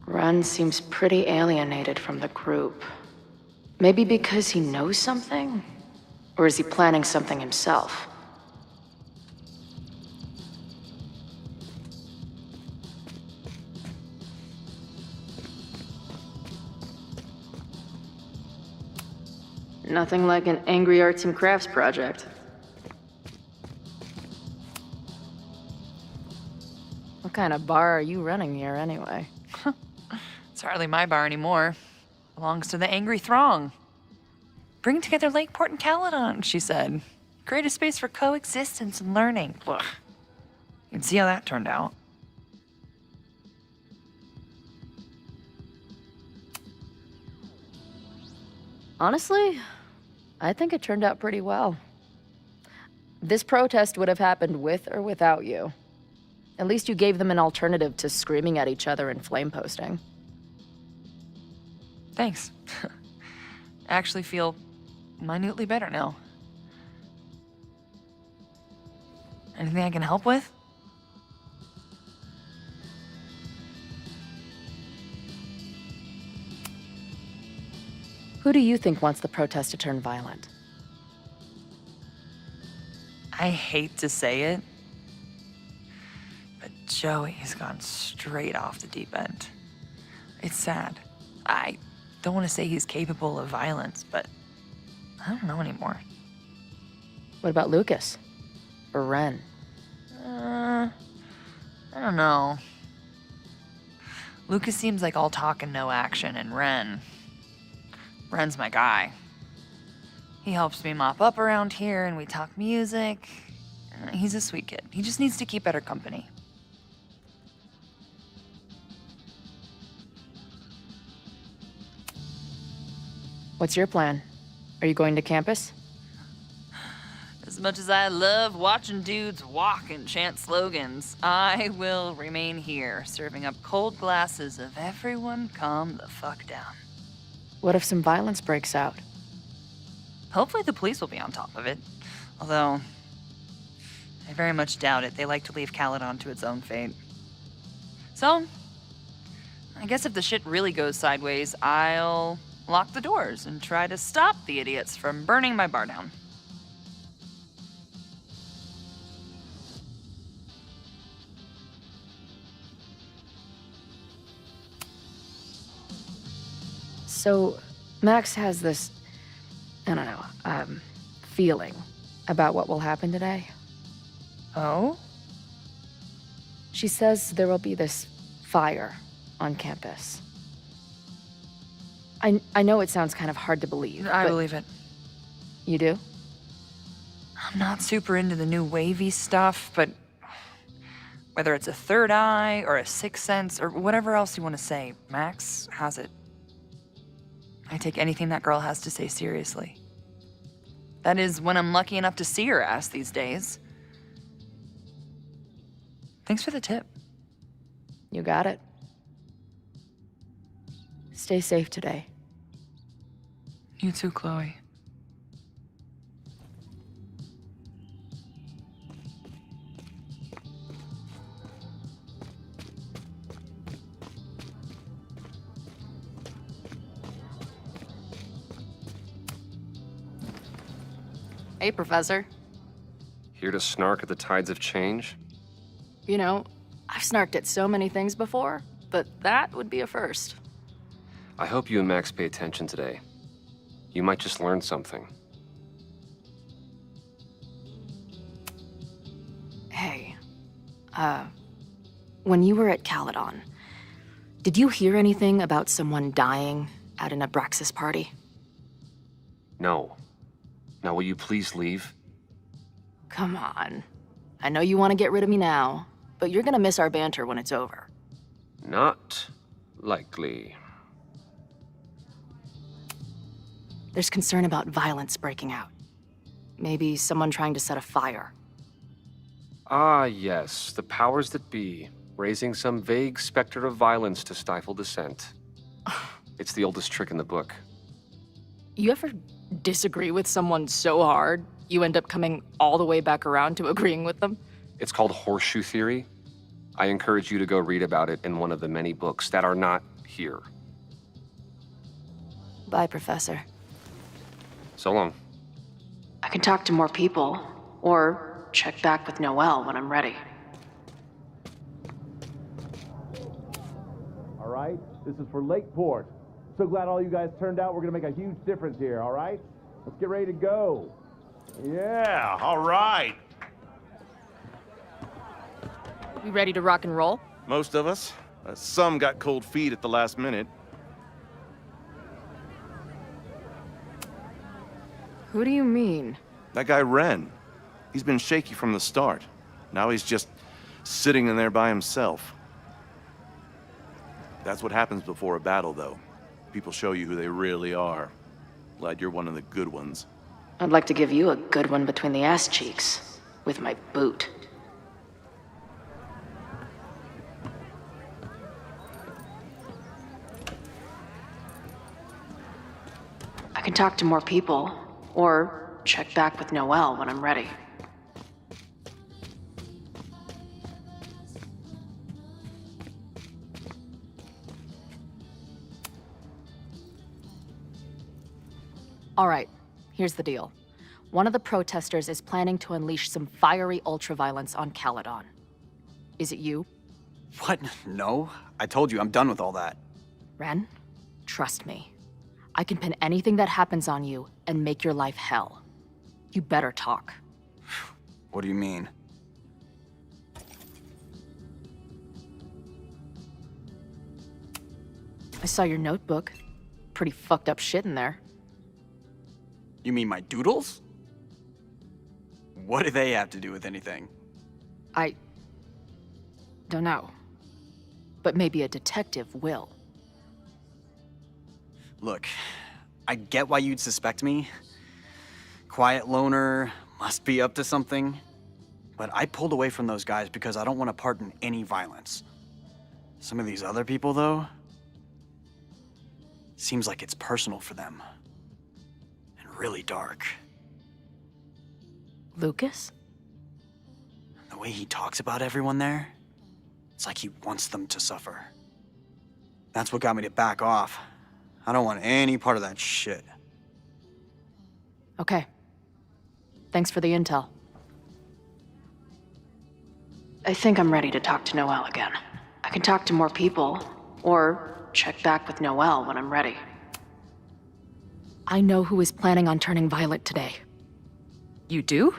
Ren seems pretty alienated from the group. Maybe because he knows something? Or is he planning something himself? Nothing like an angry arts and crafts project. What kind of bar are you running here anyway? It's hardly my bar anymore. Belongs to the Angry Throng. Bring together Lakeport and Caledon, she said. Create a space for coexistence and learning. Ugh. You can see how that turned out. Honestly, I think it turned out pretty well. This protest would have happened with or without you. At least you gave them an alternative to screaming at each other and flame posting. Thanks. I actually feel minutely better now. Anything I can help with? Who do you think wants the protest to turn violent? I hate to say it, but Joey's gone straight off the deep end. It's sad. I don't want to say he's capable of violence, but I don't know anymore. What about Lucas? Or Ren? I don't know. Lucas seems like all talk and no action, and Ren... Ren's my guy. He helps me mop up around here and we talk music. He's a sweet kid. He just needs to keep better company. What's your plan? Are you going to campus? As much as I love watching dudes walk and chant slogans, I will remain here, serving up cold glasses of everyone calm the fuck down. What if some violence breaks out? Hopefully the police will be on top of it. Although, I very much doubt it. They like to leave Caledon to its own fate. So, I guess if the shit really goes sideways, I'll lock the doors and try to stop the idiots from burning my bar down. So, Max has this, I don't know, feeling about what will happen today. Oh? She says there will be this fire on campus. I know it sounds kind of hard to believe. I but believe it. You do? I'm not super into the new wavy stuff, but whether it's a third eye or a sixth sense or whatever else you want to say, Max has it. I take anything that girl has to say seriously. That is, when I'm lucky enough to see her ass these days. Thanks for the tip. You got it. Stay safe today. You too, Chloe. Hey, Professor. Here to snark at the tides of change? You know, I've snarked at so many things before, but that would be a first. I hope you and Max pay attention today. You might just learn something. Hey, when you were at Caledon, did you hear anything about someone dying at an Abraxas party? No. Now will you please leave? Come on. I know you want to get rid of me now, but you're gonna miss our banter when it's over. Not likely. There's concern about violence breaking out. Maybe someone trying to set a fire. Ah, yes, the powers that be, raising some vague specter of violence to stifle dissent. It's the oldest trick in the book. You ever disagree with someone so hard, you end up coming all the way back around to agreeing with them? It's called horseshoe theory. I encourage you to go read about it in one of the many books that are not here. Bye, Professor. So long. I can talk to more people, or check back with Noelle when I'm ready. All right, this is for Lakeport. So glad all you guys turned out. We're gonna make a huge difference here, all right? Let's get ready to go. Yeah, all right. We ready to rock and roll? Most of us. Some got cold feet at the last minute. Who do you mean? That guy Ren. He's been shaky from the start. Now he's just sitting in there by himself. That's what happens before a battle, though. People show you who they really are. Glad you're one of the good ones. I'd like to give you a good one between the ass cheeks, with my boot. I can talk to more people, or check back with Noelle when I'm ready. All right, here's the deal. One of the protesters is planning to unleash some fiery ultraviolence on Caledon. Is it you? What? No. I told you, I'm done with all that. Ren, trust me. I can pin anything that happens on you and make your life hell. You better talk. What do you mean? I saw your notebook. pretty fucked up shit in there. You mean my doodles? What do they have to do with anything? I don't know. But maybe a detective will. Look, I get why you'd suspect me. Quiet loner, must be up to something. But I pulled away from those guys because I don't want to part in any violence. Some of these other people, though, seems like it's personal for them. And really dark. Lucas? The way he talks about everyone there, it's like he wants them to suffer. That's what got me to back off. I don't want any part of that shit. Okay. Thanks for the intel. I think I'm ready to talk to Noelle again. I can talk to more people, or check back with Noelle when I'm ready. I know who is planning on turning violent today. You do?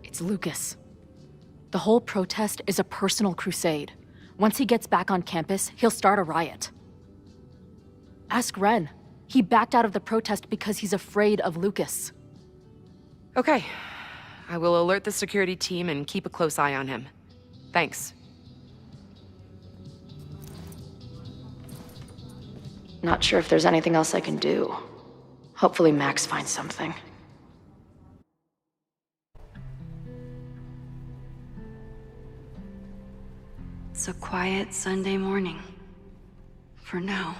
It's Lucas. The whole protest is a personal crusade. Once he gets back on campus, he'll start a riot. Ask Ren. He backed out of the protest because he's afraid of Lucas. Okay. I will alert the security team and keep a close eye on him. Thanks. Not sure if there's anything else I can do. Hopefully Max finds something. It's a quiet Sunday morning. For now.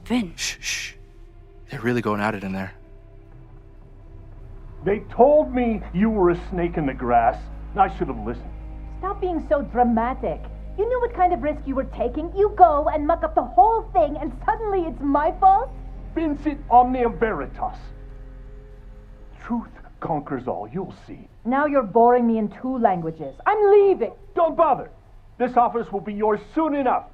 Vin. Shh. They're really going at it in there. They told me you were a snake in the grass. I should have listened. Stop being so dramatic. You knew what kind of risk you were taking. You go and muck up the whole thing, and suddenly it's my fault? Vincit omnia veritas. Truth conquers all, you'll see. Now you're boring me in 2 languages. I'm leaving. Don't bother. This office will be yours soon enough.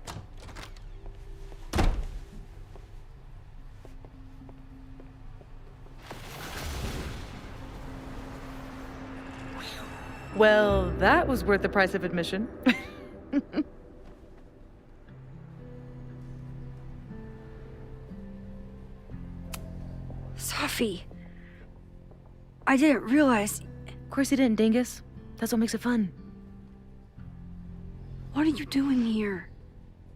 Well, that was worth the price of admission. Safi. I didn't realize... Of course you didn't, Dingus. That's what makes it fun. What are you doing here?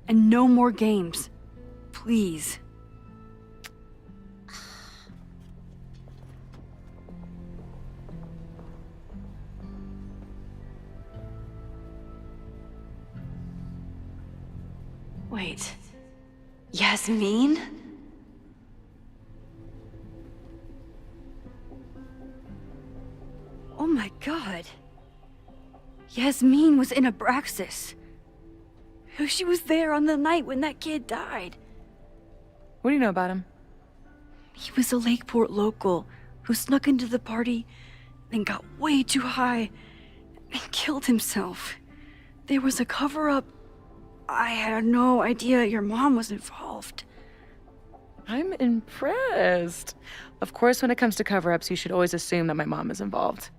And no more games. Please. Wait. Yasmin? Oh my god. Yasmin was in Abraxas. She was there on the night when that kid died. What do you know about him? He was a Lakeport local who snuck into the party, then got way too high and killed himself. There was a cover-up. I had no idea your mom was involved. I'm impressed. Of course, when it comes to cover-ups, you should always assume that my mom is involved.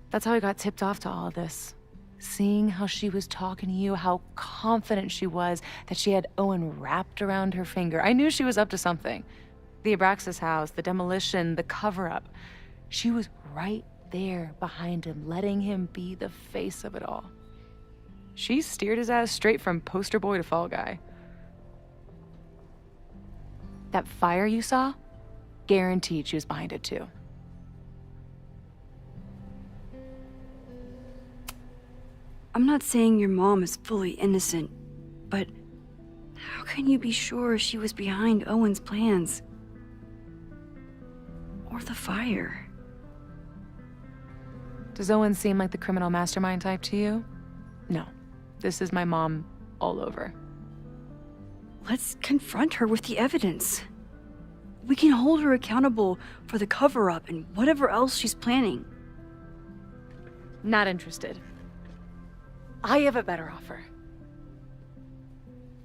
That's how I got tipped off to all of this. Seeing how she was talking to you, how confident she was that she had Owen wrapped around her finger. I knew she was up to something. The Abraxas house, the demolition, the cover-up. She was right there behind him, letting him be the face of it all. She steered his ass straight from poster boy to fall guy. That fire you saw? Guaranteed she was behind it too. I'm not saying your mom is fully innocent, but how can you be sure she was behind Owen's plans? Or the fire? Does Owen seem like the criminal mastermind type to you? No. This is my mom all over. Let's confront her with the evidence. We can hold her accountable for the cover-up and whatever else she's planning. Not interested. I have a better offer.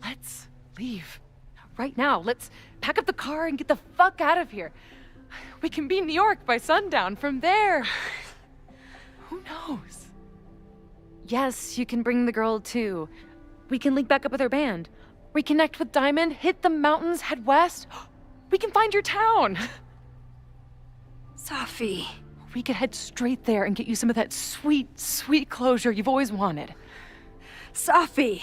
Let's leave. Right now. Let's pack up the car and get the fuck out of here. We can be in New York by sundown. From there, who knows? Yes, you can bring the girl too. We can link back up with our band. Reconnect with Diamond, hit the mountains, head west. We can find your town. Safi. We could head straight there and get you some of that sweet, sweet closure you've always wanted. Safi,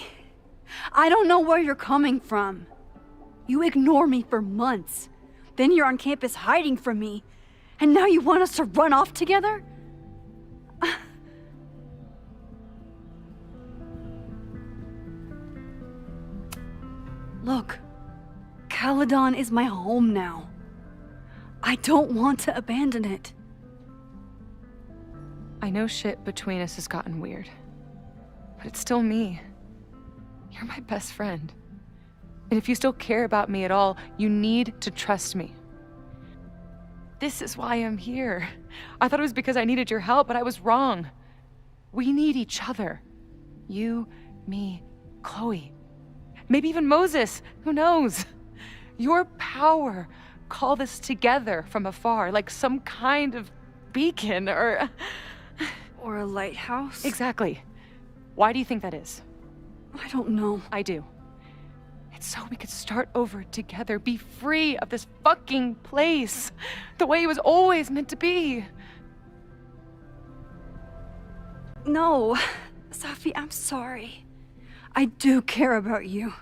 I don't know where you're coming from. You ignore me for months. Then you're on campus hiding from me. And now you want us to run off together? Look, Caledon is my home now. I don't want to abandon it. I know shit between us has gotten weird, but it's still me. You're my best friend. And if you still care about me at all, you need to trust me. This is why I'm here. I thought it was because I needed your help, but I was wrong. We need each other. You, me, Chloe. Maybe even Moses, who knows? Your power called us together from afar, like some kind of beacon or a lighthouse? Exactly. Why do you think that is? I don't know. I do. It's so we could start over together, be free of this fucking place, the way it was always meant to be. No, Safi, I'm sorry. I do care about you.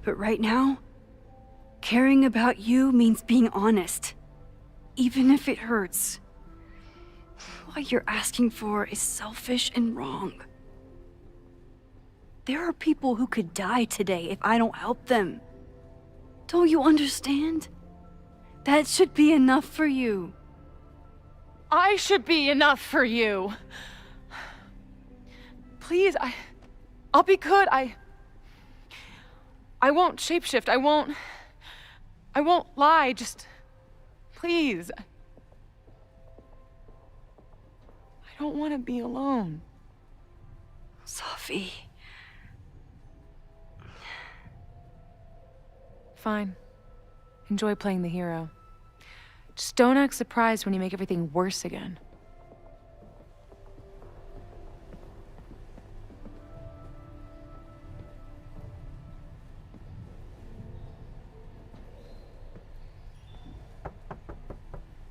But right now, caring about you means being honest, even if it hurts. What you're asking for is selfish and wrong. There are people who could die today if I don't help them. Don't you understand? That should be enough for you. I should be enough for you. Please, I'll be good. I won't shapeshift. I won't lie. Just, please. I don't want to be alone. Safi. Fine. Enjoy playing the hero. Just don't act surprised when you make everything worse again.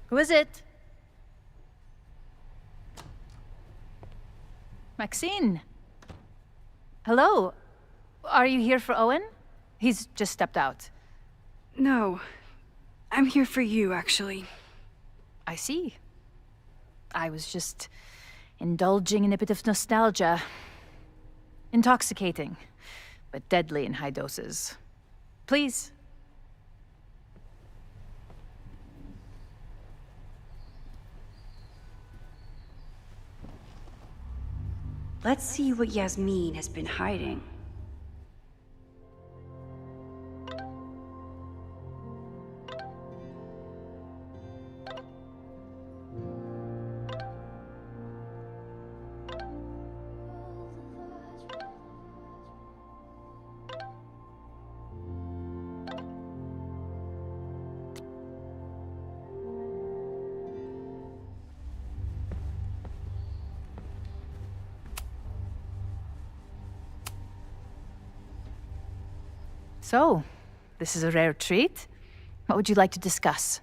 Who is it? Maxine. Hello. Are you here for Owen? He's just stepped out. No. I'm here for you, actually. I see. I was just indulging in a bit of nostalgia. Intoxicating, but deadly in high doses. Please. Let's see what Yasmin has been hiding. So, this is a rare treat. What would you like to discuss?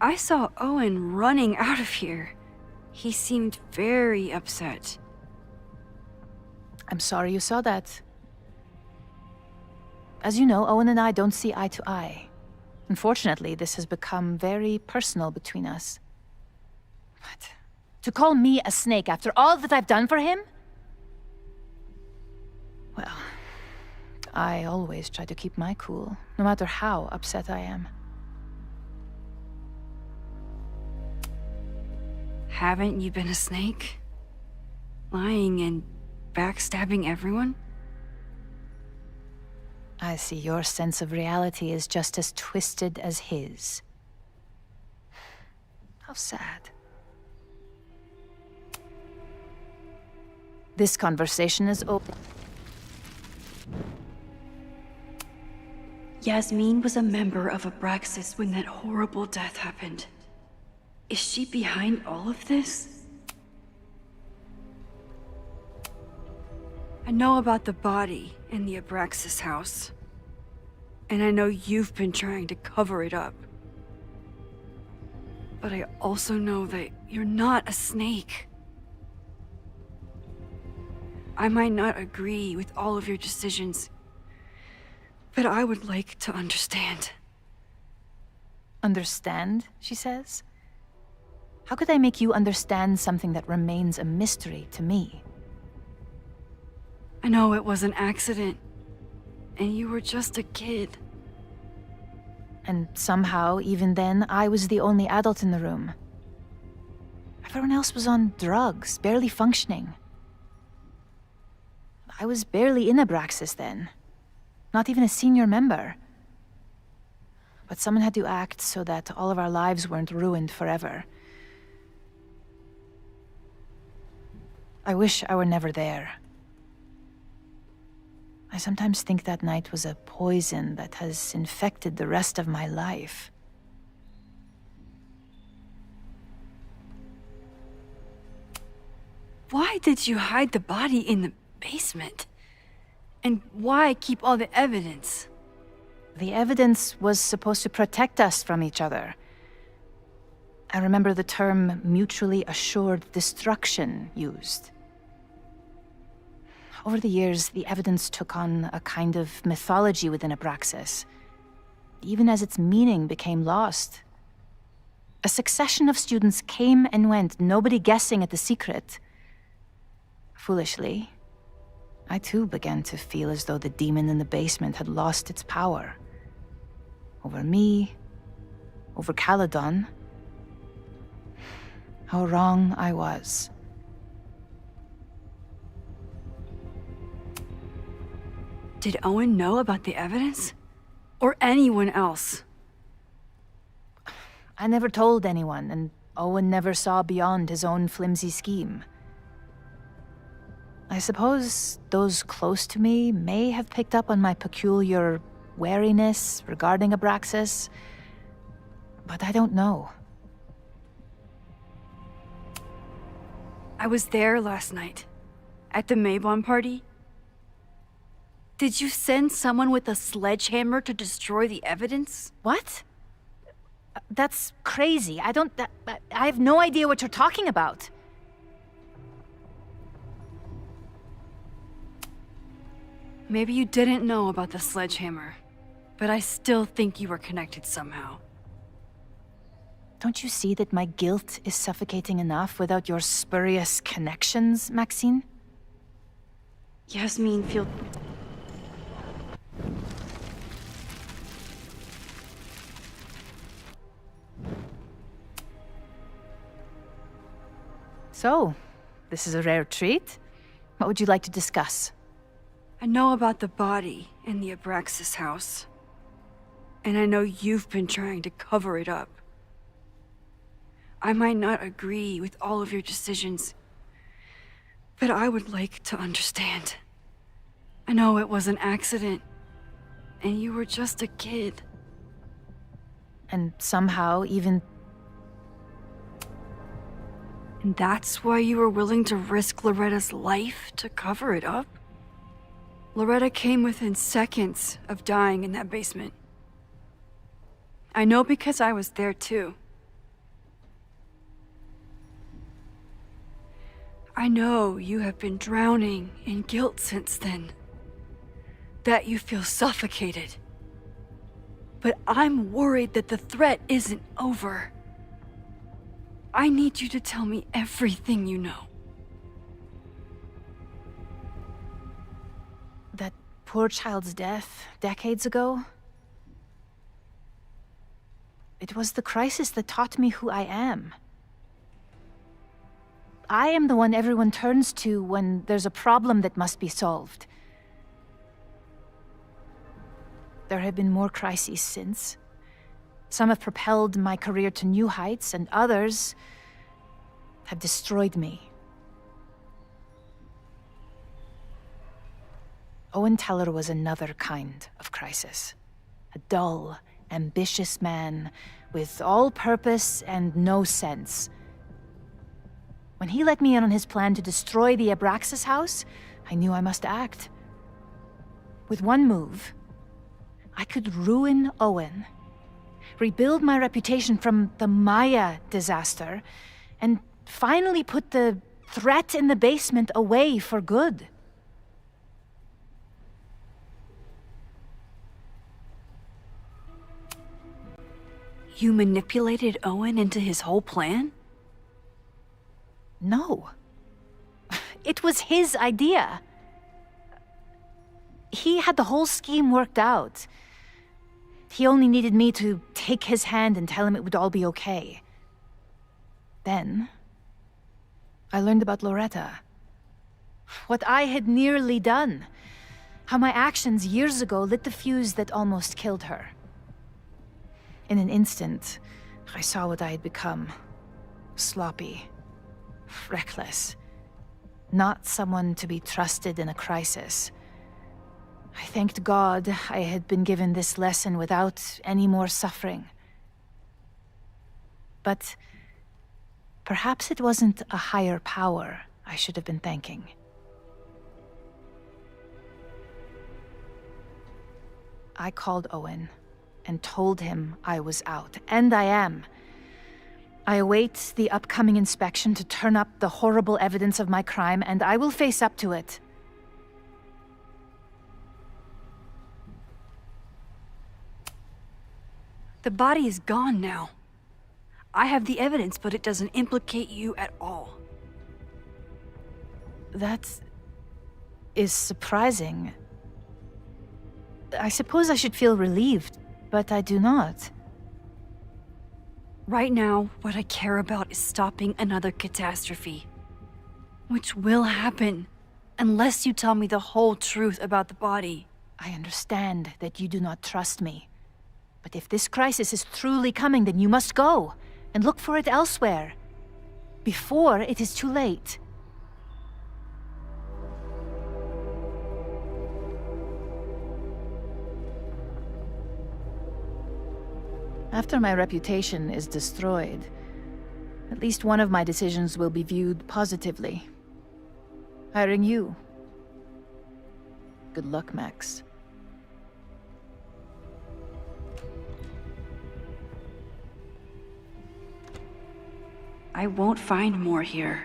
I saw Owen running out of here. He seemed very upset. I'm sorry you saw that. As you know, Owen and I don't see eye to eye. Unfortunately, this has become very personal between us. But to call me a snake after all that I've done for him? Well, I always try to keep my cool, no matter how upset I am. Haven't you been a snake? Lying and backstabbing everyone? I see your sense of reality is just as twisted as his. How sad. This conversation is open. Yasmin was a member of Abraxas when that horrible death happened. Is she behind all of this? I know about the body in the Abraxas house. And I know you've been trying to cover it up. But I also know that you're not a snake. I might not agree with all of your decisions, but I would like to understand. Understand, she says? How could I make you understand something that remains a mystery to me? I know it was an accident, and you were just a kid. And somehow, even then, I was the only adult in the room. Everyone else was on drugs, barely functioning. I was barely in Abraxas then. Not even a senior member. But someone had to act so that all of our lives weren't ruined forever. I wish I were never there. I sometimes think that night was a poison that has infected the rest of my life. Why did you hide the body in the basement? And why keep all the evidence? The evidence was supposed to protect us from each other. I remember the term mutually assured destruction used. Over the years, the evidence took on a kind of mythology within Abraxas, even as its meaning became lost. A succession of students came and went, nobody guessing at the secret. Foolishly, I too began to feel as though the demon in the basement had lost its power. Over me, over Caledon. How wrong I was. Did Owen know about the evidence? Or anyone else? I never told anyone, and Owen never saw beyond his own flimsy scheme. I suppose those close to me may have picked up on my peculiar wariness regarding Abraxas, but I don't know. I was there last night, at the Maybon party. Did you send someone with a sledgehammer to destroy the evidence? What? That's crazy. I have no idea what you're talking about. Maybe you didn't know about the sledgehammer, but I still think you were connected somehow. Don't you see that my guilt is suffocating enough without your spurious connections, Maxine? Yasmin, feel... So, this is a rare treat. What would you like to discuss? I know about the body in the Abraxas house. And I know you've been trying to cover it up. I might not agree with all of your decisions, but I would like to understand. I know it was an accident, and you were just a kid. And somehow, even... And that's why you were willing to risk Loretta's life to cover it up? Loretta came within seconds of dying in that basement. I know because I was there too. I know you have been drowning in guilt since then. That you feel suffocated. But I'm worried that the threat isn't over. I need you to tell me everything you know. That poor child's death decades ago? It was the crisis that taught me who I am. I am the one everyone turns to when there's a problem that must be solved. There have been more crises since. Some have propelled my career to new heights, and others have destroyed me. Owen Teller was another kind of crisis. A dull, ambitious man with all purpose and no sense. When he let me in on his plan to destroy the Abraxas house, I knew I must act. With one move, I could ruin Owen, rebuild my reputation from the Maya disaster, and finally put the threat in the basement away for good. You manipulated Owen into his whole plan? No. It was his idea. He had the whole scheme worked out. He only needed me to take his hand and tell him it would all be okay. Then, I learned about Loretta. What I had nearly done. How my actions years ago lit the fuse that almost killed her. In an instant, I saw what I had become. Sloppy. Reckless. Not someone to be trusted in a crisis. I thanked God I had been given this lesson without any more suffering. But perhaps it wasn't a higher power I should have been thanking. I called Owen and told him I was out, and I am. I await the upcoming inspection to turn up the horrible evidence of my crime, and I will face up to it. The body is gone now. I have the evidence, but it doesn't implicate you at all. That is surprising. I suppose I should feel relieved, but I do not. Right now, what I care about is stopping another catastrophe. Which will happen, unless you tell me the whole truth about the body. I understand that you do not trust me. But if this crisis is truly coming, then you must go and look for it elsewhere. Before it is too late. After my reputation is destroyed, at least one of my decisions will be viewed positively. Hiring you. Good luck, Max. I won't find more here.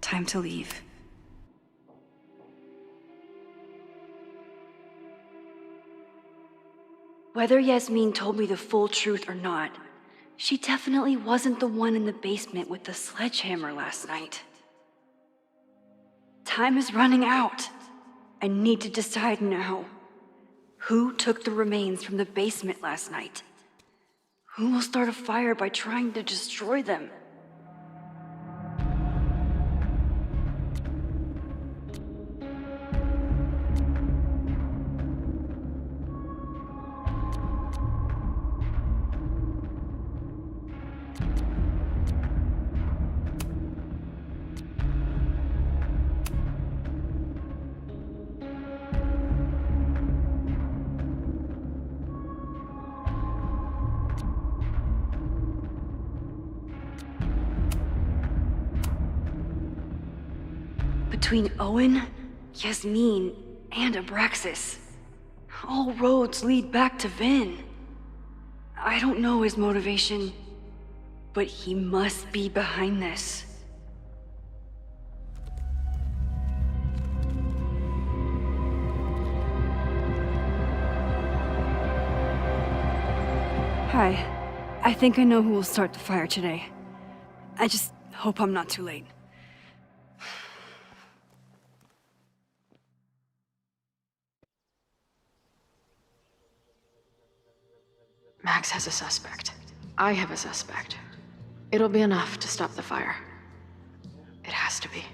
Time to leave. Whether Yasmin told me the full truth or not, she definitely wasn't the one in the basement with the sledgehammer last night. Time is running out. I need to decide now. Who took the remains from the basement last night? Who will start a fire by trying to destroy them? Between Owen, Yasmin, and Abraxas, all roads lead back to Vin. I don't know his motivation, but he must be behind this. Hi. I think I know who will start the fire today. I just hope I'm not too late. Max has a suspect. I have a suspect. It'll be enough to stop the fire. It has to be.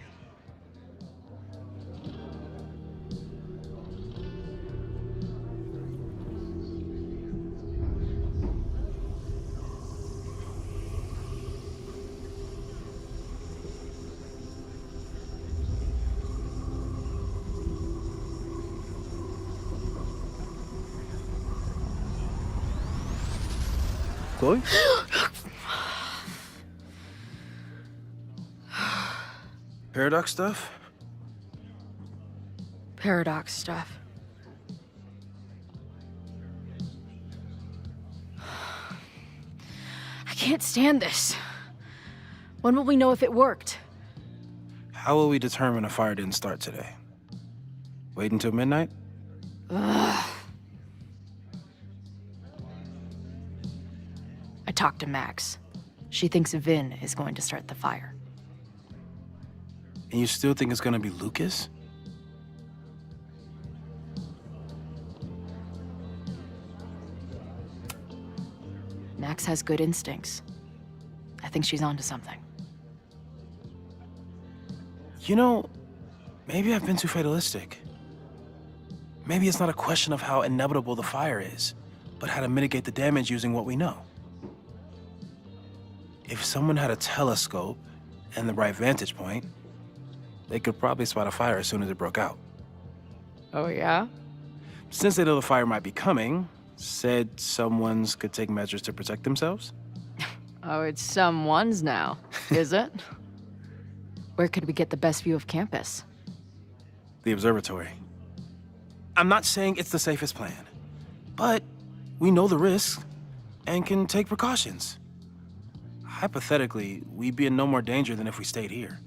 Chloe? Paradox stuff? Paradox stuff. I can't stand this. When will we know if it worked? How will we determine a fire didn't start today? Wait until midnight? Ugh. I talked to Max. She thinks Vin is going to start the fire. And you still think it's gonna be Lucas? Max has good instincts. I think she's onto something. You know, maybe I've been too fatalistic. Maybe it's not a question of how inevitable the fire is, but how to mitigate the damage using what we know. If someone had a telescope and the right vantage point, they could probably spot a fire as soon as it broke out. Oh, yeah? Since they know the fire might be coming, said someone's could take measures to protect themselves? Oh, it's someone's now, is it? Where could we get the best view of campus? The observatory. I'm not saying it's the safest plan, but we know the risks and can take precautions. Hypothetically, we'd be in no more danger than if we stayed here.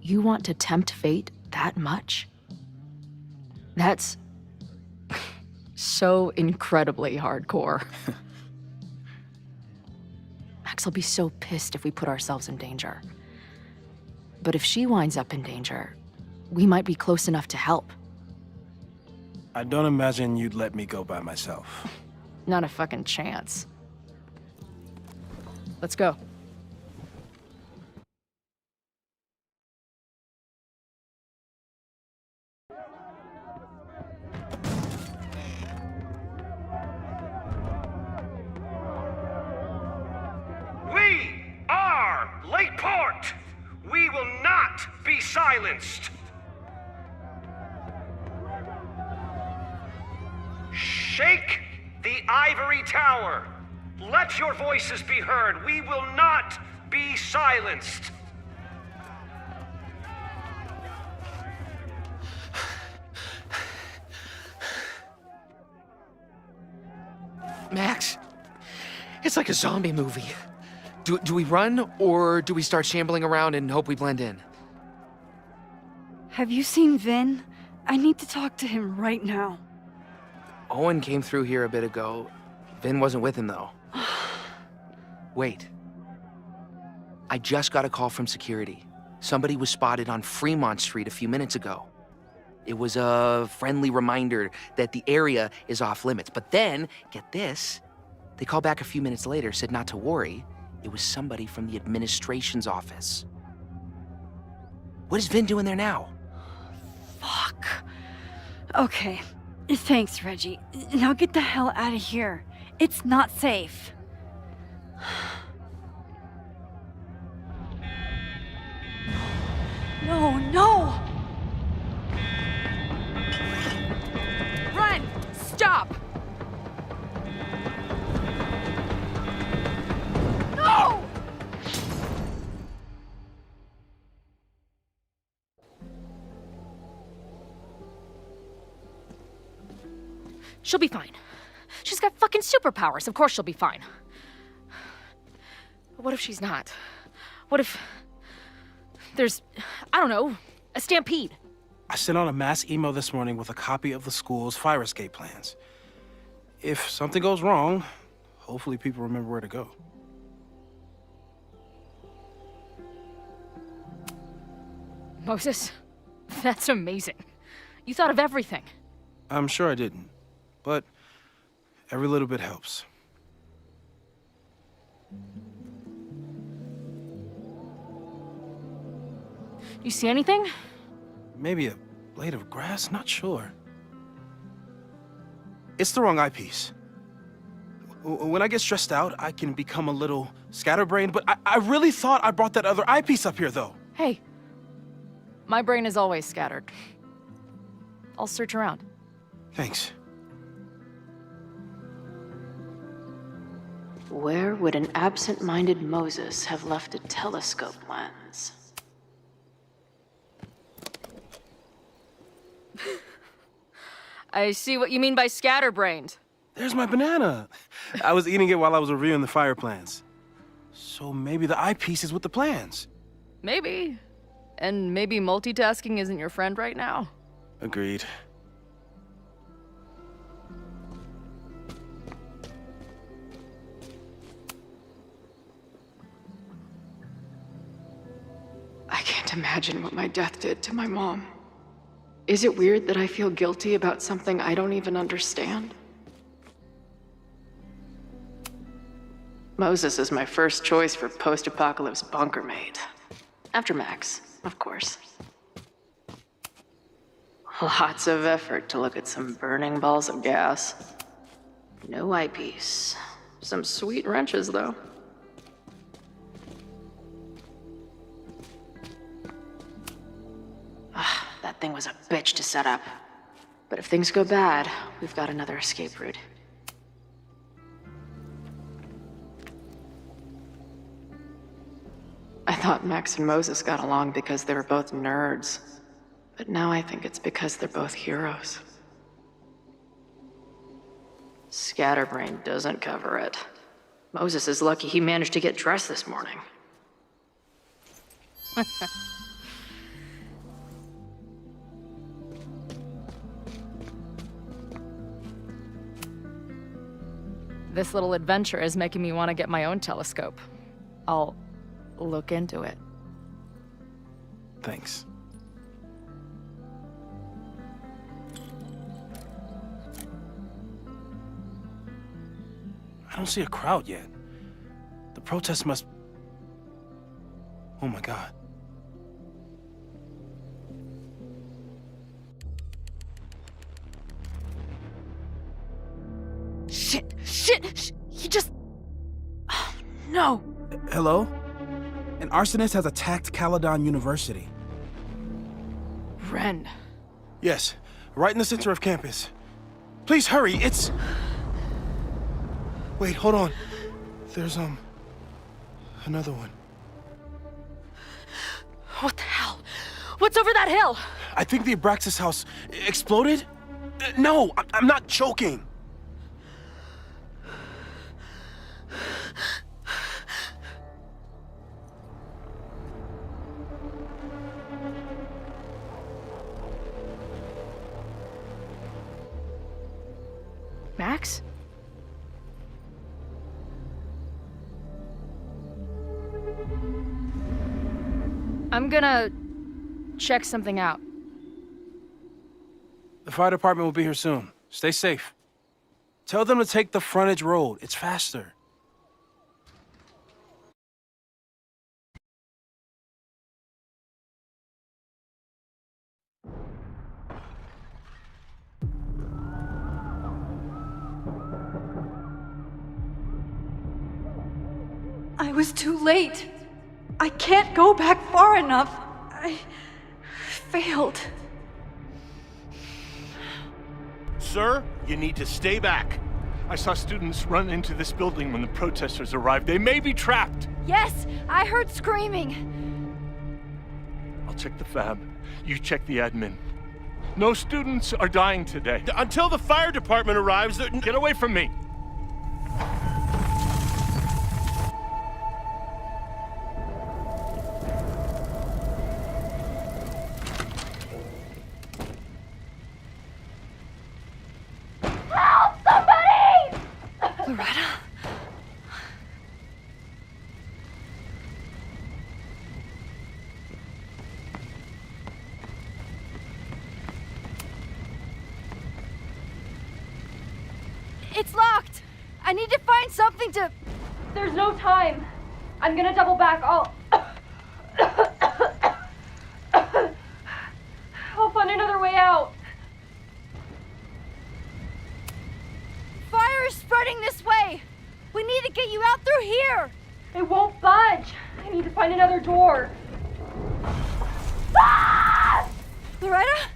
You want to tempt fate that much? That's so incredibly hardcore. Max will be so pissed if we put ourselves in danger. But if she winds up in danger, we might be close enough to help. I don't imagine you'd let me go by myself. Not a fucking chance. Let's go. We are Lakeport! We will not be silenced! Shake the ivory tower! Let your voices be heard! We will not be silenced! Max, it's like a zombie movie. Do we run, or do we start shambling around and hope we blend in? Have you seen Vin? I need to talk to him right now. Owen came through here a bit ago. Vin wasn't with him, though. Wait. I just got a call from security. Somebody was spotted on Fremont Street a few minutes ago. It was a friendly reminder that the area is off limits. But then, get this, they called back a few minutes later, said not to worry. It was somebody from the administration's office. What is Vin doing there now? Fuck. Okay. Thanks, Reggie. Now get the hell out of here. It's not safe. No, no! Run! Stop! No! She'll be fine. She's got fucking superpowers. Of course she'll be fine. But what if she's not? What if there's, I don't know, a stampede? I sent out a mass email this morning with a copy of the school's fire escape plans. If something goes wrong, hopefully people remember where to go. Moses, that's amazing. You thought of everything. I'm sure I didn't, but every little bit helps. You see anything? Maybe a blade of grass, not sure. It's the wrong eyepiece. When I get stressed out, I can become a little scatterbrained, but I really thought I brought that other eyepiece up here, though. Hey, my brain is always scattered. I'll search around. Thanks. Where would an absent-minded Moses have left a telescope lens? I see what you mean by scatterbrained. There's my banana. I was eating it while I was reviewing the fire plans. So maybe the eyepiece is with the plans. Maybe. And maybe multitasking isn't your friend right now. Agreed. I can't imagine what my death did to my mom. Is it weird that I feel guilty about something I don't even understand? Moses is my first choice for post-apocalypse bunker mate. After Max, of course. Lots of effort to look at some burning balls of gas. No eyepiece. Some sweet wrenches, though. That thing was a bitch to set up. But if things go bad, we've got another escape route. I thought Max and Moses got along because they were both nerds. But now I think it's because they're both heroes. Scatterbrain doesn't cover it. Moses is lucky he managed to get dressed this morning. This little adventure is making me want to get my own telescope. I'll look into it. Thanks. I don't see a crowd yet. The protest must... Oh my God. Shit! He just... Oh, no! Hello? An arsonist has attacked Caledon University. Ren. Yes, right in the center of campus. Please hurry, it's... Wait, hold on. There's, another one. What the hell? What's over that hill? I think the Abraxas house exploded? No, I'm not joking. Max? I'm gonna check something out. The fire department will be here soon. Stay safe. Tell them to take the frontage road. It's faster. I was too late. I can't go back far enough. I failed. Sir, you need to stay back. I saw students run into this building when the protesters arrived. They may be trapped. Yes, I heard screaming. I'll check the fab. You check the admin. No students are dying today. Until the fire department arrives, Get away from me! Help! Somebody! Loretta? It's locked! I need to find something to... There's no time. I'm gonna double back. I'll find another way out. Fire is spreading this way. We need to get you out through here. It won't budge. I need to find another door. Ah! Loretta?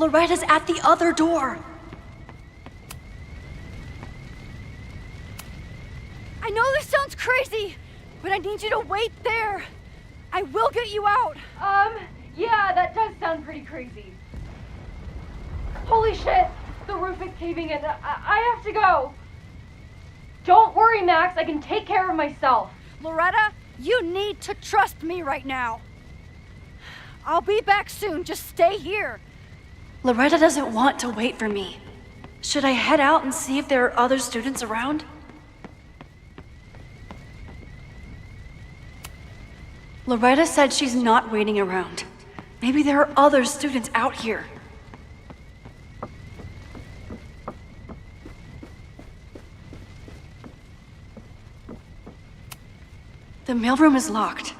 Loretta's at the other door. I know this sounds crazy, but I need you to wait there. I will get you out. Yeah, that does sound pretty crazy. Holy shit! The roof is caving in. I have to go. Don't worry, Max. I can take care of myself. Loretta, you need to trust me right now. I'll be back soon. Just stay here. Loretta doesn't want to wait for me. Should I head out and see if there are other students around? Loretta said she's not waiting around. Maybe there are other students out here. The mailroom is locked.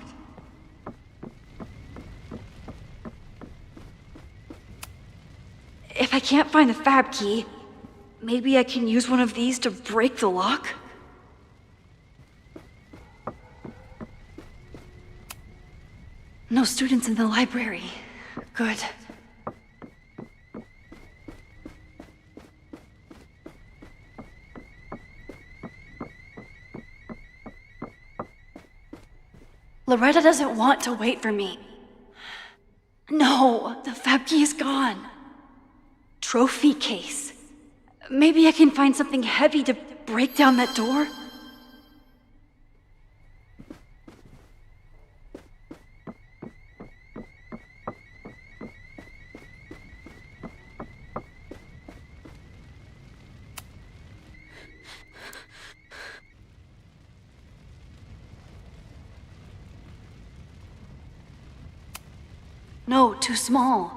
If I can't find the fab key, maybe I can use one of these to break the lock? No students in the library. Good. Loretta doesn't want to wait for me. No, the fab key is gone. Trophy case. Maybe I can find something heavy to break down that door? No, too small.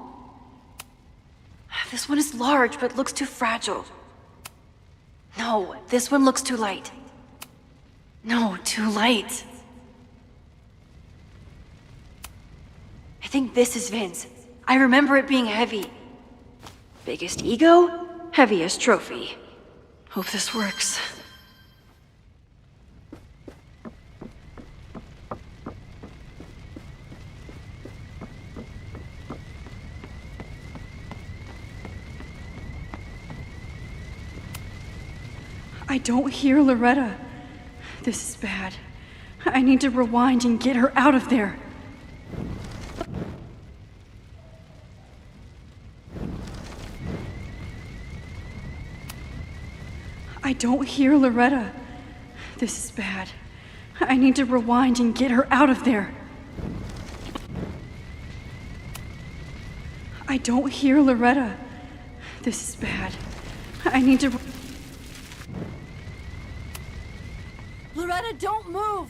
This one is large, but looks too fragile. No, this one looks too light. No, too light. I think this is Vin's. I remember it being heavy. Biggest ego, heaviest trophy. Hope this works. I don't hear Loretta. This is bad. I need to rewind and get her out of there. I don't hear Loretta. This is bad. I need to rewind and get her out of there. I don't hear Loretta. This is bad. I need to... Loretta, don't move!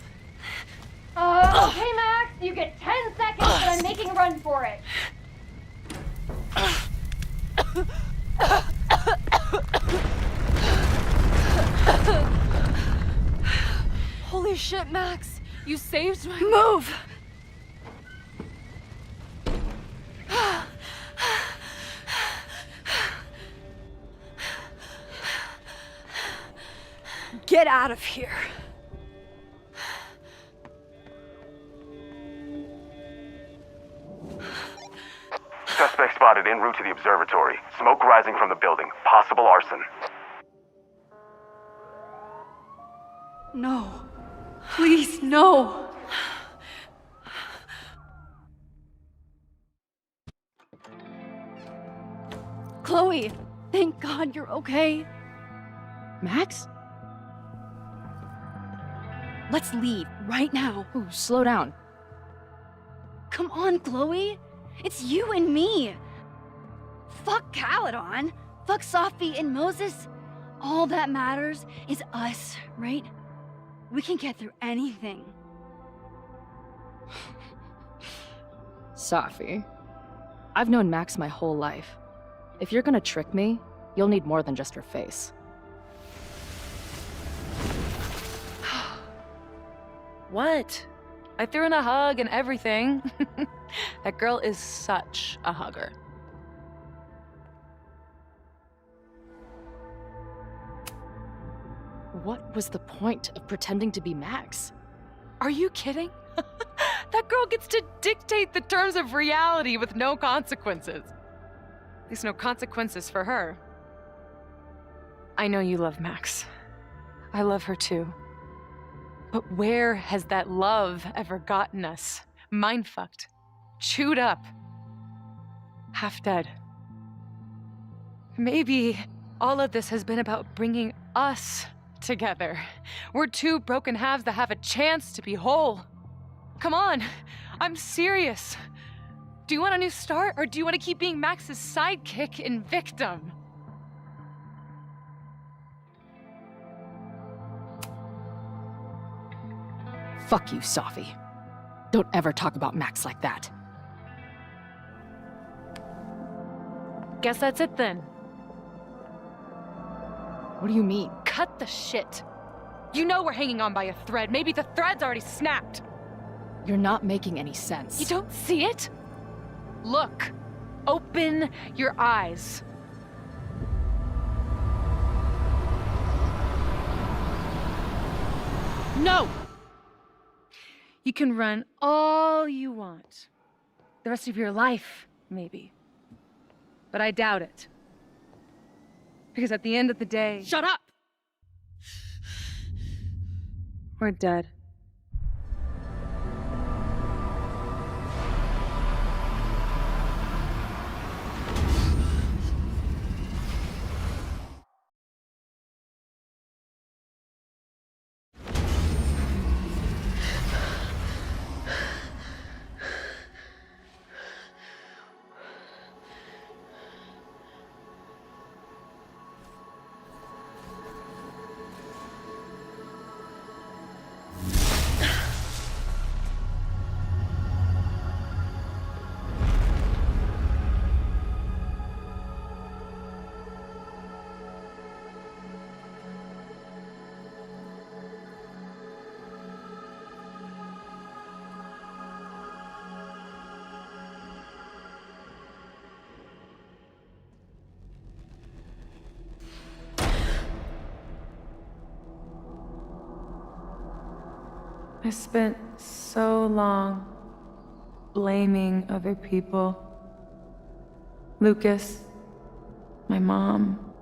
Okay, Max, you get 10 seconds, but I'm making a run for it. Holy shit, Max! You saved my... Move! Get out of here. Suspect spotted en route to the observatory. Smoke rising from the building. Possible arson. No. Please, no. Chloe, thank God you're okay. Max? Let's leave right now. Ooh, slow down. Come on, Chloe. It's you and me. Fuck Caledon. Fuck Sophie and Moses. All that matters is us, right? We can get through anything. Sophie, I've known Max my whole life. If you're gonna trick me, you'll need more than just her face. What? I threw in a hug and everything. That girl is such a hugger. What was the point of pretending to be Max? Are you kidding? That girl gets to dictate the terms of reality with no consequences. At least no consequences for her. I know you love Max. I love her too. But where has that love ever gotten us? Mind-fucked. Chewed up. Half dead. Maybe all of this has been about bringing us together. We're two broken halves that have a chance to be whole. Come on, I'm serious. Do you want a new start, or do you want to keep being Max's sidekick and victim? Fuck you, Safi. Don't ever talk about Max like that. Guess that's it then. What do you mean? Cut the shit. You know we're hanging on by a thread. Maybe the thread's already snapped. You're not making any sense. You don't see it? Look. Open your eyes. No! You can run all you want. The rest of your life, maybe. But I doubt it. Because at the end of the day... Shut up! We're dead. I spent so long blaming other people. Lucas, my mom,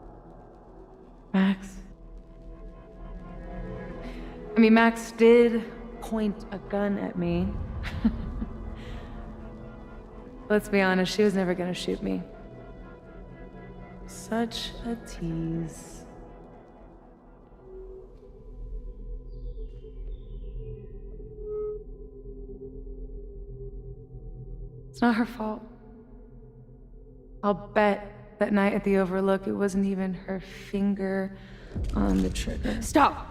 Max. I mean, Max did point a gun at me. Let's be honest, she was never gonna shoot me. Such a tease. It's not her fault. I'll bet that night at the Overlook it wasn't even her finger on the trigger. Stop!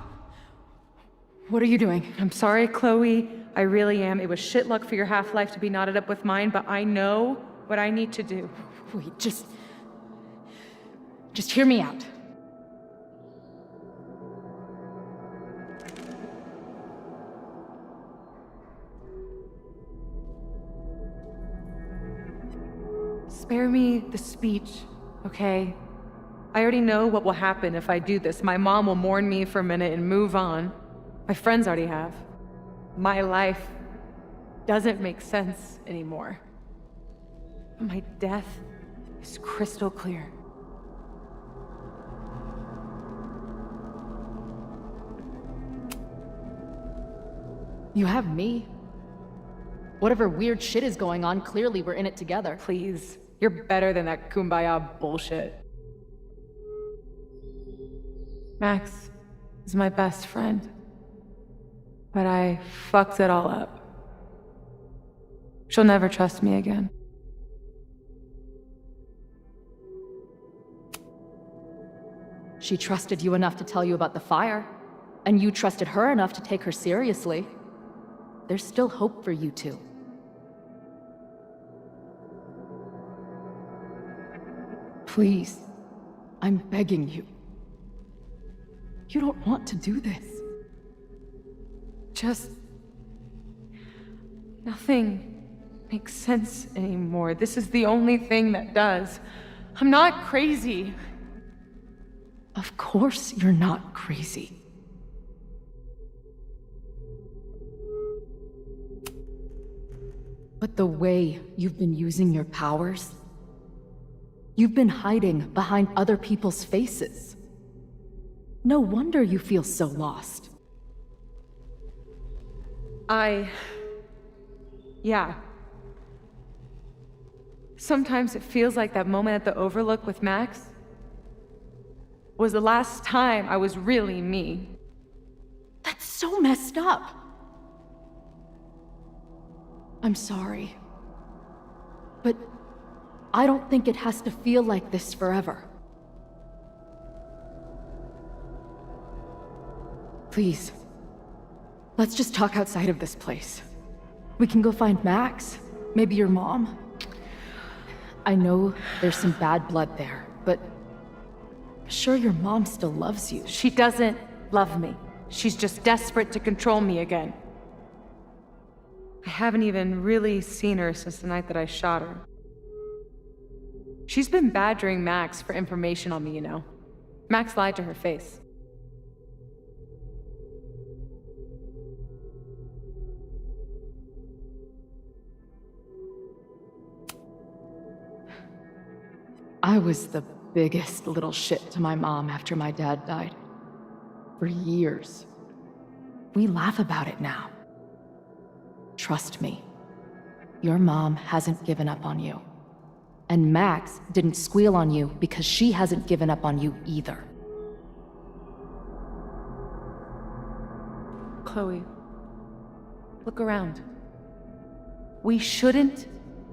What are you doing? I'm sorry, Chloe. I really am. It was shit luck for your half-life to be knotted up with mine, but I know what I need to do. Wait, just hear me out. Spare me the speech, okay? I already know what will happen if I do this. My mom will mourn me for a minute and move on. My friends already have. My life doesn't make sense anymore. My death is crystal clear. You have me. Whatever weird shit is going on, clearly we're in it together. Please. You're better than that kumbaya bullshit. Max is my best friend. But I fucked it all up. She'll never trust me again. She trusted you enough to tell you about the fire, and you trusted her enough to take her seriously. There's still hope for you two. Please, I'm begging you. You don't want to do this. Just... nothing makes sense anymore. This is the only thing that does. I'm not crazy. Of course you're not crazy. But the way you've been using your powers, You've been hiding behind other people's faces. No wonder you feel so lost. Yeah. Sometimes it feels like that moment at the Overlook with Max was the last time I was really me. That's so messed up. I'm sorry. But I don't think it has to feel like this forever. Please, let's just talk outside of this place. We can go find Max, maybe your mom. I know there's some bad blood there, but I'm sure your mom still loves you. She doesn't love me. She's just desperate to control me again. I haven't even really seen her since the night that I shot her. She's been badgering Max for information on me, you know. Max lied to her face. I was the biggest little shit to my mom after my dad died. For years. We laugh about it now. Trust me, your mom hasn't given up on you. And Max didn't squeal on you because she hasn't given up on you either. Chloe, look around. We shouldn't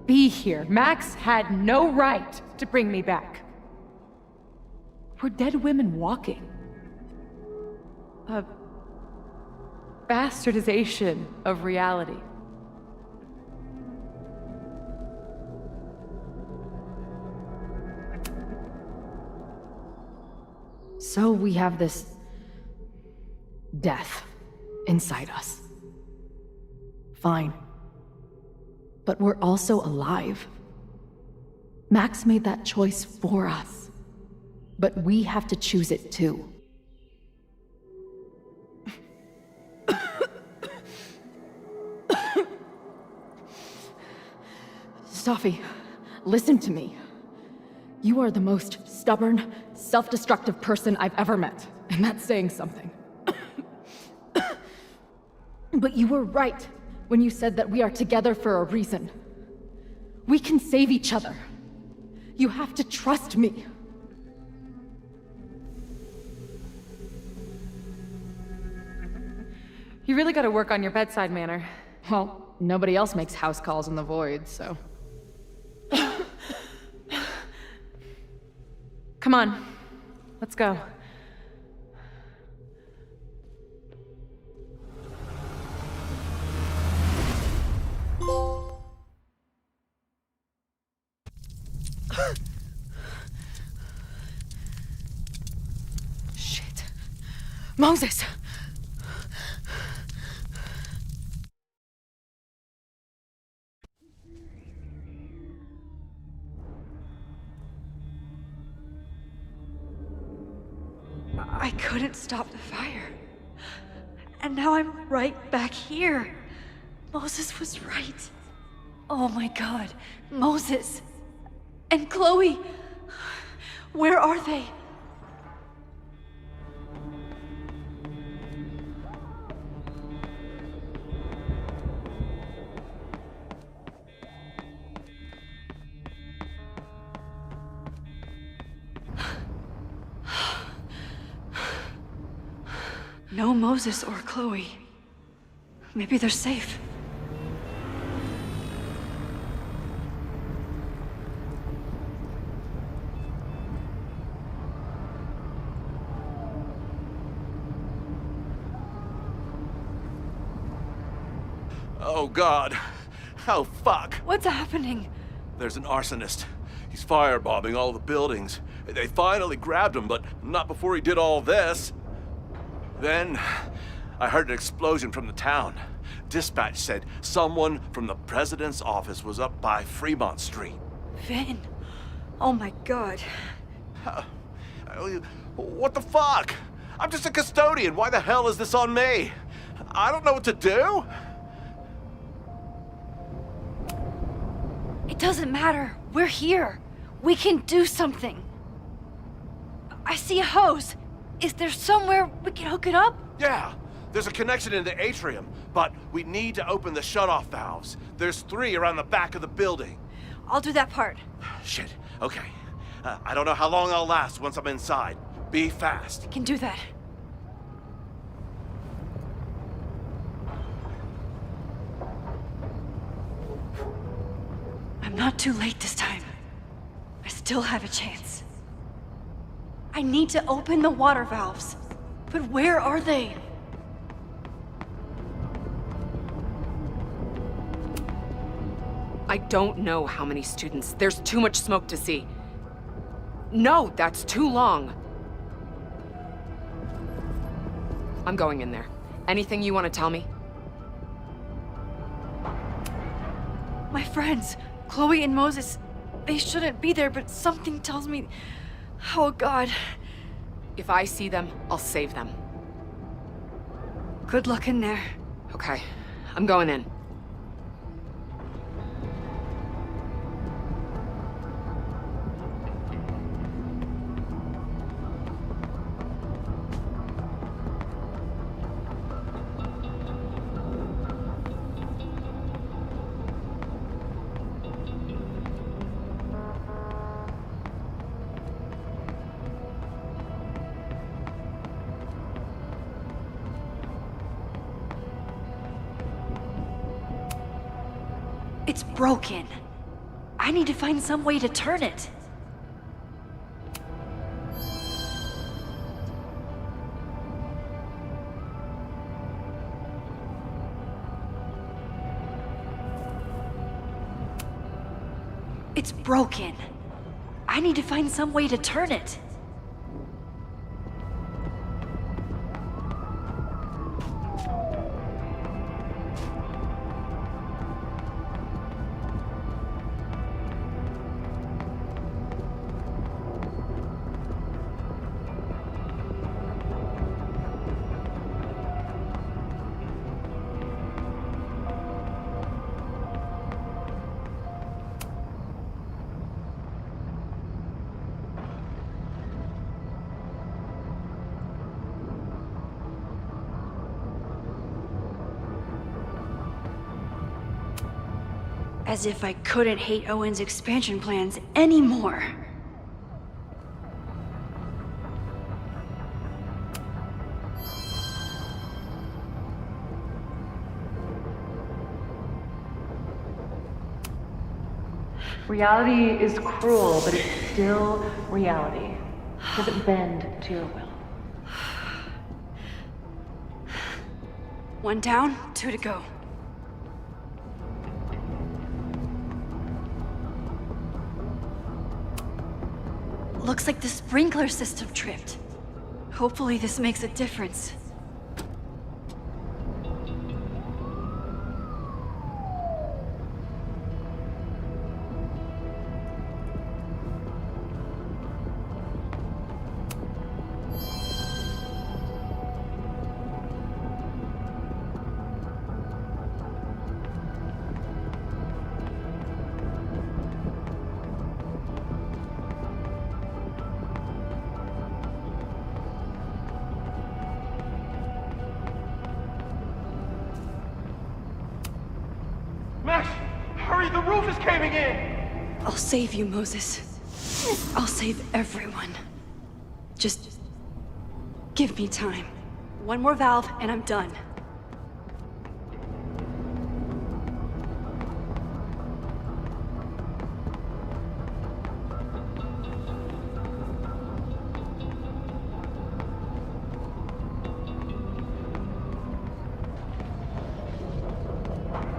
be here. Max had no right to bring me back. We're dead women walking. A bastardization of reality. So we have this death inside us. Fine. But we're also alive. Max made that choice for us. But we have to choose it too. Safi, listen to me. You are the most stubborn, self-destructive person I've ever met, and that's saying something. But you were right when you said that we are together for a reason. We can save each other. You have to trust me. You really gotta work on your bedside manner. Well, nobody else makes house calls in the void, so... Come on, let's go. Shit. Moses! I couldn't stop the fire. And now I'm right back here. Moses was right. Oh my god. Moses. And Chloe. Where are they? No Moses or Chloe. Maybe they're safe. Oh, God. Oh, fuck. What's happening? There's an arsonist. He's firebombing all the buildings. They finally grabbed him, but not before he did all this. Then, I heard an explosion from the town. Dispatch said someone from the president's office was up by Fremont Street. Vin. Oh my god. What the fuck? I'm just a custodian. Why the hell is this on me? I don't know what to do. It doesn't matter. We're here. We can do something. I see a hose. Is there somewhere we can hook it up? Yeah, there's a connection in the atrium, but we need to open the shutoff valves. There's 3 around the back of the building. I'll do that part. Shit, okay. I don't know how long I'll last once I'm inside. Be fast. I can do that. I'm not too late this time. I still have a chance. I need to open the water valves. But where are they? I don't know how many students. There's too much smoke to see. No, that's too long. I'm going in there. Anything you want to tell me? My friends, Chloe and Moses, they shouldn't be there, but something tells me... Oh, God. If I see them, I'll save them. Good luck in there. Okay, I'm going in. It's broken. I need to find some way to turn it. It's broken. I need to find some way to turn it. As if I couldn't hate Owen's expansion plans anymore. Reality is cruel, but it's still reality. It doesn't bend to your will. 1 down, 2 to go. Looks like the sprinkler system tripped. Hopefully this makes a difference. Max, hurry, the roof is caving in! I'll save you, Moses. I'll save everyone. Just give me time. 1 more valve and I'm done.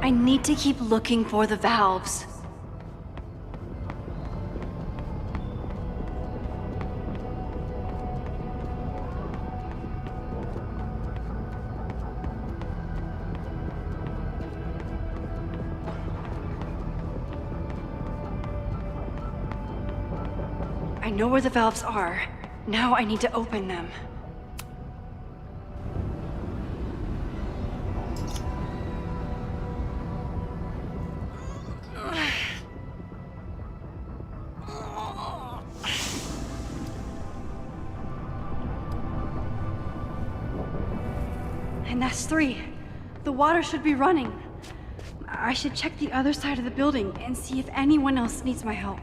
I need to keep looking for the valves. I know where the valves are. Now I need to open them. And that's 3. The water should be running. I should check the other side of the building and see if anyone else needs my help.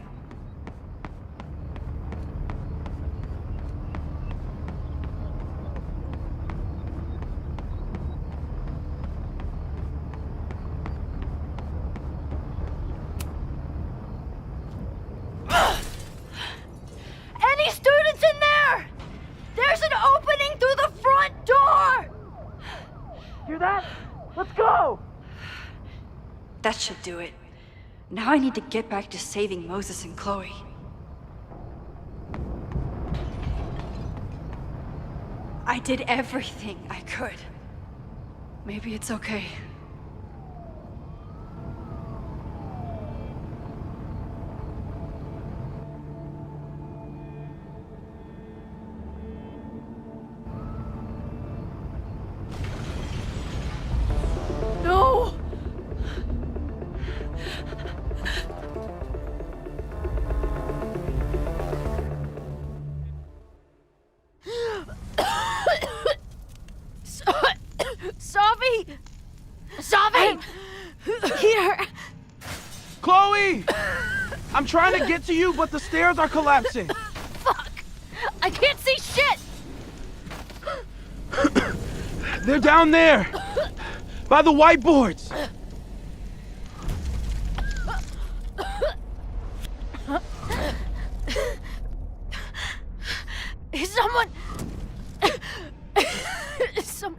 Any students in there? There's an opening through the front door! Hear that? Let's go! That should do it. Now I need to get back to saving Moses and Chloe. I did everything I could. Maybe it's okay. No! Savi! Savi! Here! Chloe! I'm trying to get to you, but the stairs are collapsing. Fuck! I can't see shit! They're down there, by the whiteboards. Is someone... Some...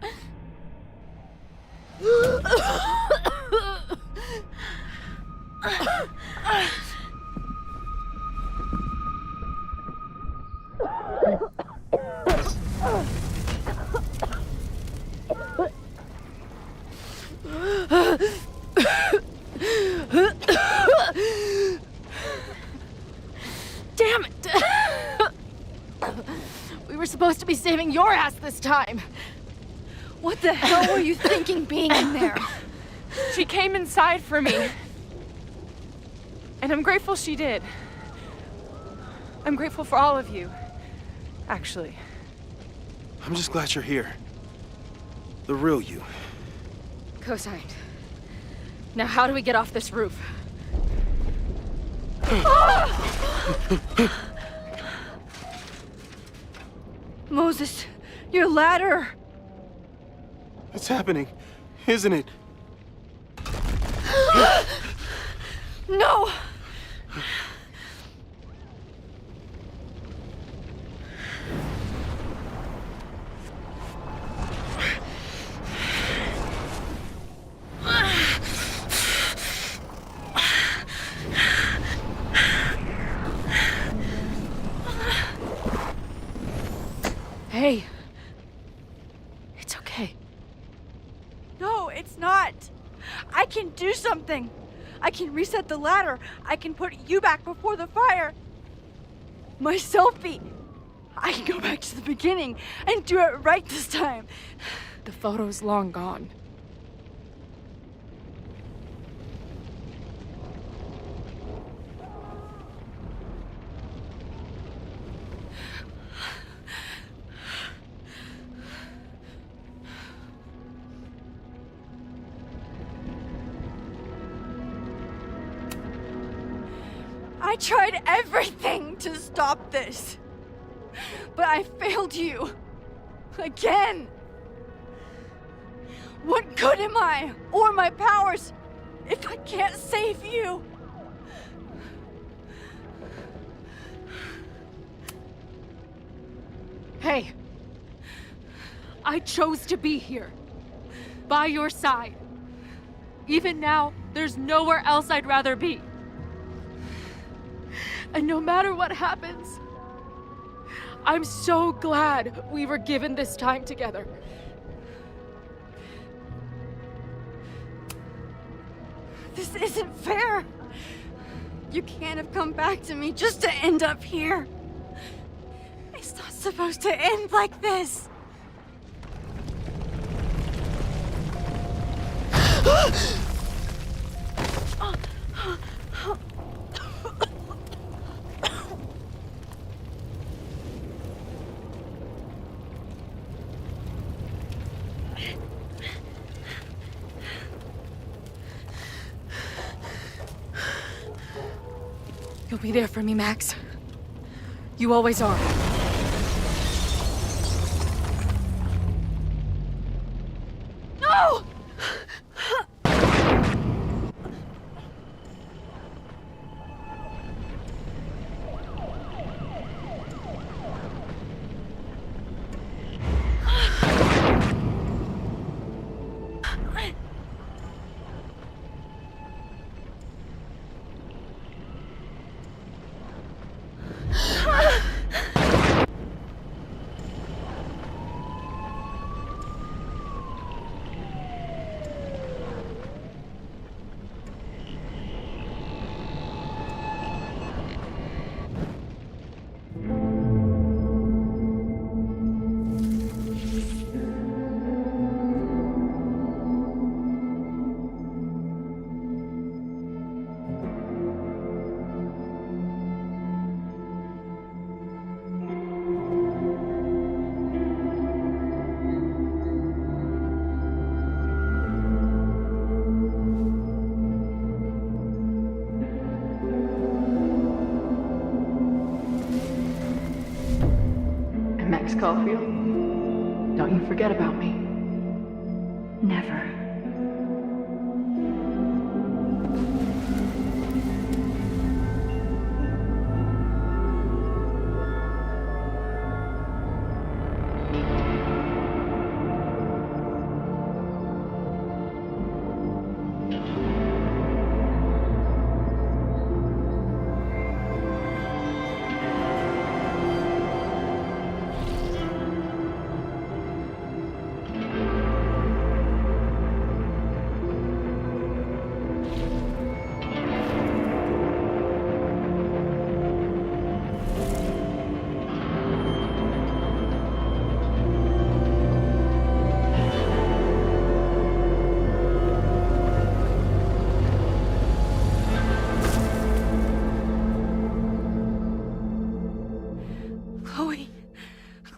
Damn it! We were supposed to be saving your ass this time. What the hell were you thinking being in there? She came inside for me. And I'm grateful she did. I'm grateful for all of you, actually. I'm just glad you're here. The real you. Co-signed. Now how do we get off this roof? Moses, your ladder! It's happening, isn't it? No! Hey. It's okay. No, it's not. I can do something. I can reset the ladder. I can put you back before the fire. My selfie. I can go back to the beginning and do it right this time. The photo's long gone. I tried everything to stop this. But I failed you. Again. What good am I, or my powers, if I can't save you? Hey. I chose to be here. By your side. Even now, there's nowhere else I'd rather be. And no matter what happens, I'm so glad we were given this time together. This isn't fair. You can't have come back to me just to end up here. It's not supposed to end like this. be there for me, Max. You always are. No! Max Caulfield, don't you forget about me. Never.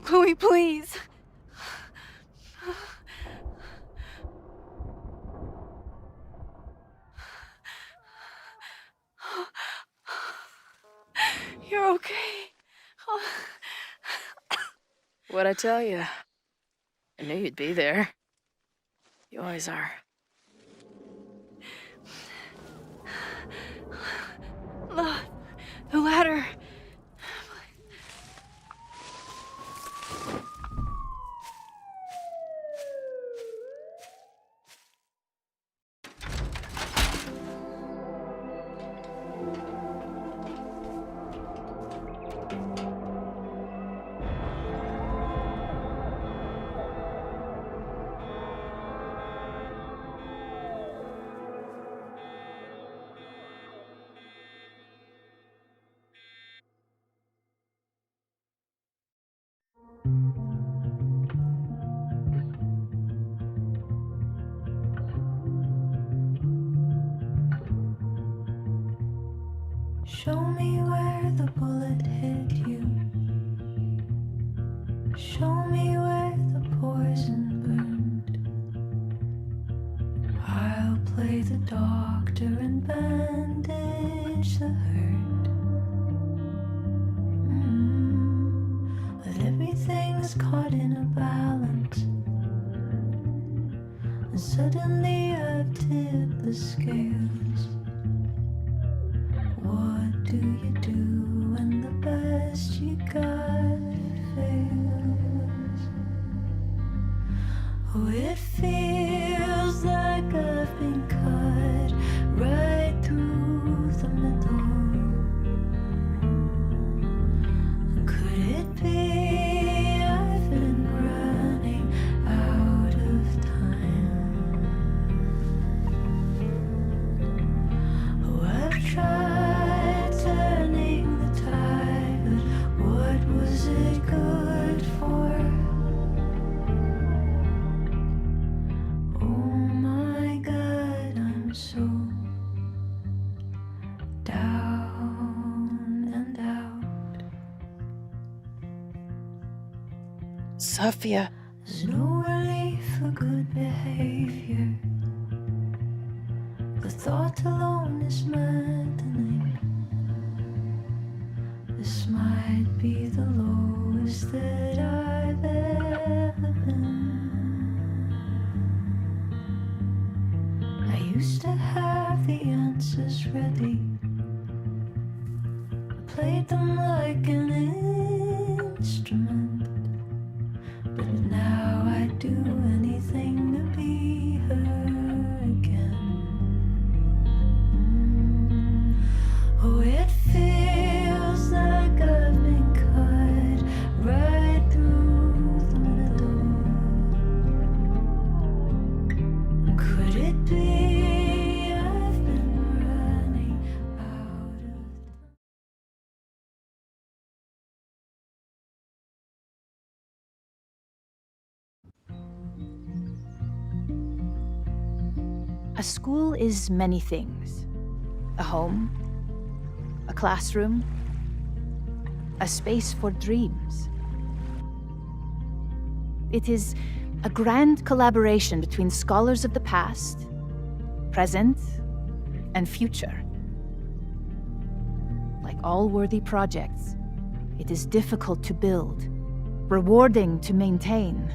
Chloe, please. You're okay. What'd I tell you? I knew you'd be there. You always are. The ladder. Show me where the bullet hit you. Show me where the poison burned. I'll play the doctor and bandage the hurt. But everything's caught in a balance. And suddenly I've tipped the scales. What do you do when the best you got fails? Oh, it feels like I've been cut right through the middle. Could it be I've been running out of time? Oh, I've tried turning the tide, but what was it good for? Oh my God, I'm so down and out. Sophia. There's no relief for good behavior. The thought alone is maddening. might be the lowest that I've ever been. I used to have the answers ready. I played them like an instrument. But now I do anything to be her again. Oh, it feels like I've been cut right through the middle. Could it be I've been running out of A school is many things. A home, a classroom, a space for dreams. It is a grand collaboration between scholars of the past, present, and future. Like all worthy projects, it is difficult to build, rewarding to maintain,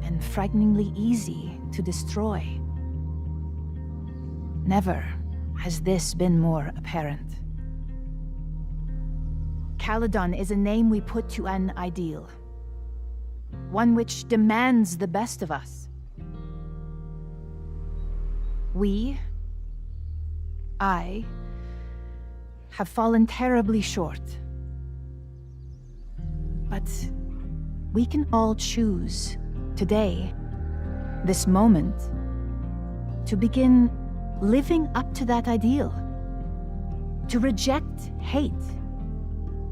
and frighteningly easy to destroy. Never has this been more apparent. Caledon is a name we put to an ideal. One which demands the best of us. I, have fallen terribly short. But we can all choose, today, this moment, to begin living up to that ideal. To reject hate.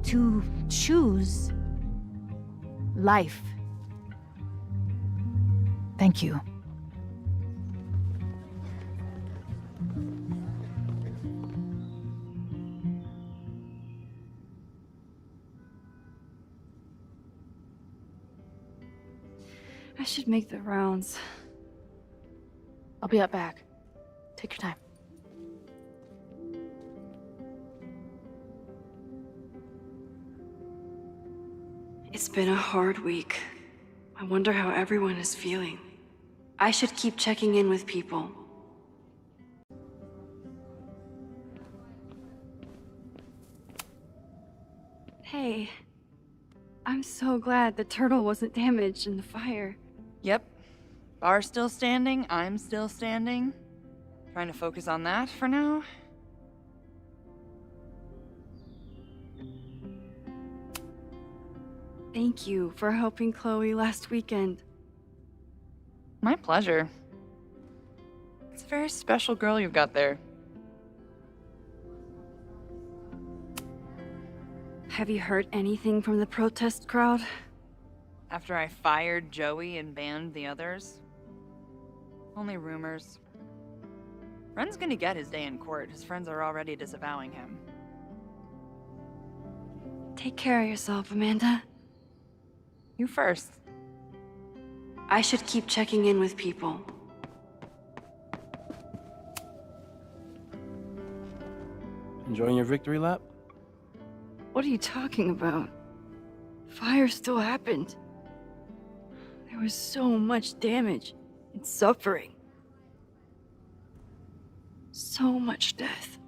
To choose life. Thank you. I should make the rounds. I'll be right back. Take your time. It's been a hard week. I wonder how everyone is feeling. I should keep checking in with people. Hey, I'm so glad the turtle wasn't damaged in the fire. Yep. Bar's still standing, I'm still standing. Trying to focus on that for now. Thank you for helping Chloe last weekend. My pleasure. It's a very special girl you've got there. Have you heard anything from the protest crowd? After I fired Joey and banned the others? Only rumors. Ren's gonna get his day in court. His friends are already disavowing him. Take care of yourself, Amanda. You first. I should keep checking in with people. Enjoying your victory lap? What are you talking about? Fire still happened. There was so much damage and suffering. So much death.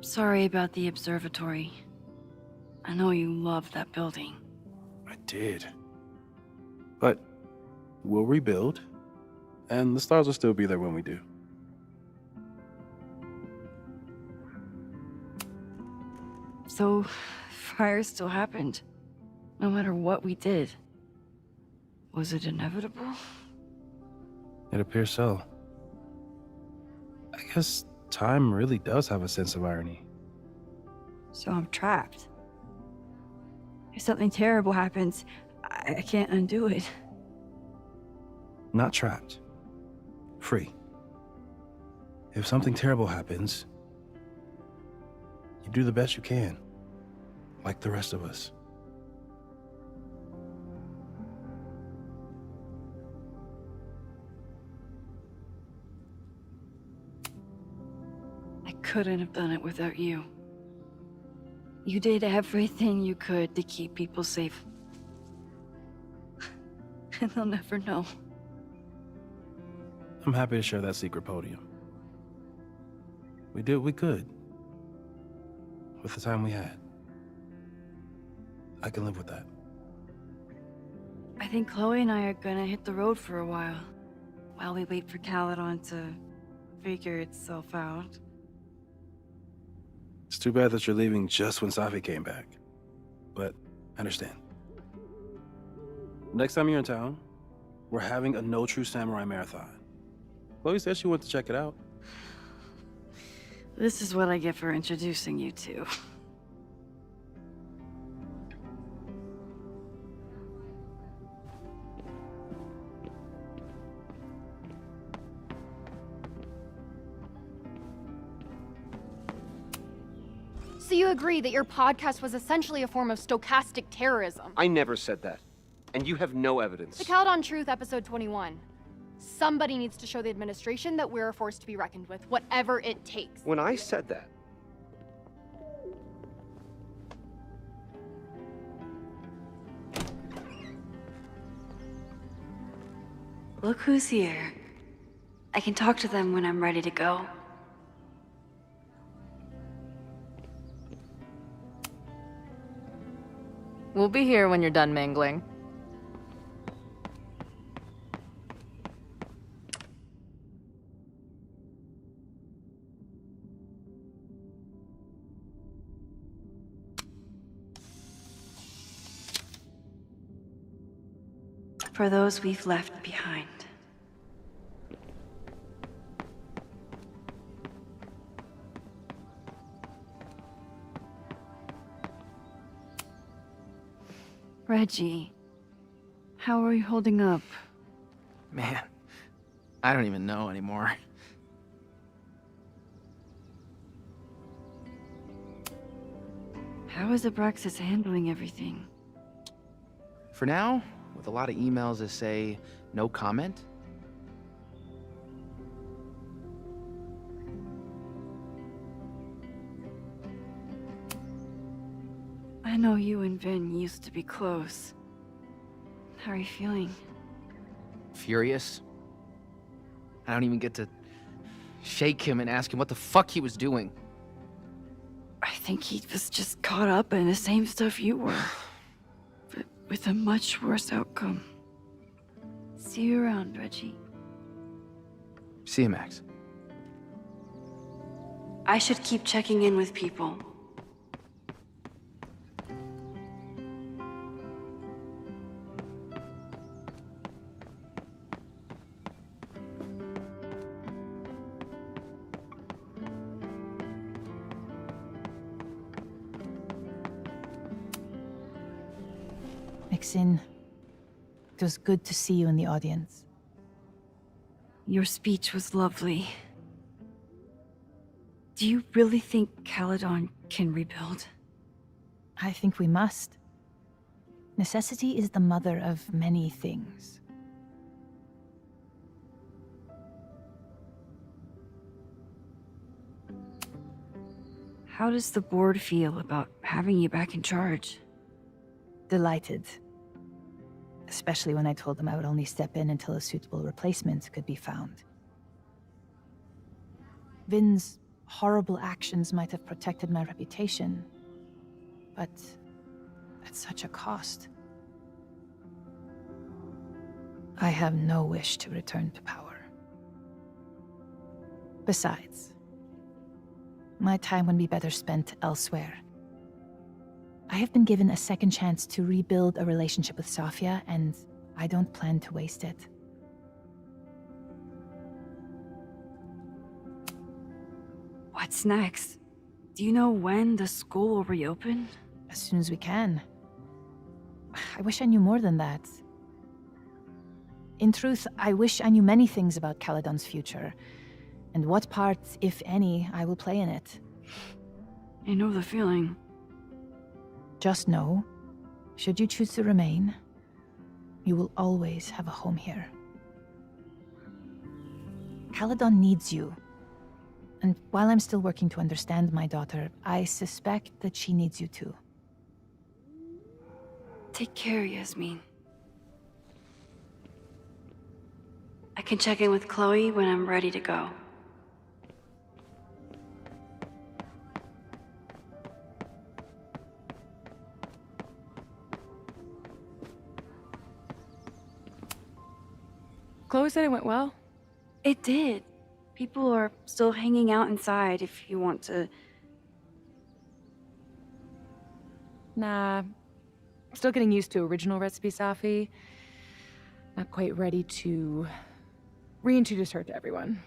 Sorry about the observatory. I know you love that building. I did. But we'll rebuild, and the stars will still be there when we do. So, fire still happened. No matter what we did. Was it inevitable? It appears so. I guess time really does have a sense of irony. So I'm trapped. If something terrible happens, I can't undo it. Not trapped. Free. If something terrible happens, you do the best you can. Like the rest of us. couldn't have done it without you. You did everything you could to keep people safe. And they'll never know. I'm happy to share that secret podium. We did what we could. With the time we had. I can live with that. I think Chloe and I are gonna hit the road for a while we wait for Caledon to figure itself out. It's too bad that you're leaving just when Safi came back. But I understand. Next time you're in town, we're having a No True Samurai marathon. Chloe said she wanted to check it out. This is what I get for introducing you to. So you agree that your podcast was essentially a form of stochastic terrorism? I never said that. And you have no evidence. The Caledon Truth, episode 21. Somebody needs to show the administration that we're a force to be reckoned with, whatever it takes. When I said that, Look who's here. I can talk to them when I'm ready to go. We'll be here when you're done mangling. For those we've left behind. Reggie, how are you holding up? Man, I don't even know anymore. How is Abraxas handling everything? For now, with a lot of emails that say no comment. I know you and Vin used to be close. How are you feeling? Furious. I don't even get to shake him and ask him what the fuck he was doing. I think he was just caught up in the same stuff you were. But with a much worse outcome. See you around, Reggie. See you, Max. I should keep checking in with people. Mixin, it was good to see you in the audience. Your speech was lovely. Do you really think Caledon can rebuild? I think we must. Necessity is the mother of many things. How does the board feel about having you back in charge? Delighted. Especially when I told them I would only step in until a suitable replacement could be found. Vin's horrible actions might have protected my reputation, but at such a cost. I have no wish to return to power. Besides, my time would be better spent elsewhere. I have been given a second chance to rebuild a relationship with Safia, and I don't plan to waste it. What's next? Do you know when the school will reopen? As soon as we can. I wish I knew more than that. In truth, I wish I knew many things about Caledon's future, and what part, if any, I will play in it. I know the feeling. Just know, should you choose to remain, you will always have a home here. Caledon needs you, And while I'm still working to understand my daughter, I suspect that she needs you too. Take care, Yasmin. I can check in with Chloe when I'm ready to go. Chloe said it went well. It did. People are still hanging out inside if you want to. Nah. Still getting used to original recipe Safi. Not quite ready to reintroduce her to everyone.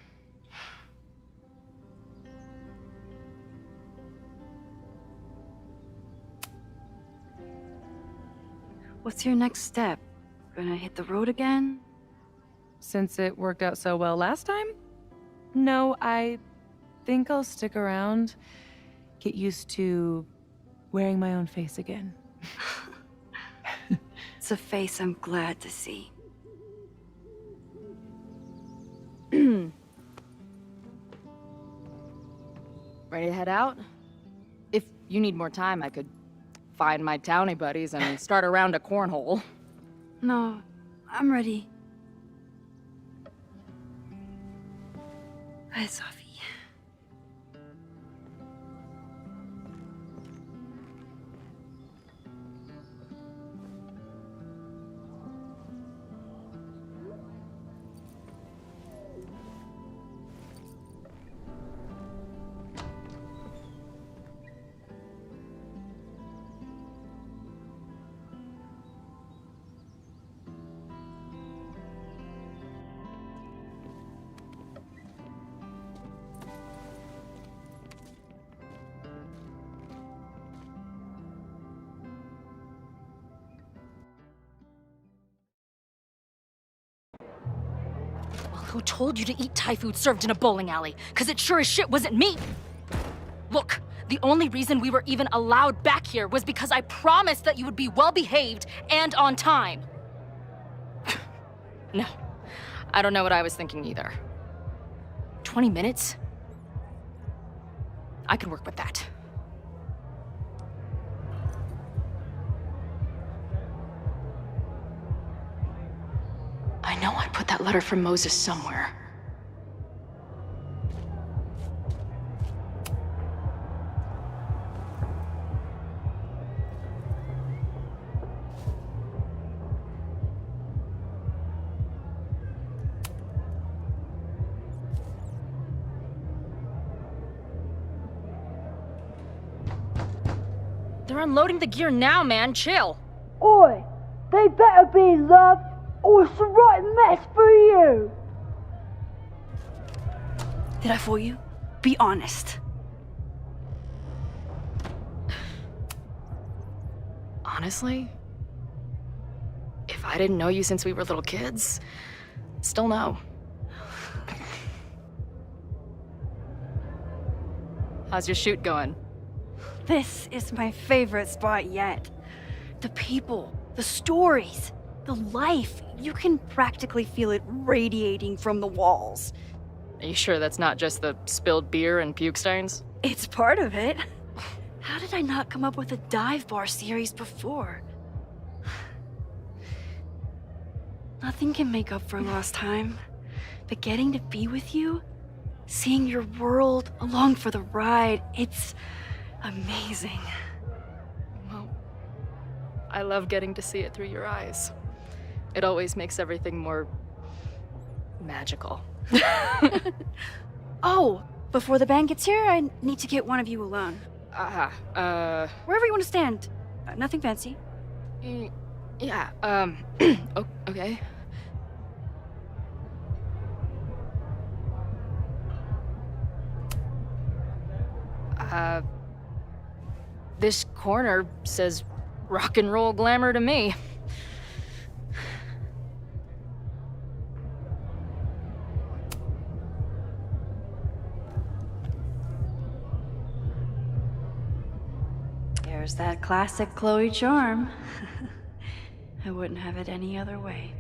What's your next step? Gonna hit the road again? Since it worked out so well last time? No, I think I'll stick around, get used to wearing my own face again. It's a face I'm glad to see. Ready to head out? If you need more time, I could find my townie buddies and start a round of cornhole. No, I'm ready. Bye, Safi. Who told you to eat Thai food served in a bowling alley? Because it sure as shit wasn't me! Look, the only reason we were even allowed back here was because I promised that you would be well-behaved and on time. No, I don't know what I was thinking either. 20 minutes? I can work with that. I know I put that letter from Moses somewhere. They're unloading the gear now, man. Chill. Oi! They better be loved, or it's a right mess for you! Did I fool you? Be honest. Honestly, if I didn't know you since we were little kids, still no. How's your shoot going? This is my favorite spot yet. The people, the stories, the life. You can practically feel it radiating from the walls. Are you sure that's not just the spilled beer and puke stains? It's part of it. How did I not come up with a dive bar series before? Nothing can make up for lost time, but getting to be with you, seeing your world along for the ride, it's amazing. Well, I love getting to see it through your eyes. It always makes everything more magical. Oh, before the band gets here, I need to get one of you alone. Wherever you want to stand. Nothing fancy. Yeah, okay. This corner says rock and roll glamour to me. There's that classic Chloe charm. I wouldn't have it any other way.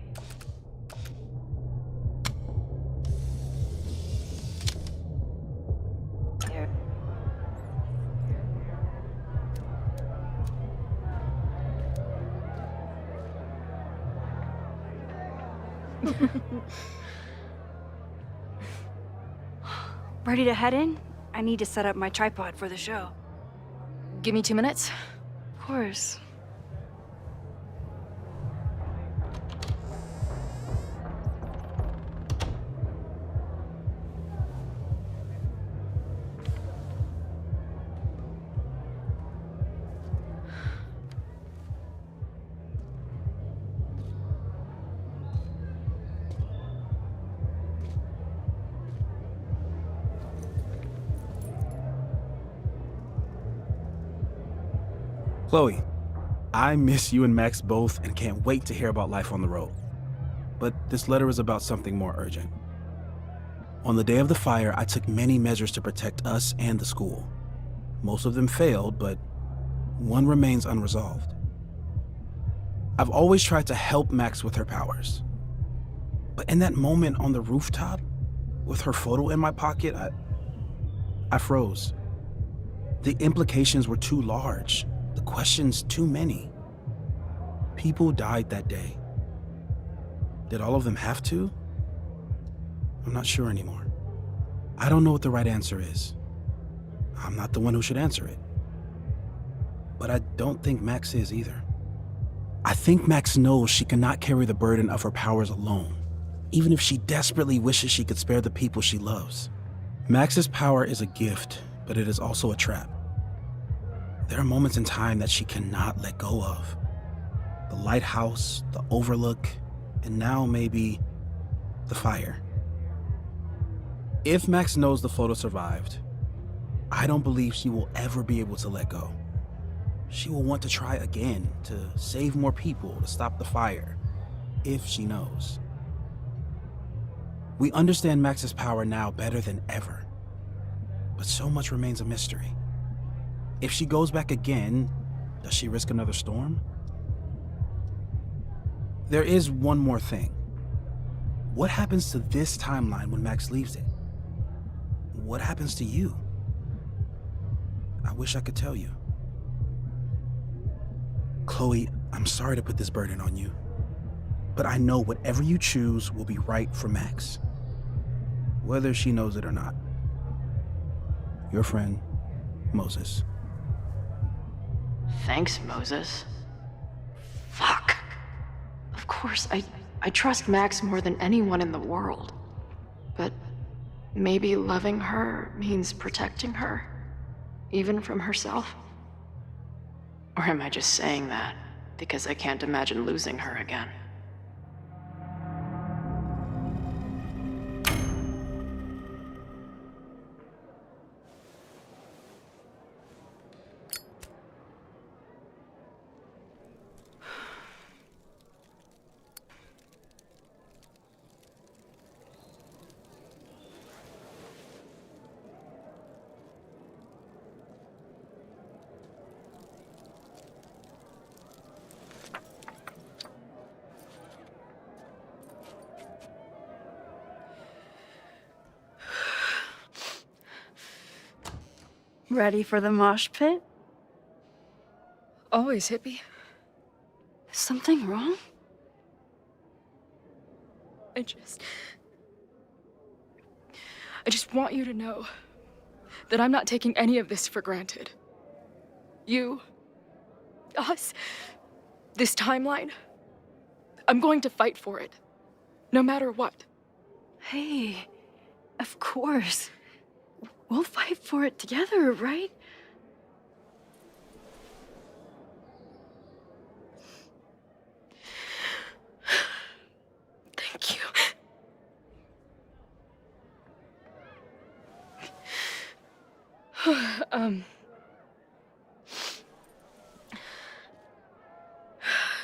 Ready to head in? I need to set up my tripod for the show. Give me 2 minutes. Of course. Chloe, I miss you and Max both and can't wait to hear about life on the road. But this letter is about something more urgent. On the day of the fire, I took many measures to protect us and the school. Most of them failed, but one remains unresolved. I've always tried to help Max with her powers. But in that moment on the rooftop, with her photo in my pocket, I froze. The implications were too large. The questions too many. People died that day. Did all of them have to? I'm not sure anymore. I don't know what the right answer is. I'm not the one who should answer it. But I don't think Max is either. I think Max knows she cannot carry the burden of her powers alone, even if she desperately wishes she could spare the people she loves. Max's power is a gift, but it is also a trap. There are moments in time that she cannot let go of. The lighthouse, the overlook, and now maybe the fire. If Max knows the photo survived, I don't believe she will ever be able to let go. She will want to try again, to save more people, to stop the fire, if she knows. We understand Max's power now better than ever, but so much remains a mystery. If she goes back again, does she risk another storm? There is one more thing. What happens to this timeline when Max leaves it? What happens to you? I wish I could tell you. Chloe, I'm sorry to put this burden on you, but I know whatever you choose will be right for Max, whether she knows it or not. Your friend, Moses. Thanks, Moses. Fuck. Of course, I trust Max more than anyone in the world. But maybe loving her means protecting her, even from herself? Or am I just saying that because I can't imagine losing her again? Ready for the mosh pit? Always, hippie. Is something wrong? I just want you to know that I'm not taking any of this for granted. You, us, this timeline. I'm going to fight for it, no matter what. Hey, of course. We'll fight for it together, right? Thank you.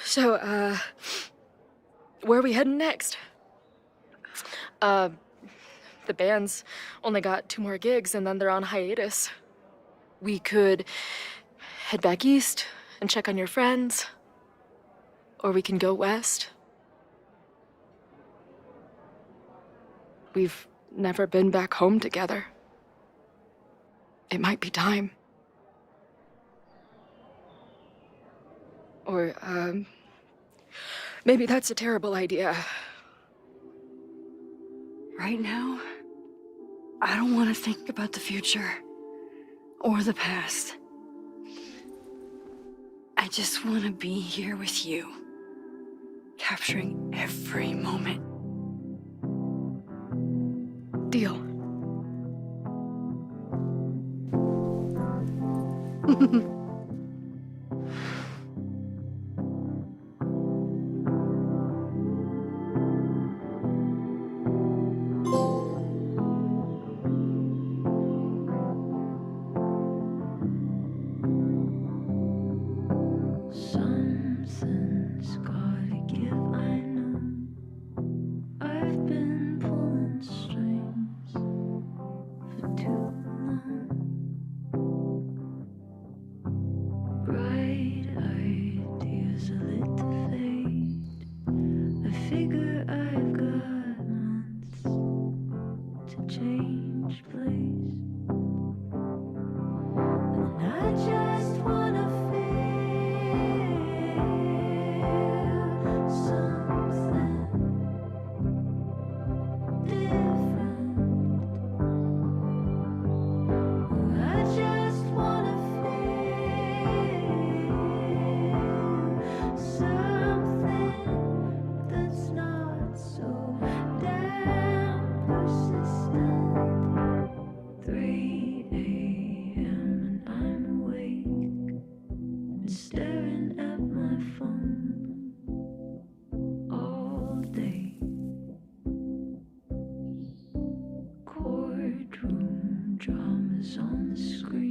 So, where are we heading next? The band's only got 2 more gigs and then they're on hiatus. We could head back east and check on your friends, or we can go west. We've never been back home together. It might be time. Or, maybe that's a terrible idea. Right now, I don't want to think about the future or the past. I just want to be here with you, capturing every moment. Deal. Something's gotta give, I know. I've been pulling strings for too long. Bright ideas are lit to fade. I figure I've got months to change place. And I just wanna staring at my phone all day. Courtroom dramas on the screen.